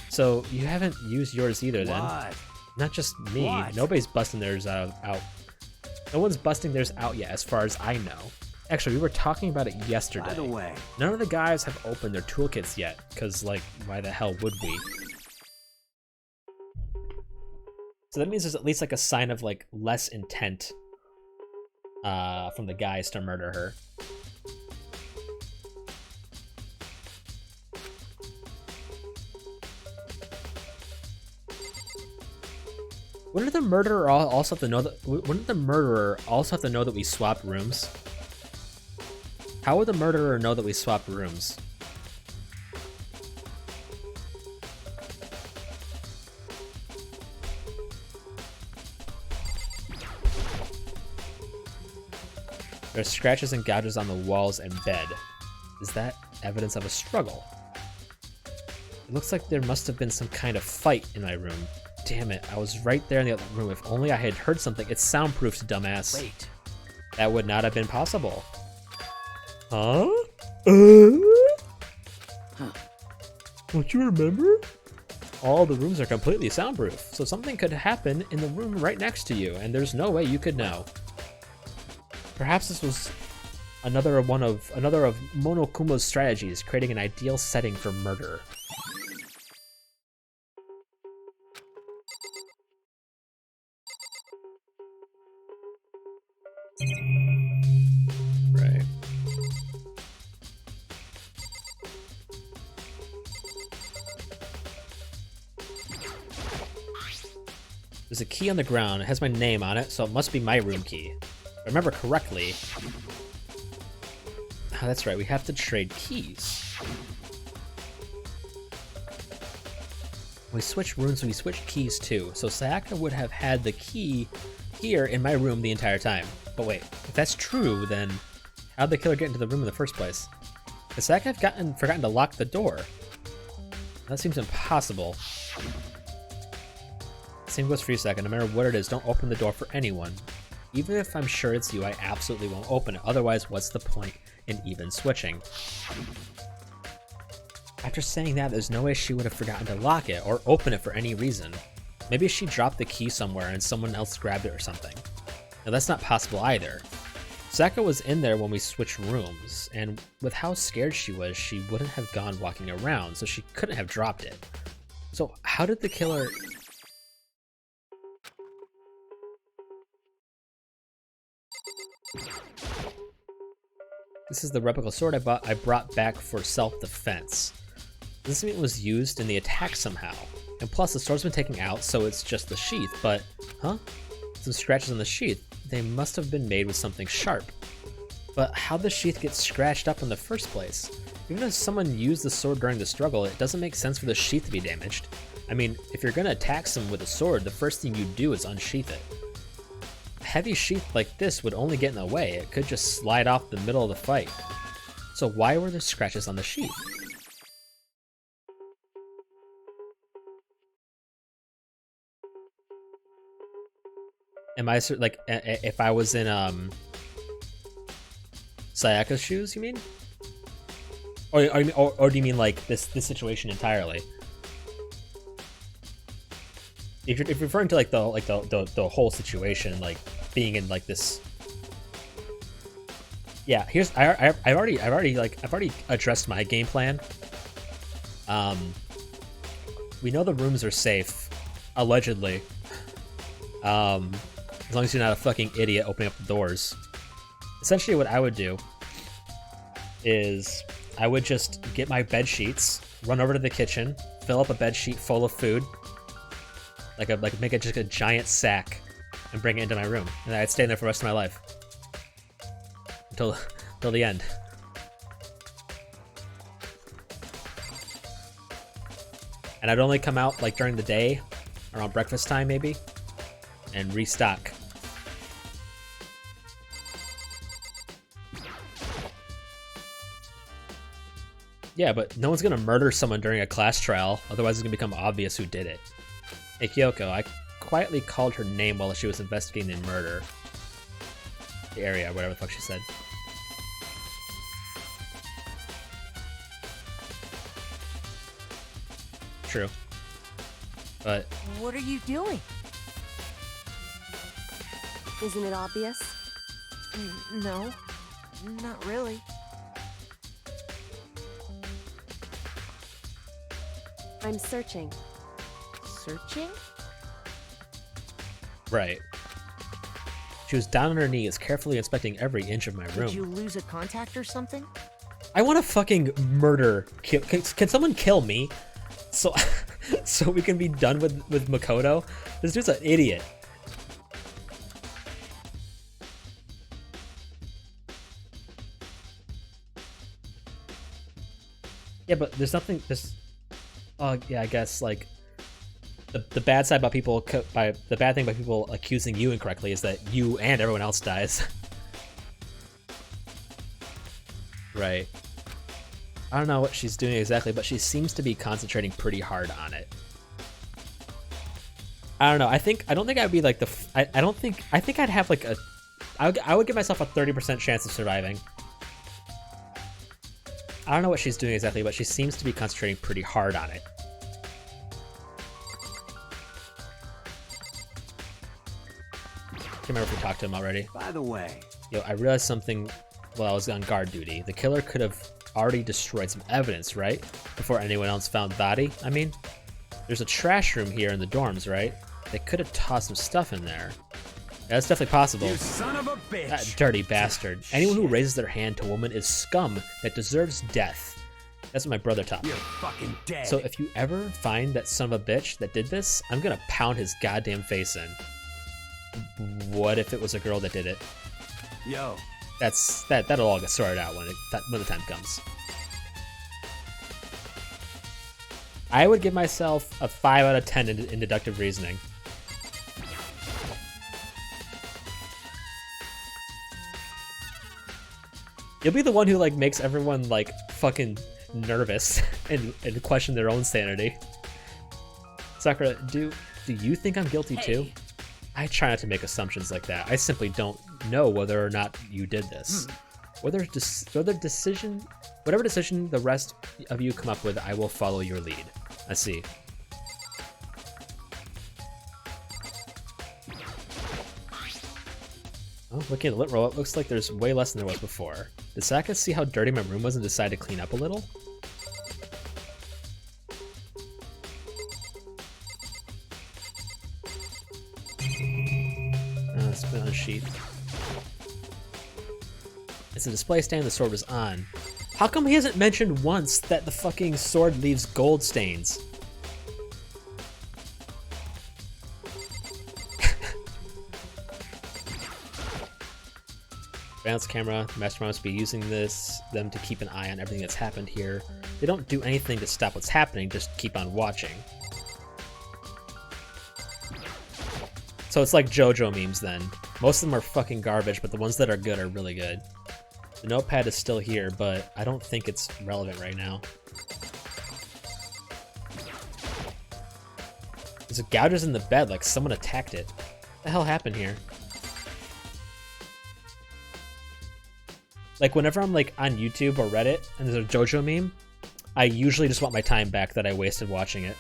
S2: So you haven't used yours either, then? Not just me.
S4: What?
S2: Nobody's busting theirs out. No one's busting theirs out yet, as far as I know. Actually, we were talking about it yesterday.
S4: By the way,
S2: none of the guys have opened their toolkits yet, because, like, why the hell would we? So that means there's at least, like, a sign of, like, less intent from the guys to murder her. Wouldn't the murderer also have to know that? Wouldn't the murderer also have to know that we swapped rooms? How would the murderer know that we swapped rooms? There are scratches and gouges on the walls and bed. Is that evidence of a struggle? It looks like there must have been some kind of fight in my room. Damn it, I was right there in the other room. If only I had heard something. It's soundproofed, dumbass.
S4: Wait.
S2: That would not have been possible. Huh? Don't you remember? All the rooms are completely soundproof, so something could happen in the room right next to you, and there's no way you could know. Perhaps this was another of Monokuma's strategies, creating an ideal setting for murder. Right. There's a key on the ground. It has my name on it, so it must be my room key. If I remember correctly. Oh, that's right, we have to trade keys. When we switch rooms, we switch keys too. So Sayaka would have had the key here in my room the entire time. But wait, if that's true, then How'd the killer get into the room in the first place? Has Zach forgotten to lock the door? That seems impossible. Same goes for you, Zach. No matter what it is, don't open the door for anyone. Even if I'm sure it's you, I absolutely won't open it. Otherwise, what's the point in even switching? After saying that, there's no way she would have forgotten to lock it or open it for any reason. Maybe she dropped the key somewhere and someone else grabbed it or something. Now that's not possible either. Zaka was in there when we switched rooms, and with how scared she was, she wouldn't have gone walking around, so she couldn't have dropped it. So how did the killer... This is the replica sword I brought back for self-defense. This mean it was used in the attack somehow. And plus, the sword's been taken out, so it's just the sheath, but... Huh? Some scratches on the sheath. They must have been made with something sharp. But how'd the sheath get scratched up in the first place? Even if someone used the sword during the struggle, it doesn't make sense for the sheath to be damaged. I mean, if you're gonna attack someone with a sword, the first thing you do is unsheath it. A heavy sheath like this would only get in the way. It could just slide off the middle of the fight. So why were there scratches on the sheath? Am I like if I was in Sayaka's shoes? You mean? Or do you mean like this situation entirely? If you're referring to like the whole situation, like being in like this. Yeah, here's I've already addressed my game plan. We know the rooms are safe, allegedly. As long as you're not a fucking idiot opening up the doors. Essentially what I would do is I would just get my bed sheets, run over to the kitchen, fill up a bed sheet full of food, make it just a giant sack, and bring it into my room. And I'd stay in there for the rest of my life. Until the end. And I'd only come out like during the day, around breakfast time maybe, and restock. Yeah, but no one's gonna murder someone during a class trial, otherwise it's gonna become obvious who did it. Hey Kyoko, I quietly called her name while she was investigating the murder. The area, whatever the fuck she said. True. But...
S9: What are you doing?
S5: Isn't it obvious?
S9: No, not really.
S5: I'm searching.
S9: Searching?
S2: Right. She was down on her knees, carefully inspecting every inch of my room.
S9: Did you lose a contact or something?
S2: I want to fucking murder. Can someone kill me? So, so we can be done with Makoto? This dude's an idiot. Yeah, but there's nothing. Yeah, I guess like the bad side about people the bad thing about people accusing you incorrectly is that you and everyone else dies. Right. I don't know what she's doing exactly, but she seems to be concentrating pretty hard on it. I don't know. I don't think I'd be like I think I'd have like I would give myself a 30% chance of surviving. I don't know what she's doing exactly, but she seems to be concentrating pretty hard on it. Can't remember if we talked to him already.
S8: By the way...
S2: Yo, I realized something while I was on guard duty. The killer could have already destroyed some evidence, right? Before anyone else found body, I mean? There's a trash room here in the dorms, right? They could have tossed some stuff in there. Yeah, that's definitely possible.
S4: You son of a bitch!
S2: That dirty bastard. Anyone who raises their hand to a woman is scum that deserves death. That's what my brother taught me.
S4: You're fucking dead.
S2: So if you ever find that son of a bitch that did this, I'm gonna pound his goddamn face in. What if it was a girl that did it?
S4: Yo.
S2: That'll all get sorted out when the time comes. I would give myself a 5 out of 10 in deductive reasoning. You'll be the one who like makes everyone like fucking nervous and question their own sanity. Sakura, do you think I'm guilty too? I try not to make assumptions like that. I simply don't know whether or not you did this. Whatever decision the rest of you come up with, I will follow your lead. I see. Oh, looking at the lit roll, it looks like there's way less than there was before. Did Saka see how dirty my room was and decide to clean up a little? Spin on sheet. It's a display stand the sword was on. How come he hasn't mentioned once that the fucking sword leaves gold stains? Bounce camera, the mastermind must be using them to keep an eye on everything that's happened here. They don't do anything to stop what's happening, just keep on watching. So it's like JoJo memes then. Most of them are fucking garbage, but the ones that are good are really good. The notepad is still here, but I don't think it's relevant right now. There's a gouges in the bed, like someone attacked it. What the hell happened here? Like whenever I'm like on YouTube or Reddit and there's a JoJo meme, I usually just want my time back that I wasted watching it.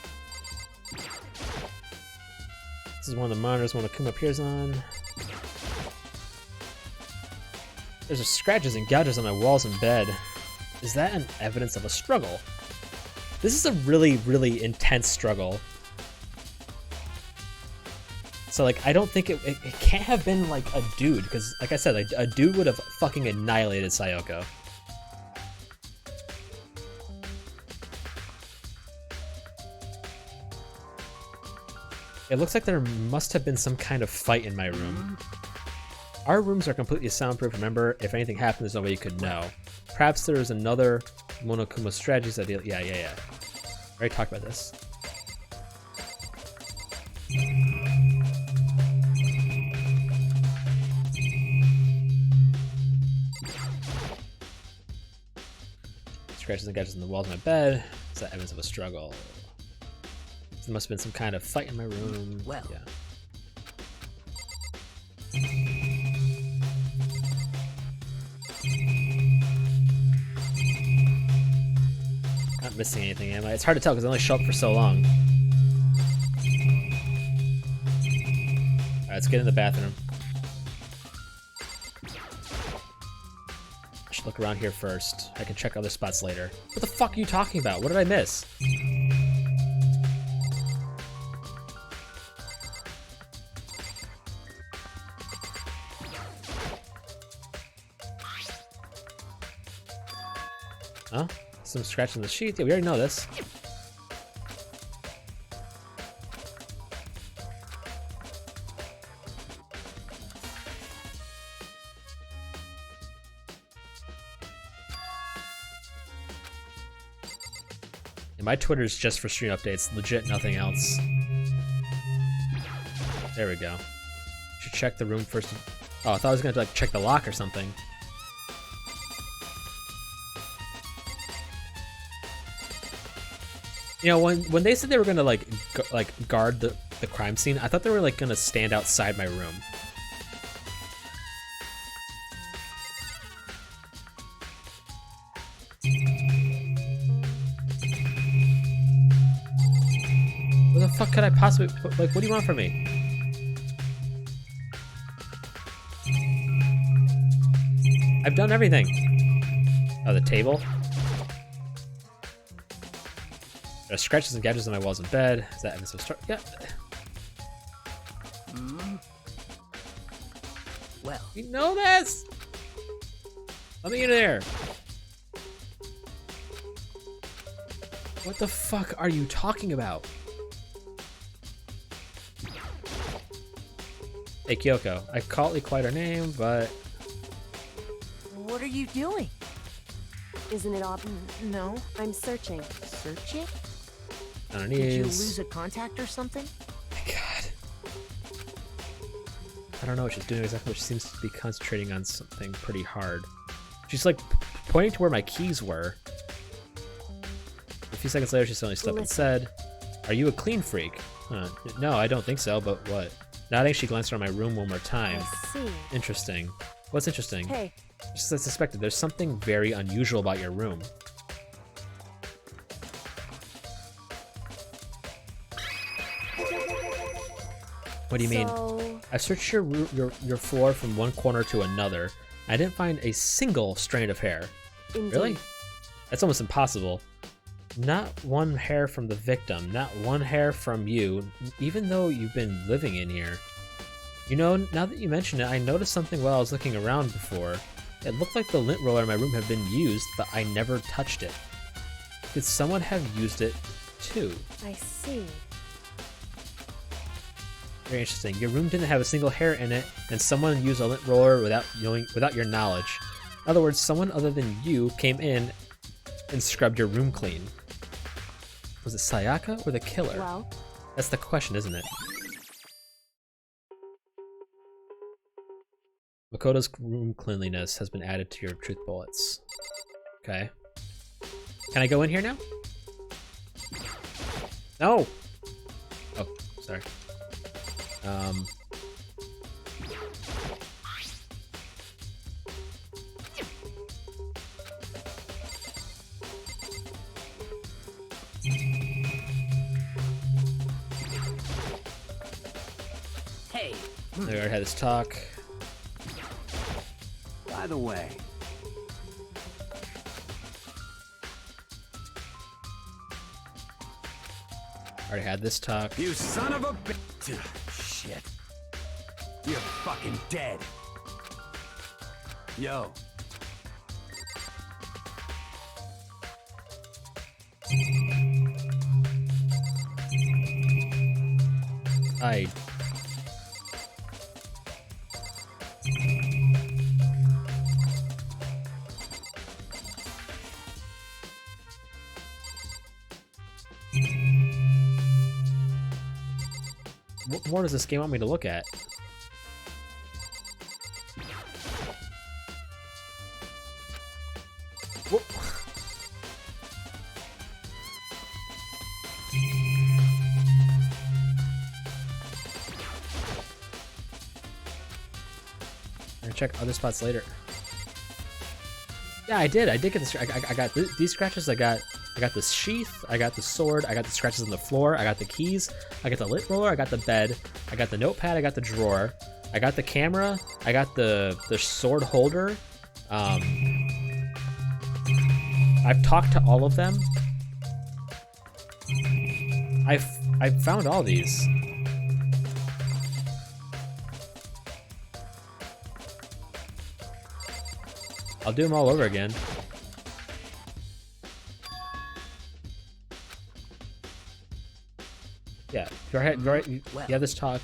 S2: This is one of the monitors one of Kuma appears on. There's scratches and gouges on my walls and bed. Is that an evidence of a struggle? This is a really, really intense struggle. So like, I don't think it can't have been like a dude, because like I said, like, a dude would have fucking annihilated Sayoko. It looks like there must have been some kind of fight in my room. Our rooms are completely soundproof. Remember, if anything happened, there's no way you could know. Perhaps there is another Monokuma strategies ideal. Yeah. I already talked about this. Scratches and gouges on the walls of my bed. Is that evidence of a struggle? There must have been some kind of fight in my room.
S6: Well.
S2: Yeah. Not missing anything, am I? It's hard to tell because I only show up for so long. Alright, let's get in the bathroom. I should look around here first. I can check other spots later. What the fuck are you talking about? What did I miss? Huh? Some scratch in the sheet? Yeah, we already know this. And my Twitter's just for stream updates, legit nothing else. There we go. Should check the room first. Oh, I thought I was gonna like check the lock or something. You know, when they said they were gonna like guard the crime scene, I thought they were like gonna stand outside my room. What the fuck could I possibly like? What do you want from me? I've done everything. Oh, the table. There are scratches and gouges on my walls in bed. Is that evidence of start? Yeah.
S6: Well.
S2: You know this! Let me in there. What the fuck are you talking about? Hey, Kyoko. I call it quite her name, but...
S6: What are you doing?
S12: Isn't it obvious? No, I'm searching.
S6: Searching?
S2: On her knees.
S6: Did you lose a contact or something?
S2: My god. I don't know what she's doing exactly, but she seems to be concentrating on something pretty hard. She's like pointing to where my keys were. A few seconds later, she suddenly stopped and said, "Are you a clean freak?" Huh. No, I don't think so, but what? Nodding, she glanced around my room one more time.
S5: I see.
S2: Interesting. What's interesting?
S5: Hey.
S2: Just as I suspected, there's something very unusual about your room. What do you mean? I searched your floor from one corner to another. I didn't find a single strand of hair.
S5: Indeed.
S2: Really? That's almost impossible. Not one hair from the victim, not one hair from you, even though you've been living in here. You know, now that you mention it, I noticed something while I was looking around before. It looked like the lint roller in my room had been used, but I never touched it. Could someone have used it too?
S5: I see.
S2: Very interesting. Your room didn't have a single hair in it, and someone used a lint roller without your knowledge. In other words, someone other than you came in and scrubbed your room clean. Was it Sayaka or the killer?
S5: Well,
S2: that's the question, isn't it? Makoto's room cleanliness has been added to your truth bullets. Okay. Can I go in here now? No! Oh, sorry.
S6: Hey.
S2: We already had this talk.
S8: By the way,
S2: Already had this talk.
S4: You son of a bitch! Shit. You're fucking dead. Yo.
S2: I... What more does this game want me to look at? Whoa. I'm gonna check other spots later. Yeah, I did. I did get the. I got these scratches. I got the sheath. I got the sword. I got the scratches on the floor. I got the keys. I got the lint roller. I got the bed. I got the notepad. I got the drawer. I got the camera. I got the sword holder. I've talked to all of them. I've found all these. I'll do them all over again. Yeah, you have this talk.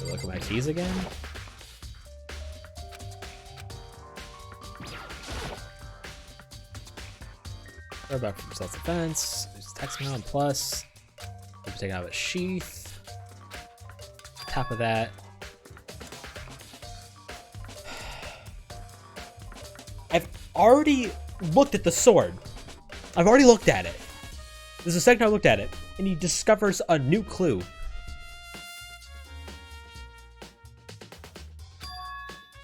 S2: Look at my keys again. Throw back from self-defense. There's text mail and plus. Take out a sheath. Top of that. I've already looked at the sword. I've already looked at it. This is the second time I looked at it, and he discovers a new clue.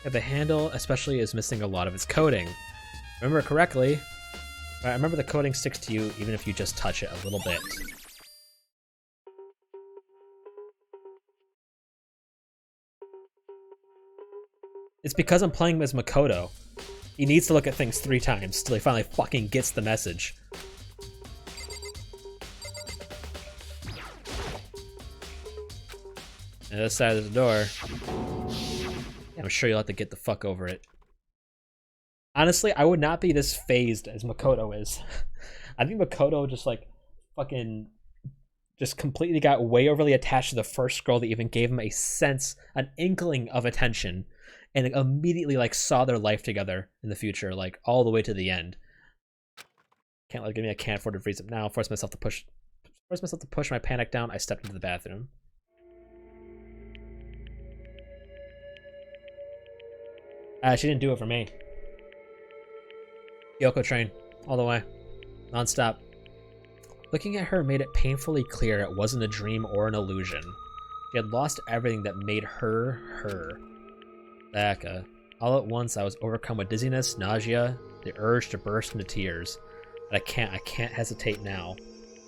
S2: Yeah, the handle especially is missing a lot of its coating. Remember correctly, I remember the coating sticks to you even if you just touch it a little bit. It's because I'm playing as Makoto. He needs to look at things 3 times till he finally fucking gets the message. And the other side of the door. I'm sure you'll have to get the fuck over it. Honestly, I would not be this phased as Makoto is. I think Makoto just like fucking just completely got way overly attached to the first girl that even gave him a sense, an inkling of attention, and immediately like saw their life together in the future, like all the way to the end. Can't let give me. I can't afford to freeze up now. Force myself to push my panic down. I stepped into the bathroom. She didn't do it for me. Yoko train, all the way, non-stop. Looking at her made it painfully clear it wasn't a dream or an illusion. She had lost everything that made her her. Sayaka. All at once, I was overcome with dizziness, nausea, the urge to burst into tears. But I can't hesitate now.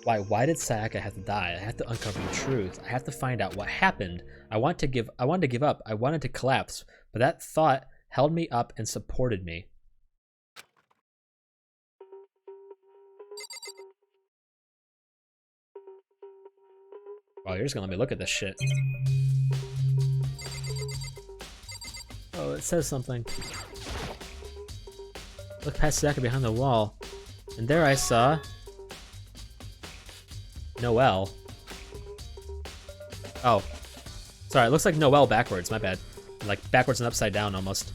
S2: Why did Sayaka have to die? I have to uncover the truth. I have to find out what happened. I wanted to give up. I wanted to collapse, but that thought held me up and supported me. Wow, you're just gonna let me look at this shit. Oh, it says something. Look past Sayaka behind the wall, and there I saw Noelle. Oh, sorry. It looks like Noelle backwards. My bad. Like backwards and upside down almost.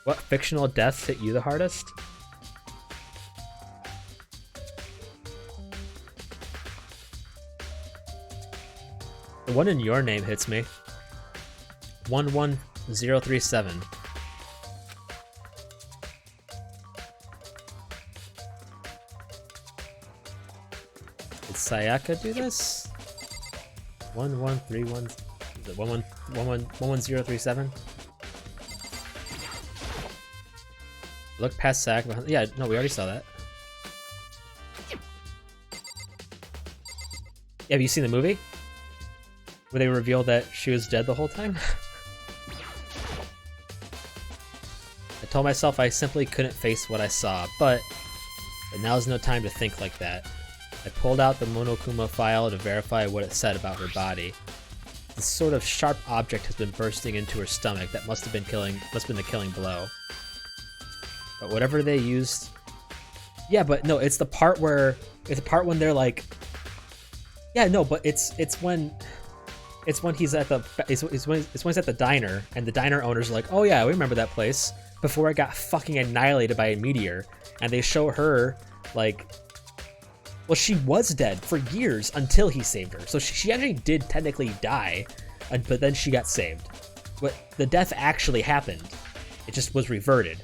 S2: What fictional deaths hit you the hardest? The one in your name hits me. 11037. Did Sayaka do this? 1131. Is it 11037? Look past Sayaka. Yeah, no, we already saw that. Yeah, have you seen the movie? Where they reveal that she was dead the whole time? I told myself I simply couldn't face what I saw, but now's no time to think like that. I pulled out the Monokuma file to verify what it said about her body. This sort of sharp object has been bursting into her stomach. That must have been the killing blow. But whatever they used, yeah, but no, it's the part when they're like, yeah, no, but it's when he's at the it's when he's at the diner, and the diner owner's like, oh yeah, we remember that place before it got fucking annihilated by a meteor, and they show her like, well, she was dead for years until he saved her, so she actually did technically die, but then she got saved. But the death actually happened. It just was reverted.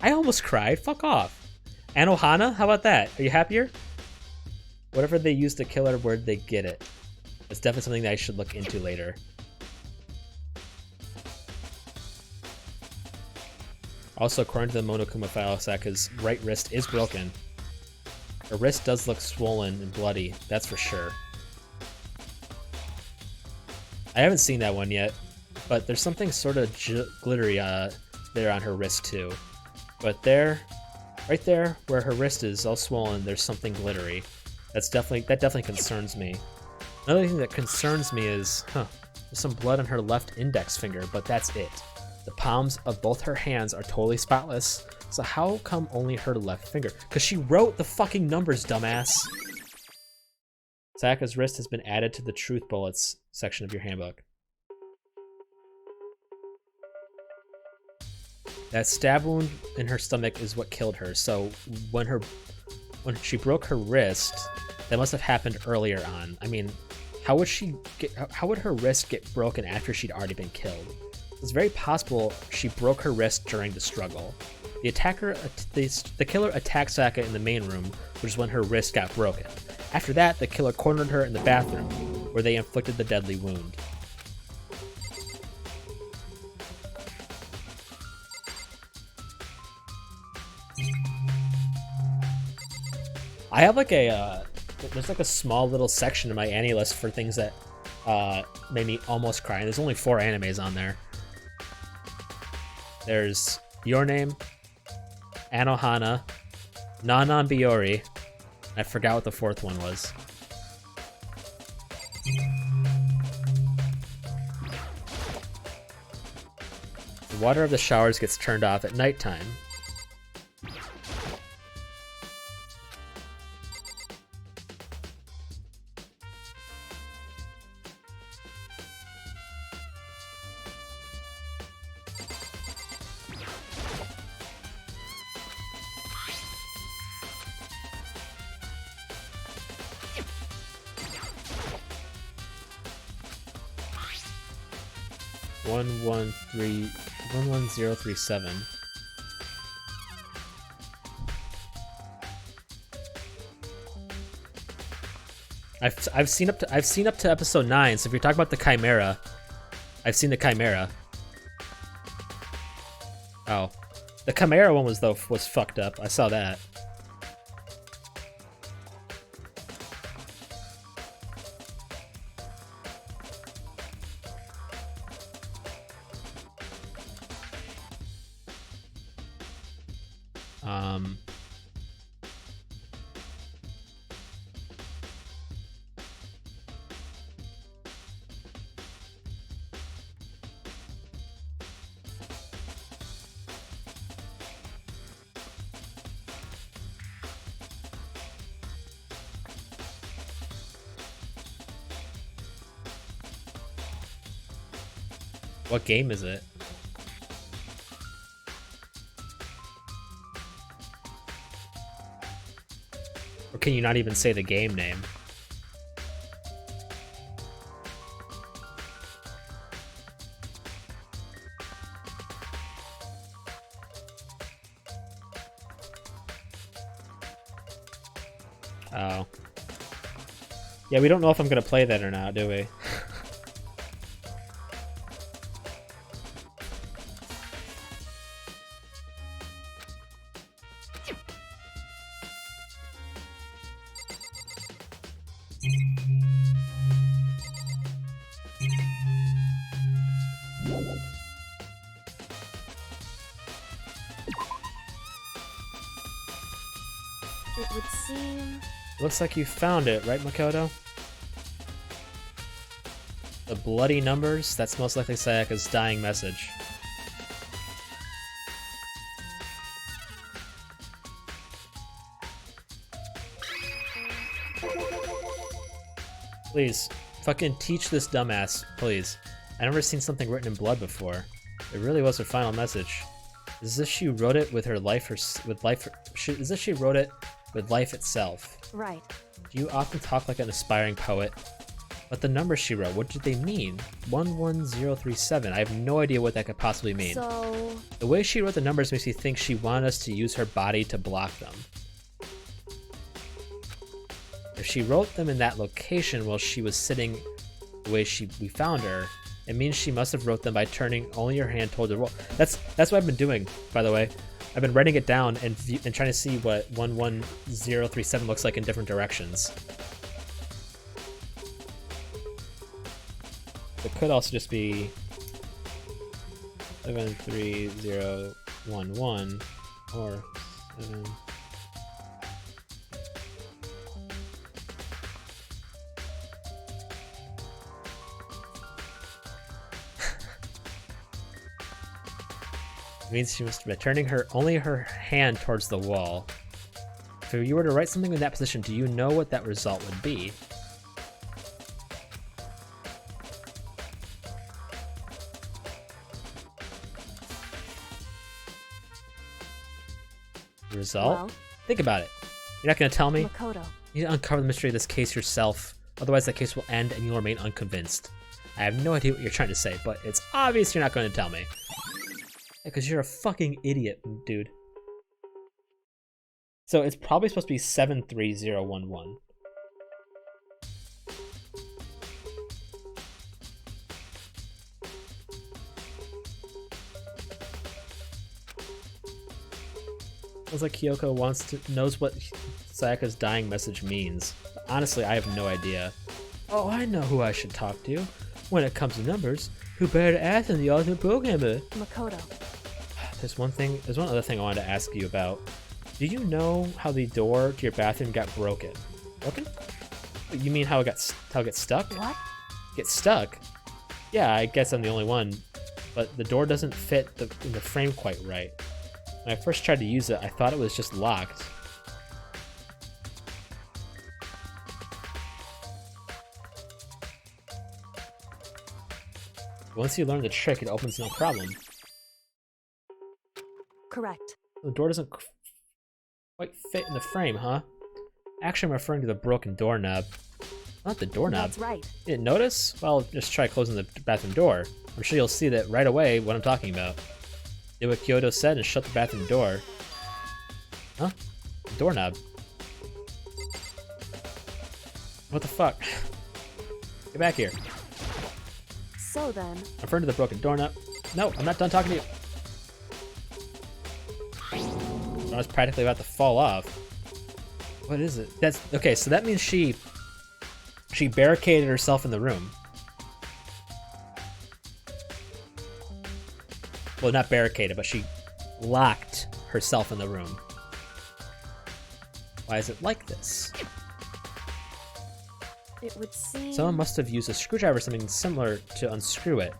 S2: I almost cried. Fuck off. Anohana? How about that? Are you happier? Whatever they use to kill her, where'd they get it? It's definitely something that I should look into later. Also, according to the Monokuma file, Sayaka's right wrist is broken. Her wrist does look swollen and bloody, that's for sure. I haven't seen that one yet, but there's something sort of glittery there on her wrist too. But there, right there, where her wrist is all swollen, there's something glittery. That definitely concerns me. Another thing that concerns me is, there's some blood on her left index finger, but that's it. The palms of both her hands are totally spotless, so how come only her left finger? Because she wrote the fucking numbers, dumbass! Sayaka's wrist has been added to the truth bullets section of your handbook. That stab wound in her stomach is what killed her, so when she broke her wrist, that must have happened earlier on. I mean, how would her wrist get broken after she'd already been killed? It's very possible she broke her wrist during the struggle. The killer attacked Sayaka in the main room, which is when her wrist got broken. After that, the killer cornered her in the bathroom, where they inflicted the deadly wound. I have like there's like a small little section in my Annie list for things that made me almost cry. And there's only 4 animes on there. There's Your Name, Anohana, Non Biori. I forgot what the fourth one was. The water of the showers gets turned off at nighttime. One 11037. I've seen up to episode 9. So if you're talking about the Chimera, I've seen the Chimera. Oh, the Chimera one was fucked up. I saw that. What game is it? Or can you not even say the game name? Oh. Yeah, we don't know if I'm gonna play that or not, do we?
S5: It would seem...
S2: Looks like you found it, right, Makoto? The bloody numbers? That's most likely Sayaka's dying message. Please, fucking teach this dumbass, please. I've never seen something written in blood before. It really was her final message. Is this she wrote it with her life, is this she wrote it with life itself?
S5: Right.
S2: Do you often talk like an aspiring poet? But the numbers she wrote, what did they mean? 11037. I have no idea what that could possibly mean.
S5: So...
S2: The way she wrote the numbers makes me think she wanted us to use her body to block them. If she wrote them in that location while she was sitting the way we found her, it means she must have wrote them by turning only her hand toward the wall. That's what I've been doing, by the way. I've been writing it down and trying to see what 11037 looks like in different directions. It could also just be 73011 or 7. It means she must be turning only her hand towards the wall. If you were to write something in that position, do you know what that result would be? Result?
S5: Well,
S2: think about it. You're not going to tell me?
S5: Makoto.
S2: You need to uncover the mystery of this case yourself. Otherwise, that case will end and you'll remain unconvinced. I have no idea what you're trying to say, but it's obvious you're not going to tell me. Because you're a fucking idiot, dude. So it's probably supposed to be 73011. Feels like Kyoko knows what Sayaka's dying message means. But honestly, I have no idea. Oh, I know who I should talk to. When it comes to numbers, who better to ask than the ultimate programmer?
S5: Makoto.
S2: There's one other thing I wanted to ask you about. Do you know how the door to your bathroom got broken? Broken? You mean how it gets stuck?
S5: What?
S2: Get stuck? Yeah, I guess I'm the only one, but the door doesn't fit in the frame quite right. When I first tried to use it, I thought it was just locked. Once you learn the trick, it opens no problem.
S12: Correct.
S2: The door doesn't quite fit in the frame, huh? Actually, I'm referring to the broken doorknob. Not the doorknob.
S12: That's right.
S2: You didn't notice? Well, just try closing the bathroom door. I'm sure you'll see that right away what I'm talking about. Did what Kyoto said and shut the bathroom door. Huh? Doorknob. What the fuck? Get back here.
S12: So then...
S2: I'm referring to the broken doorknob. No, I'm not done talking to you. I was practically about to fall off. What is it? That's okay, so that means she barricaded herself in the room. Well, not barricaded, but she locked herself in the room. Why is it like this?
S12: It would seem...
S2: Someone must have used a screwdriver or something similar to unscrew it.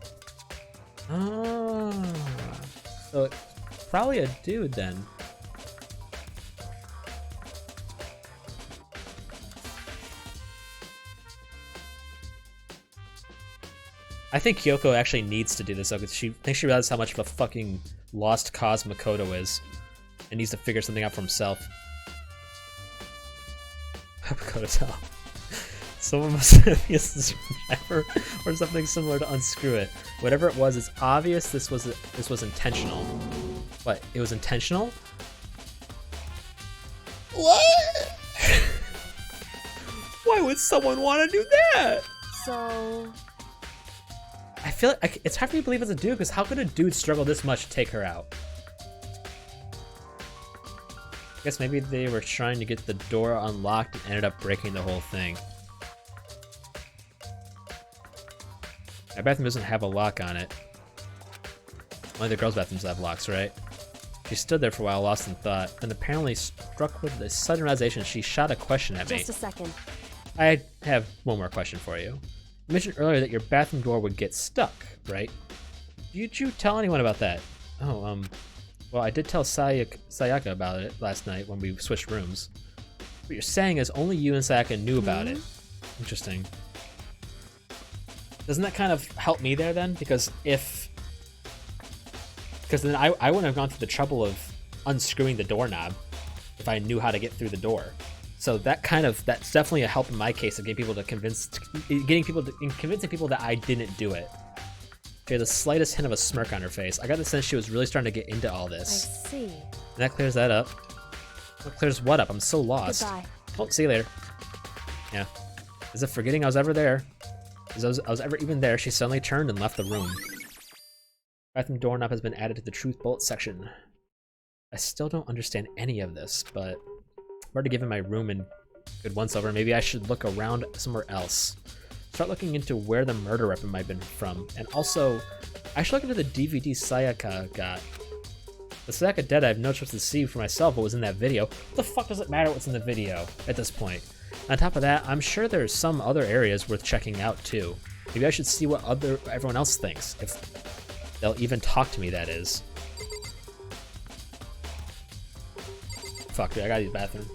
S2: Oh. So it's probably a dude then. I think Kyoko actually needs to do this though, because she thinks she realizes how much of a fucking lost cause Makoto is, and needs to figure something out for himself. Makoto tell. Someone must have used the screwdriver or something similar to unscrew it. Whatever it was, it's obvious this was intentional. What? It was intentional? What? Why would someone want to do that?
S12: So...
S2: I feel like it's hard for me to believe it's a dude, because how could a dude struggle this much to take her out? I guess maybe they were trying to get the door unlocked and ended up breaking the whole thing. My bathroom doesn't have a lock on it. Only the girls' bathrooms have locks, right? She stood there for a while, lost in thought, and apparently struck with a sudden realization, she shot a question at me.
S12: Just a second.
S2: I have one more question for you. You mentioned earlier that your bathroom door would get stuck, right? Did you tell anyone about that? Oh, well, I did tell Sayaka about it last night when we switched rooms. What you're saying is only you and Sayaka knew about it. Interesting. Doesn't that kind of help me there then? Because then I wouldn't have gone through the trouble of unscrewing the doorknob if I knew how to get through the door. So that's definitely a help in my case of convincing people that I didn't do it. She had the slightest hint of a smirk on her face. I got the sense she was really starting to get into all this.
S12: I see.
S2: And that clears that up. What clears what up? I'm so lost.
S12: Goodbye.
S2: Oh, see you later. Yeah. As if forgetting I was ever there. As I was ever even there, she suddenly turned and left the room. Bathroom doorknob has been added to the truth bullet section. I still don't understand any of this, but I'm already given my room a good once over. Maybe I should look around somewhere else. Start looking into where the murder weapon might have been from. And also, I should look into the DVD Sayaka got. The Sayaka dead, I have no choice to see for myself what was in that video. What the fuck does it matter what's in the video at this point? On top of that, I'm sure there's some other areas worth checking out too. Maybe I should see what everyone else thinks. If they'll even talk to me, that is. Fuck, dude, I gotta use the bathroom.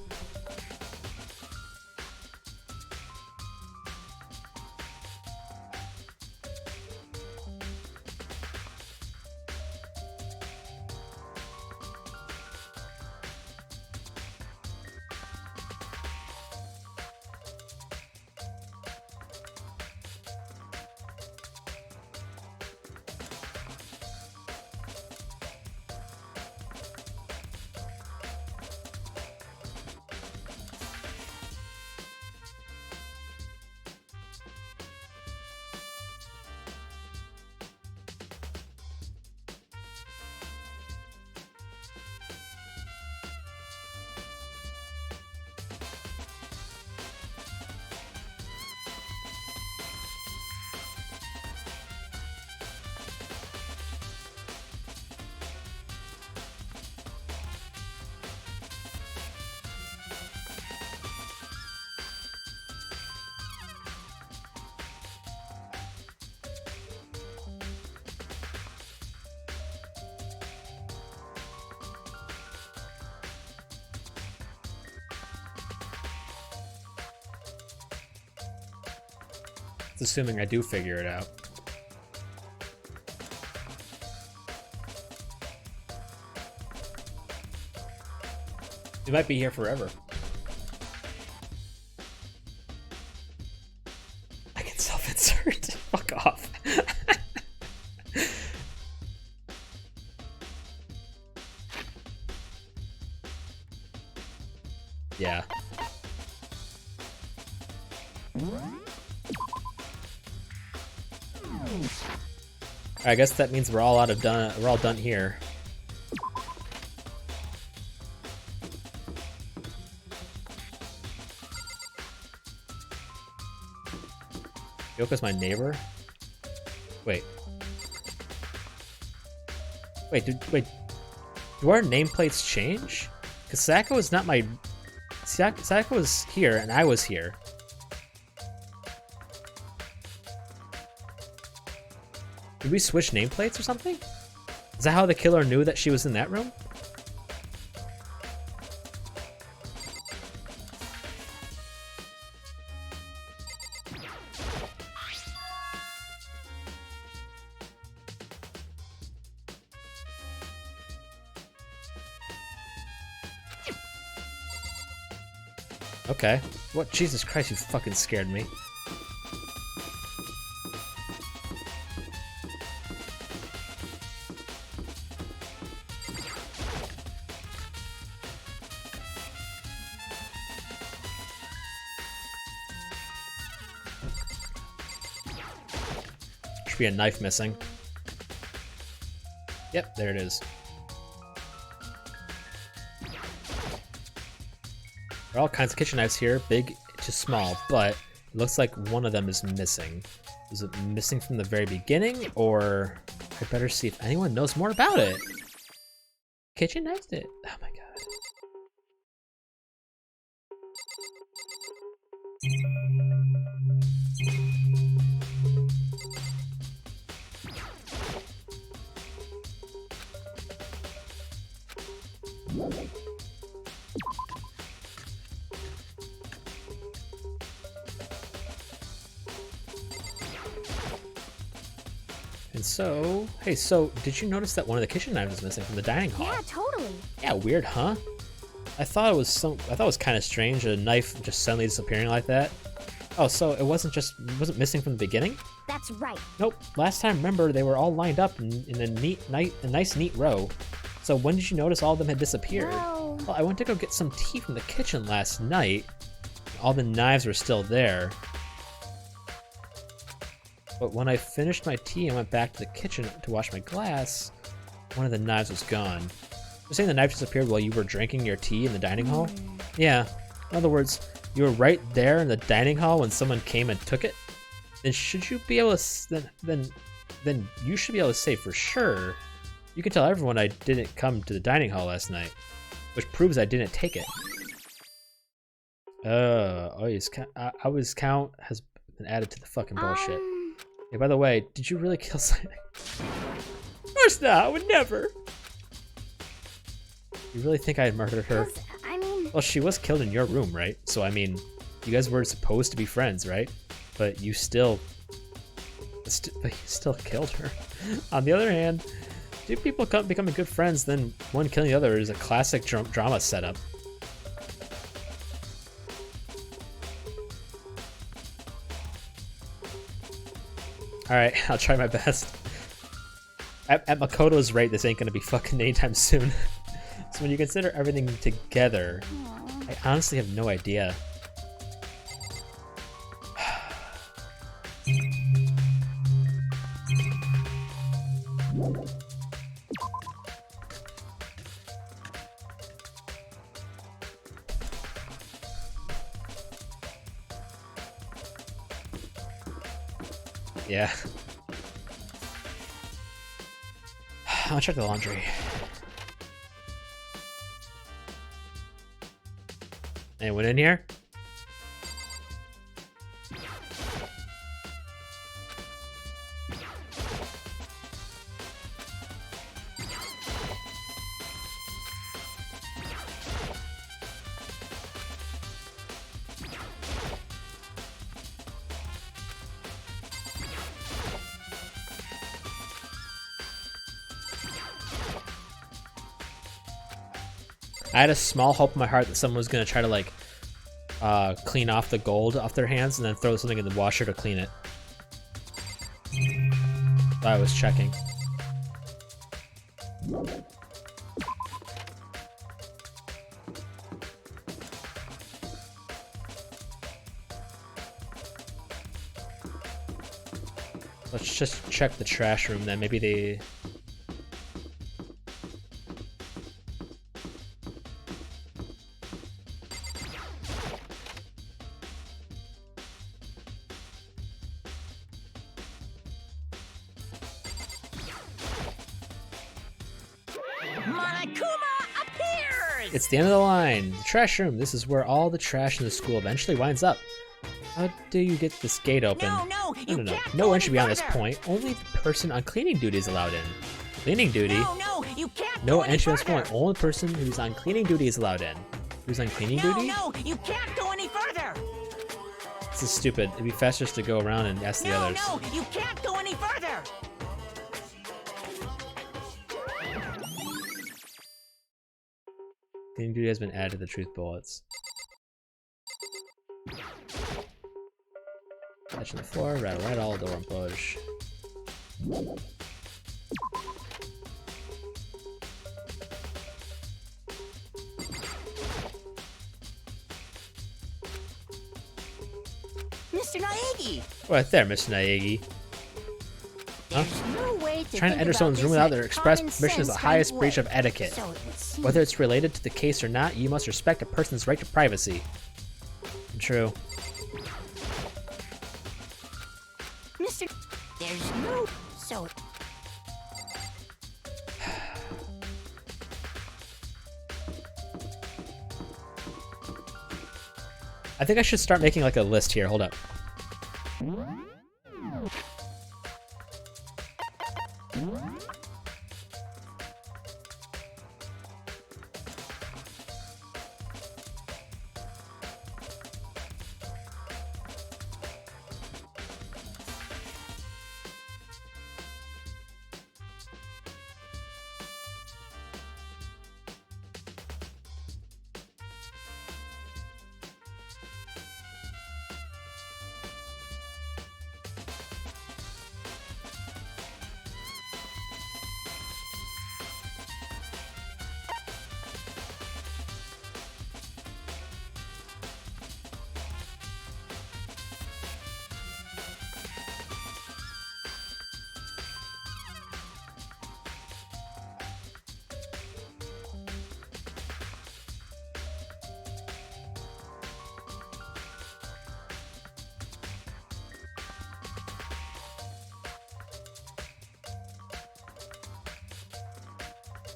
S2: It's assuming I do figure it out. We might be here forever. I can self-insert. Fuck off. Yeah. I guess that means we're all done here. Yoko's my neighbor? Wait. Wait, do our nameplates change? Because Sako is not my... Sako was here, and I was here. Did we switch nameplates or something? Is that how the killer knew that she was in that room? Okay. What? Jesus Christ, you fucking scared me. Should be a knife missing. Yep, there it is. There are all kinds of kitchen knives here, big to small, but it looks like one of them is missing. Is it missing from the very beginning, or I better see if anyone knows more about it? Kitchen knives did. Oh my god. And so, hey, so did you notice that one of the kitchen knives is missing from the dining hall?
S5: Yeah, totally.
S2: Yeah, weird, huh? I thought it was kind of strange, a knife just suddenly disappearing like that. Oh, so it wasn't missing from the beginning?
S5: That's right.
S2: Nope. Last time, remember, they were all lined up in a nice neat row. So when did you notice all of them had disappeared?
S5: Well,
S2: I went to go get some tea from the kitchen last night. All the knives were still there. But when I finished my tea and went back to the kitchen to wash my glass, one of the knives was gone. You're saying the knife disappeared while you were drinking your tea in the dining hall? Yeah. In other words, you were right there in the dining hall when someone came and took it? Then should you be able to then you should be able to say for sure. You can tell everyone I didn't come to the dining hall last night, which proves I didn't take it. Always count has been added to the fucking bullshit. Hey, by the way, did you really kill Signing? Of course not, I would never. You really think I had murdered her?
S5: I mean...
S2: Well, she was killed in your room, right? So, I mean, you guys were supposed to be friends, right? But you still killed her. On the other hand, two people becoming good friends, then one killing the other is a classic drama setup. Alright, I'll try my best. At Makoto's rate, this ain't gonna be fucking anytime soon. So when you consider everything together, I honestly have no idea. Yeah. I'll check the laundry. Anyone in here? I had a small hope in my heart that someone was gonna try to like clean off the gold off their hands and then throw something in the washer to clean it. I was checking. Let's just check the trash room then. Maybe they... It's the end of the line. The trash room. This is where all the trash in the school eventually winds up. How do you get this gate open? No one should be on this point. Only the person on cleaning duty is allowed in. Cleaning duty? No entry on this point. Only the person who's on cleaning duty is allowed in. Who's on cleaning duty?
S3: No, you can't go any further.
S2: This is stupid. It'd be faster just to go around and ask the others.
S3: No, you can't go any further.
S2: Cleaning duty has been added to the truth bullets. Touch on the floor, rattle right all door and push.
S6: Mr. Naegi!
S2: Right there, Mr. Naegi. Huh?
S6: No way to
S2: Trying to enter someone's room without their express permission is the highest breach of etiquette. Whether it's related to the case or not, you must respect a person's right to privacy. True.
S6: Mr. There's no... So...
S2: I think I should start making like a list here. Hold up.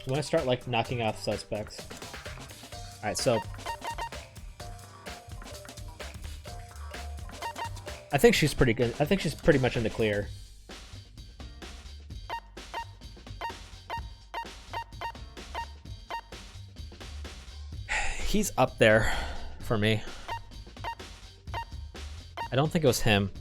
S2: I want to start like knocking off suspects. Alright, so I think she's pretty good. I think she's pretty much in the clear. He's up there for me. I don't think it was him.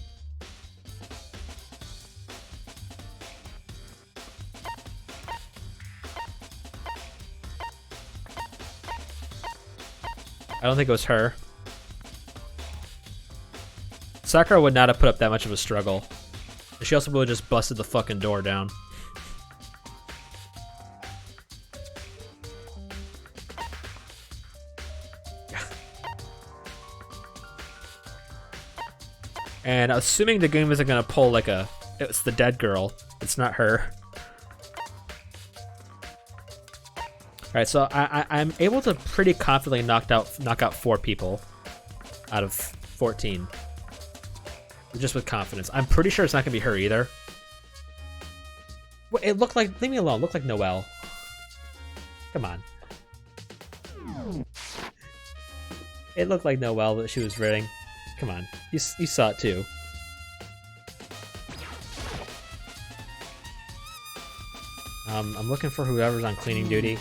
S2: I don't think it was her. Sakura would not have put up that much of a struggle. She also would have just busted the fucking door down. And assuming the game isn't gonna pull like a... It's the dead girl. It's not her. Alright, so I'm able to pretty confidently knock out 4 people out of 14. Just with confidence. I'm pretty sure it's not going to be her either. It looked like... Leave me alone. It looked like Noelle. Come on. It looked like Noelle that she was reading. Come on. You saw it too. I'm looking for whoever's on cleaning duty.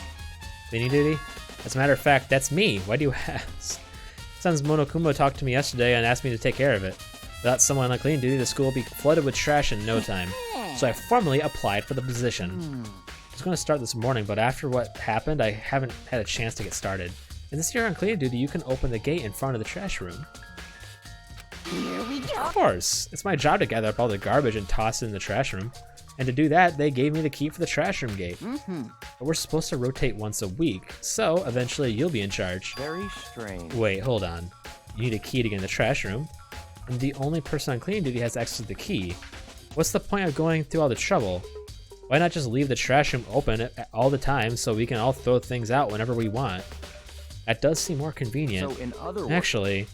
S2: Cleaning duty? As a matter of fact, that's me. Why do you ask? Son's Monokuma talked to me yesterday and asked me to take care of it. Without someone on cleaning duty, the school will be flooded with trash in no time. So I formally applied for the position. was going to start this morning, but after what happened, I haven't had a chance to get started. And this year on cleaning duty, you can open the gate in front of the trash room.
S6: Here we go.
S2: Of course, it's my job to gather up all the garbage and toss it in the trash room. And to do that, they gave me the key for the trash room gate. But we're supposed to rotate once a week, so eventually you'll be in charge.
S13: Very strange.
S2: Wait, hold on. You need a key to get in the trash room, and the only person on cleaning duty has access to the key. What's the point of going through all the trouble? Why not just leave the trash room open all the time so we can all throw things out whenever we want? That does seem more convenient.
S13: So in other words,
S2: actually,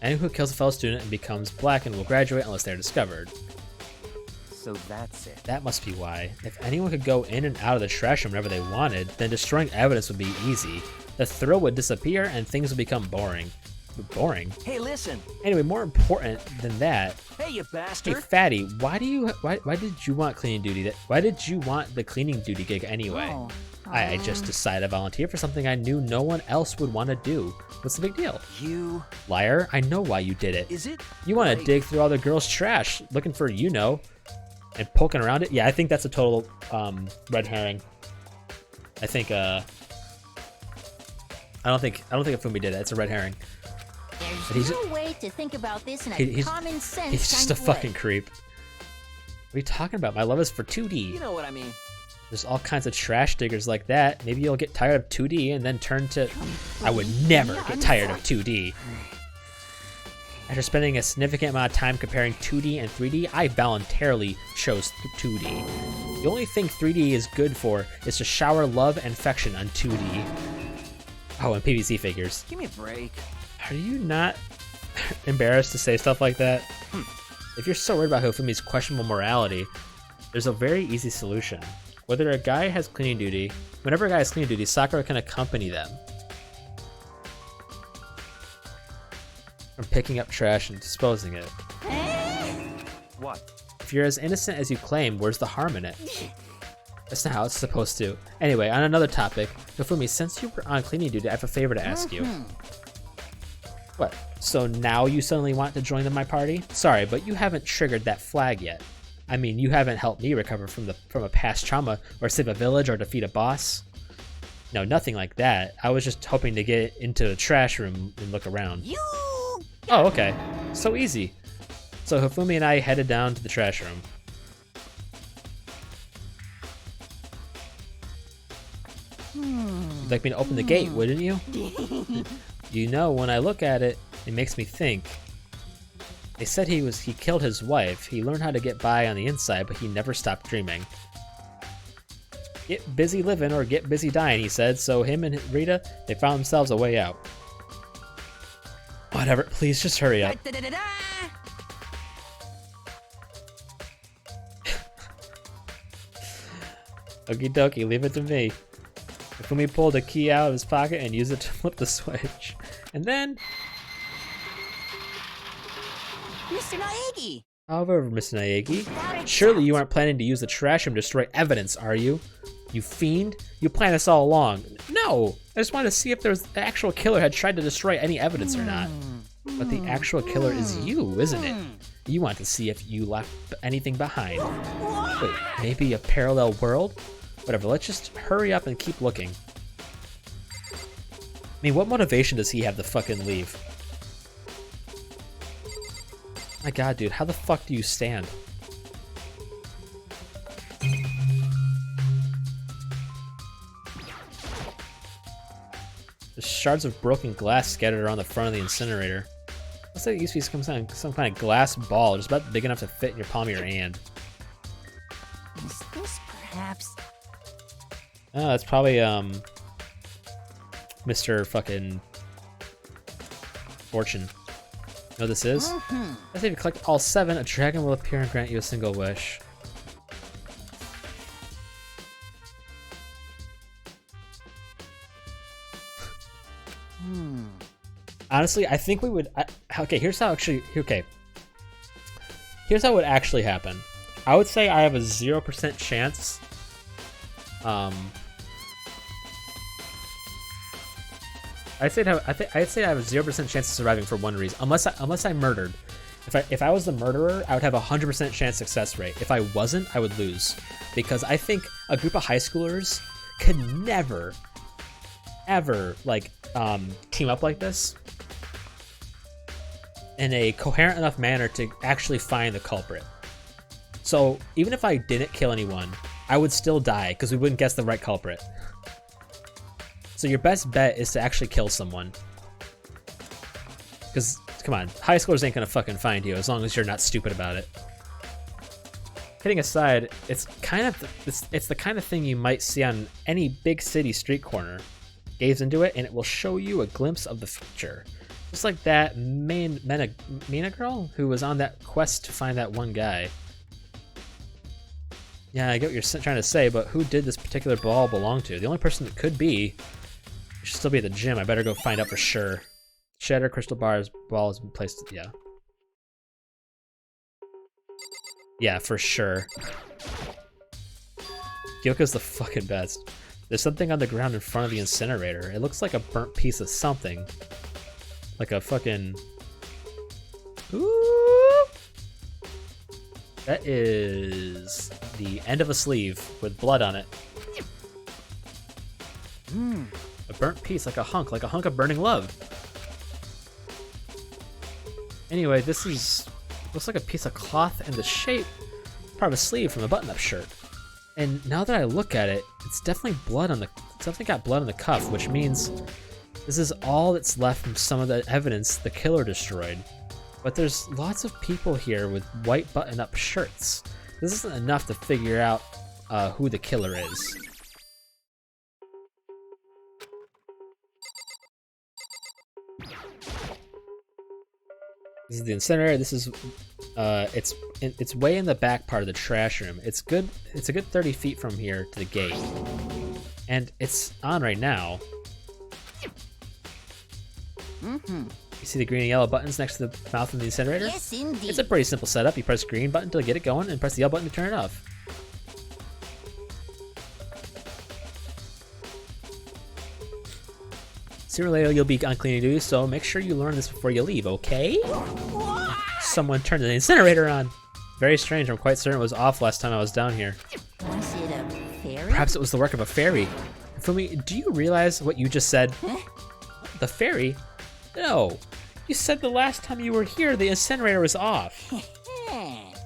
S2: anyone who kills a fellow student and becomes blackened will graduate unless they're discovered.
S13: so that's it.
S2: That must be why. If anyone could go in and out of the trash room whenever they wanted, then destroying evidence would be easy. The thrill would disappear and things would become boring. Boring?
S14: Hey, listen.
S2: Anyway, more important than that.
S14: Hey, you bastard.
S2: Hey, Fatty, why did you want cleaning duty? Why did you want the cleaning duty gig anyway? I just decided to volunteer for something I knew no one else would want to do. What's the big deal?
S14: You...
S2: Liar, I know why you did it.
S14: Is it?
S2: You want to dig through all the girls' trash, looking for, you know, and poking around it? Yeah, I think that's a total red herring. I think, I don't think Afumi did it. It's a red herring.
S6: There's no way to think about this in a common sense.
S2: He's just a fucking creep. What are you talking about? My love is for 2D.
S14: You know what I mean.
S2: There's all kinds of trash diggers like that. Maybe you'll get tired of 2D and then turn to... I would never get tired of 2D. After spending a significant amount of time comparing 2D and 3D, I voluntarily chose 2D. The only thing 3D is good for is to shower love and affection on 2D. Oh, and PVC figures.
S14: Give me a break.
S2: Are you not embarrassed to say stuff like that? If you're so worried about Hifumi's questionable morality, there's a very easy solution. Whenever a guy has cleaning duty, Sakura can accompany them. From picking up trash and disposing it.
S13: What?
S2: If you're as innocent as you claim, where's the harm in it? That's not how it's supposed to. Anyway, on another topic, Hifumi, since you were on cleaning duty, I have a favor to ask you. What? So now you suddenly want to join my party? Sorry, but you haven't triggered that flag yet. I mean, you haven't helped me recover from a past trauma, or save a village, or defeat a boss. No, nothing like that. I was just hoping to get into the trash room and look around. Oh, okay. So easy. So Hifumi and I headed down to the trash room. You'd like me to open the gate, wouldn't you? You know, when I look at it, it makes me think. They said he killed his wife. He learned how to get by on the inside, but he never stopped dreaming. Get busy living or get busy dying, he said, so him and Rita, they found themselves a way out. Whatever, please just hurry up. Okie dokie, leave it to me. Ifumi pulled a key out of his pocket and used it to flip the switch. And then...
S6: Mr. Naegi!
S2: However, Mr. Naegi, surely you aren't planning to use the trash room to destroy evidence, are you? You fiend? You planned this all along. No! I just wanted to see if the actual killer had tried to destroy any evidence or not. But the actual killer is you, isn't it? You want to see if you left anything behind. Wait, maybe a parallel world? Whatever, let's just hurry up and keep looking. I mean, what motivation does he have to fucking leave? My god, dude, how the fuck do you stand? There's shards of broken glass scattered around the front of the incinerator. Looks like it used to be some kind of glass ball, just about big enough to fit in your palm of your hand.
S6: Is this perhaps...
S2: Oh, that's probably, Mr. fucking... Fortune. You know what this is? If you collect all 7, a dragon will appear and grant you a single wish. Honestly, I think we would... okay, here's how actually... Okay. Here's how it would actually happen. I would say I have a 0% chance... I'd say I have a 0% chance of surviving for one reason, unless I'm murdered. If I was the murderer, I would have a 100% chance success rate. If I wasn't, I would lose. Because I think a group of high schoolers could never, ever, like, team up like this in a coherent enough manner to actually find the culprit. So even if I didn't kill anyone, I would still die because we wouldn't guess the right culprit. So your best bet is to actually kill someone. Because, come on, high schoolers ain't gonna fucking find you as long as you're not stupid about it. Kidding aside, it's the kind of thing you might see on any big city street corner. Gaze into it and it will show you a glimpse of the future. Just like that Mina girl who was on that quest to find that one guy. Yeah, I get what you're trying to say, but who did this particular ball belong to? The only person it could be should still be at the gym. I better go find out for sure. Shatter crystal ball has been placed. Yeah. Yeah, for sure. Gyoka's the fucking best. There's something on the ground in front of the incinerator. It looks like a burnt piece of something. Like a fucking... Ooh! That is the end of a sleeve with blood on it. A burnt piece, like a hunk of burning love. Anyway, this looks like a piece of cloth and the shape part of a sleeve from a button-up shirt. And now that I look at it, it's definitely got blood on the cuff, which means this is all that's left from some of the evidence the killer destroyed. But there's lots of people here with white button-up shirts. This isn't enough to figure out who the killer is. This is the incinerator. This is, it's way in the back part of the trash room. It's a good 30 feet from here to the gate, and it's on right now. You see the green and yellow buttons next to the mouth of the incinerator?
S6: Yes, indeed.
S2: It's a pretty simple setup. You press green button to get it going, and press the yellow button to turn it off. Sooner or later, you'll be on cleaning duty, so make sure you learn this before you leave, okay? Someone turned the incinerator on. Very strange. I'm quite certain it was off last time I was down here.
S6: Was it a fairy?
S2: Perhaps it was the work of a fairy. Fumi, do you realize what you just said?
S6: Huh?
S2: The fairy? No. You said the last time you were here, the incinerator was off.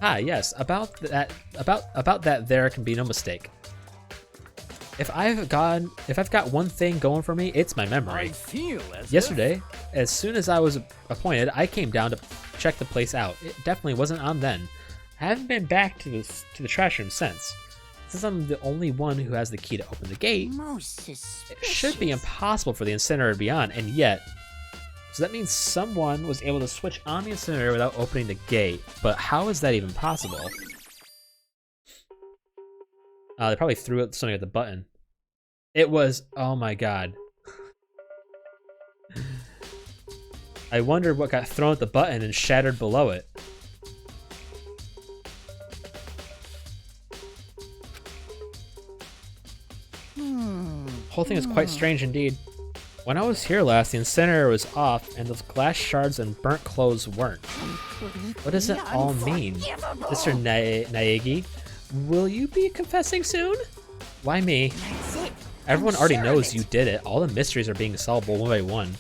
S2: Ah, yes. About that, there can be no mistake. If I've got one thing going for me, it's my memory. Yesterday, as soon as I was appointed, I came down to check the place out. It definitely wasn't on then. I haven't been back to the trash room since. Since I'm the only one who has the key to open the gate,
S6: Most suspicious.
S2: it should be impossible for the incinerator to be on, and yet... So that means someone was able to switch on the incinerator without opening the gate, but how is that even possible? They probably threw something at the button. It was... Oh my god. I wonder what got thrown at the button and shattered below it. Whole thing is quite strange indeed. When I was here last, the incinerator was off, and those glass shards and burnt clothes weren't. What does it all mean? Mr. Naegi, will you be confessing soon? Why me? Everyone already knows you did it. All the mysteries are being solved one by one.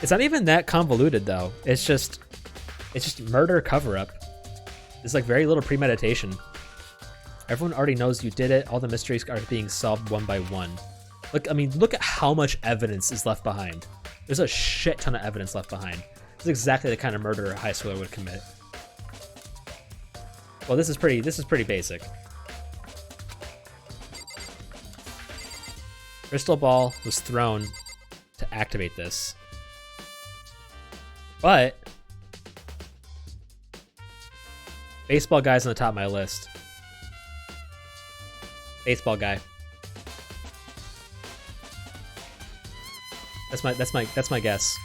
S2: It's not even that convoluted, though. It's just murder cover-up. There's like very little premeditation. Everyone already knows you did it. All the mysteries are being solved one by one. Look, I mean, look at how much evidence is left behind. There's a shit ton of evidence left behind. This is exactly the kind of murder a high schooler would commit. Well, this is pretty basic. Crystal ball was thrown to activate this. But baseball guy's on the top of my list. Baseball guy. That's my guess.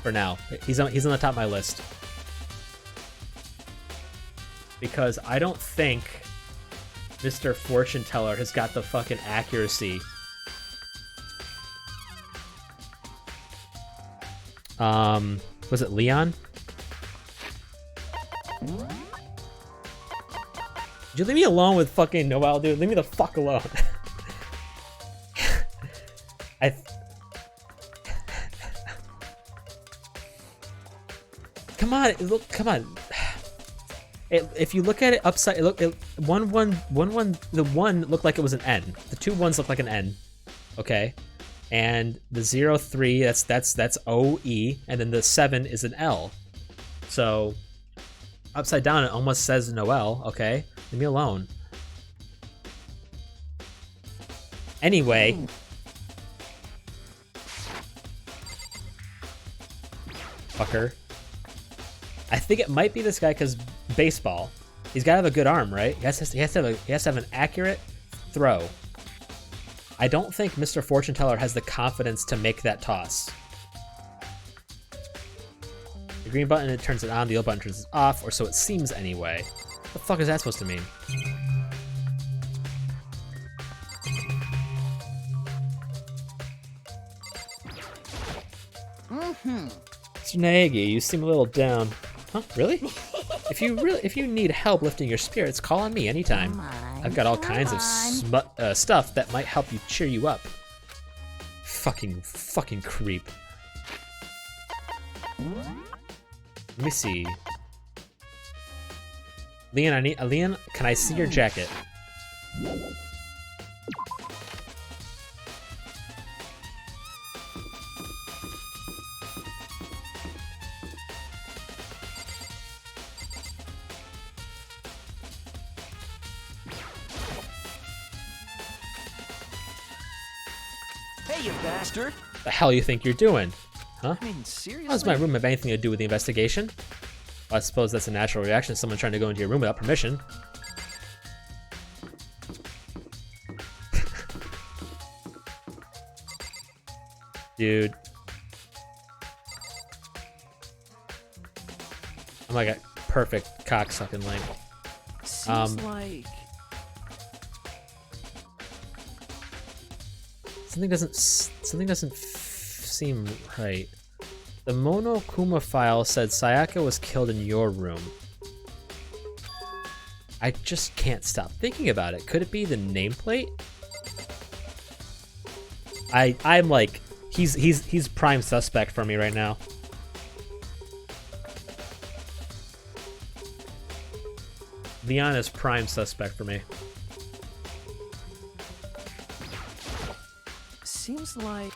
S2: For now. He's on the top of my list. Because I don't think Mr. Fortune Teller has got the fucking accuracy Was it Leon? Did you leave me alone with fucking Noelle, dude? Leave me the fuck alone. Come on, look, come on. If you look at it upside, the one looked like it was an N. The two ones look like an N. Okay, and the 0, 3, that's OE, and then the 7 is an L. So upside down, it almost says Noelle. Okay, leave me alone. Anyway. Fucker. I think it might be this guy because baseball. He's got to have a good arm, right? He has to have an accurate throw. I don't think Mr. Fortune Teller has the confidence to make that toss. The green button, it turns it on. The yellow button turns it off, or so it seems anyway. What the fuck is that supposed to mean? Mr. Naegi, you seem a little down. Huh? Really? If you need help lifting your spirits, call on me anytime. I've got all kinds of stuff that might help you cheer you up. Fucking creep. Let me see. Leon, Leon, can I see your jacket?
S13: Hey, you bastard!
S2: The hell you think you're doing? Huh?
S13: I mean, seriously?
S2: How does my room have anything to do with the investigation? Well, I suppose that's a natural reaction to someone trying to go into your room without permission. Dude. Oh my god, perfect cocksucking link.
S13: Seems like...
S2: Something doesn't seem right. The Monokuma file said Sayaka was killed in your room. I just can't stop thinking about it. Could it be the nameplate? I'm like, he's prime suspect for me right now. Leon is prime suspect for me.
S13: Seems like...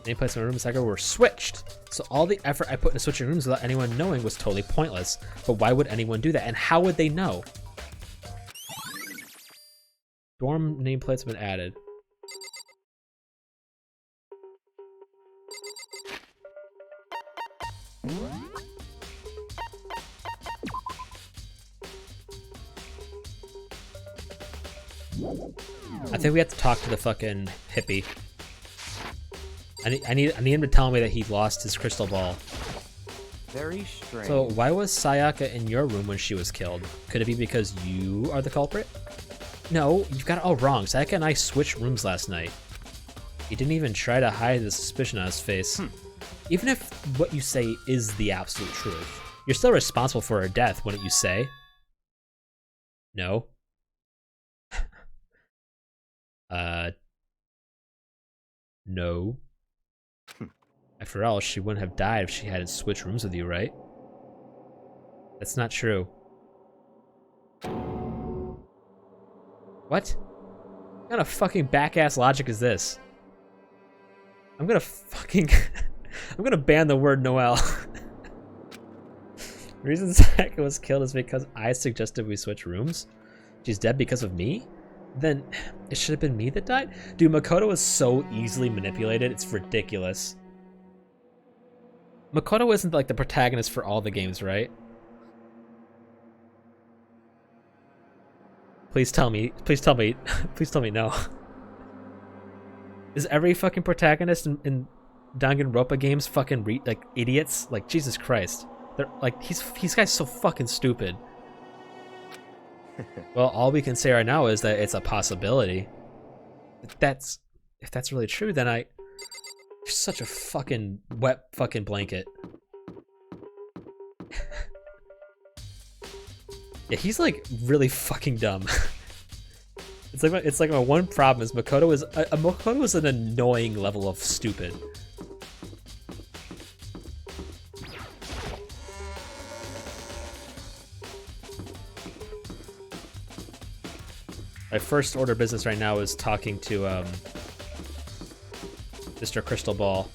S2: Nameplates in my room a second were switched. So all the effort I put into switching rooms without anyone knowing was totally pointless. But why would anyone do that? And how would they know? Dorm nameplates have been added. I think we have to talk to the fucking hippie. I need him to tell me that he lost his crystal ball.
S13: Very strange.
S2: So why was Sayaka in your room when she was killed? Could it be because you are the culprit? No, you've got it all wrong. Sayaka and I switched rooms last night. He didn't even try to hide the suspicion on his face. Even if what you say is the absolute truth, you're still responsible for her death, wouldn't you say? No. No. After all, she wouldn't have died if she hadn't switched rooms with you, right? That's not true. What? What kind of fucking back-ass logic is this? I'm gonna fucking... I'm gonna ban the word Noelle. The reason Sayaka was killed is because I suggested we switch rooms? She's dead because of me? Then it should have been me that died? Dude, Makoto is so easily manipulated, it's ridiculous. Makoto isn't like the protagonist for all the games, right? Please tell me, please tell me no. Is every fucking protagonist in Danganronpa games fucking like idiots? Like, Jesus Christ. They're like, these guys so fucking stupid. Well, all we can say right now is that it's a possibility. If that's really true, then you're such a fucking wet fucking blanket. Yeah, he's like really fucking dumb. It's like my one problem is Makoto is an annoying level of stupid. My first order of business right now is talking to Mr. Crystal Ball.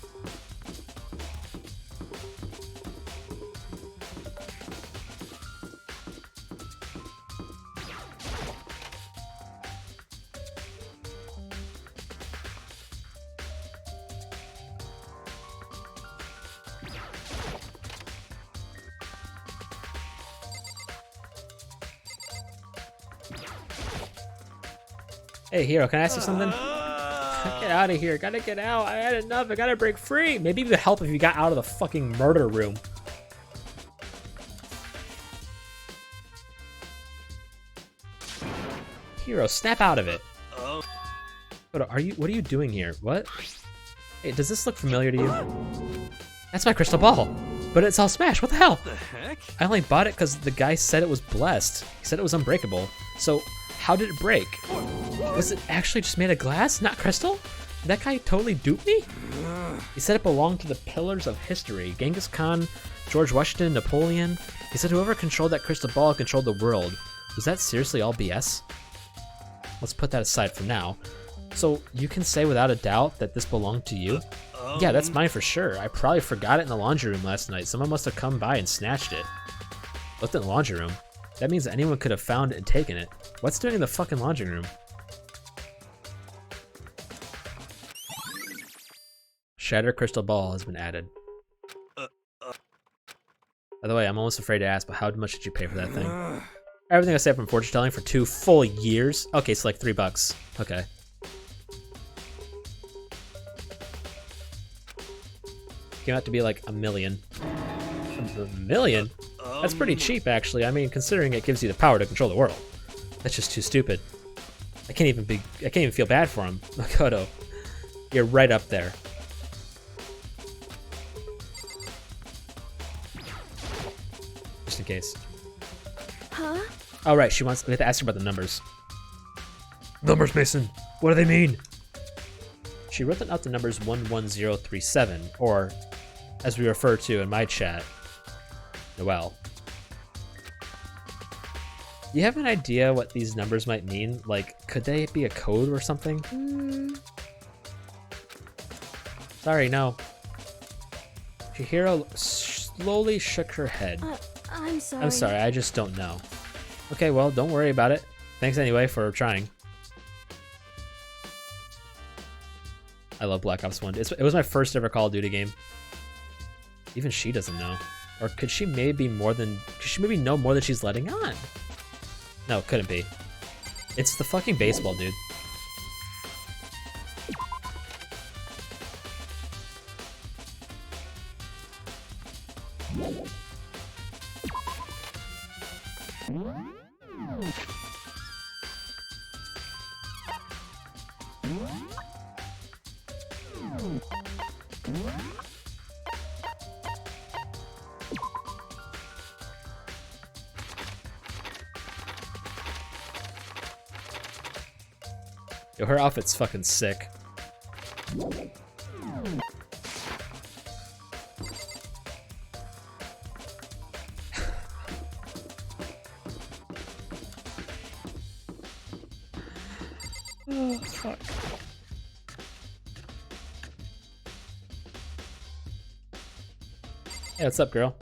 S2: Hey, Hero, can I ask you something? Get out of here. Gotta get out. I had enough. I gotta break free. Maybe it would help if you got out of the fucking murder room. Hero, snap out of it. What are you doing here? What? Hey, does this look familiar to you? That's my crystal ball. But it's all smashed. What the hell?
S10: The heck?
S2: I only bought it because the guy said it was blessed. He said it was unbreakable. So, how did it break? Was it actually just made of glass, not crystal? Did that guy totally dupe me? He said it belonged to the pillars of history. Genghis Khan, George Washington, Napoleon. He said whoever controlled that crystal ball controlled the world. Was that seriously all BS? Let's put that aside for now. So, you can say without a doubt that this belonged to you? Yeah, that's mine for sure. I probably forgot it in the laundry room last night. Someone must have come by and snatched it. Left it in the laundry room? That means anyone could have found it and taken it. What's doing in the fucking laundry room? Shattered crystal ball has been added. By the way, I'm almost afraid to ask, but how much did you pay for that thing? Everything I saved from fortune telling for 2 full years? Okay, so like $3. Okay. Came out to be like $1 million. $1 million? That's pretty cheap, actually. I mean, considering it gives you the power to control the world. That's just too stupid. I can't even feel bad for him. Makoto, you're right up there. Just in case.
S5: Huh?
S2: Oh, right, we have to ask her about the numbers. Numbers, Mason. What do they mean? She wrote out the numbers 11037, or, as we refer to in my chat, Noelle. Do you have an idea what these numbers might mean? Like, could they be a code or something? Sorry, no. Chihiro slowly shook her head.
S5: I'm sorry.
S2: I'm sorry, I just don't know. Okay, well, don't worry about it. Thanks anyway for trying. I love Black Ops 1. It was my first ever Call of Duty game. Even she doesn't know. Or could she maybe know more than she's letting on? No, couldn't be. It's the fucking baseball, dude. Yo, her outfit's fucking sick. Oh, fuck. Hey, what's up, girl?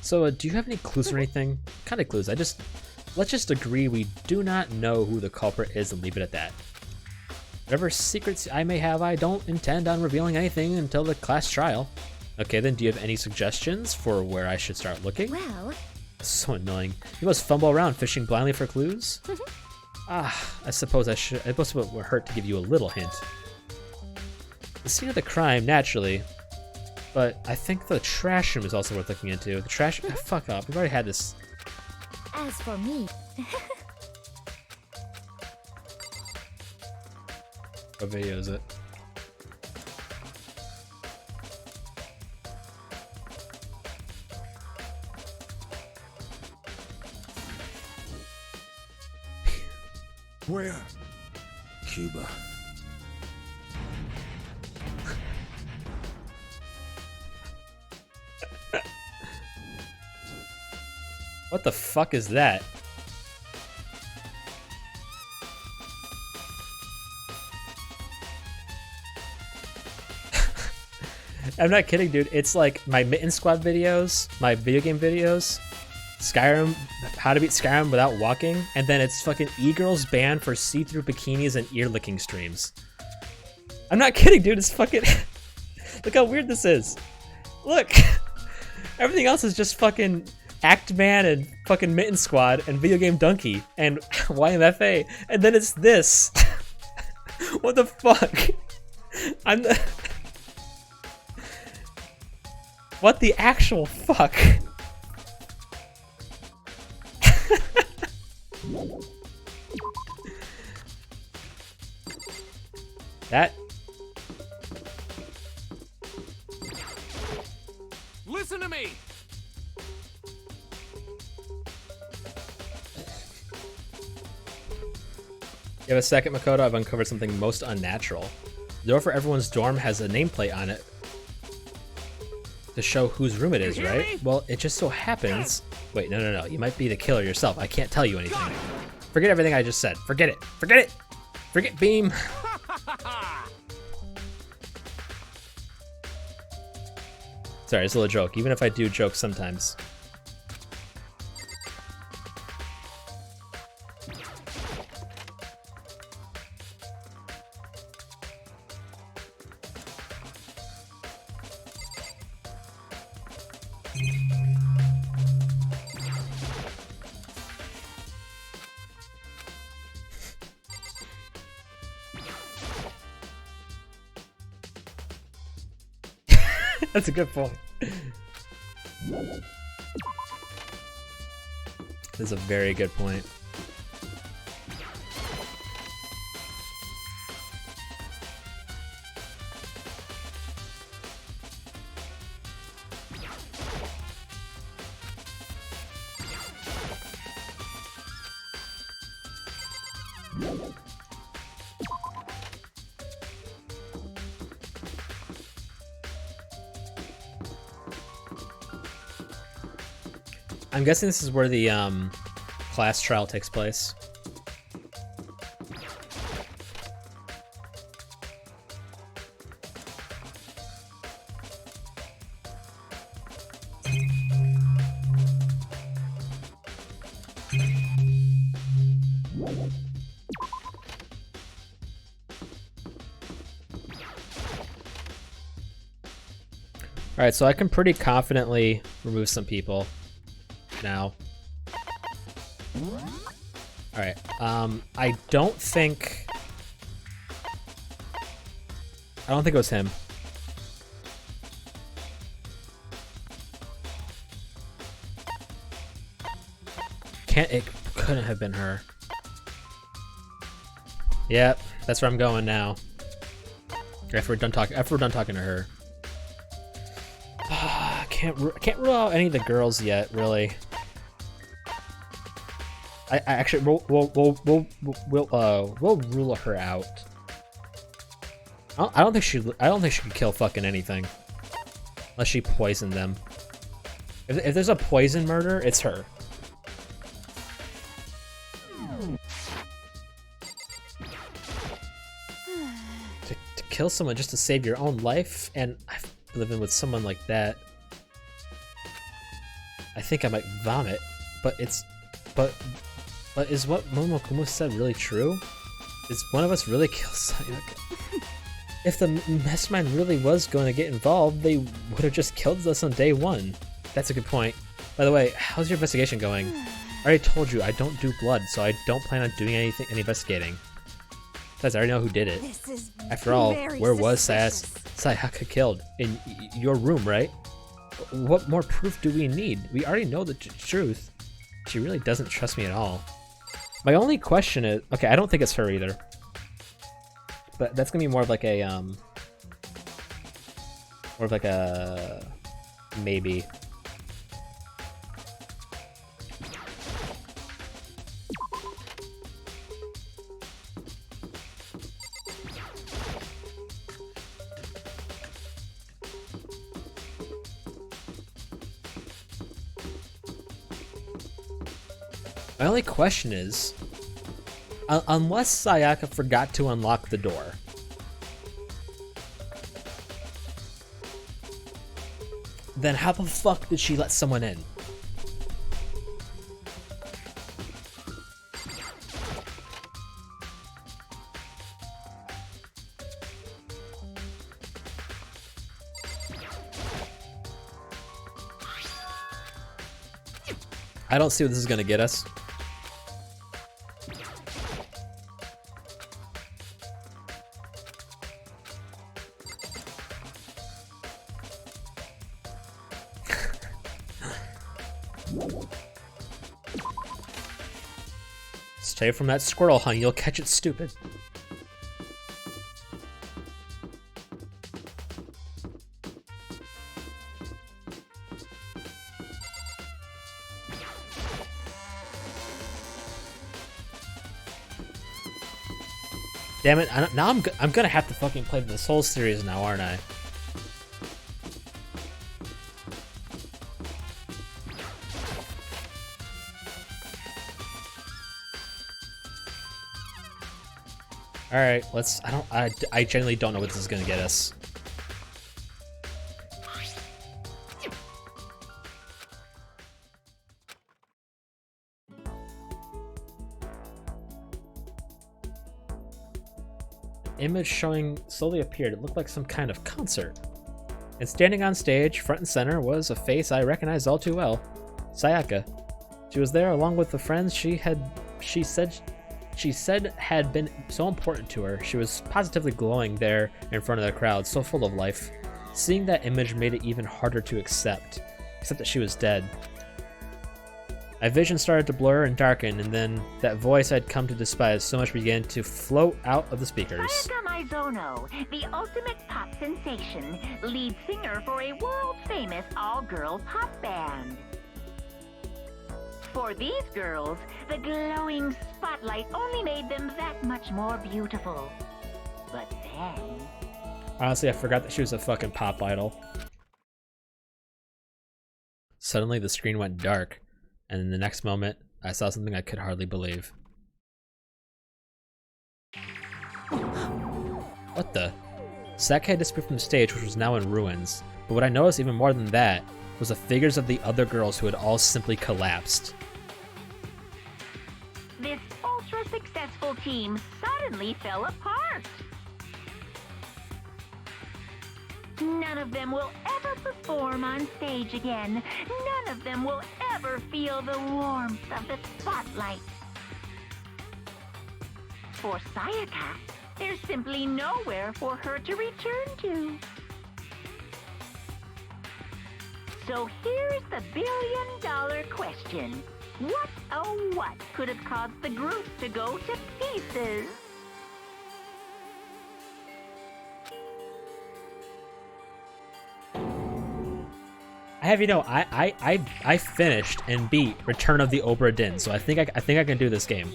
S2: So, do you have any clues or anything? Kind of clues. Let's just agree we do not know who the culprit is and leave it at that. Whatever secrets I may have, I don't intend on revealing anything until the class trial. Okay, then do you have any suggestions for where I should start looking?
S5: Well...
S2: So annoying. You must fumble around fishing blindly for clues? I suppose it would hurt to give you a little hint. The scene of the crime, naturally. But I think the trash room is also worth looking into. The trash... fuck off. We've already had this.
S5: As for me,
S2: What video is it?
S4: Where? Cuba.
S2: What the fuck is that? I'm not kidding, dude. It's like my Mitten Squad videos, my video game videos, Skyrim, how to beat Skyrim without walking, and then it's fucking e-girls banned for see-through bikinis and ear-licking streams. I'm not kidding, dude. It's fucking... Look how weird this is. Look! Everything else is just fucking Act Man and fucking Mitten Squad and Video Game Donkey and YMFA, and then it's this. What the fuck? I'm the... What the actual fuck? That...
S7: Listen to me!
S2: You have a second, Makoto? I've uncovered something most unnatural. The door for everyone's dorm has a nameplate on it to show whose room it is, right? Well, it just so happens... Wait, no. You might be the killer yourself. I can't tell you anything. Forget everything I just said. Forget it. Forget it! Forget Beam! Sorry, it's a little joke. Even if I do joke sometimes. That's a good point. That's a very good point. I'm guessing this is where the class trial takes place. Alright, so I can pretty confidently remove some people now. Alright, I don't think it was him. It couldn't have been her. Yep, that's where I'm going now. After we're done talking to her. I can't rule out any of the girls yet, really. I actually we'll rule her out. I don't think she could kill fucking anything, unless she poisoned them. If there's a poison murder, it's her. To kill someone just to save your own life, and living with someone like that, I think I might vomit. But is what Momokumo said really true? Is one of us really kill someone? If the mastermind really was going to get involved, they would have just killed us on day one. That's a good point. By the way, how's your investigation going? I already told you I don't do blood, so I don't plan on doing any investigating. Besides, I already know who did it.
S5: This is
S2: After all,
S5: very
S2: where was
S5: suspicious.
S2: Sayaka killed? In your room, right? What more proof do we need? We already know the truth. She really doesn't trust me at all. My only question is... Okay, I don't think it's her either. But that's gonna be more of like a, More of like a... Maybe. My only question is, unless Sayaka forgot to unlock the door, then how the fuck did she let someone in? I don't see what this is gonna get us. Stay from that squirrel, honey. You'll catch it, stupid. Damn it! Now I'm gonna have to fucking play this whole series now, aren't I? All right, let's. I genuinely don't know what this is gonna get us. Image showing slowly appeared. It looked like some kind of concert. And standing on stage, front and center, was a face I recognized all too well. Sayaka. She was there along with the friends she said had been so important to her. She was positively glowing there in front of the crowd, so full of life. Seeing that image made it even harder to accept that she was dead. My vision started to blur and darken, and then that voice I'd come to despise so much began to float out of the speakers.
S11: Sayaka Mizono, the ultimate pop sensation, lead singer for a world-famous all-girl pop band. For these girls, the glowing spotlight only made them that much more beautiful. But then...
S2: Honestly, I forgot that she was a fucking pop idol. Suddenly, the screen went dark, and in the next moment, I saw something I could hardly believe. What the? Sayaka had disappeared from the stage, which was now in ruins, but what I noticed even more than that was the figures of the other girls who had all simply collapsed.
S11: This ultra-successful team suddenly fell apart. None of them will ever perform on stage again. None of them will ever feel the warmth of the spotlight. For Sayaka, there's simply nowhere for her to return to. So here's the billion-dollar question. What, oh what, could have caused the group to go to pieces?
S2: I have you know, I finished and beat Return of the Obra Dinn, so I think I can do this game.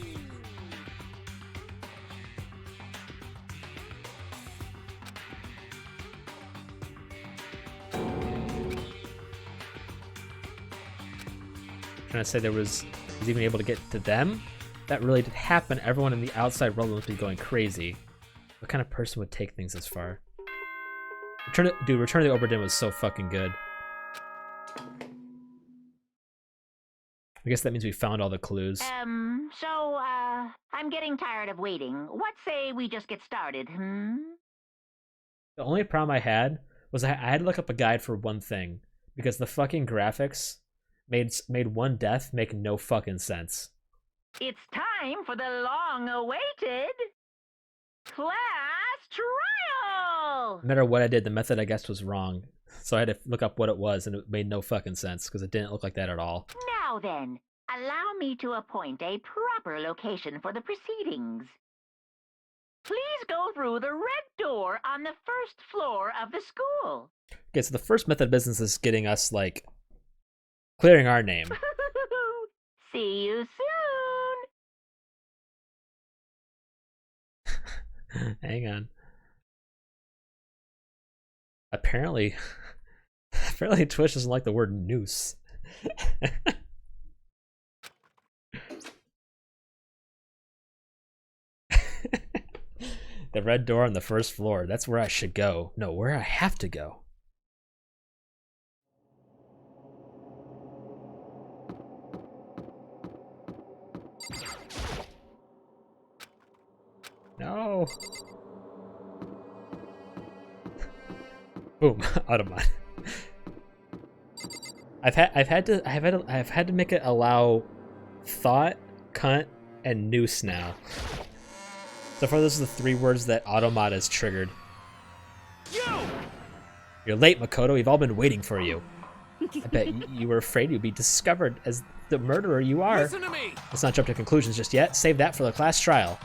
S2: Trying to say there was even able to get to them. That really did happen. Everyone in the outside world must be going crazy. What kind of person would take things this far? Return of the Obra Dinn was so fucking good. I guess that means we found all the clues.
S11: I'm getting tired of waiting. What say we just get started, hmm?
S2: The only problem I had was I had to look up a guide for one thing, because the fucking graphics made one death make no fucking sense.
S11: It's time for the long-awaited Class trial!
S2: No matter what I did, the method I guessed was wrong. So I had to look up what it was, and it made no fucking sense, because it didn't look like that at all.
S11: Now then, allow me to appoint a proper location for the proceedings. Please go through the red door on the first floor of the school.
S2: Okay, so the first method of business is getting us, like, clearing our name.
S11: See you soon.
S2: Hang on. Apparently Twitch doesn't like the word noose. The red door on the first floor. That's where I should go. No, where I have to go. No. Boom, Automon. I've had to make it allow thought, cunt, and noose now. So far, those are the 3 words that Automod has triggered. You're late, Makoto. We've all been waiting for you. I bet you were afraid you'd be discovered as the murderer you are.
S7: Listen to me.
S2: Let's not jump to conclusions just yet. Save that for the class trial.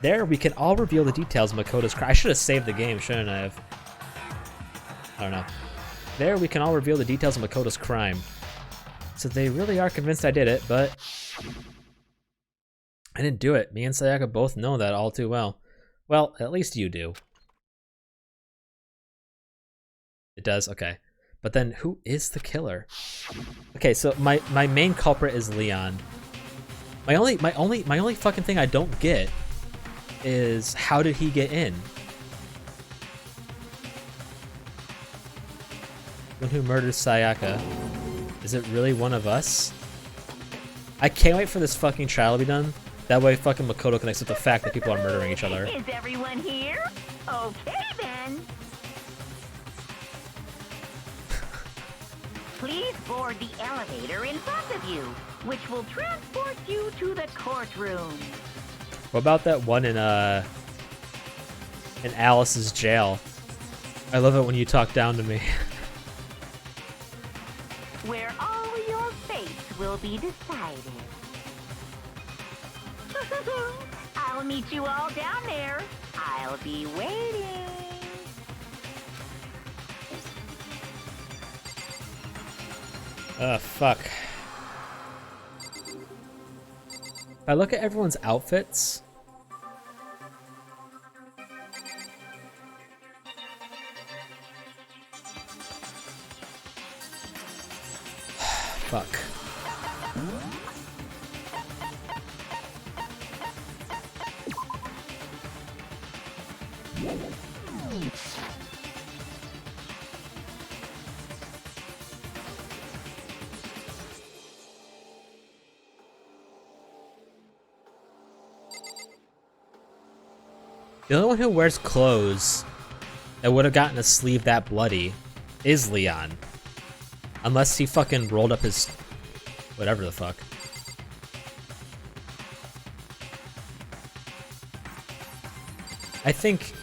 S2: There, we can all reveal the details of Makoto's crime. I should have saved the game, shouldn't I have? I don't know. There, we can all reveal the details of Makoto's crime. So they really are convinced I did it, but I didn't do it. Me and Sayaka both know that all too well. Well, at least you do. It does? Okay. But then, who is the killer? Okay, so my main culprit is Leon. My only fucking thing I don't get is how did he get in? One who murders Sayaka. Is it really one of us? I can't wait for this fucking trial to be done. That way fucking Makoto can accept the fact that people are murdering each other.
S11: Is everyone here? Okay then. Please board the elevator in front of you, which will transport you to the courtroom.
S2: What about that one in Alice's jail? I love it when you talk down to me.
S11: Where all your fates will be decided. I'll meet you all down there. I'll be waiting.
S2: Fuck. If I look at everyone's outfits, fuck. The only one who wears clothes that would have gotten a sleeve that bloody is Leon. Unless he fucking rolled up his... whatever the fuck. I think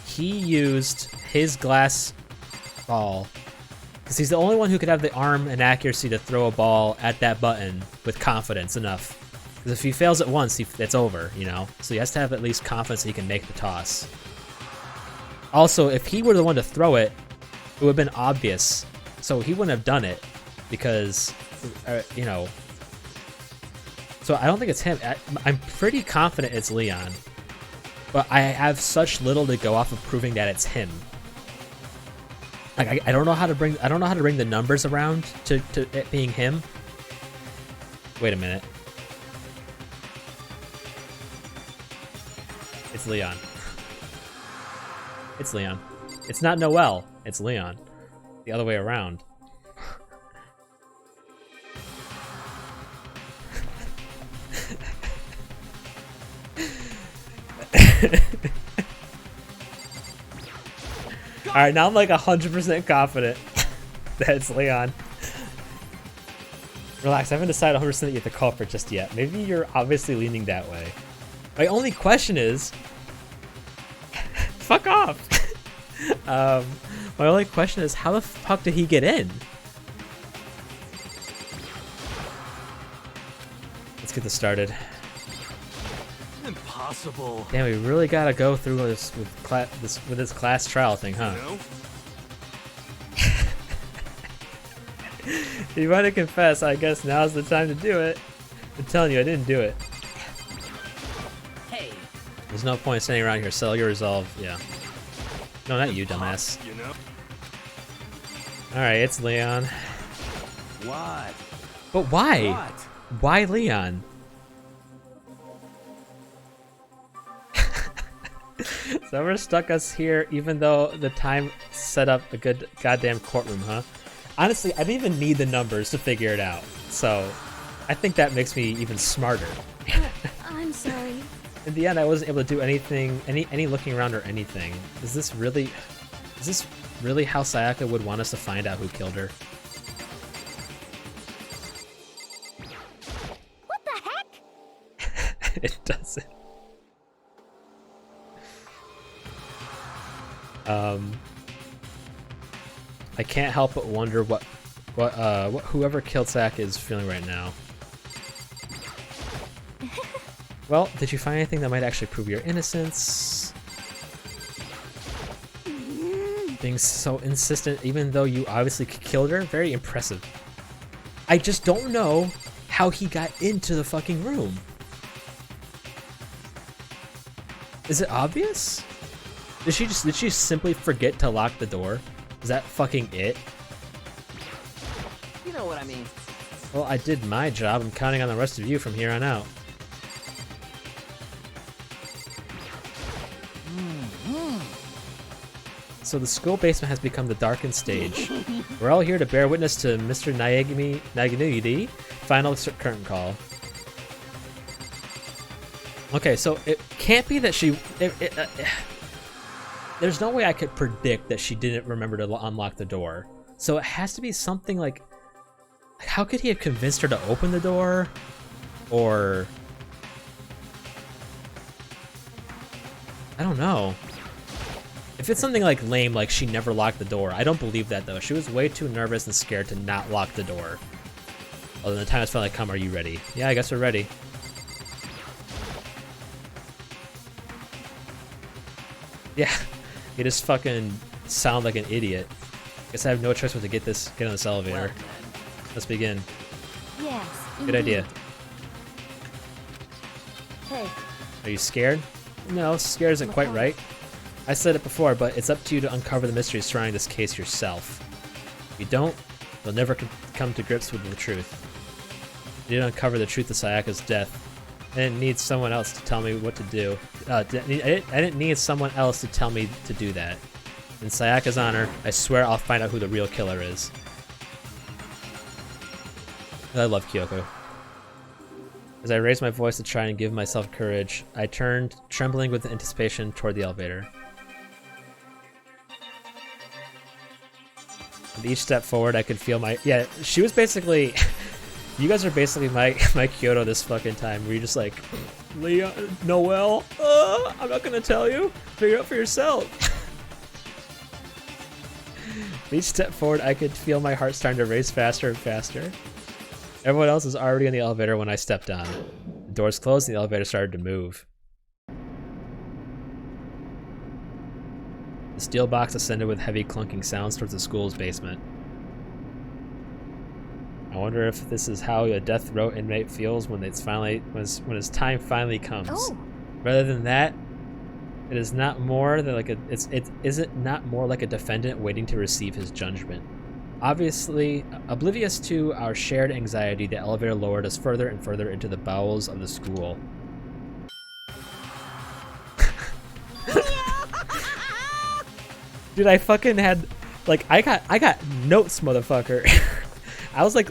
S2: he used his glass ball because he's the only one who could have the arm and accuracy to throw a ball at that button with confidence enough. Because if he fails it once, it's over, you know? So he has to have at least confidence that he can make the toss. Also, if he were the one to throw it, it would have been obvious. So he wouldn't have done it because, you know... So I don't think it's him. I'm pretty confident it's Leon. But I have such little to go off of proving that it's him. Like I don't know how to bring the numbers around to it being him. Wait a minute. It's Leon. It's Leon. It's not Noelle. It's Leon. The other way around. Alright, now I'm like 100% confident that it's Leon. Relax, I haven't decided 100% that you're the culprit just yet. Maybe you're obviously leaning that way. My only question is, fuck off. My only question is, how the fuck did he get in? Let's get this started.
S10: Impossible.
S2: Damn, we really gotta go through this with this class trial thing, huh?
S10: You know?
S2: You want to confess, I guess now's the time to do it. I'm telling you, I didn't do it.
S6: Hey.
S2: There's no point standing around here, settle your resolve. Yeah. No, not you, dumbass.
S10: You know?
S2: Alright, it's Leon.
S8: What?
S2: But why?
S8: What?
S2: Why Leon? Someone stuck us here even though the time set up a good goddamn courtroom, huh? Honestly, I didn't even need the numbers to figure it out. So, I think that makes me even smarter.
S5: I'm sorry.
S2: In the end, I wasn't able to do anything, any looking around or anything. Is this really how Sayaka would want us to find out who killed her?
S5: What the heck?
S2: It doesn't. I can't help but wonder what whoever killed Sayaka is feeling right now. Well, did you find anything that might actually prove your innocence? Being so insistent even though you obviously killed her? Very impressive. I just don't know how he got into the fucking room. Is it obvious? Did she simply forget to lock the door? Is that fucking it?
S6: You know what I mean.
S2: Well, I did my job. I'm counting on the rest of you from here on out. So the school basement has become the darkened stage. We're all here to bear witness to Mr. Naginudi final curtain call. Okay, so it can't be that she... there's no way I could predict that she didn't remember to unlock the door. So it has to be something like... How could he have convinced her to open the door? Or... I don't know. If it's something like lame, like she never locked the door, I don't believe that though. She was way too nervous and scared to not lock the door. Well, then the time has finally come. Are you ready? Yeah, I guess we're ready. Yeah, you just fucking sound like an idiot. Guess I have no choice but to get on this elevator. Let's begin.
S5: Yes.
S2: Good idea.
S5: Hey.
S2: Are you scared? No, scared isn't quite right. I said it before, but it's up to you to uncover the mysteries surrounding this case yourself. If you don't, you'll never come to grips with the truth. You didn't uncover the truth of Sayaka's death. I didn't need someone else to tell me what to do. I didn't need someone else to tell me to do that. In Sayaka's honor, I swear I'll find out who the real killer is. I love Kyoko. As I raised my voice to try and give myself courage, I turned, trembling with anticipation, toward the elevator. With each step forward, I could feel my... Yeah, she was basically... You guys are basically my Kyoto this fucking time, where you're just like, Leon, Noelle, I'm not gonna tell you. Figure it out for yourself. With each step forward, I could feel my heart starting to race faster and faster. Everyone else was already in the elevator when I stepped on. The doors closed and the elevator started to move. The steel box ascended with heavy clunking sounds towards the school's basement. I wonder if this is how a death row inmate feels when his time finally comes.
S5: Oh.
S2: Rather than that, it is not more than like is it not more like a defendant waiting to receive his judgment? Obviously, oblivious to our shared anxiety, the elevator lowered us further and further into the bowels of the school. Dude, I fucking had, like, I got notes, motherfucker. I was like,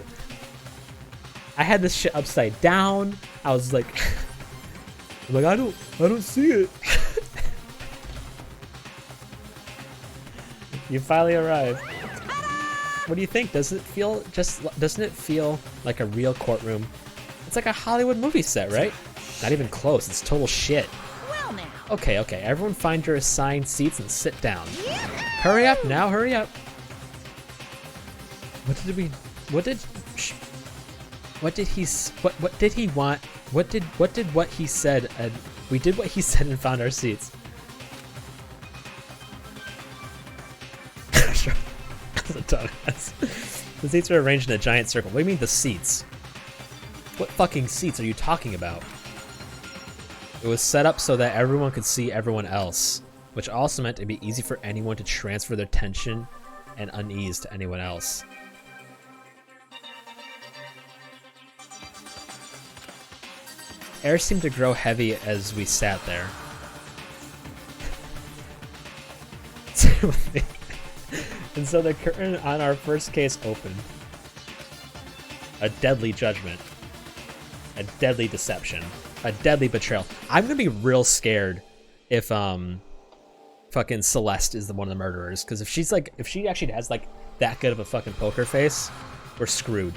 S2: I had this shit upside down. I was like, I don't see it. You finally arrived. What do you think? Doesn't it feel like a real courtroom? It's like a Hollywood movie set, right? Not even close. It's total shit.
S3: Well now,
S2: Okay, okay. Everyone find your assigned seats and sit down. Hurry up now, hurry up. What did he want? What did what he said, and we did what he said and found our seats. The seats are arranged in a giant circle. What do you mean the seats? What fucking seats are you talking about? It was set up so that everyone could see everyone else, which also meant it'd be easy for anyone to transfer their tension and unease to anyone else. Air seemed to grow heavy as we sat there. And so the curtain on our first case opened. A deadly judgment. A deadly deception. A deadly betrayal. I'm gonna be real scared if fucking Celeste is the one of the murderers, because if she actually has like that good of a fucking poker face, we're screwed.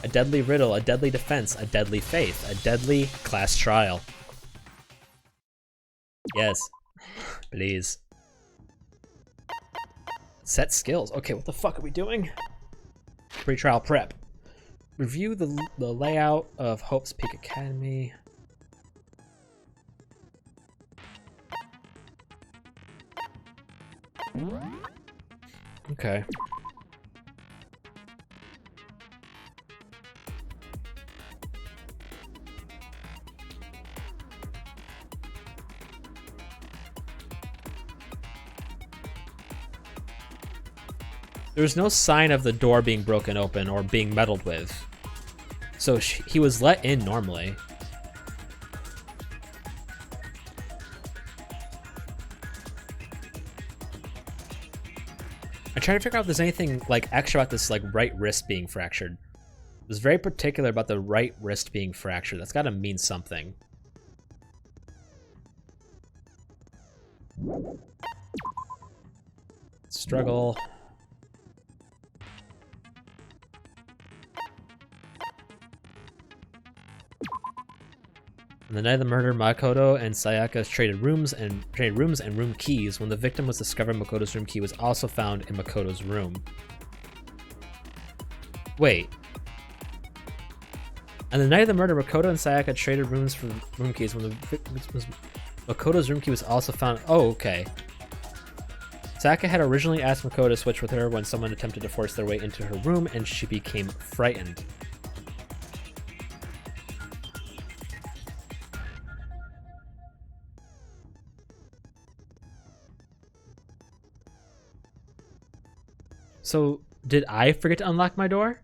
S2: A deadly riddle, a deadly defense, a deadly faith, a deadly class trial. Yes, please. Set skills. Okay, what the fuck are we doing? Pre-trial prep. Review the layout of Hope's Peak Academy. Okay. There was no sign of the door being broken open or being meddled with. So he was let in normally. I'm trying to figure out if there's anything like extra about this like right wrist being fractured. It was very particular about the right wrist being fractured. That's gotta mean something. Struggle. On the night of the murder, Makoto and Sayaka traded rooms and room keys. When the victim was discovered, Makoto's room key was also found in Makoto's room. Wait. On the night of the murder, Makoto and Sayaka traded rooms for room keys. When the victim was Makoto's room key was also found. Oh, okay. Sayaka had originally asked Makoto to switch with her when someone attempted to force their way into her room, and she became frightened. So, did I forget to unlock my door?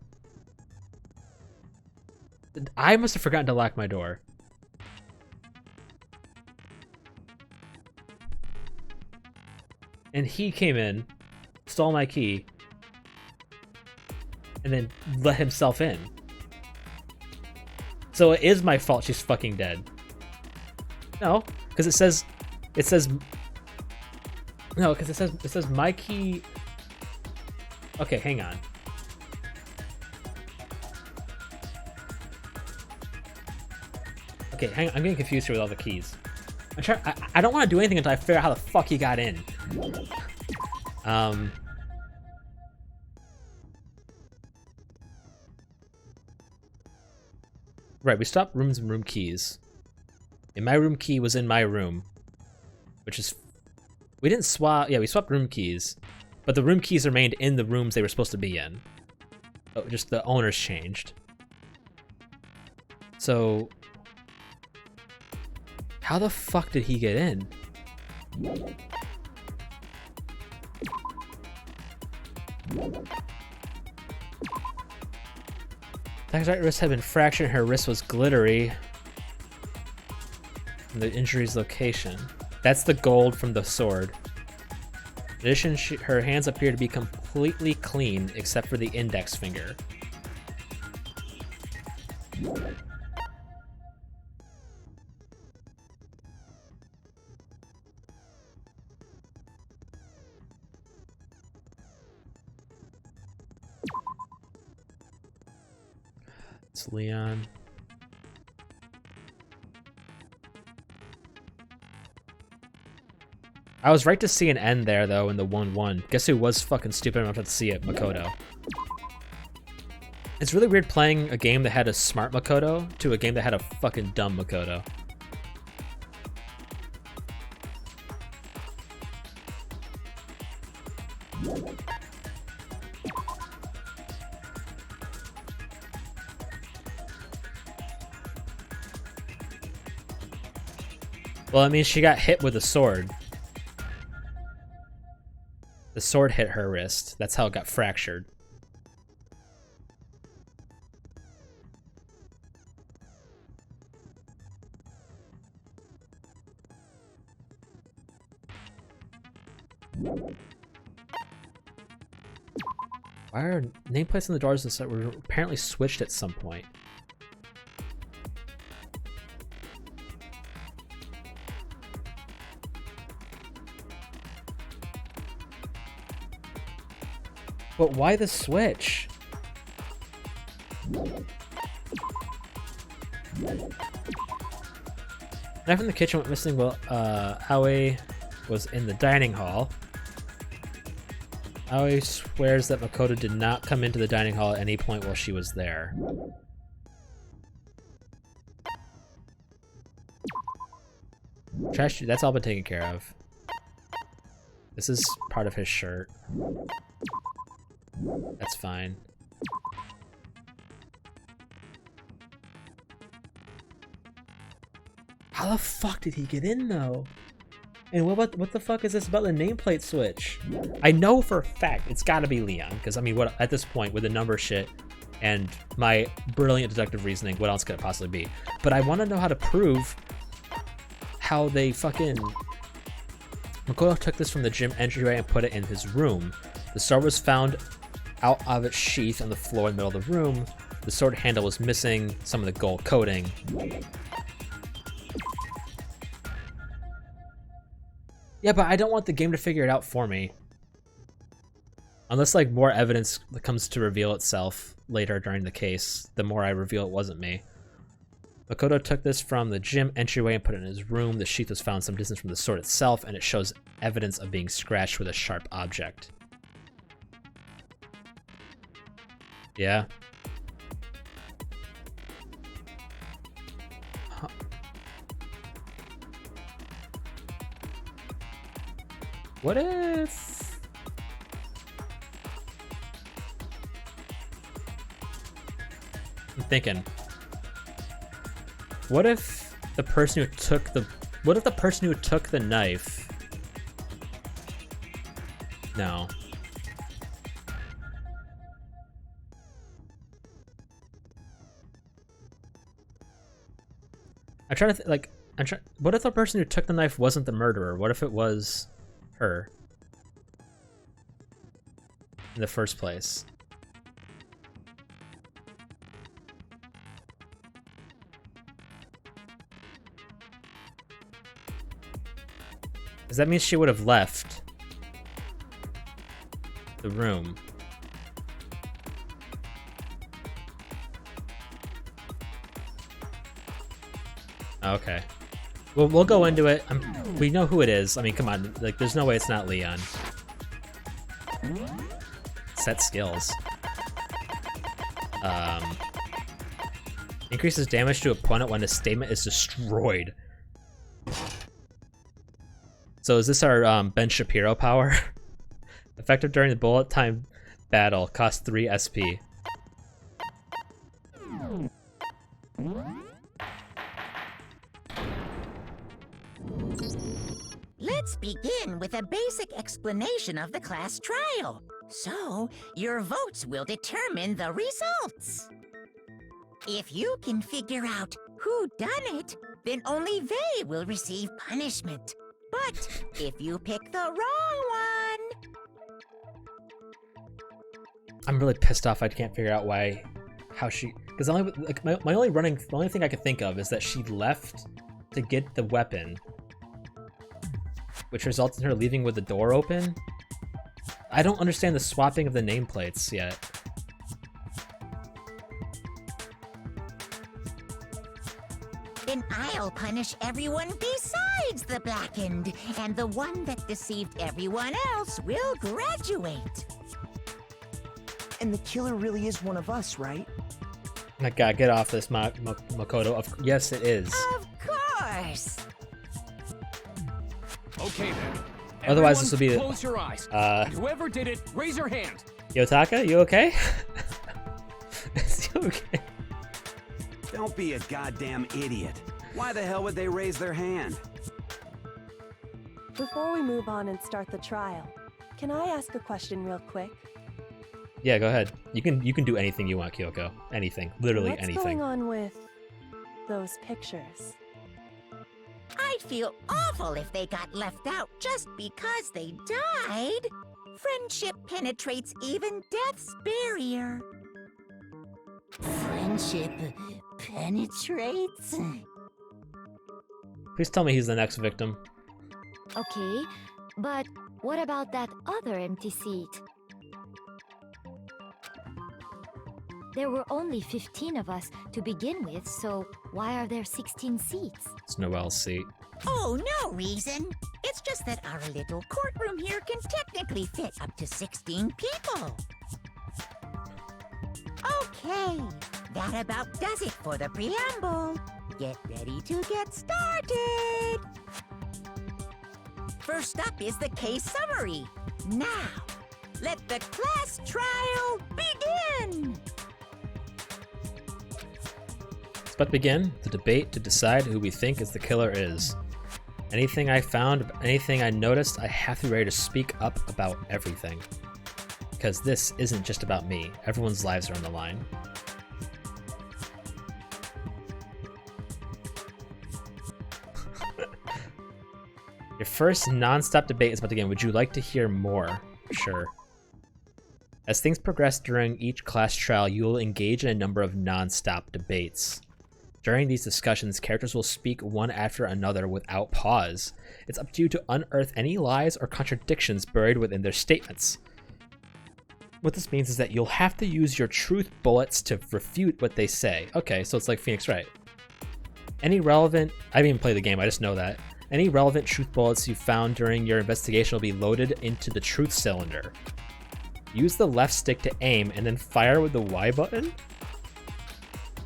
S2: I must have forgotten to lock my door. And he came in, stole my key, and then let himself in. So it is my fault she's fucking dead. No, because it says no, because it says my key. Okay, hang on. Okay, hang on. I'm getting confused here with all the keys. I don't want to do anything until I figure out how the fuck he got in. Right, we swapped rooms and room keys. And my room key was in my room. Which is... We didn't swap... Yeah, we swapped room keys. But the room keys remained in the rooms they were supposed to be in. Oh, just the owners changed. So... How the fuck did he get in? Taka's right wrist had been fractured and her wrist was glittery. From the injury's location. That's the gold from the sword. In addition, her hands appear to be completely clean except for the index finger. It's Leon. I was right to see an N there, though, in the 1-1. Guess who was fucking stupid enough to see it? Makoto. It's really weird playing a game that had a smart Makoto to a game that had a fucking dumb Makoto. Well, I mean, she got hit with a sword. The sword hit her wrist. That's how it got fractured. Why are nameplates on the doors that were apparently switched at some point? But why the switch? Knife in the kitchen went missing while Aoi was in the dining hall. Aoi swears that Makoto did not come into the dining hall at any point while she was there. Trash, that's all been taken care of. This is part of his shirt. That's fine. How the fuck did he get in though? And what the fuck is this about the nameplate switch? I know for a fact it's gotta be Leon, because I mean, what at this point with the number shit and my brilliant deductive reasoning, what else could it possibly be? But I want to know how to prove how they fucking... Makoto took this from the gym entryway and put it in his room. The sword was found out of its sheath on the floor in the middle of the room. The sword handle was missing some of the gold coating. Yeah, but I don't want the game to figure it out for me. Unless, like, more evidence comes to reveal itself later during the case, the more I reveal it wasn't me. Makoto took this from the gym entryway and put it in his room. The sheath was found some distance from the sword itself, and it shows evidence of being scratched with a sharp object. Yeah. Huh. What if... I'm thinking. What if the person who took the... What if the person who took the knife... No. I'm trying to like, what if the person who took the knife wasn't the murderer? What if it was her in the first place? Because that means she would have left the room. Okay. Well, we'll go into it. We know who it is. I mean, come on. Like, there's no way it's not Leon. Set skills. Increases damage to opponent when a statement is destroyed. So is this our Ben Shapiro power? Effective during the bullet time battle. Cost 3 SP.
S3: Let's begin with a basic explanation of the class trial. So, your votes will determine the results. If you can figure out who done it, then only they will receive punishment. But if you pick the wrong one...
S2: I'm really pissed off I can't figure out how she... Because like, the only thing I could think of is that she left to get the weapon, which results in her leaving with the door open. I don't understand the swapping of the nameplates yet.
S3: Then I'll punish everyone besides the Blackened, and the one that deceived everyone else will graduate.
S14: And the killer really is one of us, right?
S2: My God, get off this, Makoto. Yes, it is.
S3: Of course.
S7: Okay then.
S2: Otherwise,
S7: Everyone
S2: this will be.
S7: Close your eyes. And whoever did it, raise your hand.
S2: Yotaka, you okay? Is he okay?
S8: Don't be a goddamn idiot. Why the hell would they raise their hand?
S12: Before we move on and start the trial, can I ask a question real quick?
S2: Yeah, go ahead. You can do anything you want, Kyoko. Anything. Literally anything.
S12: What's going on with those pictures?
S3: I'd feel awful if they got left out just because they died. Friendship penetrates even death's barrier. Friendship penetrates?
S2: Please tell me he's the next victim.
S5: Okay, but what about that other empty seat? There were only 15 of us to begin with, so why are there 16 seats?
S2: It's Noelle's seat.
S3: Oh, no reason. It's just that our little courtroom here can technically fit up to 16 people. Okay, that about does it for the preamble. Get ready to get started. First up is the case summary. Now, let the class trial begin.
S2: Let's but begin the debate to decide who we think is the killer is. Anything I found, anything I noticed, I have to be ready to speak up about everything. Because this isn't just about me. Everyone's lives are on the line. Your first non-stop debate is about to begin. Would you like to hear more? Sure. As things progress during each class trial, you will engage in a number of non-stop debates. During these discussions, characters will speak one after another without pause. It's up to you to unearth any lies or contradictions buried within their statements. What this means is that you'll have to use your truth bullets to refute what they say. Okay, so it's like Phoenix Wright. Any relevant... I didn't even play the game, I just know that. Any relevant truth bullets you found during your investigation will be loaded into the truth cylinder. Use the left stick to aim and then fire with the Y button?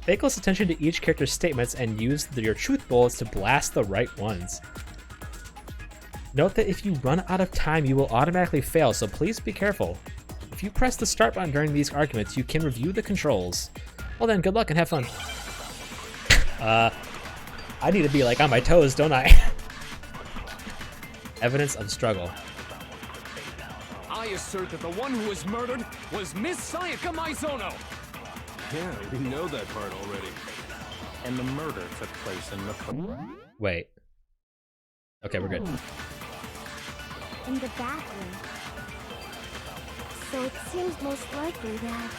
S2: Pay close attention to each character's statements and use your truth bullets to blast the right ones. Note that if you run out of time, you will automatically fail, so please be careful. If you press the start button during these arguments, you can review the controls. Well then, good luck and have fun. I need to be like on my toes, don't I? Evidence of struggle.
S7: I assert that the one who was murdered was Miss Sayaka Maizono.
S10: Yeah, we know that part already.
S13: And the murder took place in the...
S2: Wait. Okay, we're good.
S5: In the bathroom. So it seems most likely that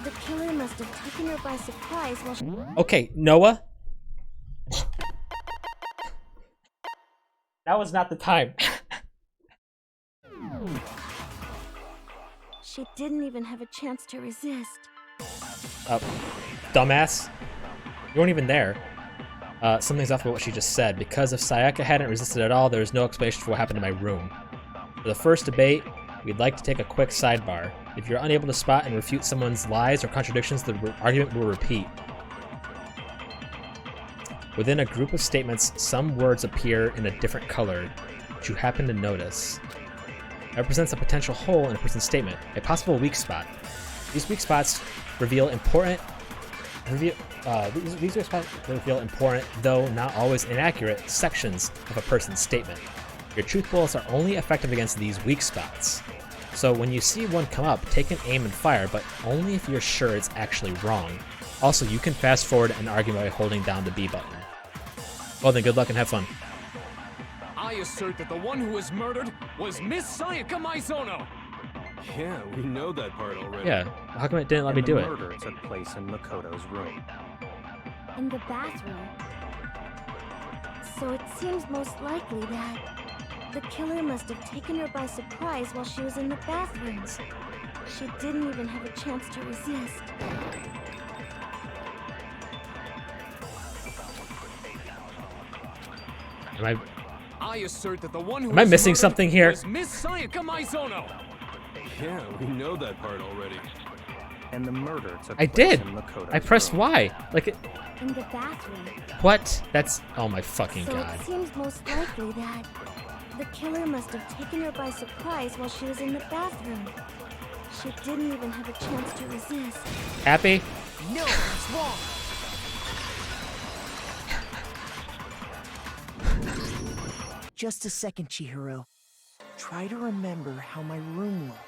S5: the killer must have taken her by surprise while she...
S2: Okay, Noah? That was not the time.
S5: She didn't even have a chance to resist.
S2: Dumbass. You weren't even there. Something's off about what she just said. Because if Sayaka hadn't resisted at all, there is no explanation for what happened in my room. For the first debate, we'd like to take a quick sidebar. If you're unable to spot and refute someone's lies or contradictions, the argument will repeat. Within a group of statements, some words appear in a different color, which you happen to notice. It represents a potential hole in a person's statement, a possible weak spot. These weak spots reveal important, though not always inaccurate, sections of a person's statement. Your truth bullets are only effective against these weak spots. So when you see one come up, take an aim and fire, but only if you're sure it's actually wrong. Also, you can fast forward an argument by holding down the B button. Well then, good luck and have fun.
S7: I assert that the one who was murdered was Miss Sayaka Maizono.
S10: Yeah, we know that part already.
S2: Yeah, how come it didn't let me do it?
S13: The murder took place in Makoto's room.
S5: In the bathroom. So it seems most likely that the killer must have taken her by surprise while she was in the bathroom. She didn't even have a chance to resist.
S7: I assert that the one who
S2: Am I
S7: was
S2: missing
S7: murdered
S2: something here?
S7: was Miss Sayaka Maizono.
S10: Yeah, we know that part already.
S13: And the murder took
S2: I
S13: place
S2: did.
S13: in Makoto's
S2: I pressed
S13: room.
S2: Y. Like it.
S5: In the bathroom.
S2: What? That's. Oh my fucking
S5: So
S2: god.
S5: it seems most likely that the killer must have taken her by surprise while she was in the bathroom. She didn't even have a chance to resist.
S2: Happy?
S14: No, that's wrong. Just a second, Chihiro. Try to remember how my room looked.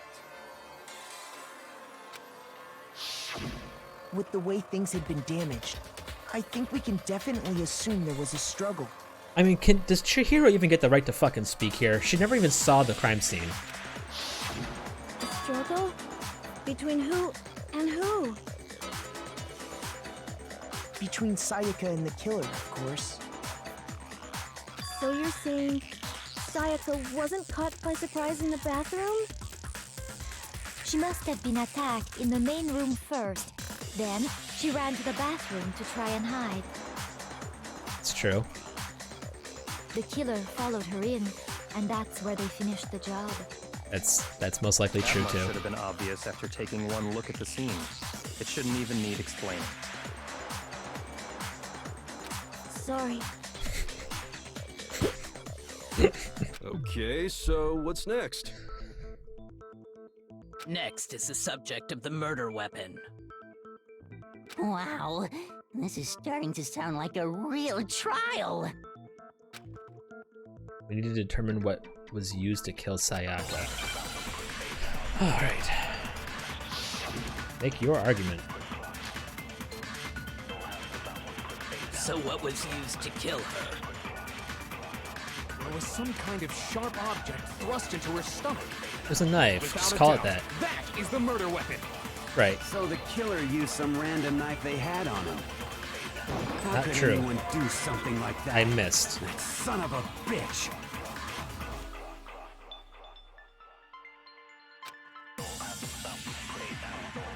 S14: With the way things had been damaged, I think we can definitely assume there was a struggle.
S2: I mean, does Chihiro even get the right to fucking speak here? She never even saw the crime scene.
S5: A struggle? Between who and who?
S14: Between Sayaka and the killer, of course.
S5: So you're saying Sayaka wasn't caught by surprise in the bathroom?
S15: She must have been attacked in the main room first. Then, she ran to the bathroom to try and hide.
S2: It's true.
S15: The killer followed her in, and that's where they finished the job.
S2: That's most likely
S13: That
S2: true
S13: much
S2: too.
S13: should have been obvious after taking one look at the scene. It shouldn't even need explaining.
S5: Sorry.
S10: Okay, so what's next?
S16: Next is the subject of the murder weapon.
S6: Wow, this is starting to sound like a real trial.
S2: We need to determine what was used to kill Sayaka. Alright. Make your argument.
S16: So what was used to kill her?
S7: There was some kind of sharp object thrust into her stomach.
S2: It was a knife.
S7: Without
S2: Just
S7: a
S2: call it
S7: doubt,
S2: that.
S7: That is the murder weapon.
S2: Right.
S8: So the killer used some random knife they had on him. How
S2: Not
S8: could
S2: true.
S8: anyone do something like that?
S2: I missed.
S8: That son of a bitch.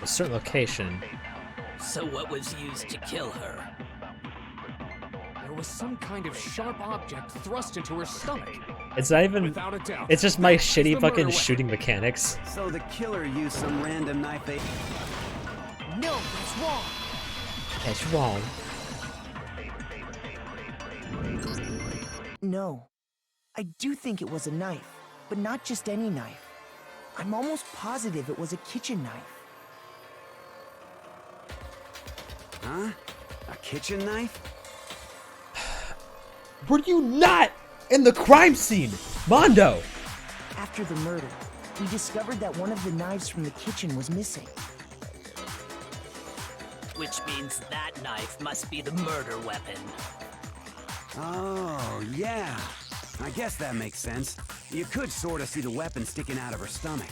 S2: A certain location.
S16: So what was used to kill her?
S7: There was some kind of sharp object thrust into her stomach.
S2: It's not even.
S7: Without a doubt,
S2: It's just my
S7: that is the
S2: shitty
S7: murder
S2: fucking
S7: weapon.
S2: shooting mechanics.
S8: So the killer used some random knife they...
S14: No, that's wrong.
S2: That's wrong.
S14: No. I do think it was a knife, but not just any knife. I'm almost positive it was a kitchen knife.
S8: Huh? A kitchen knife?
S2: Were you not in the crime scene, Mondo?
S14: After the murder, we discovered that one of the knives from the kitchen was missing.
S16: Which means that knife must be the murder weapon.
S8: Oh, yeah. I guess that makes sense. You could sort of see the weapon sticking out of her stomach.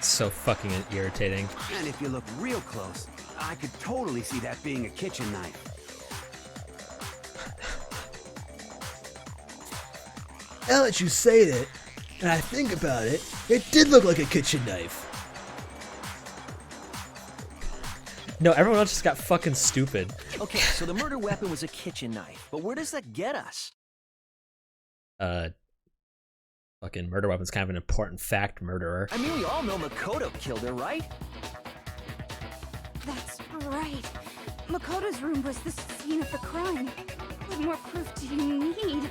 S2: So fucking irritating.
S8: And if you look real close, I could totally see that being a kitchen knife.
S17: Now that you say that, and I think about it, it did look like a kitchen knife.
S2: No, everyone else just got fucking stupid.
S18: Okay, so the murder weapon was a kitchen knife, but where does that get us?
S2: Fucking murder weapon's kind of an important fact, murderer.
S18: I mean, we all know Makoto killed her, right?
S9: That's right. Makoto's room was the scene of the crime. What more proof do you need?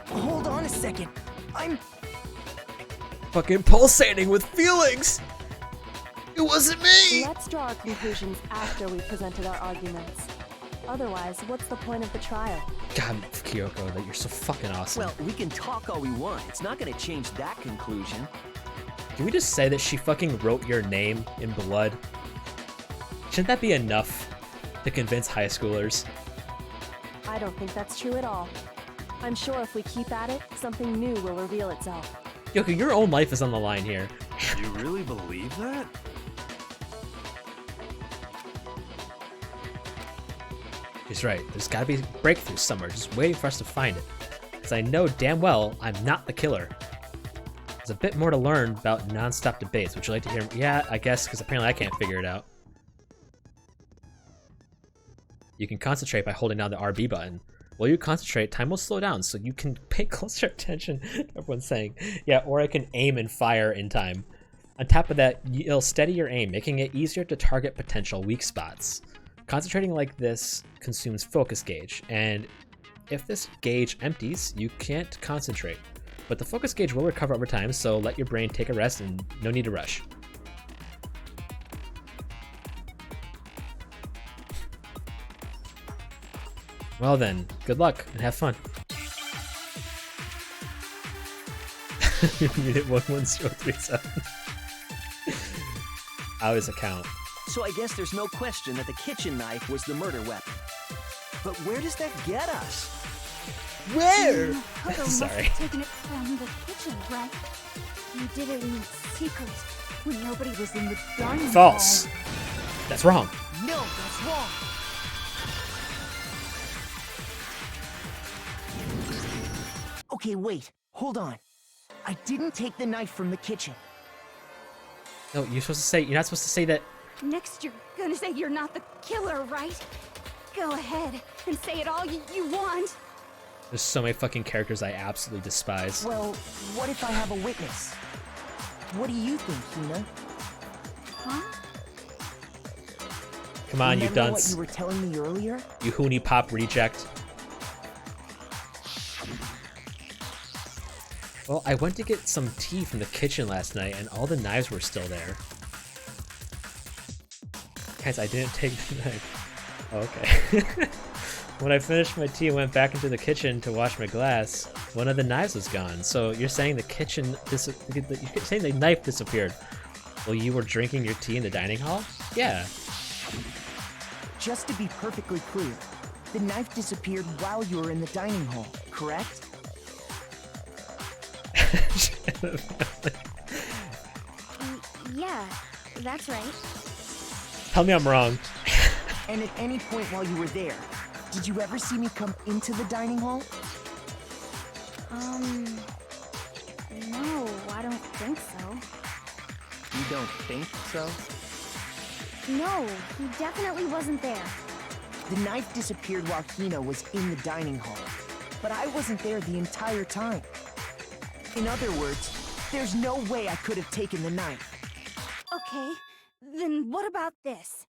S14: Hold on a second. I'm
S17: Fucking pulsating with feelings! It wasn't me!
S12: Let's draw our conclusions after we've presented our arguments. Otherwise, what's the point of the trial?
S2: God, Kyoko, that you're so fucking awesome.
S18: Well, we can talk all we want. It's not gonna change that conclusion.
S2: Can we just say that she fucking wrote your name in blood? Shouldn't that be enough to convince high schoolers?
S12: I don't think that's true at all. I'm sure if we keep at it, something new will reveal itself.
S2: Kyoko, your own life is on the line here.
S10: You really believe that?
S2: He's right. There's gotta be a breakthrough somewhere, just waiting for us to find it. Because I know damn well I'm not the killer. There's a bit more to learn about non-stop debates. Would you like to hear? Yeah, I guess, because apparently I can't figure it out. You can concentrate by holding down the RB button. While you concentrate, time will slow down, so you can pay closer attention to everyone's saying. Yeah, or I can aim and fire in time. On top of that, it'll steady your aim, making it easier to target potential weak spots. Concentrating like this consumes focus gauge, and if this gauge empties, you can't concentrate. But the focus gauge will recover over time, so let your brain take a rest and no need to rush. Well then, good luck and have fun. Unit 11037. I always account.
S18: So I guess there's no question that the kitchen knife was the murder weapon. But where does that get us?
S17: Where?
S2: Sorry.
S5: Taking it from the kitchen, right? You did it in secret when nobody was in the dining hall.
S2: False. That's wrong.
S14: No, that's wrong. Okay, wait. Hold on. I didn't take the knife from the kitchen.
S2: No, you're not supposed to say that.
S5: Next, you're gonna say you're not the killer, right? Go ahead and say it all you want.
S2: There's so many fucking characters I absolutely despise.
S14: Well, what if I have a witness? What do you think, Hina?
S5: Huh?
S2: Come on, you
S14: Remember
S2: dunce.
S14: what you were telling me earlier?
S2: You Hoonie Pop reject. Well, I went to get some tea from the kitchen last night and all the knives were still there. Guys, I didn't take the knife. Oh, okay. When I finished my tea and went back into the kitchen to wash my glass, one of the knives was gone. So you're saying the kitchen you're saying the knife disappeared while you were drinking your tea in the dining hall? Yeah.
S14: Just to be perfectly clear, the knife disappeared while you were in the dining hall, correct?
S5: Yeah, that's right.
S2: Tell me I'm wrong.
S14: And at any point while you were there, did you ever see me come into the dining hall?
S5: No, I don't think so.
S13: You don't think so?
S5: No, he definitely wasn't there.
S14: The knife disappeared while Hina was in the dining hall, but I wasn't there the entire time. In other words, there's no way I could have taken the knife.
S5: Okay, then what about this?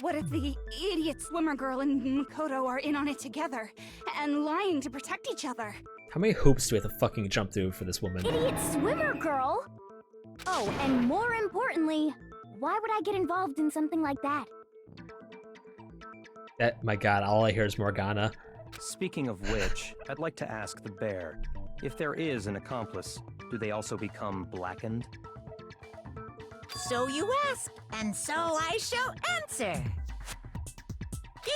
S5: What if the idiot swimmer girl and Makoto are in on it together, and lying to protect each other?
S2: How many hoops do we have to fucking jump through for this woman?
S5: Idiot swimmer girl? Oh, and more importantly, why would I get involved in something like that?
S2: My god, all I hear is Morgana.
S13: Speaking of which, I'd like to ask the bear, if there is an accomplice, do they also become blackened?
S3: So you ask, and so I shall answer.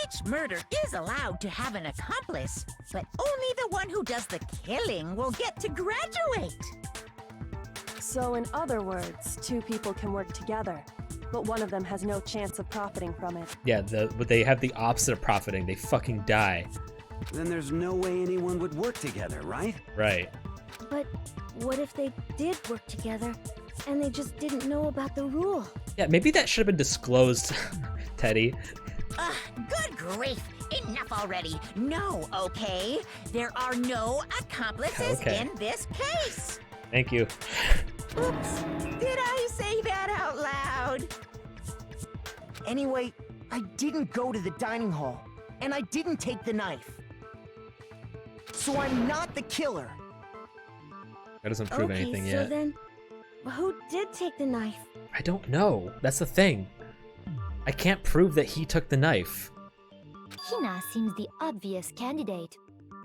S3: Each murder is allowed to have an accomplice, but only the one who does the killing will get to graduate.
S12: So in other words, two people can work together, but one of them has no chance of profiting from it.
S2: Yeah, but they have the opposite of profiting. They fucking die.
S8: Then there's no way anyone would work together, right?
S2: Right.
S5: But what if they did work together, and they just didn't know about the rule?
S2: Yeah, maybe that should have been disclosed, Teddy.
S3: Good grief! Enough already! No, okay? There are no accomplices
S2: Okay.
S3: in this case!
S2: Thank you.
S3: Oops! Did I say that out loud?
S14: Anyway, I didn't go to the dining hall, and I didn't take the knife. So I'm not the killer.
S2: That doesn't prove anything
S5: so
S2: yet.
S5: then, who did take the knife?
S2: I don't know. That's the thing. I can't prove that he took the knife.
S15: Hina seems the obvious candidate.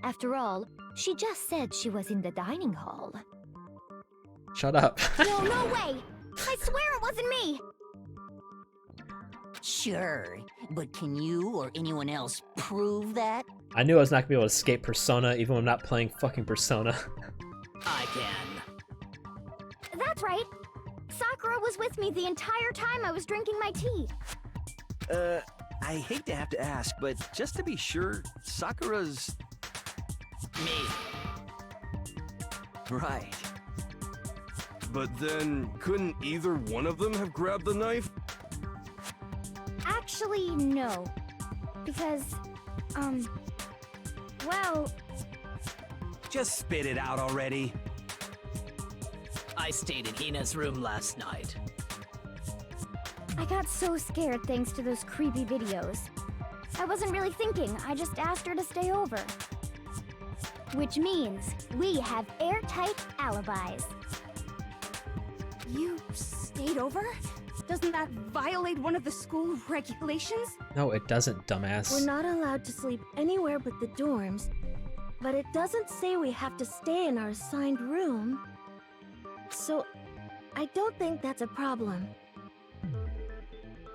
S15: After all, she just said she was in the dining hall.
S2: Shut up.
S5: No, no way! I swear it wasn't me!
S6: Sure, but can you or anyone else prove that?
S2: I knew I was not gonna be able to escape Persona, even when I'm not playing fucking Persona.
S16: I can.
S5: That's right! Sakura was with me the entire time I was drinking my tea.
S18: I hate to have to ask, but just to be sure, Sakura's...
S16: Me.
S18: Right.
S10: But then, couldn't either one of them have grabbed the knife?
S5: Actually, no. Because, well...
S8: Just spit it out already.
S16: I stayed in Hina's room last night.
S5: I got so scared thanks to those creepy videos. I wasn't really thinking, I just asked her to stay over. Which means we have airtight alibis.
S9: You stayed over? Doesn't that violate one of the school regulations?
S2: No, it doesn't, dumbass.
S5: We're not allowed to sleep anywhere but the dorms, but it doesn't say we have to stay in our assigned room. So, I don't think that's a problem.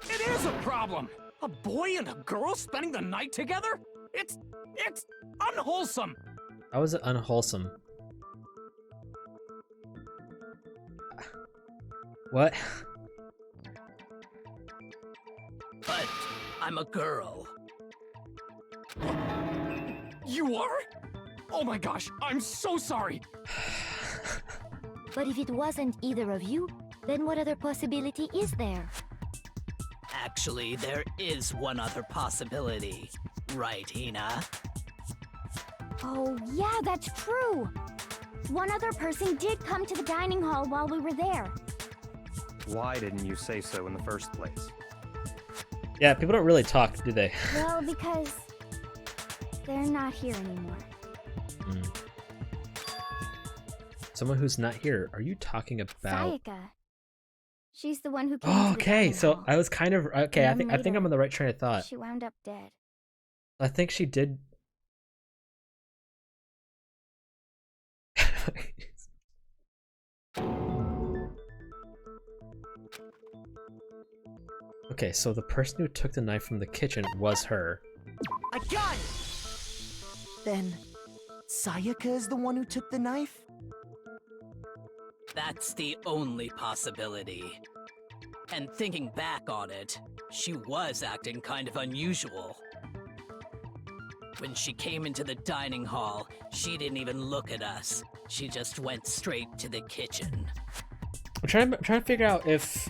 S7: It is a problem! A boy and a girl spending the night together? It's unwholesome!
S2: How is it unwholesome? What?
S16: But I'm a girl.
S7: You are? Oh my gosh, I'm so sorry!
S15: But if it wasn't either of you, then what other possibility is there?
S16: Actually, there is one other possibility. Right, Hina?
S5: Oh, yeah, that's true! One other person did come to the dining hall while we were there.
S13: Why didn't you say so in the first place?
S2: Yeah, people don't really talk, do they?
S5: Well, because they're not here anymore.
S2: Someone who's not here. Are you talking about?
S5: Sayaka. She's the one who came
S2: Oh,
S5: to the
S2: okay.
S5: dining
S2: So
S5: hall.
S2: I was kind of okay. I
S5: Then
S2: think I'm on the right train of thought.
S5: She wound up dead.
S2: I think she did. Okay, so the person who took the knife from the kitchen was her.
S14: I got it! Then, Sayaka is the one who took the knife?
S16: That's the only possibility. And thinking back on it, she was acting kind of unusual. When she came into the dining hall, she didn't even look at us. She just went straight to the kitchen.
S2: I'm trying to figure out if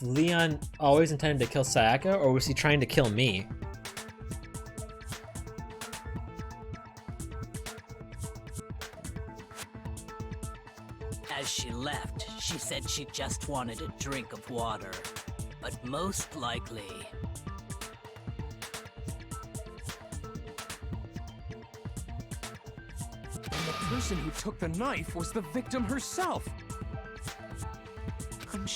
S2: Leon always intended to kill Sayaka, or was he trying to kill me?
S16: As she left, she said she just wanted a drink of water. But most likely...
S7: And the person who took the knife was the victim herself!
S14: I'm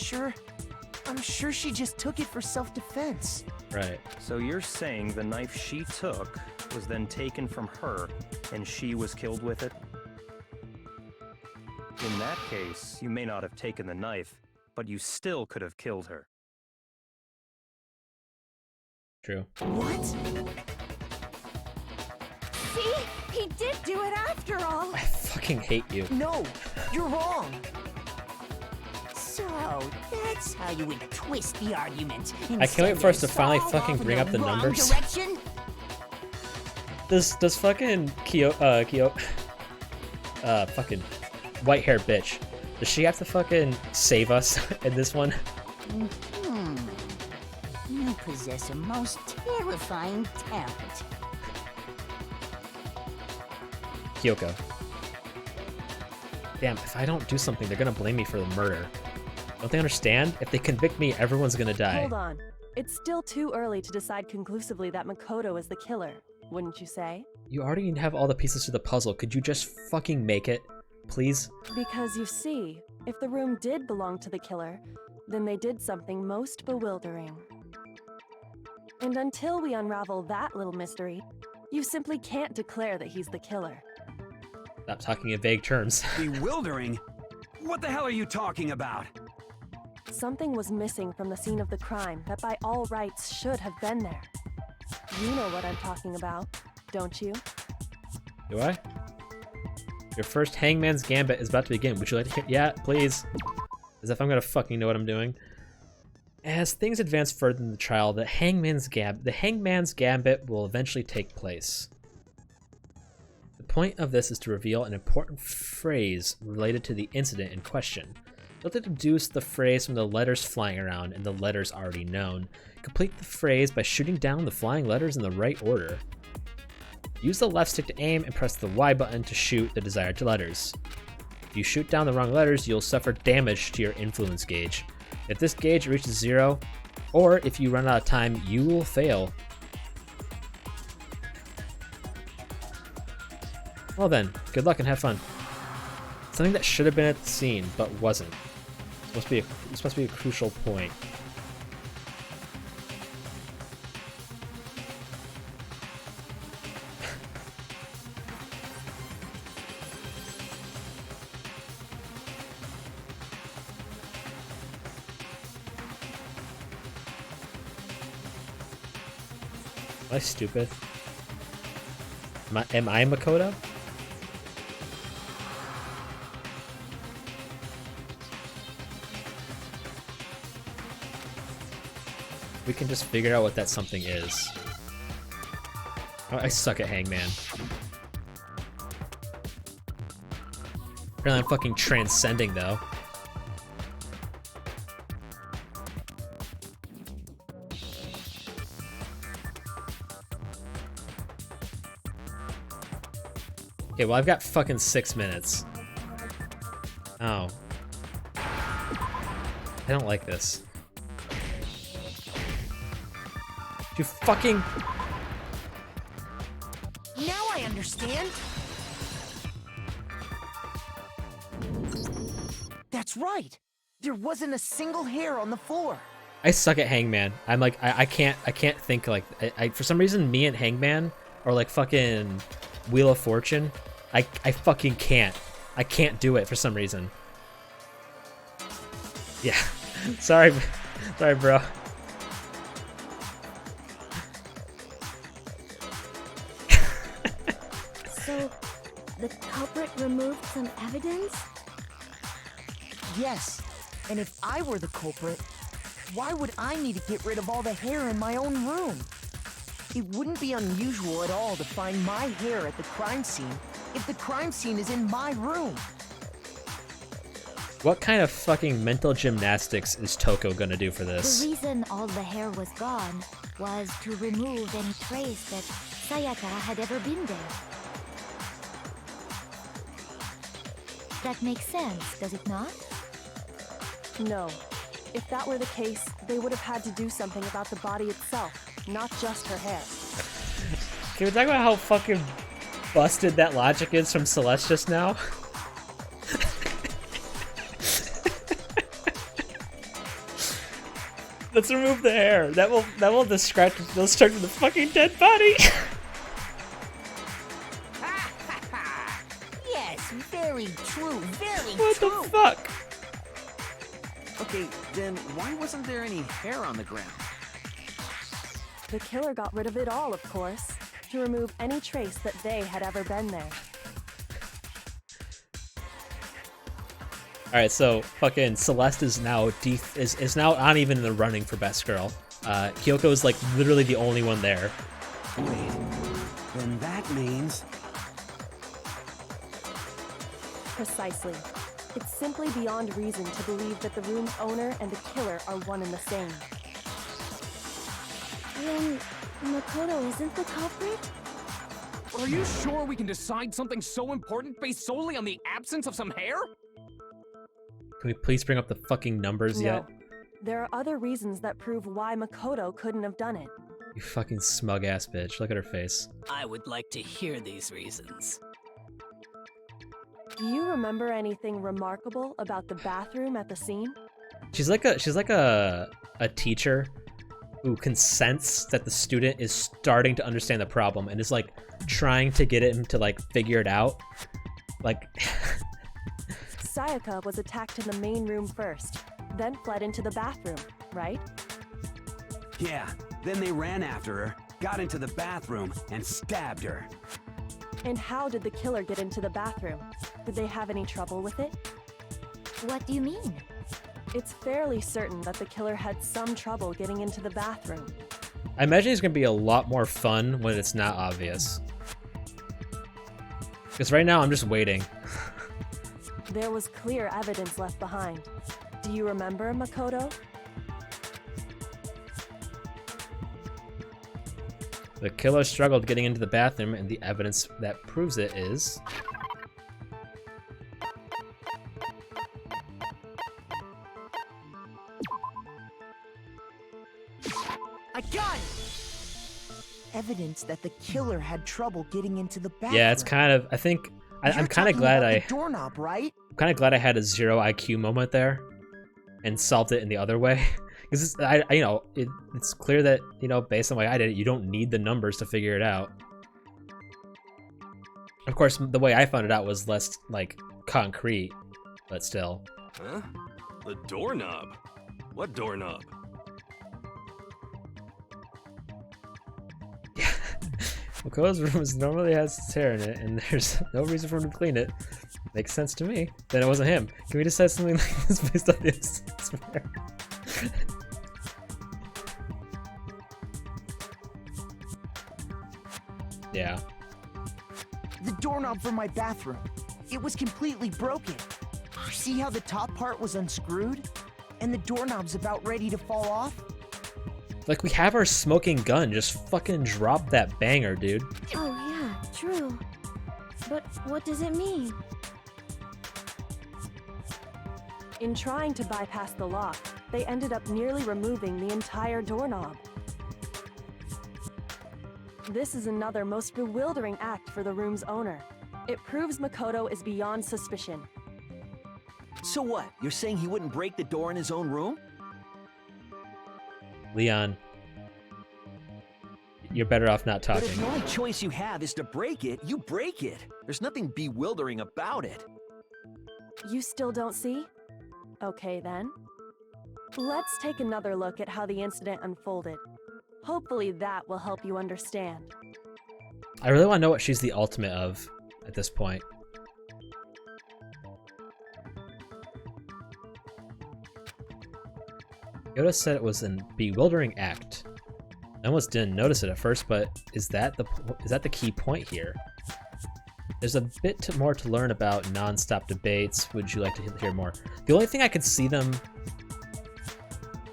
S14: sure she just took it for self-defense.
S2: Right.
S13: So you're saying the knife she took was then taken from her, and she was killed with it? In that case, you may not have taken the knife, but you still could have killed her.
S2: True.
S9: What? See? He did do it after all!
S2: I fucking hate you.
S14: No, you're wrong!
S6: So, that's how you would twist the argument.
S2: I can't wait for us to finally fucking bring up the numbers.
S6: Direction?
S2: Does fucking fucking white hair bitch, does she have to fucking save us in this one?
S6: You possess a most terrifying talent.
S2: Kyoko. Damn, if I don't do something, they're gonna blame me for the murder. Don't they understand? If they convict me, everyone's gonna die.
S12: Hold on. It's still too early to decide conclusively that Makoto is the killer, wouldn't you say?
S2: You already have all the pieces to the puzzle. Could you just fucking make it? Please?
S12: Because you see, if the room did belong to the killer, then they did something most bewildering. And until we unravel that little mystery, you simply can't declare that he's the killer.
S2: Stop talking in vague terms.
S8: Bewildering? What the hell are you talking about?
S12: Something was missing from the scene of the crime that by all rights should have been there. You know what I'm talking about, don't you?
S2: Do I? Your first Hangman's Gambit is about to begin. Would you like to hear? Yeah, please. As if I'm gonna fucking know what I'm doing. As things advance further in the trial, the Hangman's Gambit will eventually take place. The point of this is to reveal an important phrase related to the incident in question. You'll have to deduce the phrase from the letters flying around and the letters already known. Complete the phrase by shooting down the flying letters in the right order. Use the left stick to aim and press the Y button to shoot the desired letters. If you shoot down the wrong letters, you'll suffer damage to your influence gauge. If this gauge reaches 0, or if you run out of time, you will fail. Well then, good luck and have fun. Something that should have been at the scene, but wasn't. It's supposed to be a crucial point. Am I stupid? Am I Makoto? We can just figure out what that something is. Oh, I suck at Hangman. Apparently I'm fucking transcending though. Okay, well I've got fucking 6 minutes. Oh. I don't like this. You fucking...
S14: Now I understand. That's right. There wasn't a single hair on the floor.
S2: I suck at Hangman. I'm like, I can't think like, for some reason, me and Hangman, or like fucking Wheel of Fortune, I fucking can't. I can't do it for some reason. Yeah. Sorry, bro.
S5: So, the culprit removed some evidence?
S14: Yes. And if I were the culprit, why would I need to get rid of all the hair in my own room? It wouldn't be unusual at all to find my hair at the crime scene if the crime scene is in my room.
S2: What kind of fucking mental gymnastics is Toko gonna do for this?
S15: The reason all the hair was gone was to remove any trace that Sayaka had ever been there. That makes sense, does it not?
S12: No. If that were the case, they would have had to do something about the body itself, not just her hair.
S2: Can we talk about how fucking busted that logic is from Celeste just now? Let's remove the hair. That will distract the fucking dead body.
S14: Yes, very true, very
S2: What
S14: true.
S2: the fuck?
S18: Okay, then why wasn't there any hair on the ground?
S12: The killer got rid of it all, of course, to remove any trace that they had ever been there.
S2: All right, so fucking Celeste is now is now not even in the running for best girl. Kyoko is like literally the only one there.
S8: Wait, then that means...
S12: Precisely. It's simply beyond reason to believe that the room's owner and the killer are one and the same.
S5: Then Makoto isn't the culprit?
S7: Are you sure we can decide something so important based solely on the absence of some hair?
S2: Can we please bring up the fucking numbers yet?
S12: There are other reasons that prove why Makoto couldn't have done it.
S2: You fucking smug ass bitch. Look at her face.
S16: I would like to hear these reasons.
S12: Do you remember anything remarkable about the bathroom at the scene?
S2: She's like a teacher who can sense that the student is starting to understand the problem and is like trying to get him to like figure it out. Like
S12: Sayaka was attacked in the main room first, then fled into the bathroom, right?
S8: Yeah, then they ran after her, got into the bathroom, and stabbed her.
S12: And how did the killer get into the bathroom? Did they have any trouble with it?
S15: What do you mean?
S12: It's fairly certain that the killer had some trouble getting into the bathroom.
S2: I imagine it's gonna be a lot more fun when it's not obvious. Because right now I'm just waiting.
S12: There was clear evidence left behind. Do you remember, Makoto?
S2: The killer struggled getting into the bathroom, and the evidence that proves it is...
S14: I got it! Evidence that the killer had trouble getting into the bathroom.
S2: Yeah, it's kind of... I think... I'm kind of glad
S14: the doorknob, right?
S2: I'm kind of glad I had a 0 IQ moment there and solved it in the other way. Because it's clear that, based on the way I did it, you don't need the numbers to figure it out. Of course, the way I found it out was less, concrete, but still.
S10: Huh? The doorknob? What doorknob?
S2: Makoto's room normally has hair in it, and there's no reason for him to clean it. Makes sense to me. Then it wasn't him. Can we just say something like this based on this? Yeah.
S14: The doorknob for my bathroom. It was completely broken. See how the top part was unscrewed? And the doorknob's about ready to fall off?
S2: Like, we have our smoking gun. Just fucking drop that banger, dude.
S5: Oh yeah, true. But what does it mean?
S12: In trying to bypass the lock, they ended up nearly removing the entire doorknob. This is another most bewildering act for the room's owner. It proves Makoto is beyond suspicion.
S18: So what? You're saying he wouldn't break the door in his own room?
S2: Leon, you're better off not
S18: But
S2: talking.
S18: if the only choice you have is to break it, you break it. There's nothing bewildering about it.
S12: You still don't see? Okay then. Let's take another look at how the incident unfolded. Hopefully that will help you understand.
S2: I really want to know what she's the ultimate of at this point. Yoda said it was a bewildering act. I almost didn't notice it at first, but is that the key point here? There's a bit more to learn about non-stop debates. Would you like to hear more? The only thing I could see them...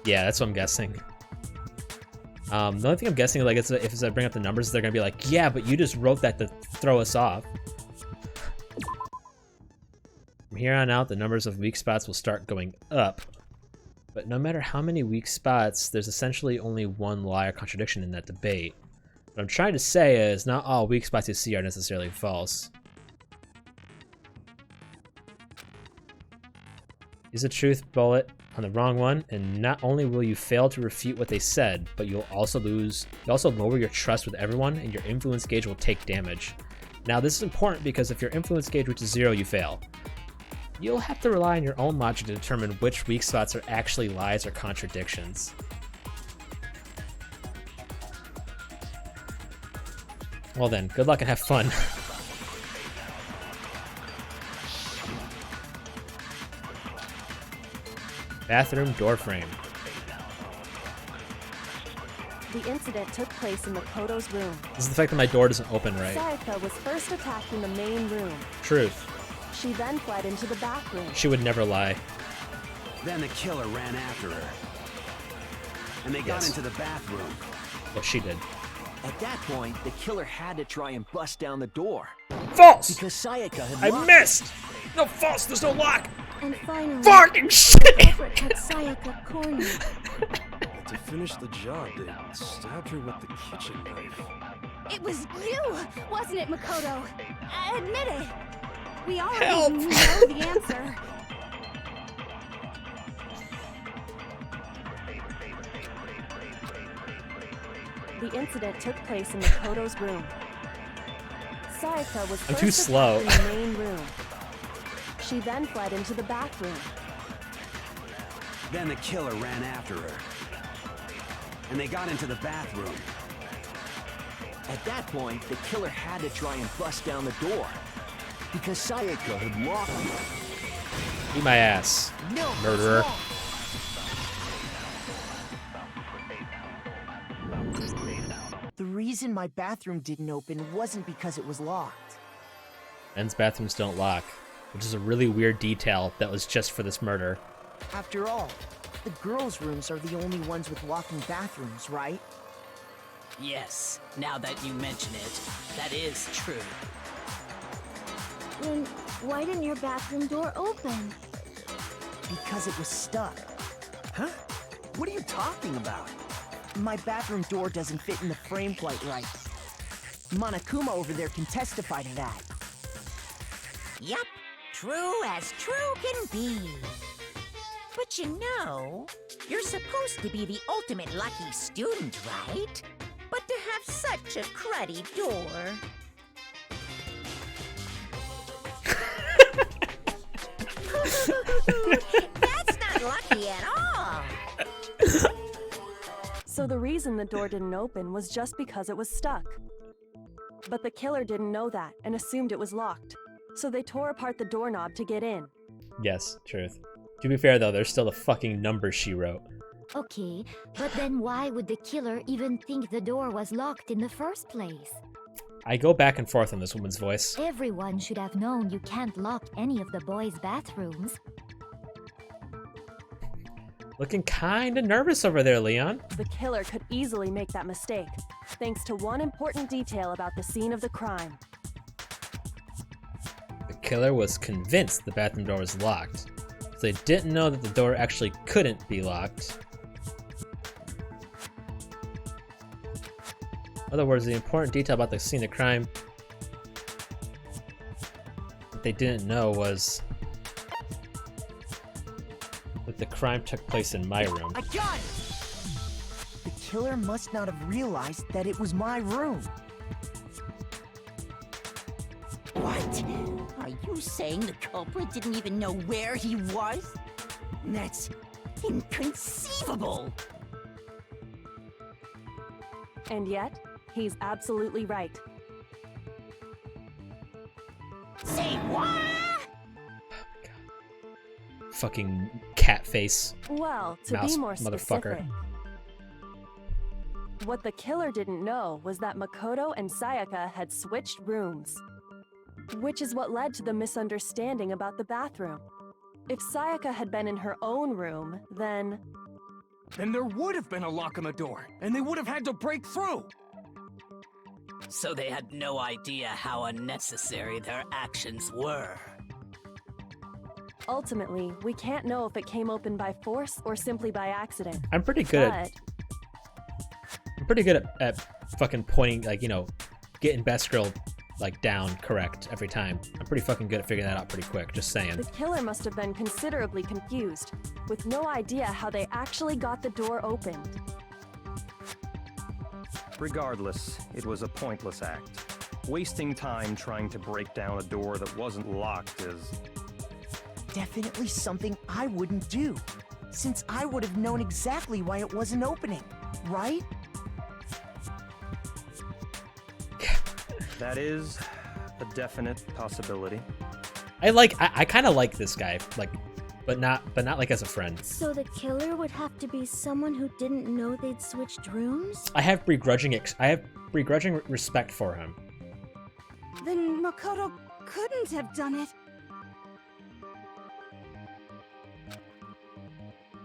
S2: Yeah, that's what I'm guessing. The only thing I'm guessing, if I bring up the numbers, they're gonna be like, yeah, but you just wrote that to throw us off. From here on out, the numbers of weak spots will start going up. But no matter how many weak spots, there's essentially only one lie or contradiction in that debate. What I'm trying to say is, not all weak spots you see are necessarily false. Use a truth bullet on the wrong one, and not only will you fail to refute what they said, but you'll also lower your trust with everyone, and your influence gauge will take damage. Now, this is important because if your influence gauge reaches 0, you fail. You'll have to rely on your own logic to determine which weak spots are actually lies or contradictions. Well then, good luck and have fun. Bathroom door frame.
S12: The incident took place in Makoto's room.
S2: This is the fact that my door doesn't open right.
S12: Sayaka was first attacked in the main room.
S2: Truth.
S12: She then fled into the bathroom.
S2: She would never lie.
S8: Then the killer ran after her. And they got into the bathroom.
S2: Well, she did.
S18: At that point, the killer had to try and bust down the door.
S2: False!
S18: Because Sayaka had
S2: I
S18: locked
S2: missed! No, false, there's no lock!
S5: And finally,
S2: fucking shit!
S5: The culprit had Sayaka cornered.
S10: To finish the job, they stabbed her with the kitchen knife.
S9: It was you, wasn't it, Makoto? Admit it. We already
S2: Help!
S9: know the answer.
S12: The incident took place in Makoto's room. Sayaka was
S2: I'm
S12: first
S2: too slow.
S12: attacked in the main room. She then fled into the bathroom.
S8: Then the killer ran after her. And they got into the bathroom.
S18: At that point, the killer had to try and bust down the door. Because Sayaka had locked it.
S2: Eat my ass,
S18: No,
S2: murderer.
S14: The reason my bathroom didn't open wasn't because it was locked.
S2: Men's bathrooms don't lock. which is a really weird detail that was just for this murder.
S14: After all, the girls' rooms are the only ones with walking bathrooms, right?
S16: Yes, now that you mention it, that is true.
S5: Then why didn't your bathroom door open?
S14: Because it was stuck.
S18: Huh? What are you talking about?
S14: My bathroom door doesn't fit in the frame quite right. Monokuma over there can testify to that.
S3: Yup, true as true can be. But you know, you're supposed to be the ultimate lucky student, right? But to have such a cruddy door... That's not lucky at all!
S12: So the reason the door didn't open was just because it was stuck. But the killer didn't know that and assumed it was locked. So they tore apart the doorknob to get in.
S2: Yes, truth. To be fair though, there's still the fucking numbers she wrote.
S15: Okay, but then why would the killer even think the door was locked in the first place?
S2: I go back and forth on this woman's voice.
S15: Everyone should have known you can't lock any of the boys' bathrooms.
S2: Looking kinda nervous over there, Leon.
S12: The killer could easily make that mistake, thanks to one important detail about the scene of the crime.
S2: The killer was convinced the bathroom door was locked, so they didn't know that the door actually couldn't be locked. In other words, the important detail about the scene of crime that they didn't know was that the crime took place in my room.
S14: I got it! The killer must not have realized that it was my room.
S3: What? Are you saying the culprit didn't even know where he was? That's inconceivable!
S12: And yet, he's absolutely right.
S3: Say what?
S2: Fucking cat face.
S12: Well, to
S2: Mouse
S12: be more
S2: motherfucker.
S12: specific, what the killer didn't know was that Makoto and Sayaka had switched rooms, which is what led to the misunderstanding about the bathroom. If Sayaka had been in her own room, then
S7: there would have been a lock on the door, and they would have had to break through!
S16: So they had no idea how unnecessary their actions were.
S12: ultimately, we can't know if it came open by force or simply by accident.
S2: I'm pretty good at fucking pointing, like, you know, getting Best Girl like down correct every time. I'm pretty fucking good at figuring that out pretty quick, just saying.
S12: The killer must have been considerably confused, with no idea how they actually got the door opened.
S13: Regardless, it was a pointless act. Wasting time trying to break down a door that wasn't locked is...
S14: definitely something I wouldn't do, since I would have known exactly why it wasn't opening, right?
S13: That is a definite possibility.
S2: I kind of like this guy, like, but not like as a friend.
S5: So the killer would have to be someone who didn't know they'd switched rooms?
S2: I have begrudging respect for him.
S9: Then Makoto couldn't have done it.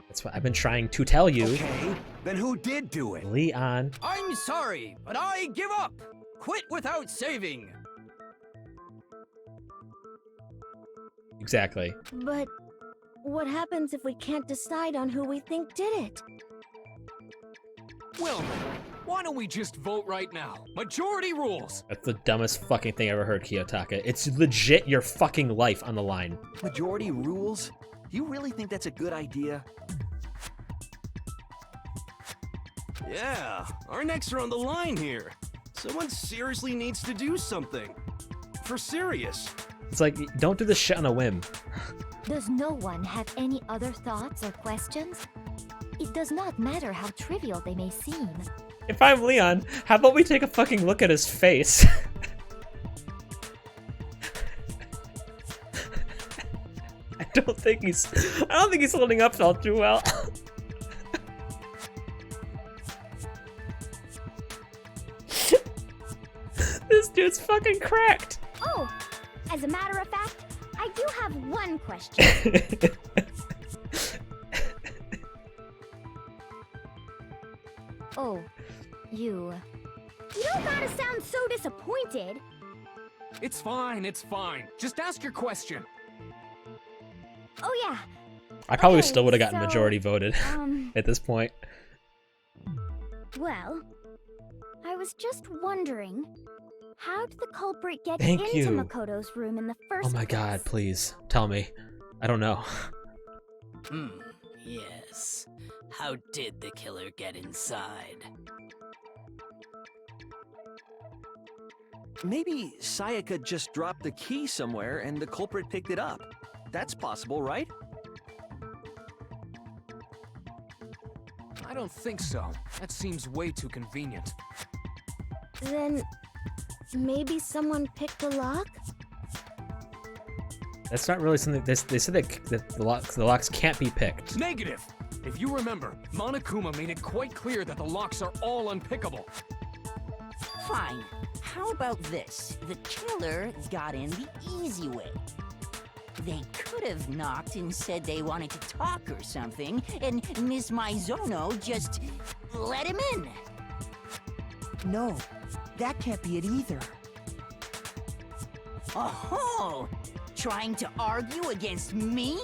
S2: That's what I've been trying to tell you.
S8: Okay, then who did do it?
S2: Leon.
S7: I'm sorry, but I give up. Quit without saving.
S2: Exactly.
S5: But what happens if we can't decide on who we think did it?
S7: Well, why don't we just vote right now? Majority rules.
S2: That's the dumbest fucking thing I ever heard, Kiyotaka. It's legit your fucking life on the line.
S18: Majority rules? You really think that's a good idea?
S10: Yeah, our necks are on the line here. Someone seriously needs to do something. For serious.
S2: It's like, don't do this shit on a whim.
S15: Does no one have any other thoughts or questions? It does not matter how trivial they may seem.
S2: If I'm Leon, how about we take a fucking look at his face? I don't think he's holding up all too well. This dude's fucking cracked.
S15: Oh, as a matter of fact, I do have
S5: have one question. Oh, you. You don't gotta sound so disappointed.
S7: It's fine, it's fine. Just ask your question.
S5: Oh yeah.
S2: I probably
S5: Okay,
S2: still would have gotten
S5: so,
S2: majority voted at this point.
S5: Well, I was just wondering, how did the culprit get
S2: Thank
S5: into
S2: you.
S5: Makoto's room in the first
S2: Oh my god, please tell me. I don't know.
S16: Yes. How did the killer get inside?
S18: Maybe Sayaka just dropped the key somewhere and the culprit picked it up. That's possible, right?
S7: I don't think so. That seems way too convenient.
S5: Then, maybe someone picked the lock?
S2: That's not really something. They said that the locks can't be picked.
S7: Negative! If you remember, Monokuma made it quite clear that the locks are all unpickable.
S6: Fine. How about this? The killer got in the easy way. They could have knocked and said they wanted to talk or something, and Miss Maizono just let him in.
S14: No, that can't be it either.
S6: Oh, trying to argue against me?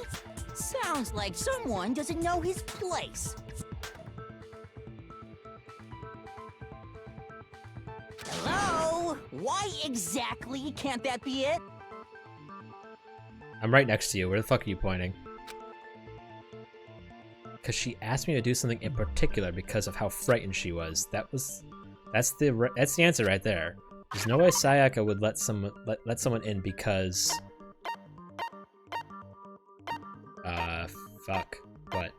S6: Sounds like someone doesn't know his place. Hello? Why exactly can't that be it?
S2: I'm right next to you. Where the fuck are you pointing? Because she asked me to do something in particular because of how frightened she was. That's the answer right there. There's no way Sayaka would let someone in because fuck. What?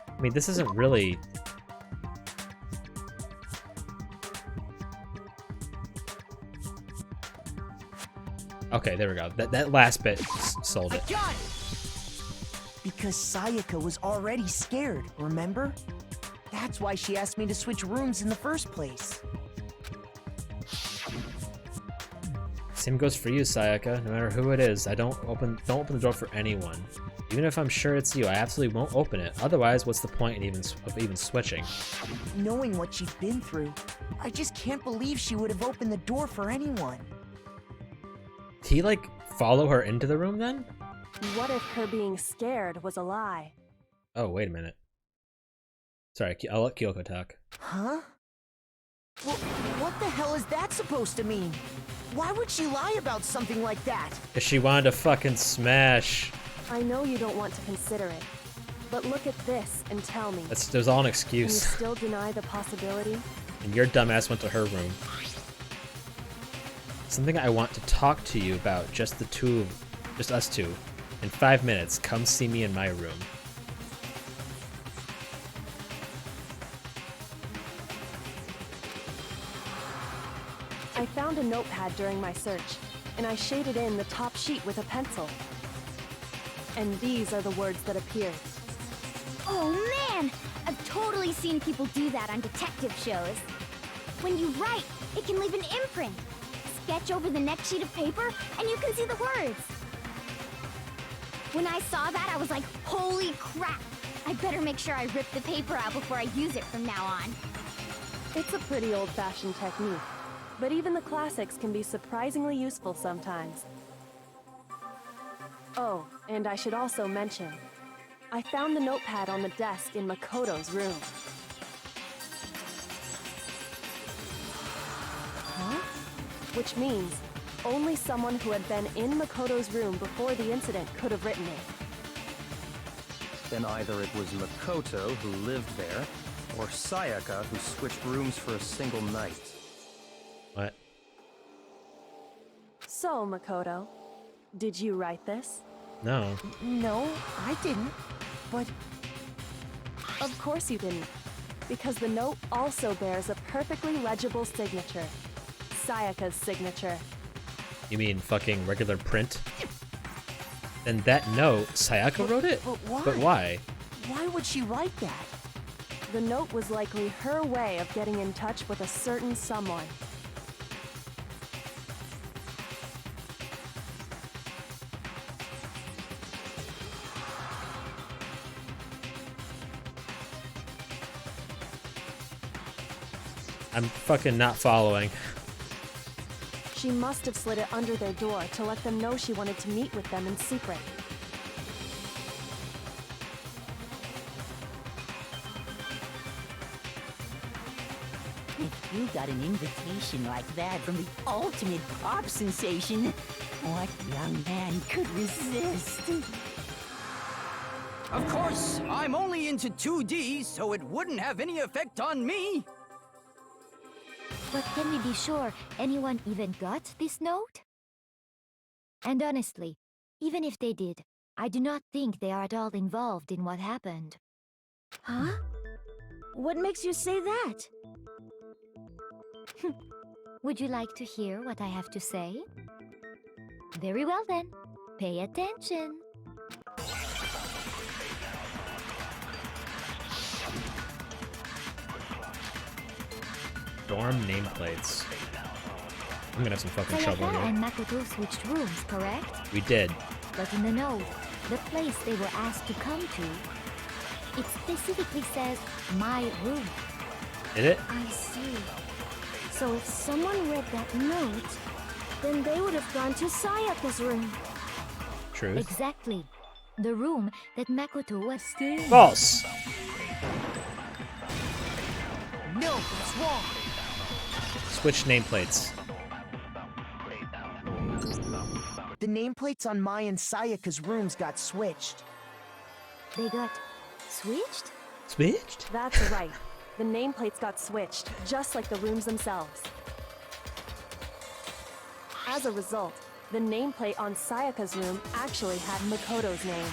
S2: I mean, this isn't really... Okay, there we go. That last bit sold it.
S14: Because Sayaka was already scared, remember? That's why she asked me to switch rooms in the first place.
S2: Same goes for you, Sayaka. No matter who it is, don't open the door for anyone. Even if I'm sure it's you, I absolutely won't open it. Otherwise, what's the point of even switching?
S14: Knowing what she'd been through, I just can't believe she would have opened the door for anyone.
S2: Did he, like, follow her into the room then?
S12: What if her being scared was a lie?
S2: Oh, wait a minute. Sorry, I'll let Kyoko talk.
S14: Huh? Well, what the hell is that supposed to mean? Why would she lie about something like that?
S2: Because she wanted to fucking smash.
S12: I know you don't want to consider it, but look at this and tell me.
S2: There's all an
S12: Can you
S2: excuse.
S12: still deny the possibility?
S2: And your dumbass went to her room. Something I want to talk to you about, just us two. In 5 minutes, come see me in my room.
S12: I found a notepad during my search, and I shaded in the top sheet with a pencil. And these are the words that appeared.
S5: Oh man! I've totally seen people do that on detective shows. When you write, it can leave an imprint. Sketch over the next sheet of paper, and you can see the words. When I saw that, I was like, holy crap! I better make sure I rip the paper out before I use it from now on.
S12: It's a pretty old-fashioned technique, but even the classics can be surprisingly useful sometimes. Oh, and I should also mention, I found the notepad on the desk in Makoto's room. Huh? Which means only someone who had been in Makoto's room before the incident could have written it.
S13: Then either it was Makoto who lived there, or Sayaka who switched rooms for a single night.
S2: What?
S12: So, Makoto, did you write this?
S2: No.
S14: No, I didn't. But
S12: of course you didn't. Because the note also bears a perfectly legible signature. Sayaka's signature.
S2: You mean fucking regular print? Then that note, Sayaka wrote it?
S14: But why?
S2: But why?
S14: Why would she write that?
S12: The note was likely her way of getting in touch with a certain someone.
S2: I'm fucking not following.
S12: She must have slid it under their door to let them know she wanted to meet with them in secret.
S6: If you got an invitation like that from the ultimate pop sensation, what young man could resist?
S14: Of course, I'm only into 2D, so it wouldn't have any effect on me.
S15: But can we be sure anyone even got this note? And honestly, even if they did, I do not think they are at all involved in what happened.
S5: Huh? What makes you say that?
S15: Would you like to hear what I have to say? Very well then, pay attention.
S2: Dorm nameplates. I'm gonna have some fucking trouble
S15: Sayaka
S2: here.
S15: and Makoto switched rooms, correct?
S2: We did.
S15: But in the note, the place they were asked to come to, it specifically says, my room.
S2: Did it?
S5: I see. So if someone read that note, then they would have gone to Sayaka's room.
S2: Truth.
S15: Exactly. The room that Makoto was staying in.
S2: False.
S14: No, it's wrong.
S2: Switch nameplates.
S14: The nameplates on Mai and Sayaka's rooms got switched.
S15: They got switched?
S2: Switched?
S12: That's right. The nameplates got switched, just like the rooms themselves. As a result, the nameplate on Sayaka's room actually had Makoto's name.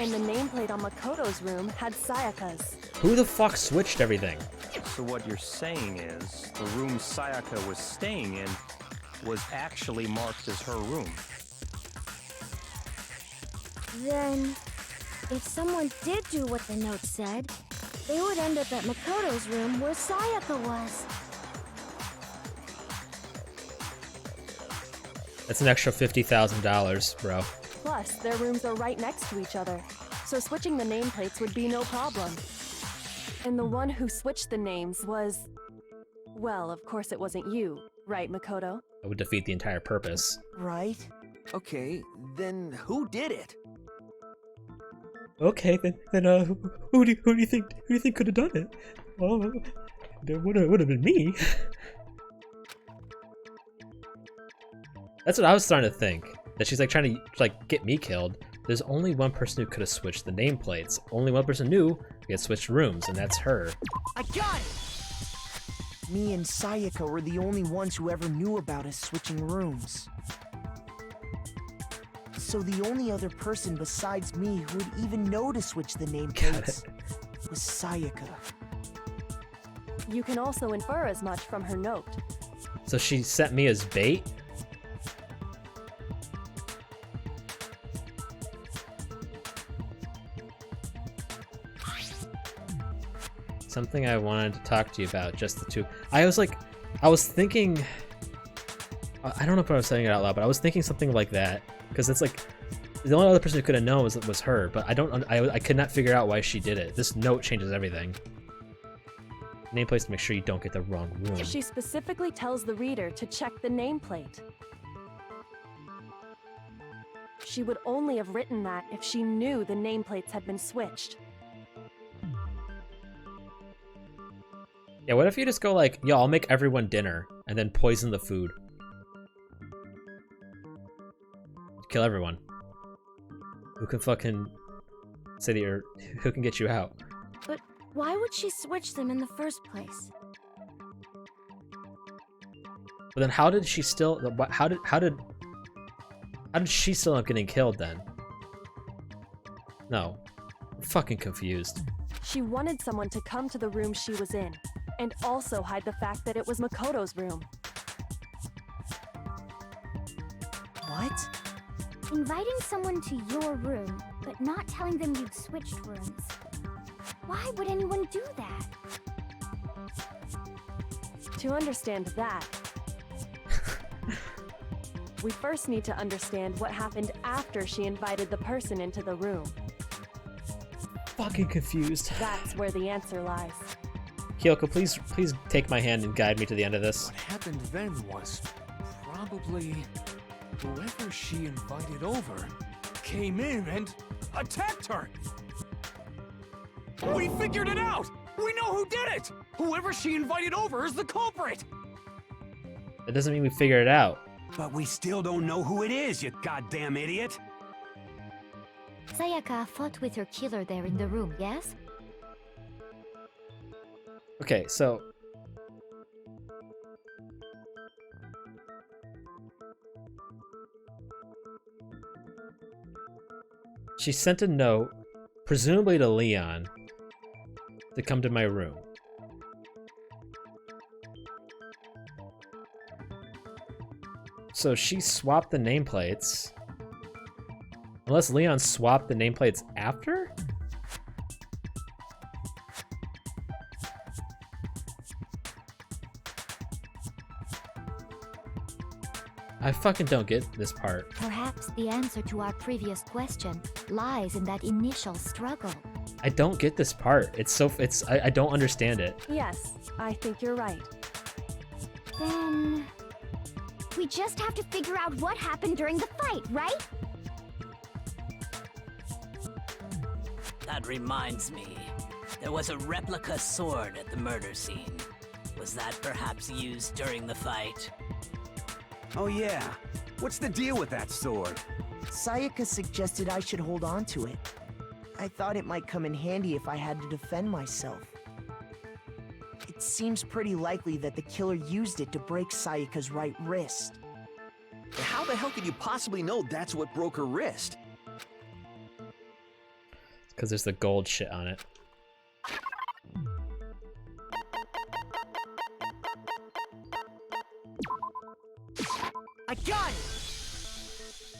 S12: And the nameplate on Makoto's room had Sayaka's.
S2: Who the fuck switched everything?
S13: So what you're saying is, the room Sayaka was staying in was actually marked as her room.
S5: Then, if someone did do what the note said, they would end up at Makoto's room where Sayaka was.
S2: That's an extra $50,000, bro.
S12: Plus, their rooms are right next to each other, so switching the nameplates would be no problem. And the one who switched the names was... Well, of course it wasn't you, right, Makoto?
S2: That would defeat the entire purpose.
S14: Right? Okay, then who did it?
S2: Okay, then who do you think could have done it? Oh, it would have been me. That's what I was starting to think. That she's like trying to get me killed. There's only one person who could have switched the nameplates. Only one person knew we had switched rooms, and that's her.
S14: I got it! Me and Sayaka were the only ones who ever knew about us switching rooms. So the only other person besides me who would even know to switch the nameplates was Sayaka.
S12: You can also infer as much from her note.
S2: So she sent me as bait? Something I wanted to talk to you about, just the two. I was thinking, I don't know if I was saying it out loud, but I was thinking something like that, because it's like, the only other person who could have known was her, but I could not figure out why she did it. This note changes everything. Nameplates to make sure you don't get the wrong room.
S12: She specifically tells the reader to check the nameplate. She would only have written that if she knew the nameplates had been switched.
S2: Yeah, what if you just go like, yo, I'll make everyone dinner, and then poison the food? Kill everyone. Who can fucking say that you're... Who can get you out?
S5: But why would she switch them in the first place?
S2: But then how did she still... How did she still end up getting killed then? No. I'm fucking confused.
S12: She wanted someone to come to the room she was in, and also hide the fact that it was Makoto's room.
S14: What?
S5: Inviting someone to your room, but not telling them you'd switched rooms. Why would anyone do that?
S12: To understand that, we first need to understand what happened after she invited the person into the room.
S2: Fucking confused.
S12: That's where the answer lies.
S2: Kyoko, please take my hand and guide me to the end of this.
S7: What happened then was probably whoever she invited over came in and attacked her. We figured it out! We know who did it! Whoever she invited over is the culprit!
S2: That doesn't mean we figured it out.
S8: But we still don't know who it is, you goddamn idiot!
S15: Sayaka fought with her killer there in the room, yes?
S2: Okay, so... She sent a note, presumably to Leon, to come to my room. So she swapped the nameplates. Unless Leon swapped the nameplates after? I fucking don't get this part.
S15: Perhaps the answer to our previous question lies in that initial struggle.
S2: I don't get this part. I don't understand it.
S12: Yes, I think you're right.
S5: Then... we just have to figure out what happened during the fight, right?
S16: That reminds me. There was a replica sword at the murder scene. Was that perhaps used during the fight?
S8: Oh yeah. What's the deal with that sword?
S14: Sayaka suggested I should hold on to it. I thought it might come in handy if I had to defend myself. It seems pretty likely that the killer used it to break Sayaka's right wrist.
S10: How the hell could you possibly know that's what broke her wrist?
S2: Because there's the gold shit on it.
S14: I got it!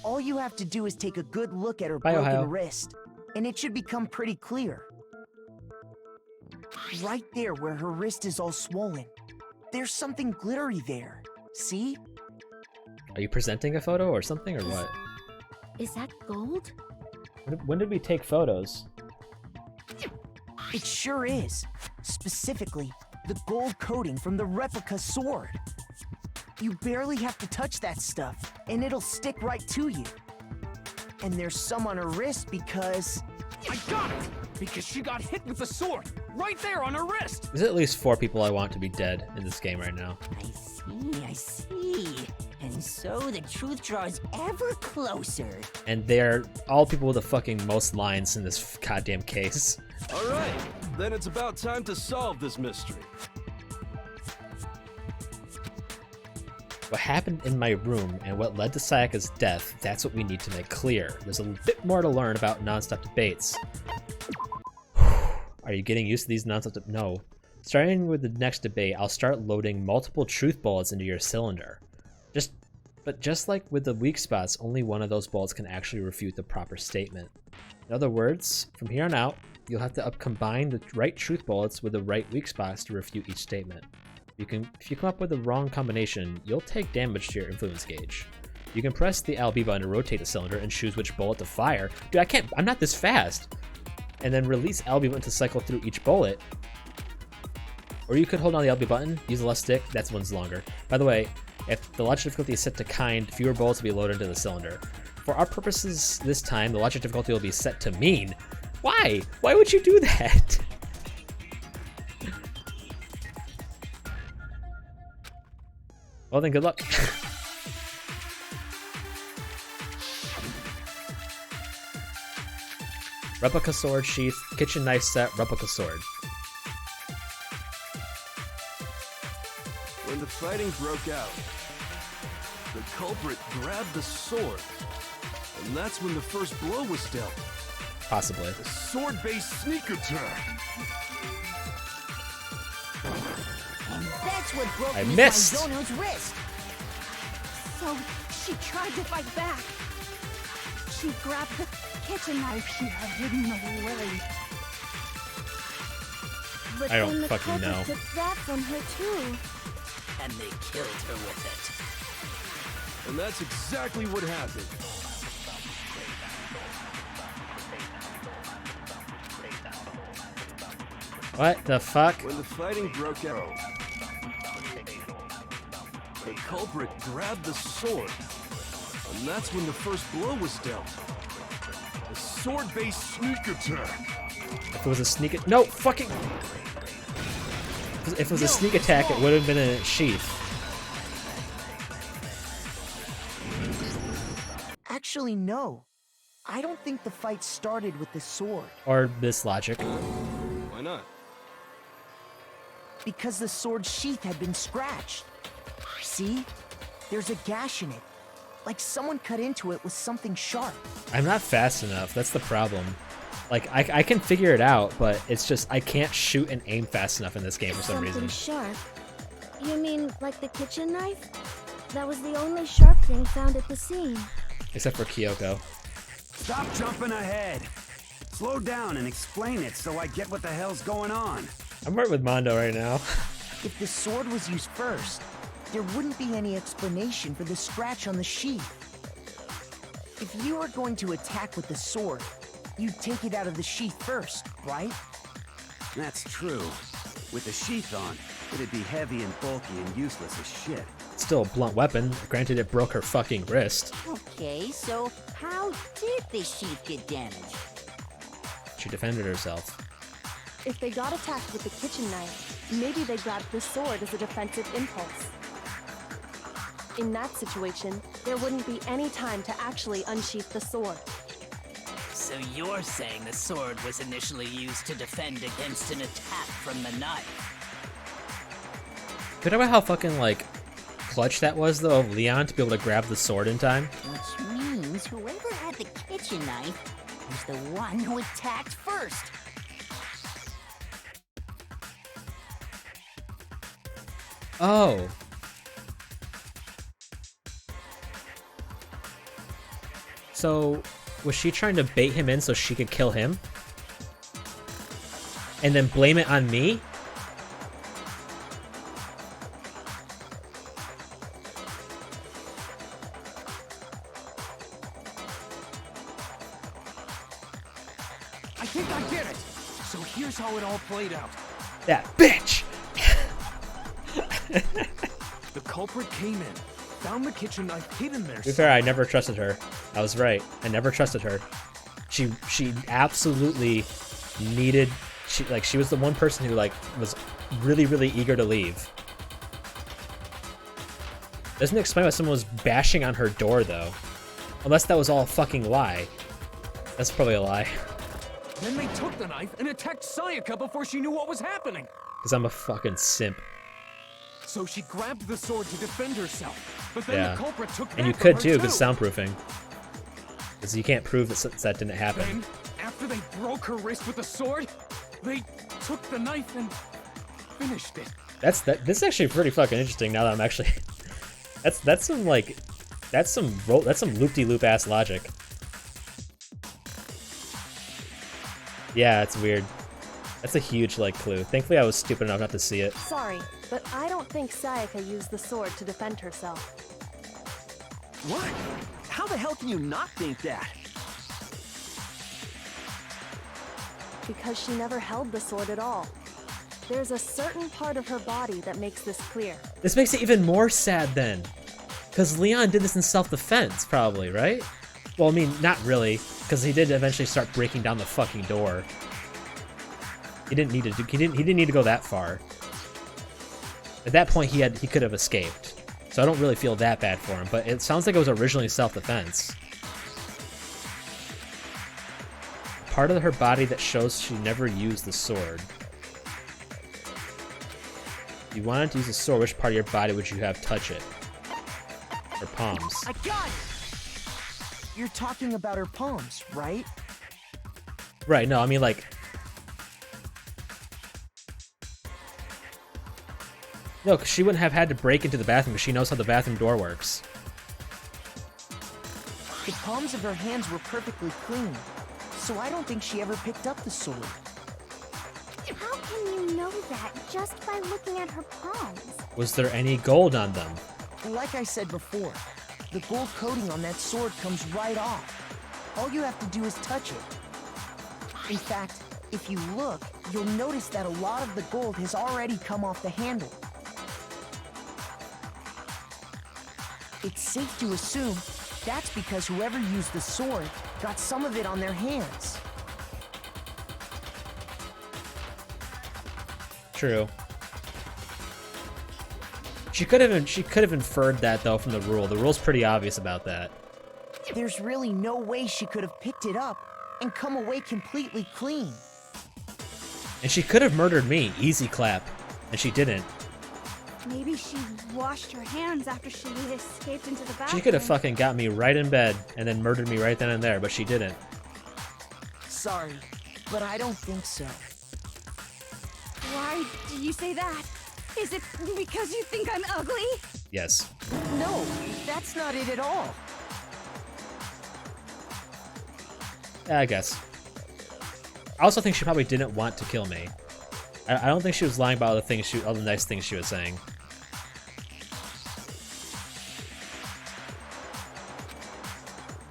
S14: All you have to do is take a good look at her
S2: Bye,
S14: broken
S2: Ohio.
S14: wrist, and it should become pretty clear. Right there where her wrist is all swollen. There's something glittery there. See?
S2: Are you presenting a photo or something, or what?
S15: Is that gold?
S2: When did we take photos?
S14: It sure is. Specifically, the gold coating from the replica sword. You barely have to touch that stuff, and it'll stick right to you. And there's some on her wrist because...
S7: I got it! Because she got hit with the sword! Right there on her wrist!
S2: There's at least 4 people I want to be dead in this game right now.
S6: I see. And so the truth draws ever closer.
S2: And they're all people with the fucking most lines in this goddamn case.
S10: Alright, then it's about time to solve this mystery.
S2: What happened in my room and what led to Sayaka's death, that's what we need to make clear. There's a bit more to learn about non-stop debates. Are you getting used to these non-stop No. Starting with the next debate, I'll start loading multiple truth bullets into your cylinder. But just like with the weak spots, only one of those bullets can actually refute the proper statement. In other words, from here on out, you'll have to combine the right truth bullets with the right weak spots to refute each statement. If you come up with the wrong combination, you'll take damage to your influence gauge. You can press the LB button to rotate the cylinder and choose which bullet to fire. Dude, I'm not this fast! And then release LB button to cycle through each bullet. Or you could hold on the LB button, use the left stick, that one's longer. By the way, if the logic difficulty is set to kind, fewer bullets will be loaded into the cylinder. For our purposes this time, the logic difficulty will be set to mean. Why? Why would you do that? Well then, good luck. Replica sword sheath, kitchen knife set, replica sword.
S10: When the fighting broke out, the culprit grabbed the sword, and that's when the first blow was dealt.
S2: Possibly.
S7: The sword-based sneak attack.
S3: And that's what broke
S2: I
S3: Miss
S2: missed.
S3: Maizono's wrist.
S9: So she tried to fight back. She grabbed the kitchen knife she had hidden away.
S5: But
S2: I don't
S5: then the
S2: fucking
S5: culprit
S2: know.
S5: took that from her too.
S16: And they killed her with it.
S10: And that's exactly what happened.
S2: What the fuck?
S10: When the fighting broke out, the culprit grabbed the sword, and that's when the first blow was dealt.
S7: A sword-based sneak attack.
S2: If it was a sneak, no fucking. If it was a sneak attack, it would have been a sheath.
S14: Actually, no. I don't think the fight started with the sword.
S2: Or this logic.
S10: Why not?
S14: Because the sword's sheath had been scratched. See? There's a gash in it. Like someone cut into it with something sharp.
S2: I'm not fast enough. That's the problem. Like I can figure it out, but it's just I can't shoot and aim fast enough in this game for some
S5: Something
S2: reason.
S5: sharp? You mean like the kitchen knife? That was the only sharp thing found at the scene.
S2: Except for Kyoko.
S8: Stop jumping ahead. Slow down and explain it so I get what the hell's going on.
S2: I'm right with Mondo right now.
S14: If the sword was used first, there wouldn't be any explanation for the scratch on the sheath. If you were going to attack with the sword, you'd take it out of the sheath first, right?
S8: That's true. With the sheath on, it'd be heavy and bulky and useless as shit.
S2: It's still a blunt weapon. Granted, it broke her fucking wrist.
S3: Okay, so how did the sheath get damaged?
S2: She defended herself.
S12: If they got attacked with the kitchen knife, maybe they grabbed the sword as a defensive impulse. In that situation, there wouldn't be any time to actually unsheath the sword.
S16: So you're saying the sword was initially used to defend against an attack from the knife?
S2: Good about how fucking like clutch that was though of Leon to be able to grab the sword in time.
S3: Which means whoever had the kitchen knife was the one who attacked first.
S2: Oh. So, was she trying to bait him in so she could kill him? And then blame it on me?
S7: I think I get it. So here's how it all played out.
S2: That bitch!
S7: The culprit came in, found the kitchen knife hidden there.
S2: To be fair, I never trusted her. I was right. I never trusted her. She absolutely needed. She was the one person who was really eager to leave. Doesn't explain why someone was bashing on her door though, unless that was all a fucking lie. That's probably a lie.
S7: Then they took the knife and attacked Sayaka before she knew what was happening.
S2: Cause I'm a fucking simp.
S7: So she grabbed the sword to defend herself, but then
S2: Yeah.
S7: the culprit took that
S2: And you
S7: from
S2: could
S7: her
S2: too, because soundproofing. Because you can't prove that didn't happen.
S7: Then, after they broke her wrist with the sword, they took the knife and finished it.
S2: This is actually pretty fucking interesting. Now that I'm actually, that's some loop-de-loop ass logic. Yeah, it's weird. That's a huge clue. Thankfully, I was stupid enough not to see it.
S12: Sorry, but I don't think Sayaka used the sword to defend herself.
S18: What? How the hell can you not think that?
S12: Because she never held the sword at all. There's a certain part of her body that makes this clear.
S2: This makes it even more sad then. Because Leon did this in self-defense, probably, right? Well, I mean, not really, because he did eventually start breaking down the fucking door. He didn't need to do. He didn't need to go that far. At that point, he could have escaped. So I don't really feel that bad for him. But it sounds like it was originally self-defense. Part of her body that shows she never used the sword. If you wanted to use the sword, which part of your body would you have touch it? Her palms.
S14: I got it! You're talking about her palms, right?
S2: Right, no, I mean, like... No, because she wouldn't have had to break into the bathroom because she knows how the bathroom door works.
S14: The palms of her hands were perfectly clean, so I don't think she ever picked up the sword.
S5: How can you know that just by looking at her palms?
S2: Was there any gold on them?
S14: Like I said before, the gold coating on that sword comes right off. All you have to do is touch it. In fact, if you look, you'll notice that a lot of the gold has already come off the handle. It's safe to assume that's because whoever used the sword got some of it on their hands.
S2: True. She could have inferred that though from the rule. The rule's pretty obvious about that.
S14: There's really no way she could have picked it up and come away completely clean.
S2: And she could have murdered me, easy clap, and she didn't.
S9: Maybe she washed her hands after she escaped into the bathroom.
S2: She could have fucking got me right in bed and then murdered me right then and there, but she didn't.
S14: Sorry, but I don't think so.
S9: Why do you say that? Is it because you think I'm ugly?
S2: Yes.
S14: No, that's not it at all.
S2: Yeah, I guess. I also think she probably didn't want to kill me. I don't think she was lying about all the nice things she was saying.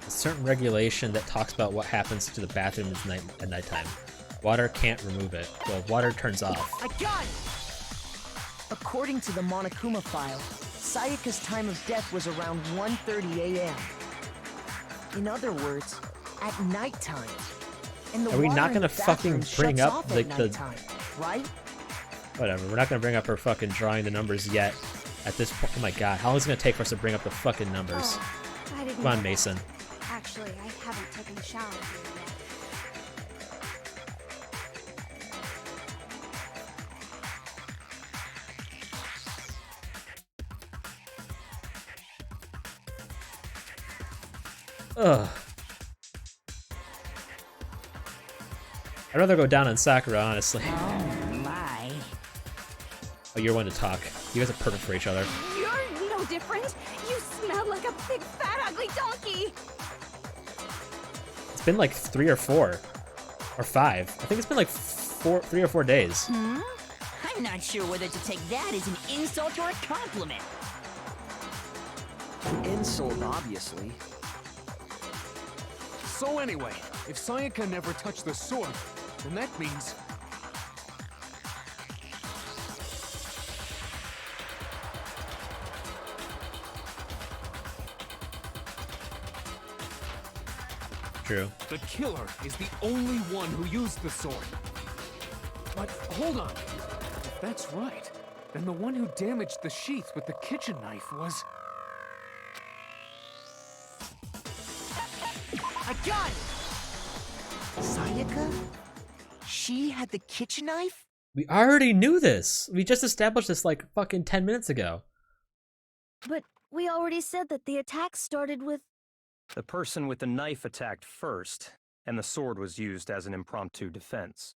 S2: A certain regulation that talks about what happens to the bathroom at nighttime. Water can't remove it. Well, water turns off.
S14: I got it! According to the Monokuma file, Sayaka's time of death was around 1:30 a.m. In other words, at nighttime. And the
S2: Are we
S14: water
S2: not
S14: in
S2: gonna
S14: the
S2: fucking
S14: bathroom
S2: bring
S14: shuts
S2: up
S14: off
S2: like
S14: at
S2: the
S14: nighttime, right?
S2: Whatever, we're not gonna bring up her fucking drawing the numbers yet. At this point, oh my god, how long is it gonna take for us to bring up the fucking numbers?
S9: Oh, I didn't
S2: Come on,
S9: know that.
S2: Mason.
S9: Actually, I haven't taken a shower here yet.
S2: Ugh. I'd rather go down on Sakura, honestly.
S3: Oh my.
S2: Oh, you're one to talk. You guys are perfect for each other.
S9: You're no different. You smell like a big fat ugly donkey.
S2: It's been like 3 or 4. Or 5. I think it's been like 3 or 4 days.
S3: Hmm? I'm not sure whether to take that as an insult or a compliment.
S18: Insult, obviously.
S7: So anyway, if Sayaka never touched the sword, then that means...
S2: True.
S7: the killer is the only one who used the sword. But hold on. If that's right, then the one who damaged the sheath with the kitchen knife was...
S14: I got it! Sayaka? She had the kitchen knife?
S2: We already knew this. We just established this like fucking 10 minutes ago.
S5: But we already said that the attack started with...
S13: The person with the knife attacked first, and the sword was used as an impromptu defense.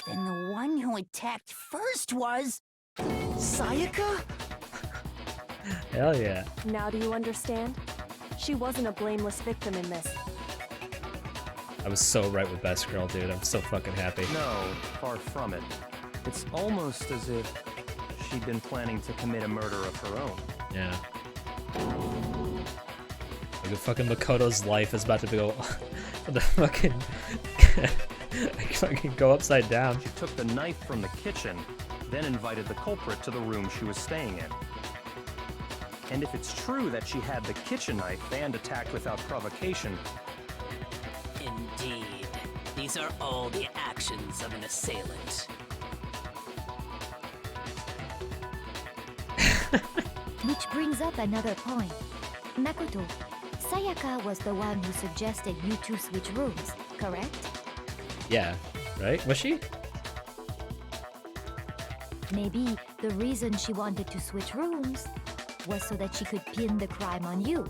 S3: Then the one who attacked first was...
S14: Sayaka?
S2: Hell yeah.
S12: Now do you understand? She wasn't a blameless victim in this.
S2: I was so right with Best Girl, dude. I'm so fucking happy.
S13: No, far from it. It's almost as if she'd been planning to commit a murder of her own.
S2: Yeah. Like fucking Makoto's life is about to go the fucking fucking go upside down.
S13: She took the knife from the kitchen, then invited the culprit to the room she was staying in. And if it's true that she had the kitchen knife and attacked without provocation...
S16: Indeed. These are all the actions of an assailant.
S15: Which brings up another point. Makoto, Sayaka was the one who suggested you two switch rooms, correct?
S2: Yeah, right? Was she?
S15: Maybe the reason she wanted to switch rooms was so that she could pin the crime on you.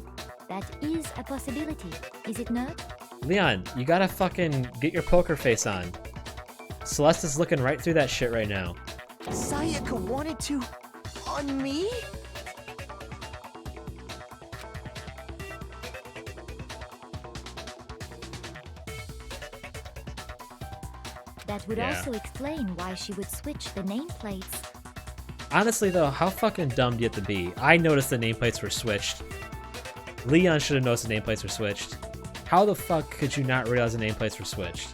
S15: That is a possibility, is it not?
S2: Leon, you gotta fucking get your poker face on. Celeste is looking right through that shit right now.
S14: Sayaka wanted to... on me?
S15: That would
S2: Yeah.
S15: also explain why she would switch the nameplates.
S2: Honestly though, how fucking dumb do you have to be? I noticed the nameplates were switched. Leon should have noticed the nameplates were switched. How the fuck could you not realize the nameplates were switched?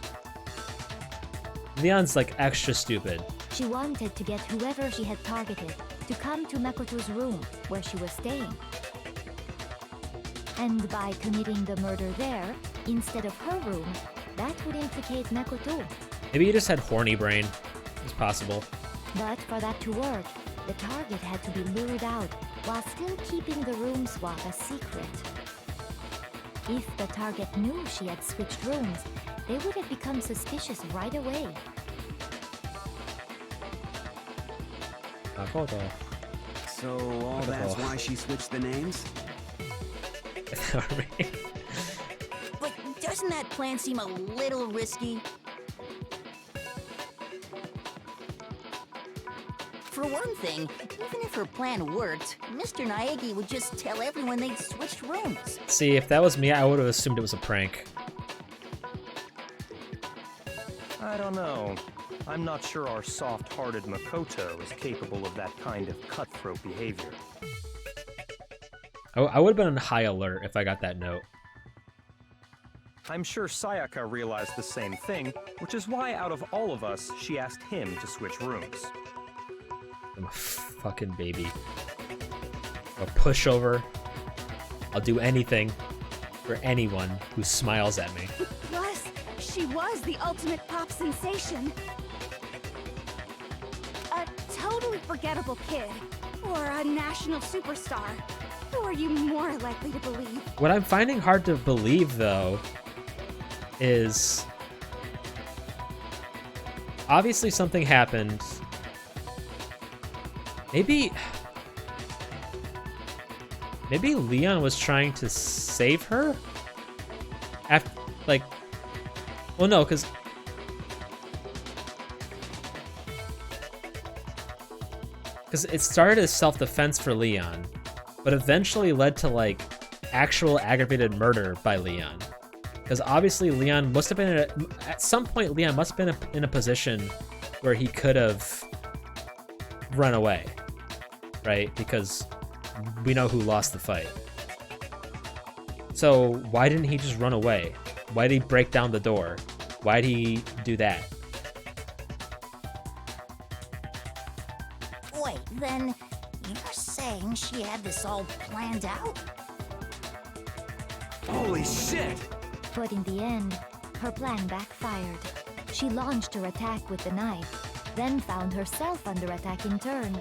S2: Leon's like extra stupid.
S15: She wanted to get whoever she had targeted to come to Makoto's room where she was staying. And by committing the murder there, instead of her room, that would implicate Makoto.
S2: Maybe you just had horny brain. It's possible.
S15: But for that to work, the target had to be lured out while still keeping the room swap a secret. If the target knew she had switched rooms, they would have become suspicious right away.
S8: So all that's why she switched the names?
S6: But doesn't that plan seem a little risky? For one thing, even if her plan worked, Mr. Naegi would just tell everyone they'd switched rooms.
S2: See, if that was me, I would have assumed it was a prank.
S13: I don't know. I'm not sure our soft-hearted Makoto is capable of that kind of cutthroat behavior.
S2: I would have been on high alert if I got that note.
S13: I'm sure Sayaka realized the same thing, which is why out of all of us, she asked him to switch rooms.
S2: I'm a fucking baby. A pushover. I'll do anything for anyone who smiles at me.
S9: Plus, she was the ultimate pop sensation. A totally forgettable kid. Or a national superstar. Who are you more likely to believe?
S2: What I'm finding hard to believe, though, is... obviously something happened. Maybe Leon was trying to save her? After, like... well, no, because... it started as self-defense for Leon, but eventually led to, like, actual aggravated murder by Leon. Because obviously Leon must have been at some point Leon must have been in a position where he could have run away, right? Because we know who lost the fight. So why didn't he just run away? Why did he break down the door? Why did he do that?
S3: Wait, then you're saying she had this all planned out?
S8: Holy shit!
S15: But in the end, her plan backfired. She launched her attack with the knife, then found herself under attack in turn.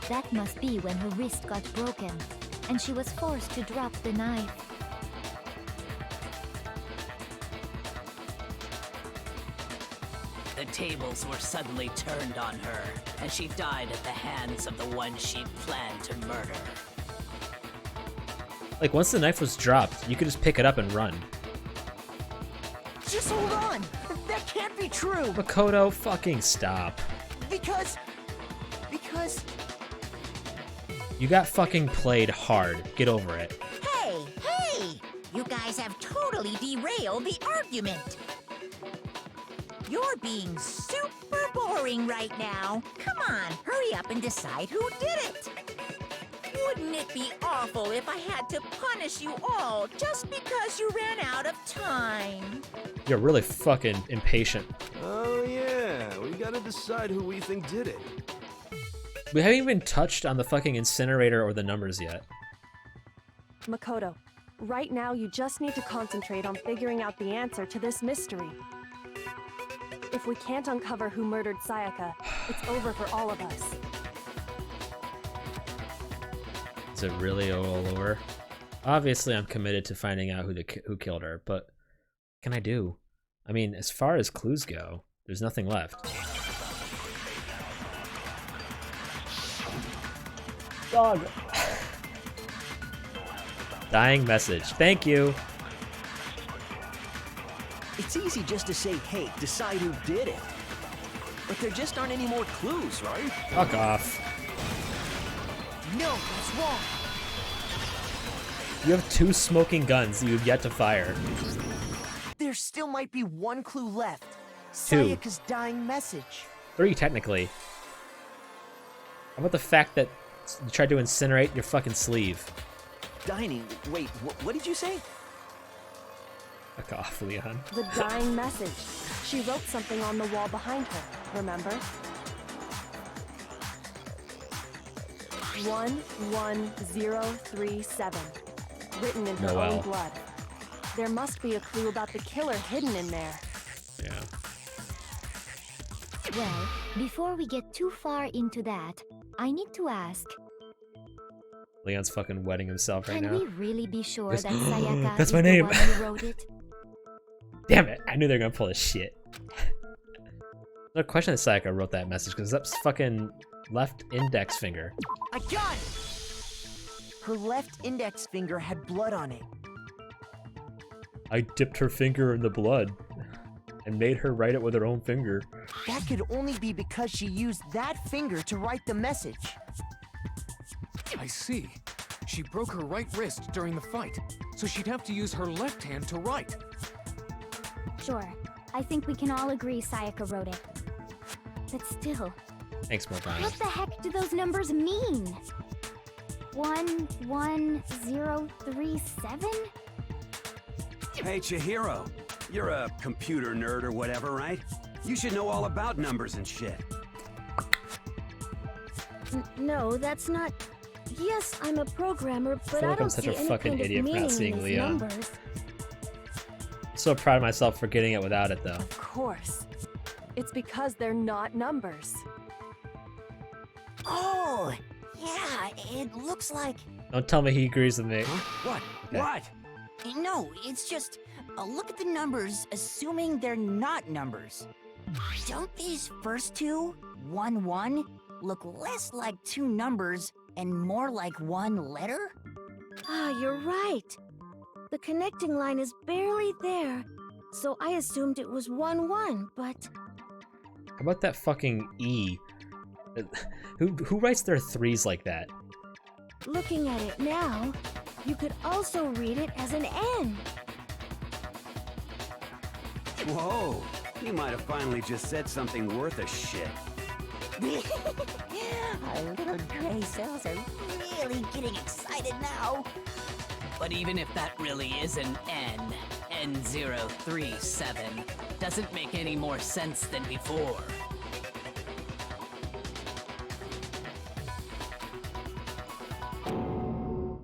S15: That must be when her wrist got broken, and she was forced to drop the knife.
S16: The tables were suddenly turned on her, and she died at the hands of the one she planned to murder.
S2: Like, once the knife was dropped, you could just pick it up and run.
S14: Just hold on! That can't be true!
S2: Makoto, fucking stop.
S14: Because...
S2: You got fucking played hard. Get over it.
S3: Hey, hey! You guys have totally derailed the argument. You're being super boring right now. Come on, hurry up and decide who did it. Wouldn't it be awful if I had to punish you all just because you ran out of time?
S2: You're really fucking impatient.
S10: Oh yeah, we gotta decide who we think did it.
S2: We haven't even touched on the fucking incinerator or the numbers yet.
S12: Makoto, right now you just need to concentrate on figuring out the answer to this mystery. If we can't uncover who murdered Sayaka, it's over for all of us.
S2: Is it really all over? Obviously, I'm committed to finding out who killed her, but what can I do? I mean, as far as clues go, there's nothing left. Dog. Dying message. Thank you.
S18: It's easy just to say, hey, decide who did it. But there just aren't any more clues, right?
S2: Fuck off.
S14: No, that's wrong.
S2: You have 2 smoking guns that you've yet to fire.
S14: There still might be one clue left.
S2: 2.
S14: Sayaka's dying message.
S2: 3, technically. How about the fact that you tried to incinerate your fucking sleeve?
S18: Dining. Wait, what did you say?
S2: Fuck off, Leon.
S12: The dying message. She wrote something on the wall behind her, remember? 11037. Written in her
S2: Noelle.
S12: own blood. There must be a clue about the killer hidden in there.
S2: Yeah.
S15: Well, before we get too far into that, I need to ask,
S2: Leon's fucking wetting himself right
S15: can
S2: now.
S15: we really be sure
S2: Yes.
S15: that Sayaka
S2: That's
S15: is
S2: my
S15: the
S2: name.
S15: one who wrote it?
S2: Damn it! I knew they were gonna pull this shit. No question that Sayaka wrote that message, because that's fucking left index finger.
S14: I got it! Her left index finger had blood on it.
S2: I dipped her finger in the blood and made her write it with her own finger.
S14: That could only be because she used that finger to write the message.
S7: I see. She broke her right wrist during the fight, so she'd have to use her left hand to write.
S5: Sure. I think we can all agree Sayaka wrote it. But still,
S2: Thanks, Morgana.
S5: what the heck do those numbers mean? 11037?
S8: Hey, Chihiro. You're a computer nerd or whatever, right? You should know all about numbers and shit.
S5: No, that's not... Yes, I'm a programmer, but
S2: feel
S5: I
S2: like I'm
S5: don't
S2: such
S5: see
S2: a
S5: any
S2: fucking
S5: kind of
S2: idiot for not
S5: meaning
S2: seeing
S5: in these
S2: Leon.
S5: numbers.
S2: So proud of myself for getting it without it, though.
S12: Of course. It's because they're not numbers.
S6: Oh, yeah, it looks like...
S2: Don't tell me he agrees with me.
S8: What?
S2: Okay.
S8: What?
S6: No, it's just, look at the numbers, assuming they're not numbers. Don't these first two, 1-1, look less like 2 numbers and more like 1 letter?
S5: Ah, you're right. The connecting line is barely there, so I assumed it was 1-1, but...
S2: How about that fucking E? Who writes their 3s like that?
S5: Looking at it now, you could also read it as an N.
S8: Whoa. You might have finally just said something worth a shit.
S6: Our little gray cells are really getting excited now.
S16: But even if that really is an N, N037, doesn't make any more sense than before.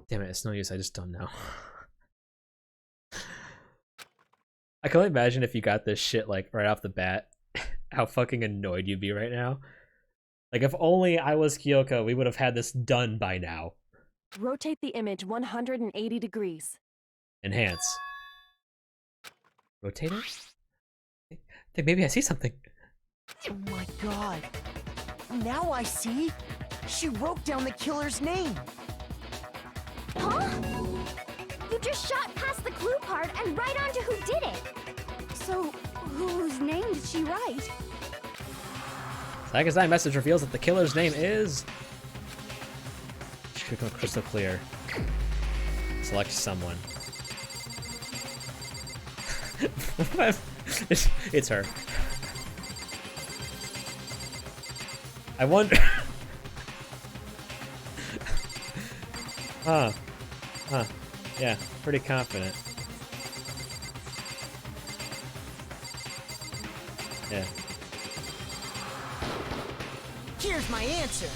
S2: Damn it, it's no use, I just don't know. I can only imagine if you got this shit, like, right off the bat, how fucking annoyed you'd be right now. Like, if only I was Kyoko, we would have had this done by now.
S12: Rotate the image 180 degrees.
S2: Enhance. Rotate it? I think maybe I see something.
S14: Oh my god. Now I see. She wrote down the killer's name.
S5: Huh? You just shot past the clue part and right onto who did it.
S9: So, whose name did she write?
S2: Sayaka's message reveals that the killer's name is... Should go crystal clear. Select someone. it's her. I wonder... Huh. Yeah, pretty confident. Yeah.
S14: Here's my answer.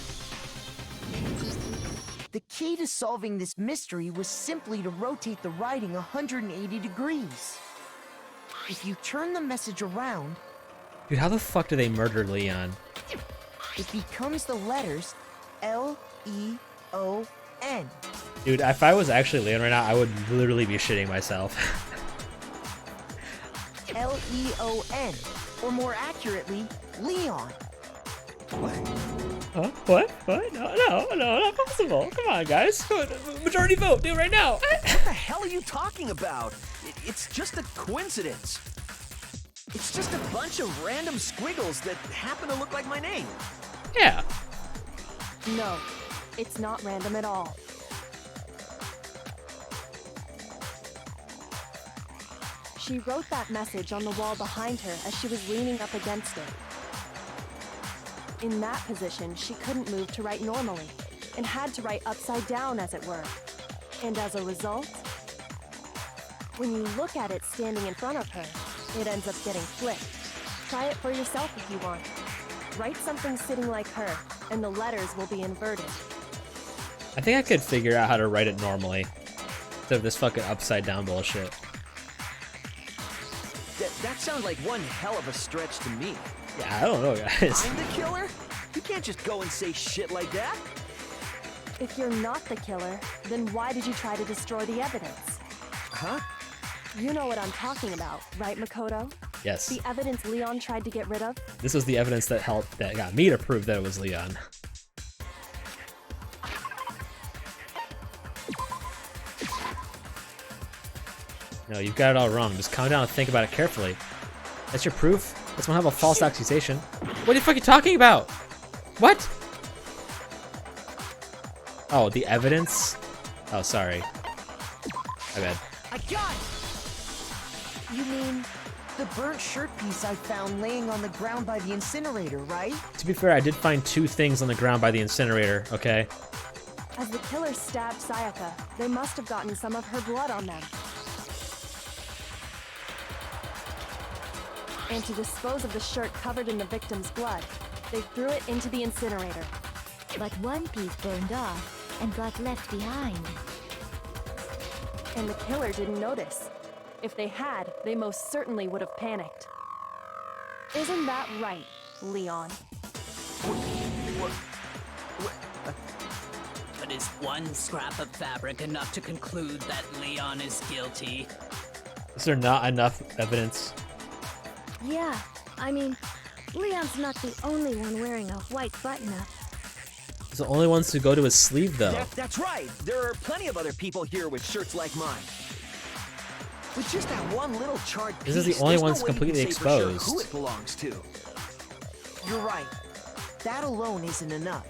S14: The key to solving this mystery was simply to rotate the writing 180 degrees. If you turn the message around,
S2: Dude, how the fuck do they murder Leon?
S14: it becomes the letters L-E-O-N.
S2: Dude, if I was actually Leon right now, I would literally be shitting myself.
S14: L-E-O-N, or more accurately, Leon.
S8: What?
S2: Huh? What? What? No, not possible. Come on, guys. Majority vote. Do it right now.
S18: What the hell are you talking about? It's just a coincidence. It's just a bunch of random squiggles that happen to look like my name.
S2: Yeah.
S12: No, it's not random at all. She wrote that message on the wall behind her as she was leaning up against it. In that position, she couldn't move to write normally, and had to write upside down, as it were. And as a result, when you look at it standing in front of her, it ends up getting flipped. Try it for yourself if you want. Write something sitting like her, and the letters will be inverted.
S2: I think I could figure out how to write it normally, instead of this fucking upside down bullshit.
S18: That sounds like one hell of a stretch to me.
S2: Yeah, I don't know, guys.
S18: I'm the killer? You can't just go and say shit like that.
S12: If you're not the killer, then why did you try to destroy the evidence?
S18: Huh?
S12: You know what I'm talking about, right, Makoto?
S2: Yes.
S12: The evidence Leon tried to get rid of?
S2: This was the evidence that got me to prove that it was Leon. No, you've got it all wrong. Just calm down and think about it carefully. That's your proof? That's one of a false accusation. What are you fucking talking about? What? Oh, the evidence? Oh, sorry. My bad.
S14: I got it! You mean the burnt shirt piece I found laying on the ground by the incinerator, right?
S2: To be fair, I did find 2 things on the ground by the incinerator, okay?
S12: As the killer stabbed Sayaka, they must have gotten some of her blood on them. And to dispose of the shirt covered in the victim's blood, they threw it into the incinerator.
S15: But one piece burned off and got left behind.
S12: And the killer didn't notice. If they had, they most certainly would have panicked. Isn't that right, Leon?
S16: But is one scrap of fabric enough to conclude that Leon is guilty?
S2: Is there not enough evidence?
S5: Yeah, I mean, Leon's not the only one wearing a white button-up.
S2: He's the only ones to go to his sleeve, though.
S18: That's right. There are plenty of other people here with shirts like mine. With just that one little charred piece,
S2: This is the only
S18: there's no
S2: one's
S18: way you can
S2: completely
S18: say for sure
S2: exposed.
S18: who it belongs to.
S14: You're right. That alone isn't enough.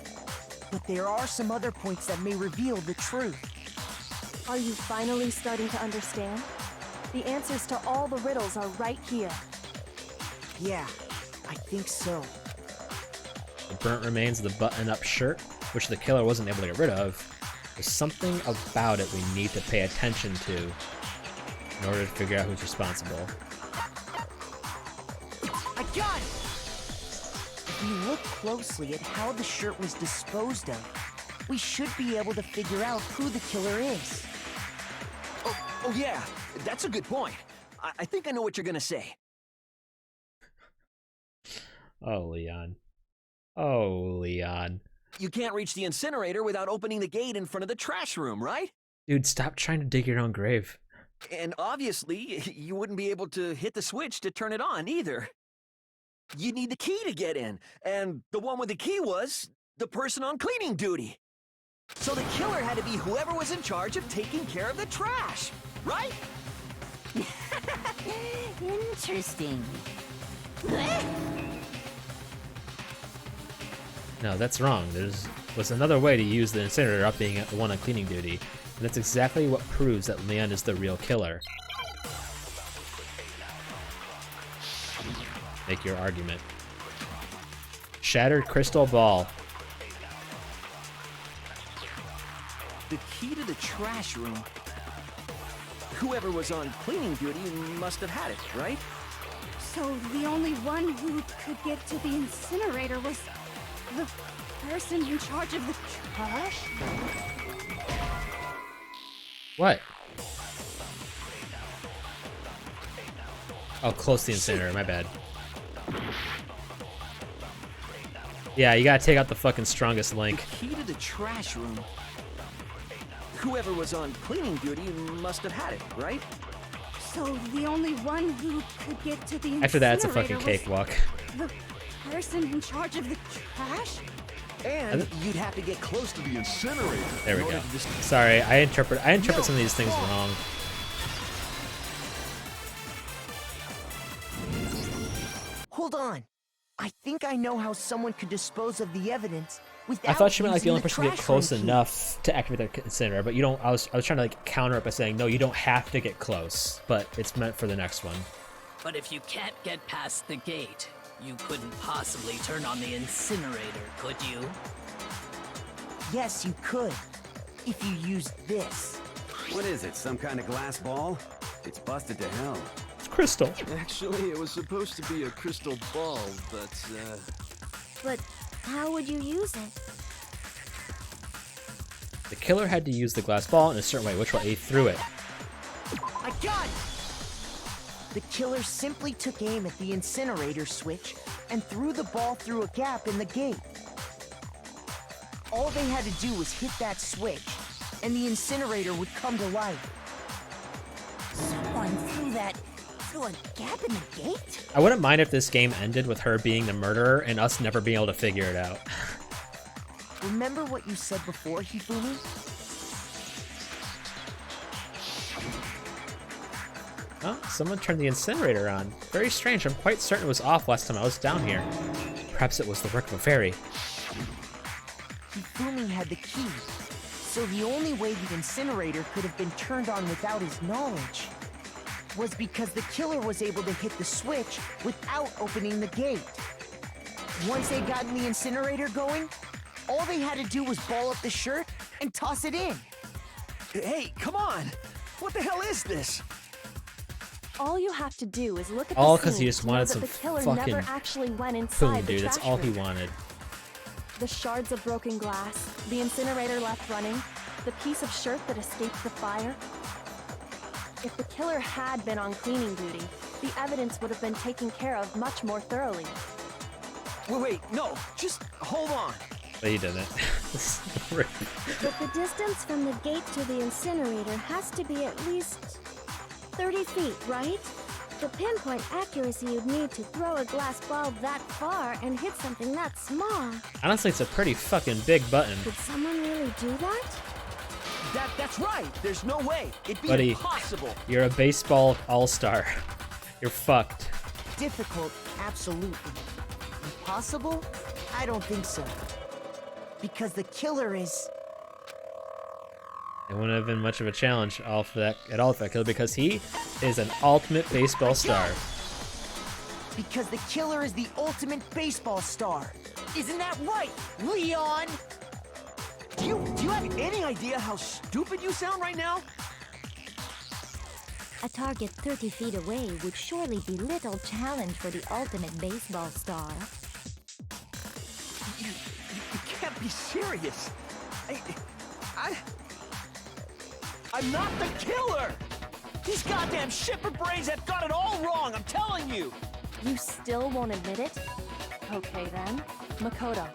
S14: But there are some other points that may reveal the truth.
S12: Are you finally starting to understand? The answers to all the riddles are right here.
S14: Yeah, I think so.
S2: The burnt remains of the button-up shirt, which the killer wasn't able to get rid of. There's something about it we need to pay attention to in order to figure out who's responsible.
S14: I got it! If you look closely at how the shirt was disposed of, we should be able to figure out who the killer is.
S18: Oh yeah, that's a good point. I think I know what you're gonna say.
S2: Oh, Leon. Oh, Leon.
S18: You can't reach the incinerator without opening the gate in front of the trash room, right?
S2: Dude, stop trying to dig your own grave.
S18: And obviously, you wouldn't be able to hit the switch to turn it on either. You'd need the key to get in, and the one with the key was the person on cleaning duty. So the killer had to be whoever was in charge of taking care of the trash, right?
S3: Interesting.
S2: No, that's wrong. Was another way to use the incinerator up being the one on cleaning duty. And that's exactly what proves that Leon is the real killer. Make your argument. Shattered crystal ball.
S18: The key to the trash room. Whoever was on cleaning duty must have had it, right?
S9: So the only one who could get to the incinerator was the person in charge of the trash?
S2: What? Oh, close to the incinerator, my bad. Yeah, you gotta take out the fucking strongest link.
S18: The key to the trash room. Whoever was on cleaning duty must have had it, right?
S9: So the only one who could get to the
S2: After that, it's a fucking
S9: incinerator
S2: cakewalk.
S9: was the person in charge of the trash?
S18: And you'd have to get close to the incinerator.
S2: There we
S18: in order
S2: go.
S18: to just...
S2: Sorry, I interpret some of these things wrong.
S14: Hold on. I think I know how someone could dispose of the evidence without
S2: I thought she meant like the
S14: using
S2: only person to get
S14: trash
S2: close
S14: can key.
S2: enough to activate the incinerator, but you don't. I was trying to like counter it by saying no, you don't have to get close, but it's meant for the next one.
S16: But if you can't get past the gate, you couldn't possibly turn on the incinerator, could you?
S14: Yes, you could. If you used this.
S8: What is it, some kind of glass ball? It's busted to hell.
S2: It's crystal.
S10: Actually, it was supposed to be a crystal ball, but,
S5: But how would you use it?
S2: The killer had to use the glass ball in a certain way, which way he threw it.
S14: I got it! The killer simply took aim at the incinerator switch and threw the ball through a gap in the gate. All they had to do was hit that switch, and the incinerator would come to life.
S3: Someone threw a gap in the gate?
S2: I wouldn't mind if this game ended with her being the murderer and us never being able to figure it out.
S14: Remember what you said before, Hifumi?
S2: Oh, someone turned the incinerator on. Very strange. I'm quite certain it was off last time I was down here. Perhaps it was the work of a fairy.
S14: Hifumi had the key, so the only way the incinerator could have been turned on without his knowledge was because the killer was able to hit the switch without opening the gate. Once they'd gotten the incinerator going, all they had to do was ball up the shirt and toss it in.
S18: Hey, come on! What the hell is this?
S12: All you have to do is look at
S2: All
S12: the
S2: because
S12: scene
S2: he just
S12: to know
S2: wanted
S12: that
S2: some
S12: the killer
S2: fucking
S12: never actually went inside
S2: boom,
S12: the
S2: dude. That's
S12: trash
S2: all he
S12: room.
S2: wanted.
S12: The shards of broken glass, the incinerator left running, the piece of shirt that escaped the fire. If the killer had been on cleaning duty, the evidence would have been taken care of much more thoroughly.
S18: Wait, no, just hold on.
S2: But he didn't.
S5: But the distance from the gate to the incinerator has to be at least 30 feet, right? The pinpoint accuracy you'd need to throw a glass ball that far and hit something that small.
S2: Honestly, it's a pretty fucking big button.
S5: Could someone really do that?
S18: That's right. There's no way. It'd be
S2: Buddy,
S18: impossible.
S2: you're a baseball all-star. You're fucked.
S14: Difficult, absolutely. Impossible? I don't think so. Because the killer is...
S2: It wouldn't have been much of a challenge all for that at all for that killer because he is an ultimate baseball star.
S14: Because the killer is the ultimate baseball star. Isn't that right, Leon?
S18: Do you have any idea how stupid you sound right now?
S15: A target 30 feet away would surely be little challenge for the ultimate baseball star.
S18: You can't be serious. I'm not the killer! These goddamn shipper brains have got it all wrong, I'm telling you!
S12: You still won't admit it? Okay then. Makoto,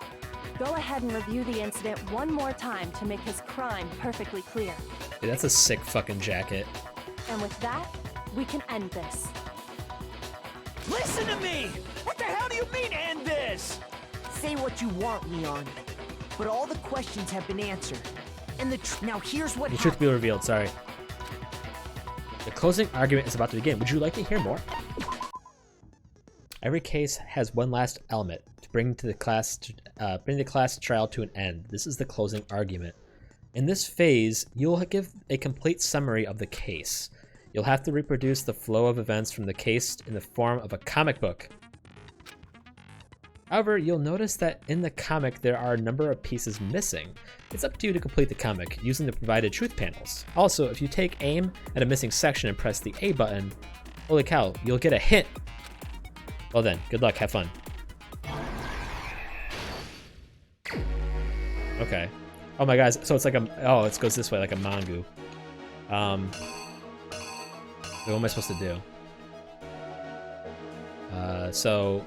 S12: go ahead and review the incident one more time to make his crime perfectly clear.
S2: Dude, that's a sick fucking jacket.
S12: And with that, we can end this.
S18: Listen to me! What the hell do you mean, end this?
S14: Say what you want, Leon. But all the questions have been answered. And now here's what
S2: The truth be revealed, sorry. The closing argument is about to begin. Would you like to hear more? Every case has one last element to bring the class trial to an end. This is the closing argument. In this phase, you'll give a complete summary of the case. You'll have to reproduce the flow of events from the case in the form of a comic book. However, you'll notice that in the comic there are a number of pieces missing. It's up to you to complete the comic using the provided truth panels. Also, if you take aim at a missing section and press the A button, holy cow, you'll get a hint. Well then, good luck, have fun. Okay. Oh my guys, so it's like it goes this way, like a mangu. What am I supposed to do? So...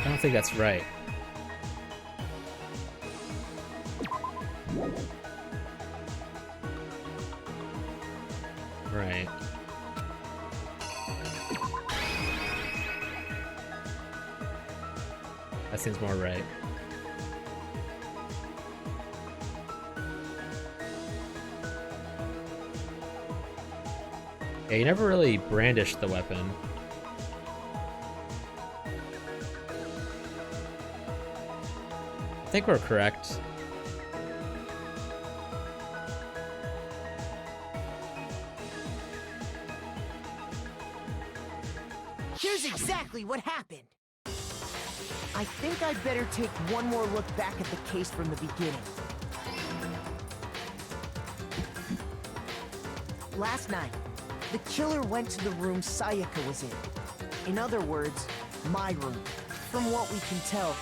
S2: I don't think that's right. Right. That seems more right. Yeah, you never really brandished the weapon. I think we're correct.
S14: Here's exactly what happened. I think I'd better take one more look back at the case from the beginning. Last night, the killer went to the room Sayaka was in. In other words, my room. From what we can tell,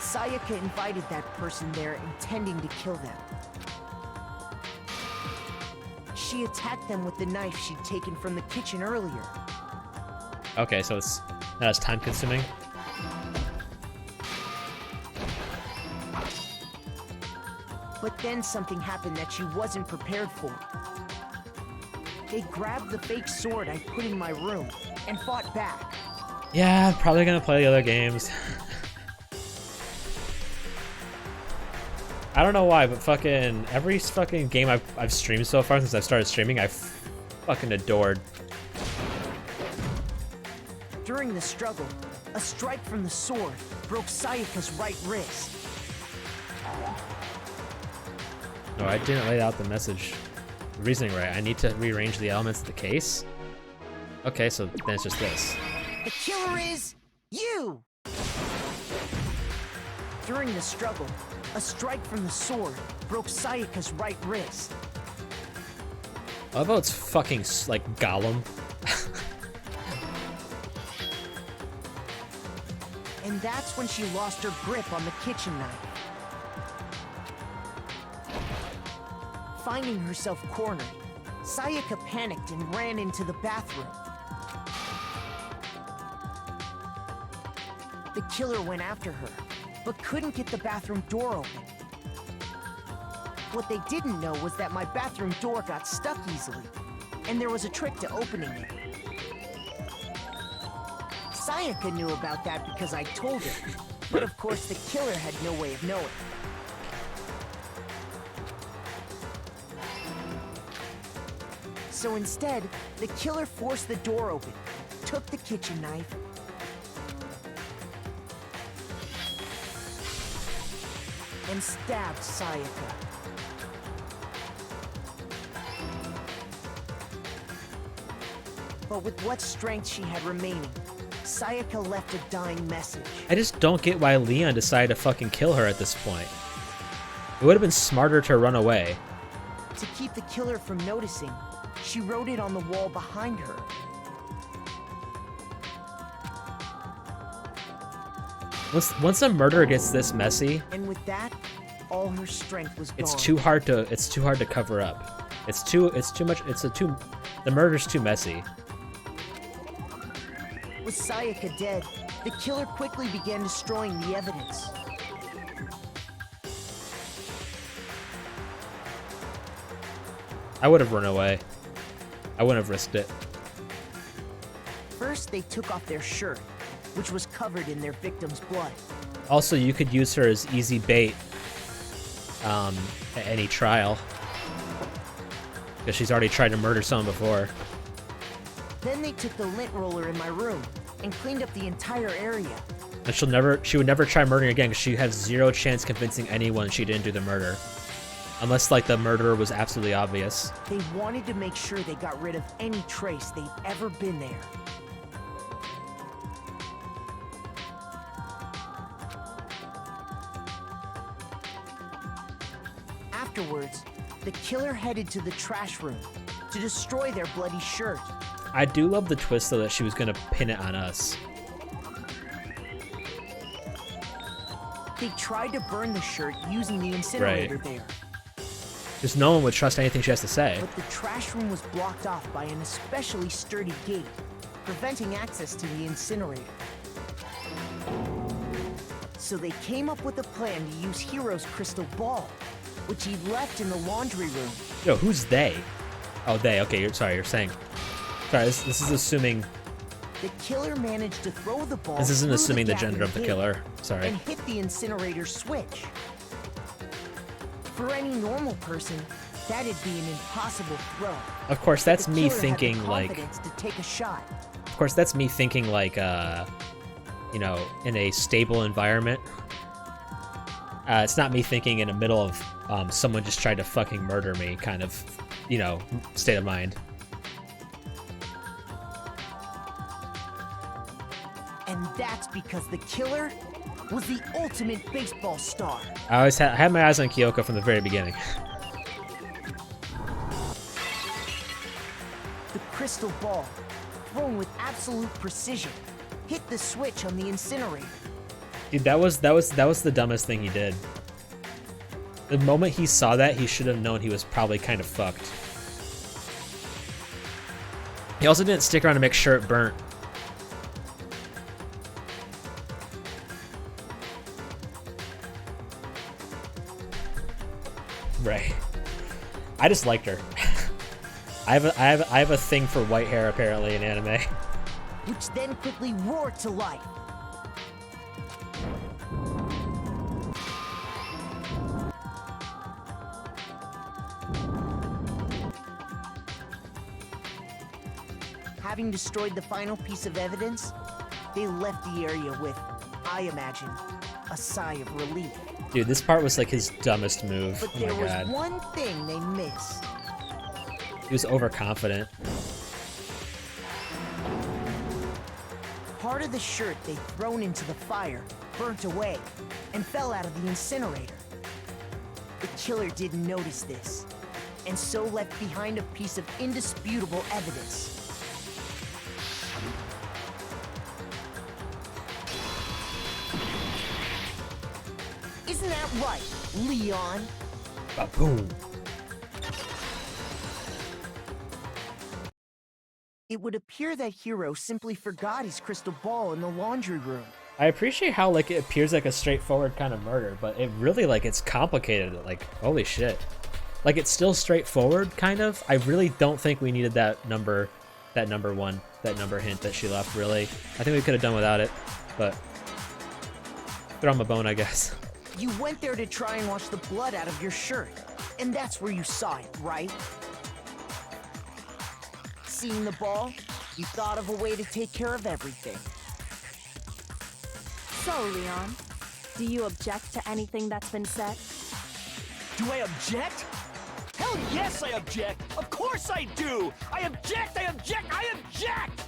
S14: Sayaka invited that person there intending to kill them. She attacked them with the knife she'd taken from the kitchen earlier.
S2: Okay, so it's not as time consuming.
S14: But then something happened that she wasn't prepared for. They grabbed the fake sword I put in my room and fought back.
S2: Yeah, I'm probably gonna play the other games. I don't know why, but fucking every fucking game I've streamed so far since I've started streaming, I've fucking adored.
S14: During the struggle, a strike from the sword broke Sayaka's right wrist.
S2: No, I didn't lay out the message. The reasoning right. I need to rearrange the elements of the case. Okay, so then it's just this.
S14: The killer is you! During the struggle, a strike from the sword broke Sayaka's right wrist.
S2: I love how it's fucking like Gollum.
S14: And that's when she lost her grip on the kitchen knife. Finding herself cornered, Sayaka panicked and ran into the bathroom. The killer went after her, but couldn't get the bathroom door open. What they didn't know was that my bathroom door got stuck easily, and there was a trick to opening it. Sayaka knew about that because I told her, but of course the killer had no way of knowing. So instead, the killer forced the door open, took the kitchen knife, and stabbed Sayaka. But with what strength she had remaining, Sayaka left a dying message.
S2: I just don't get why Leon decided to fucking kill her at this point. It would have been smarter to run away.
S14: To keep the killer from noticing, she wrote it on the wall behind her.
S2: Once a murder gets this messy,
S14: and with that, all her strength was gone.
S2: it's too hard to cover up. It's too much. The murder's too messy.
S14: With Sayaka dead, the killer quickly began destroying the evidence.
S2: I would have run away. I wouldn't have risked it.
S14: First, they took off their shirt, which was covered in their victim's blood.
S2: Also, you could use her as easy bait at any trial, because she's already tried to murder someone before.
S14: Then they took the lint roller in my room and cleaned up the entire area.
S2: And she would never try murdering again, because she has zero chance convincing anyone she didn't do the murder. Unless, like, the murderer was absolutely obvious.
S14: They wanted to make sure they got rid of any trace they'd ever been there. Afterwards, the killer headed to the trash room to destroy their bloody shirt.
S2: I do love the twist, though, that she was gonna pin it on us.
S14: They tried to burn the shirt using the incinerator there.
S2: Because no one would trust anything she has to say.
S14: But the trash room was blocked off by an especially sturdy gate, preventing access to the incinerator. So they came up with a plan to use Hiro's crystal ball, which he left in the laundry room.
S2: Yo, who's they? Oh, they. Okay, you're saying. Sorry, this is assuming.
S14: The killer managed to throw the ball.
S2: This isn't
S14: through
S2: assuming the
S14: gap in
S2: gender of the
S14: gate
S2: killer. Sorry.
S14: And hit the incinerator switch. For any normal person, that'd be an impossible throw.
S2: Of course, that's
S14: The
S2: me
S14: killer had the
S2: thinking like.
S14: confidence to take a shot.
S2: Of course, that's me thinking like, you know, in a stable environment. It's not me thinking in the middle of someone just tried to fucking murder me kind of, you know, state of mind.
S14: And that's because the killer was the ultimate baseball star.
S2: I had my eyes on Kyoko from the very beginning.
S14: The crystal ball, thrown with absolute precision, hit the switch on the incinerator.
S2: Dude, that was the dumbest thing he did. The moment he saw that, he should have known he was probably kind of fucked. He also didn't stick around to make sure it burnt. Right. I just liked her. I have a thing for white hair apparently in anime.
S14: Which then quickly roared to life. Having destroyed the final piece of evidence, they left the area with, I imagine, a sigh of relief.
S2: Dude, this part was like his dumbest move.
S14: But
S2: Oh
S14: there
S2: my
S14: was
S2: god.
S14: one thing they missed.
S2: He was overconfident.
S14: Part of the shirt they'd thrown into the fire burnt away and fell out of the incinerator. The killer didn't notice this, and so left behind a piece of indisputable evidence. Isn't that right, Leon?
S2: Ba-boom.
S14: It would appear that Hiro simply forgot his crystal ball in the laundry room.
S2: I appreciate how like it appears like a straightforward kind of murder, but it really like it's complicated. Like holy shit, like it's still straightforward kind of. I really don't think we needed that number hint that she left. Really, I think we could have done without it. But throw him a bone, I guess.
S14: You went there to try and wash the blood out of your shirt, and that's where you saw it, right? Seeing the ball, you thought of a way to take care of everything.
S12: So, Leon, do you object to anything that's been said?
S18: Do I object? Hell yes, I object! Of course I do! I object! I object! I object!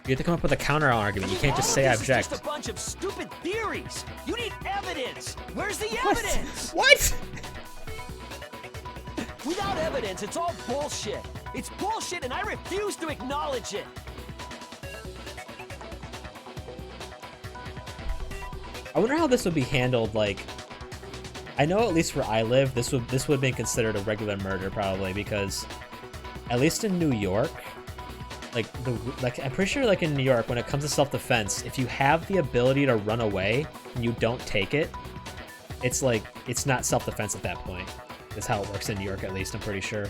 S2: You have to come up with a counter argument. You can't just say I
S18: This
S2: object.
S18: is just a bunch of stupid theories. You need evidence. Where's the evidence?
S2: What?
S18: Without evidence, it's all bullshit. It's bullshit, and I refuse to acknowledge it.
S2: I wonder how this would be handled. Like, I know at least where I live, this would have been considered a regular murder probably, because at least in New York, like I'm pretty sure like in New York, when it comes to self-defense, if you have the ability to run away and you don't take it, it's like it's not self-defense at that point. That's how it works in New York, at least I'm pretty sure.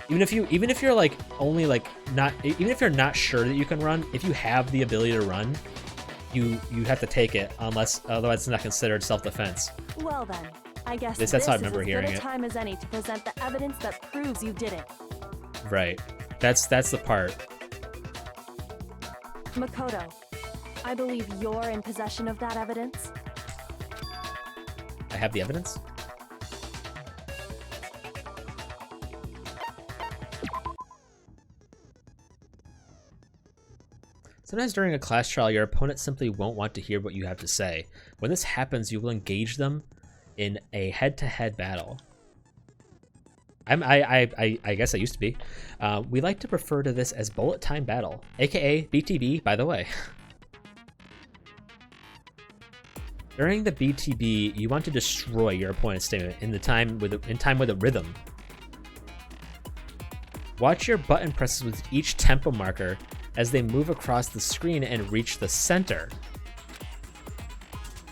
S2: Even if you're like only like not, even if you're not sure that you can run, if you have the ability to run, you have to take it, unless otherwise it's not considered self-defense.
S12: Well then, I guess
S2: That's how I
S12: this
S2: remember
S12: is as
S2: hearing
S12: good a
S2: it.
S12: time as any to present the evidence that proves you did it.
S2: Right. That's the part.
S12: Makoto, I believe you're in possession of that evidence.
S2: I have the evidence. Sometimes during a class trial, your opponent simply won't want to hear what you have to say. When this happens, you will engage them in a head-to-head battle. I guess I used to be. We like to refer to this as bullet time battle, aka BTB, by the way. During the BTB, you want to destroy your opponent's statement in time with a rhythm. Watch your button presses with each tempo marker as they move across the screen and reach the center.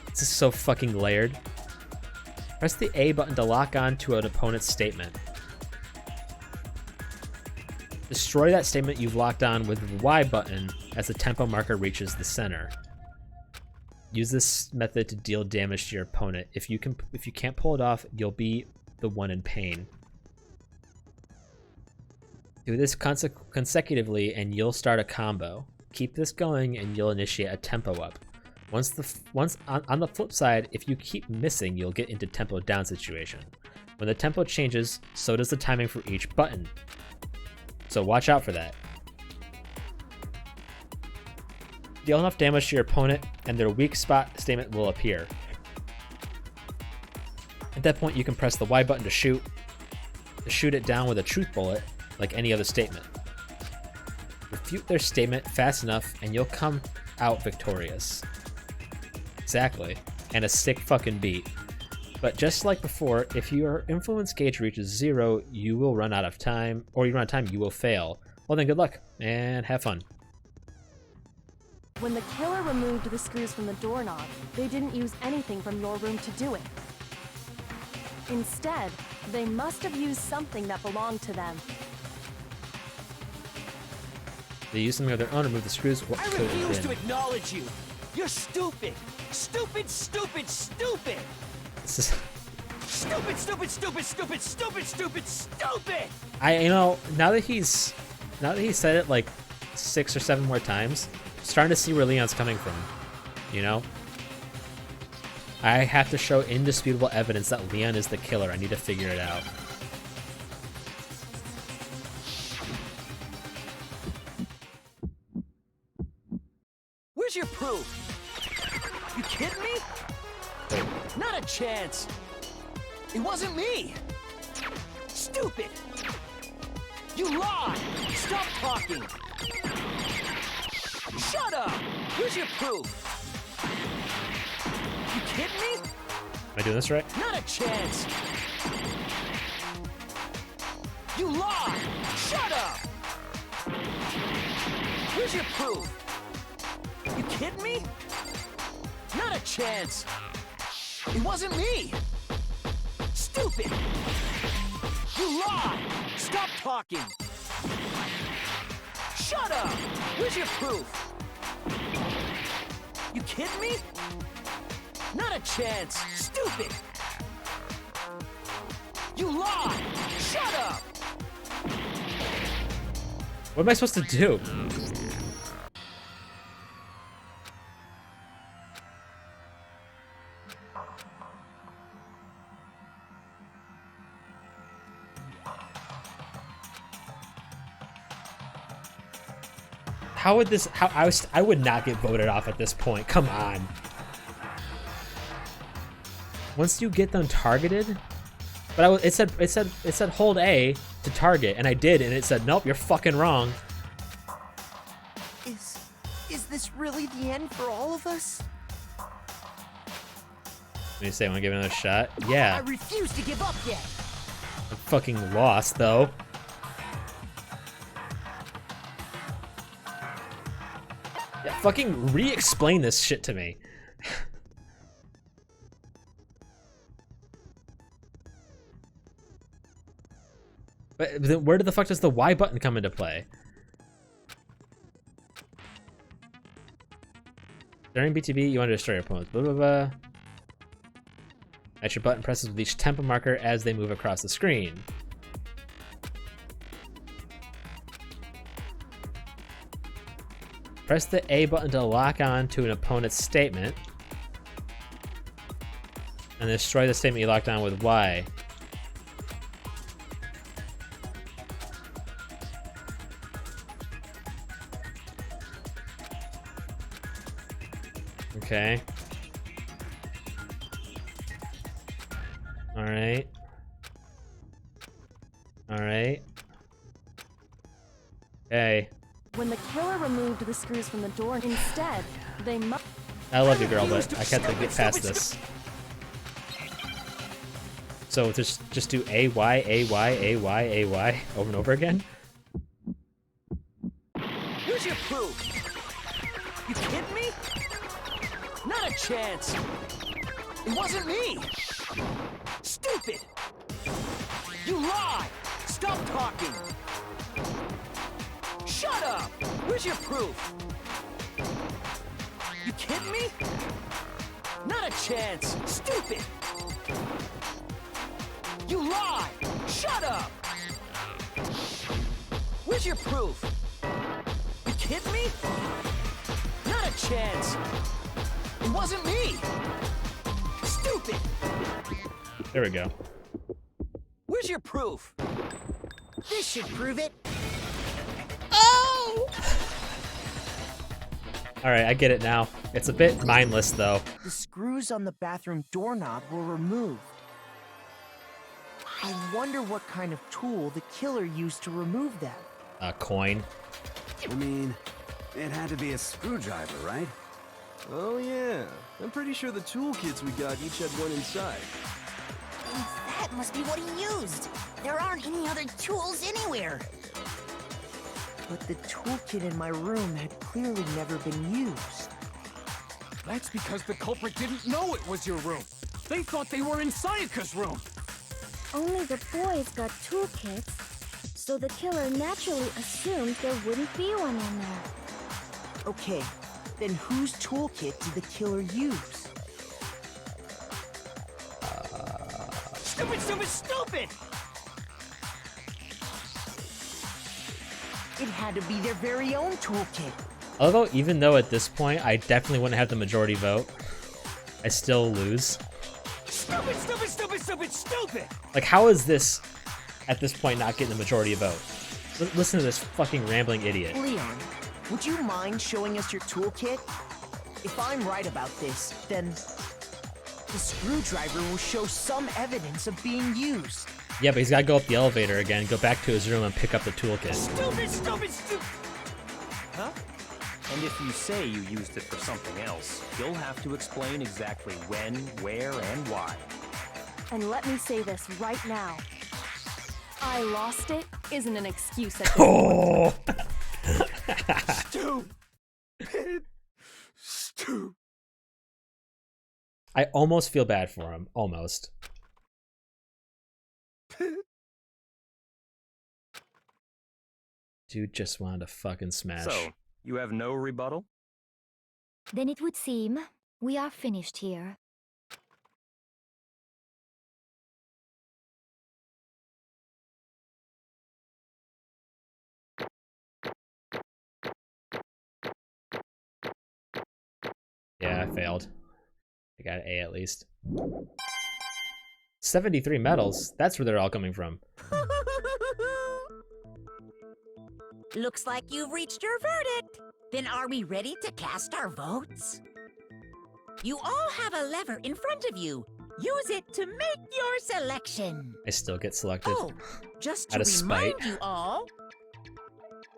S2: This is so fucking layered. Press the A button to lock on to an opponent's statement. Destroy that statement you've locked on with the Y button as the tempo marker reaches the center. Use this method to deal damage to your opponent. If you can't pull it off, you'll be the one in pain. Do this consecutively and you'll start a combo. Keep this going and you'll initiate a tempo up. On the flip side, if you keep missing, you'll get into tempo down situation. When the tempo changes, so does the timing for each button. So watch out for that. Deal enough damage to your opponent and their weak spot statement will appear. At that point, you can press the Y button to shoot it down with a truth bullet like any other statement. Refute their statement fast enough and you'll come out victorious. Exactly. And a sick fucking beat. But just like before, if your influence gauge reaches 0, you will run out of time, or you run out of time, you will fail. Well then, good luck, and have fun.
S12: When the killer removed the screws from the doorknob, they didn't use anything from your room to do it. Instead, they must have used something that belonged to them.
S2: They used something of their own to remove the screws. What
S18: I
S2: could it have
S18: refuse to
S2: been?
S18: acknowledge you. You're stupid. Stupid, stupid, stupid.
S2: This is...
S18: Stupid, stupid, stupid, stupid, stupid, stupid, stupid.
S2: You know, now that he said it like 6 or 7 more times, I'm starting to see where Leon's coming from. You know? I have to show indisputable evidence that Leon is the killer. I need to figure it out.
S18: Where's your proof? You kidding me? Not a chance. It wasn't me. Stupid. You lied. Stop talking. Shut up. Where's your proof? You kidding me?
S2: Am I doing this right?
S18: Not a chance. You lied. Shut up. Where's your proof? You kidding me? Not a chance. It wasn't me. Stupid. You lied. Stop talking. Shut up. Where's your proof? You kidding me? Not a chance. Stupid. You lied. Shut up.
S2: What am I supposed to do? How would this? I would not get voted off at this point. Come on. Once you get them targeted, but it said hold A to target, and I did, and it said nope, you're fucking wrong.
S14: Is this really the end for all of us?
S2: What do you say? Want to give it another shot? Yeah.
S14: I refuse to give up yet.
S2: I'm fucking lost though. Yeah, fucking re-explain this shit to me. But then where the fuck does the Y button come into play? During BTB, you want to destroy your opponents. Blah, blah, blah. Match your button presses with each tempo marker as they move across the screen. Press the A button to lock on to an opponent's statement. And destroy the statement you locked on with Y. Okay. Alright. Alright. Okay.
S12: When the killer removed the screws from the door, instead, they must...
S2: I love you, girl, but I can't get past this. So just do A, Y, A, Y, A, Y, A, Y over and over again?
S18: Where's your proof? You kidding me? Not a chance. It wasn't me. Stupid. You lie. Stop talking. Shut up. Where's your proof? You kidding me? Not a chance. Stupid. You lie. Shut up. Where's your proof? You kidding me? Not a chance. It wasn't me. Stupid.
S2: There we go.
S18: Where's your proof?
S14: This should prove it.
S2: Oh! Alright, I get it now. It's a bit mindless, though.
S14: The screws on the bathroom doorknob were removed. I wonder what kind of tool the killer used to remove them.
S2: A coin.
S8: I mean, it had to be a screwdriver, right?
S10: Oh yeah, I'm pretty sure the toolkits we got each had one inside.
S6: That must be what he used. There aren't any other tools anywhere.
S14: But the toolkit in my room had clearly never been used.
S7: That's because the culprit didn't know it was your room. They thought they were in Sayaka's room.
S5: Only the boys got toolkits, so the killer naturally assumed there wouldn't be one in there.
S14: Okay, then whose toolkit did the killer use?
S18: Stupid, stupid, stupid!
S14: It had to be their very own toolkit.
S2: Although, even though at this point I definitely wouldn't have the majority vote, I still lose.
S18: Stupid, stupid, stupid, stupid, stupid!
S2: Like, how is this, at this point, not getting the majority vote? Listen to this fucking rambling idiot.
S14: Leon, would you mind showing us your toolkit? If I'm right about this, then the screwdriver will show some evidence of being used.
S2: Yeah, but he's gotta go up the elevator again, go back to his room, and pick up the toolkit.
S18: Stupid, stupid, stupid!
S13: Huh? And if you say you used it for something else, you'll have to explain exactly when, where, and why.
S12: And let me say this right now. I lost it isn't an excuse at this
S2: Oh!
S18: Stupid! Stupid!
S2: I almost feel bad for him. Almost. Dude just wanted to fucking smash.
S13: So, you have no rebuttal?
S15: Then it would seem we are finished here.
S2: Yeah, I failed. I got an A at least. 73 medals? That's where they're all coming from.
S3: Looks like you've reached your verdict. Then are we ready to cast our votes? You all have a lever in front of you. Use it to make your selection.
S2: I still get selected.
S3: Oh, just to
S2: out of
S3: remind
S2: spite.
S3: you all,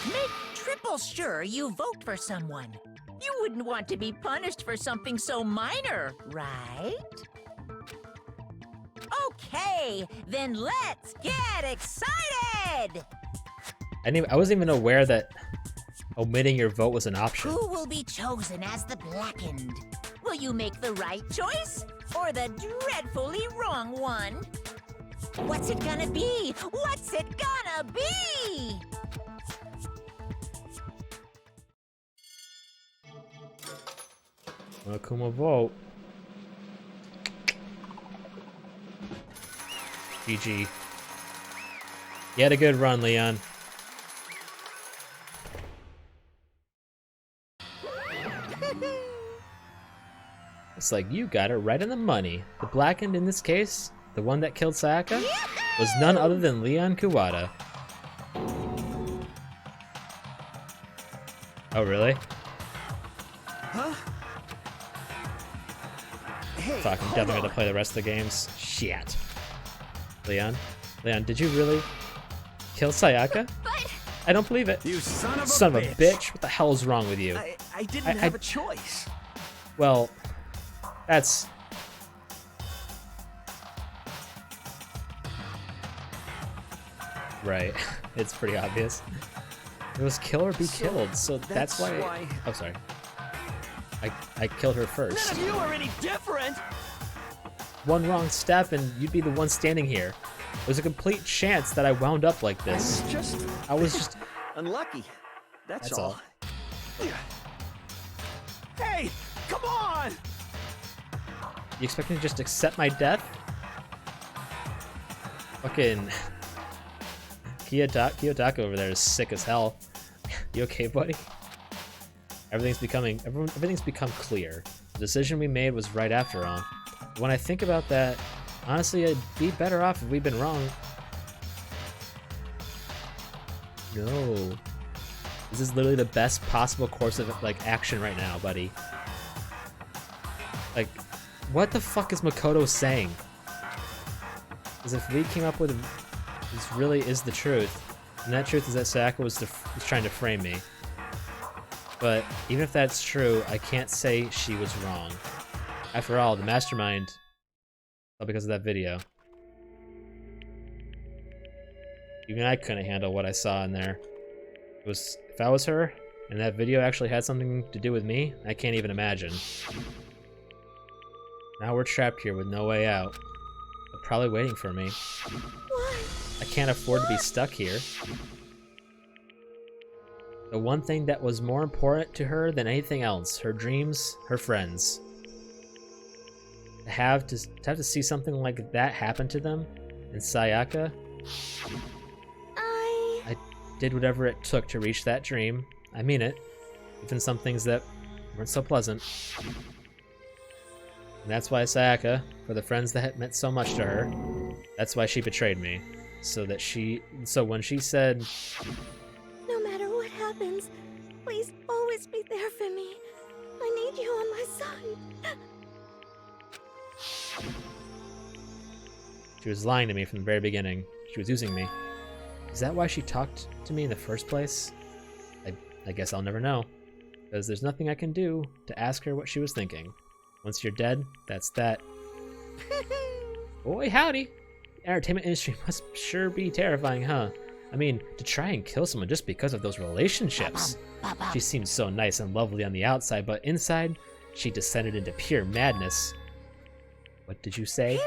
S3: make triple sure you vote for someone. You wouldn't want to be punished for something so minor, right? Okay, then let's get excited!
S2: I wasn't even aware that omitting your vote was an option.
S3: Who will be chosen as the blackened? Will you make the right choice or the dreadfully wrong one? What's it gonna be? What's it gonna be?
S2: Akuma vote. GG. You had a good run, Leon. It's like you got it right in the money. The blackened in this case, the one that killed Sayaka, was none other than Leon Kuwata. Oh, really?
S18: Huh? Hey,
S2: Fuck, I'm
S18: hold
S2: definitely
S18: on.
S2: gonna play the rest of the games. Shit. Leon? Leon, did you really kill Sayaka? I don't believe it.
S18: You son of a
S2: Son of a
S18: bitch.
S2: bitch. What the hell is wrong with you?
S18: I didn't have a choice.
S2: Well, that's... Right. It's pretty obvious. It was kill or be killed, so that's why. Oh, sorry. I killed her first.
S18: None of you are any different!
S2: One wrong step and you'd be the one standing here. There's a complete chance that I wound up like this. I was just
S18: unlucky. That's
S2: all.
S18: Hey, come on!
S2: You expect me to just accept my death? Fucking Kiyotaka over there is sick as hell. You okay, buddy? Everything's become clear. The decision we made was right after all. When I think about that, honestly, I'd be better off if we'd been wrong. No. This is literally the best possible course of action right now, buddy. Like, what the fuck is Makoto saying? Because if we came up with this really is the truth, and that truth is that Sayaka was trying to frame me. But even if that's true, I can't say she was wrong. After all, the mastermind, all because of that video. Even I couldn't handle what I saw in there. If I was her, and that video actually had something to do with me, I can't even imagine. Now we're trapped here with no way out. They're probably waiting for me. I can't afford to be stuck here. The one thing that was more important to her than anything else, her dreams, her friends. To have to see something like that happen to them, and Sayaka. I did whatever it took to reach that dream. I mean it. Even some things that weren't so pleasant. And that's why Sayaka, for the friends that had meant so much to her, that's why she betrayed me. So when she said,
S5: No matter what happens, please always be there for me. I need you on my side.
S2: she was lying to me from the very beginning. She was using me. Is that why she talked to me in the first place? I guess I'll never know. Because there's nothing I can do to ask her what she was thinking. Once you're dead, that's that. Boy, howdy! The entertainment industry must sure be terrifying, huh? I mean, to try and kill someone just because of those relationships. She seemed so nice and lovely on the outside, but inside, she descended into pure madness. What did you say?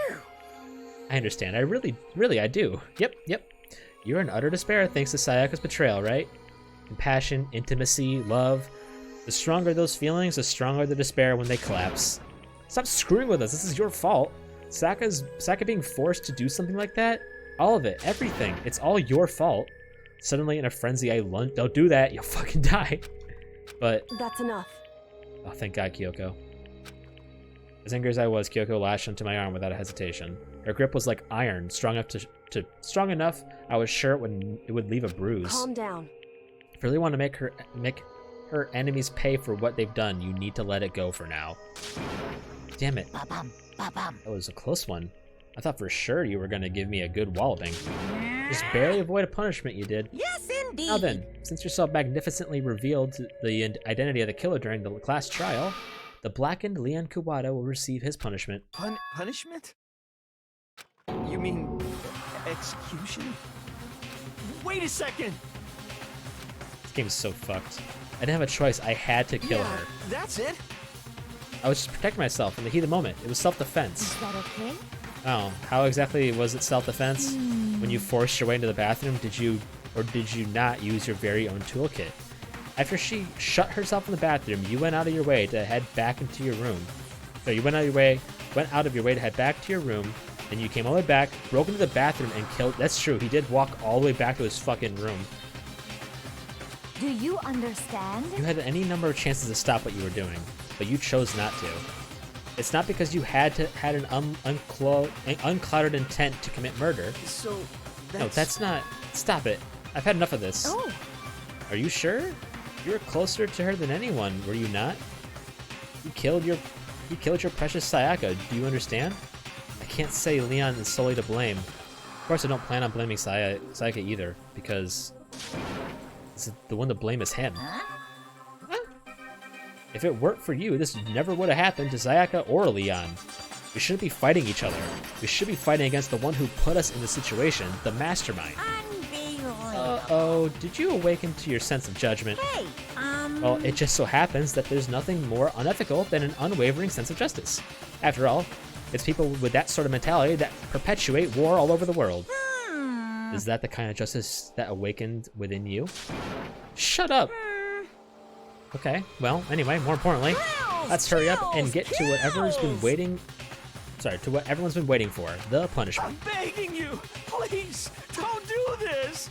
S2: I understand. I really, I do. Yep. You're in utter despair thanks to Sayaka's betrayal, right? Compassion, intimacy, love. The stronger those feelings, the stronger the despair when they collapse. Stop screwing with us. This is your fault. Sayaka being forced to do something like that? All of it. Everything. It's all your fault. Suddenly in a frenzy, don't do that. You'll fucking die. But...
S12: That's enough.
S2: Oh, thank God, Kyoko. As angry as I was, Kyoko lashed onto my arm without a hesitation. Her grip was like iron, strong enough I was sure it would leave a bruise.
S12: Calm down.
S2: If you really want to make her enemies pay for what they've done, you need to let it go for now. Damn it. That was a close one. I thought for sure you were going to give me a good walloping. Just barely avoid a punishment you did.
S3: Yes, indeed.
S2: Now then, since you're so magnificently revealed the identity of the killer during the class trial, the blackened Leon Kuwata will receive his punishment.
S18: Punishment? You mean execution? Wait a second!
S2: This game is so fucked. I didn't have a choice. I had to kill her.
S18: That's it.
S2: I was just protecting myself in the heat of the moment. It was self-defense.
S15: Is that okay?
S2: Oh, how exactly was it self-defense? When you forced your way into the bathroom, did you not use your very own toolkit? After she shut herself in the bathroom, you went out of your way to head back into your room. So you went out of your way to head back to your room, and you came all the way back, broke into the bathroom, and killed. That's true. He did walk all the way back to his fucking room.
S15: Do you understand?
S2: You had any number of chances to stop what you were doing, but you chose not to. It's not because you had an unclouded intent to commit murder.
S18: So,
S2: No, that's not. Stop it. I've had enough of this.
S15: Oh.
S2: Are you sure? You were closer to her than anyone, were you not? You killed your precious Sayaka. Do you understand? I can't say Leon is solely to blame. Of course, I don't plan on blaming Sayaka either, because the one to blame is him. If it weren't for you, this never would have happened to Sayaka or Leon. We shouldn't be fighting each other. We should be fighting against the one who put us in the situation, the mastermind. Uh-oh, did you awaken to your sense of judgment?
S3: Hey,
S2: Well, it just so happens that there's nothing more unethical than an unwavering sense of justice. After all, it's people with that sort of mentality that perpetuate war all over the world. Is that the kind of justice that awakened within you? Shut up! Okay, well, anyway, more importantly, let's hurry up and get to whatever's been waiting... Sorry, to what everyone's been waiting for, the punishment.
S18: I'm begging you, please, don't do this.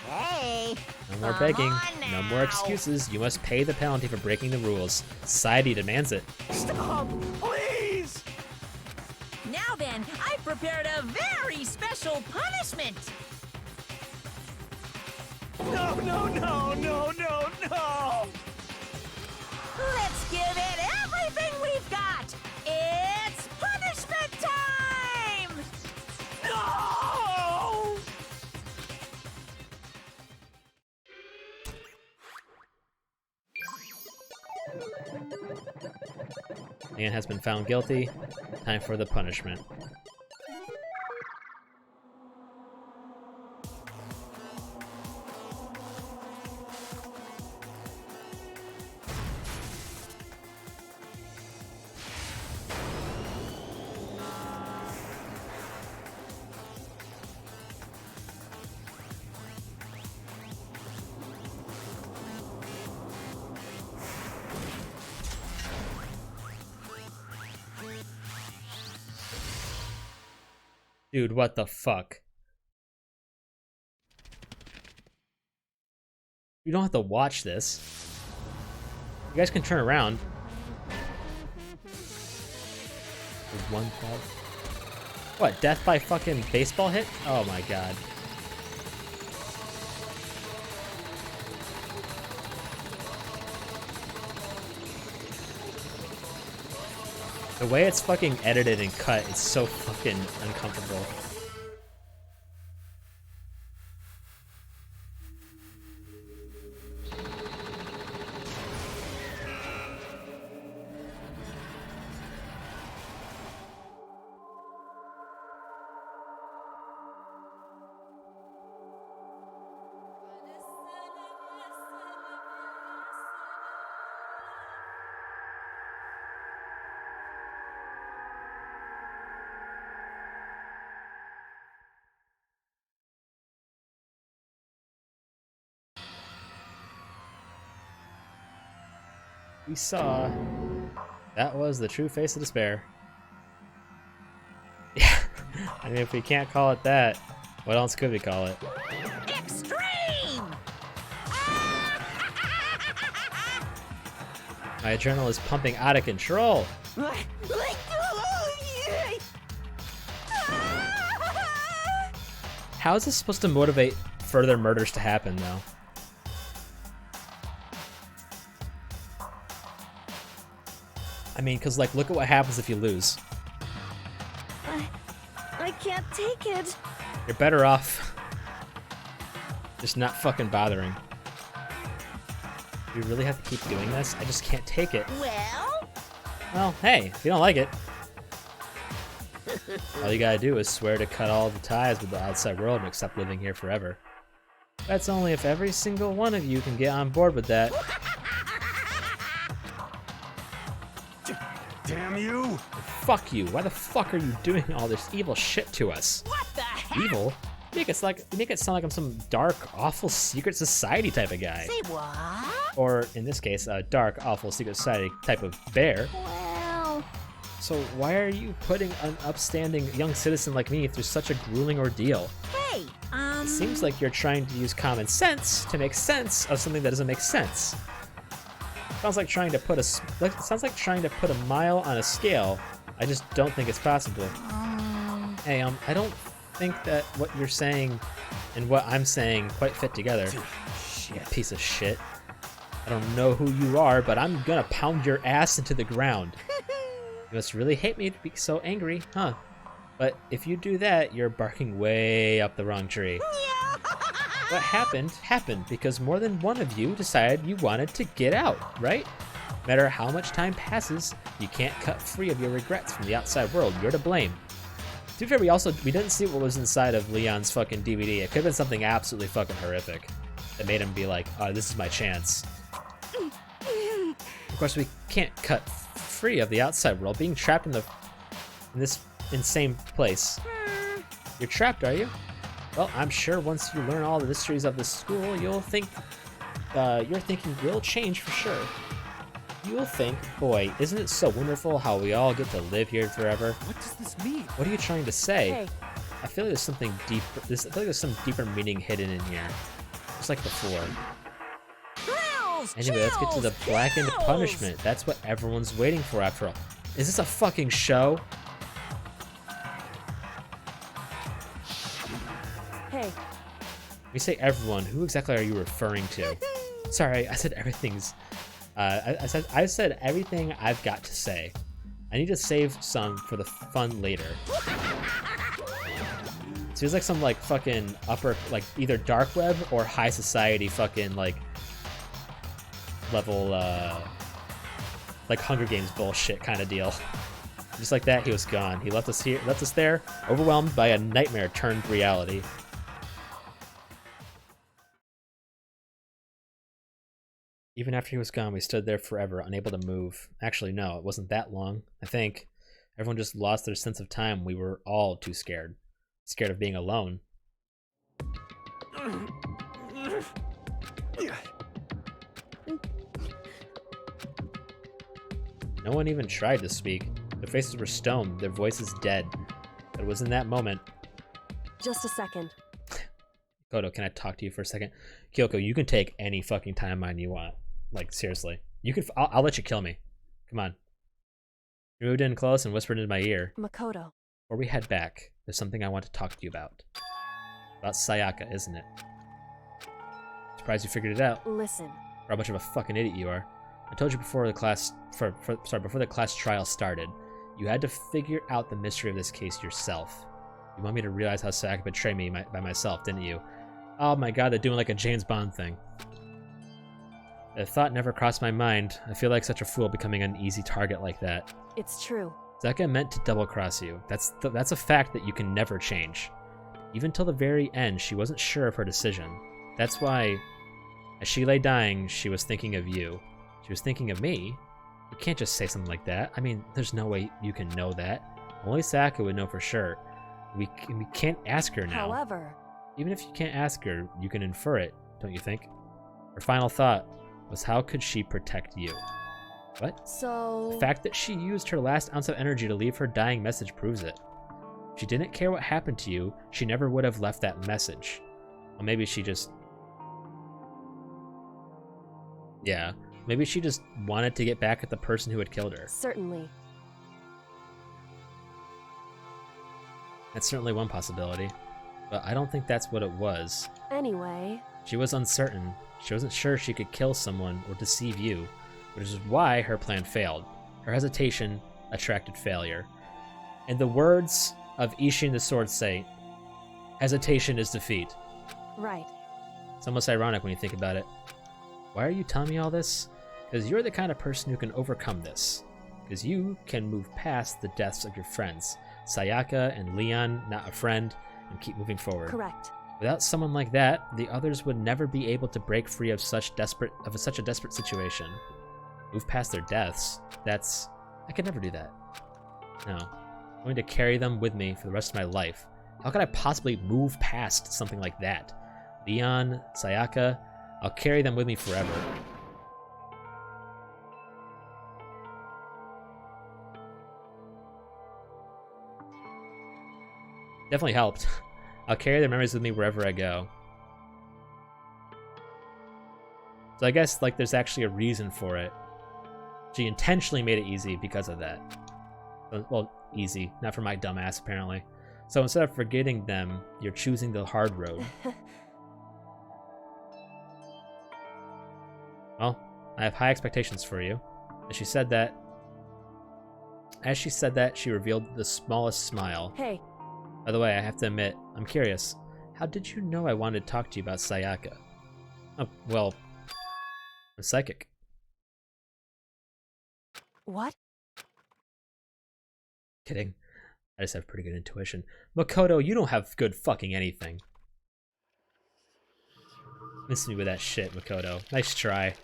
S3: Hey.
S2: No more begging, no more excuses. You must pay the penalty for breaking the rules. Society demands it.
S18: Stop, please.
S3: Now then, I've prepared a very special punishment.
S18: No, no, no, no, no, no.
S3: Let's give it everything we've got. It's punishment time!
S18: No!
S2: Man has been found guilty. Time for the punishment. Dude, what the fuck? You don't have to watch this. You guys can turn around. With one fall. What, death by fucking baseball hit? Oh my god. The way it's fucking edited and cut is so fucking uncomfortable. We saw. That was the true face of despair. Yeah, I mean, if we can't call it that, what else could we call it?
S3: Extreme!
S2: My adrenaline is pumping out of control. How is this supposed to motivate further murders to happen, though? I mean, because, like, look at what happens if you lose.
S5: I can't take it.
S2: You're better off just not fucking bothering. Do you really have to keep doing this? I just can't take it. Well, hey, if you don't like it, all you gotta do is swear to cut all the ties with the outside world and accept living here forever. That's only if every single one of you can get on board with that.
S4: Damn you!
S2: Fuck you! Why the fuck are you doing all this evil shit to us?
S3: What the heck?
S2: Evil? You make it sound like I'm some dark, awful secret society type of guy.
S3: Say what?
S2: Or, in this case, a dark, awful secret society type of bear.
S5: Well...
S2: So why are you putting an upstanding young citizen like me through such a grueling ordeal?
S3: Hey,
S2: It seems like you're trying to use common sense to make sense of something that doesn't make sense. Sounds like trying to put a mile on a scale. I just don't think it's possible. Hey, I don't think that what you're saying and what I'm saying quite fit together. You piece of shit. I don't know who you are, but I'm gonna pound your ass into the ground. You must really hate me to be so angry, huh? But if you do that, you're barking way up the wrong tree. What happened because more than one of you decided you wanted to get out, right? No matter how much time passes, you can't cut free of your regrets from the outside world. You're to blame. To be fair, we didn't see what was inside of Leon's fucking DVD. It could have been something absolutely fucking horrific that made him be like, "Oh, this is my chance." Of course, we can't cut free of the outside world. Being trapped in this insane place. You're trapped, are you? Well, I'm sure once you learn all the mysteries of the school, you'll think your thinking will change for sure. You'll think, boy, isn't it so wonderful how we all get to live here forever?
S7: What does this mean?
S2: What are you trying to say?
S12: Hey.
S2: I feel like there's something deeper. I feel like there's some deeper meaning hidden in here, just like before. Anyway, let's get to the blackened punishment. That's what everyone's waiting for after all. Is this a fucking show?
S12: Hey.
S2: When you say everyone, who exactly are you referring to? Sorry, I said everything's. I said everything I've got to say. I need to save some for the fun later. It feels like some like fucking upper, like either dark web or high society fucking like level like Hunger Games bullshit kind of deal. Just like that, he was gone. He left us there, overwhelmed by a nightmare turned reality. Even after he was gone, we stood there forever, unable to move. Actually, no, it wasn't that long, I think. Everyone just lost their sense of time. We were all too scared. Scared of being alone. No one even tried to speak. Their faces were stone, their voices dead. But it was in that moment.
S12: Just a second.
S2: Kodo, can I talk to you for a second? Kyoko, you can take any fucking timeline you want. Like, seriously. You can. I'll let you kill me. Come on. You moved in close and whispered into my ear.
S12: Makoto.
S2: Before we head back, there's something I want to talk to you about. About Sayaka, isn't it? Surprised you figured it out.
S12: Listen.
S2: Or how much of a fucking idiot you are. I told you before the class before the class trial started, you had to figure out the mystery of this case yourself. You want me to realize how Sayaka betrayed me by myself, didn't you? Oh my god, they're doing like a James Bond thing. The thought never crossed my mind. I feel like such a fool becoming an easy target like that.
S12: It's true.
S2: Sayaka meant to double-cross you. That's a fact that you can never change. Even till the very end, she wasn't sure of her decision. That's why, as she lay dying, she was thinking of you. She was thinking of me? You can't just say something like that. I mean, there's no way you can know that. Only Sayaka would know for sure. We can't ask her now.
S12: However...
S2: Even if you can't ask her, you can infer it, don't you think? Her final thought was, how could she protect you? What?
S12: So...
S2: The fact that she used her last ounce of energy to leave her dying message proves it. If she didn't care what happened to you, she never would have left that message. Well, maybe she just... Yeah, maybe she just wanted to get back at the person who had killed her.
S12: Certainly.
S2: That's certainly one possibility. But I don't think that's what it was.
S12: Anyway...
S2: She was uncertain. She wasn't sure she could kill someone or deceive you, which is why her plan failed. Her hesitation attracted failure. In the words of Ishin the Sword say, hesitation is defeat.
S12: Right.
S2: It's almost ironic when you think about it. Why are you telling me all this? Because you're the kind of person who can overcome this. Because you can move past the deaths of your friends. Sayaka and Leon, not a friend, and keep moving forward.
S12: Correct.
S2: Without someone like that, the others would never be able to break free of such a desperate situation. Move past their deaths. I could never do that. No. I'm going to carry them with me for the rest of my life. How could I possibly move past something like that? Leon, Sayaka, I'll carry them with me forever. Definitely helped. I'll carry their memories with me wherever I go. So I guess like there's actually a reason for it. She intentionally made it easy because of that. Well, easy, not for my dumbass apparently. So instead of forgetting them, you're choosing the hard road. Well, I have high expectations for you. As she said that, she revealed the smallest smile.
S12: Hey.
S2: By the way, I have to admit, I'm curious. How did you know I wanted to talk to you about Sayaka? Oh, well, I'm psychic.
S12: What?
S2: Kidding. I just have pretty good intuition. Makoto, you don't have good fucking anything. Miss me with that shit, Makoto. Nice try.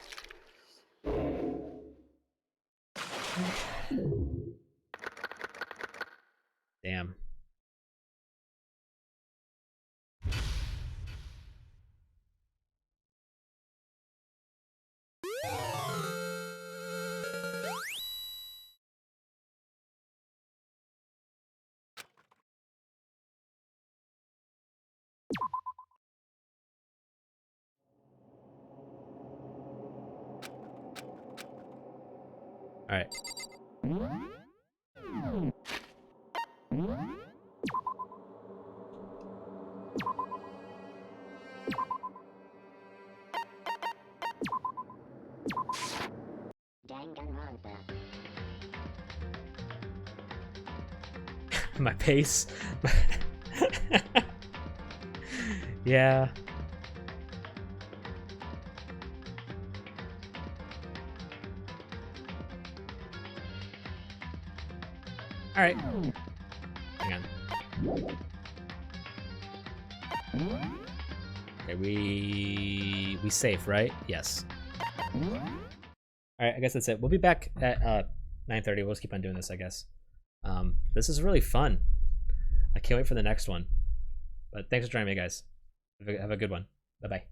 S2: Damn. All right.
S5: Danganronpa.
S2: My pace. Yeah. All right. Hang on. Okay, we safe, right? Yes. All right, I guess that's it. We'll be back at 9:30. We'll just keep on doing this, I guess. This is really fun. I can't wait for the next one. But thanks for joining me, guys. Have a good one. Bye-bye.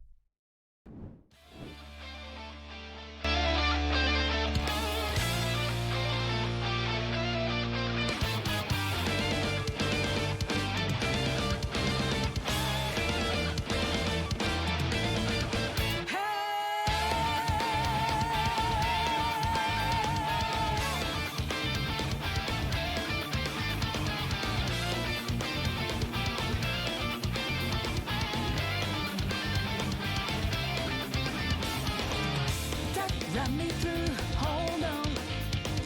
S1: Run me through, hold on,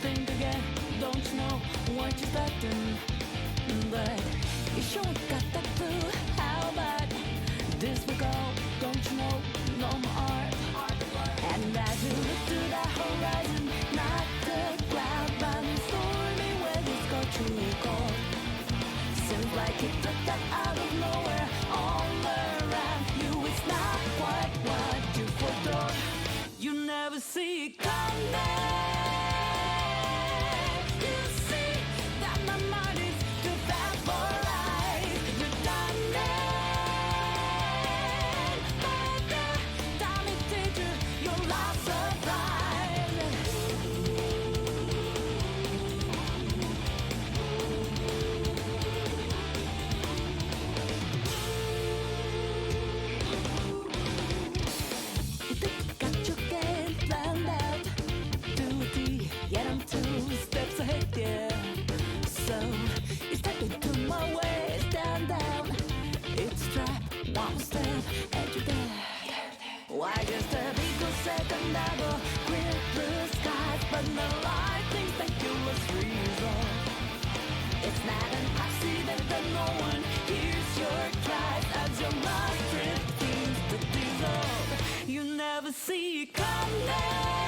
S1: think again, don't know what you're expecting, but you sure got that clue. How about this we go, don't you know, no more art. And as you look to the horizon, not the cloud, running stormy where this go to go. Seems like it took that out of nowhere, all around you, it's not quite what you forethought. You never see it coming. You see that my mind is too fast for life. You're done it. But the time it teaches your last yet I'm 2 steps ahead, yeah. So it's stepping to my way, stand down. It's try 1 step and you're there. Why just a big second level, clear blue skies, but no lightning, speculous reason. It's not an accident that no one hears your cries as your mind drifts to dissolve. You never see it coming.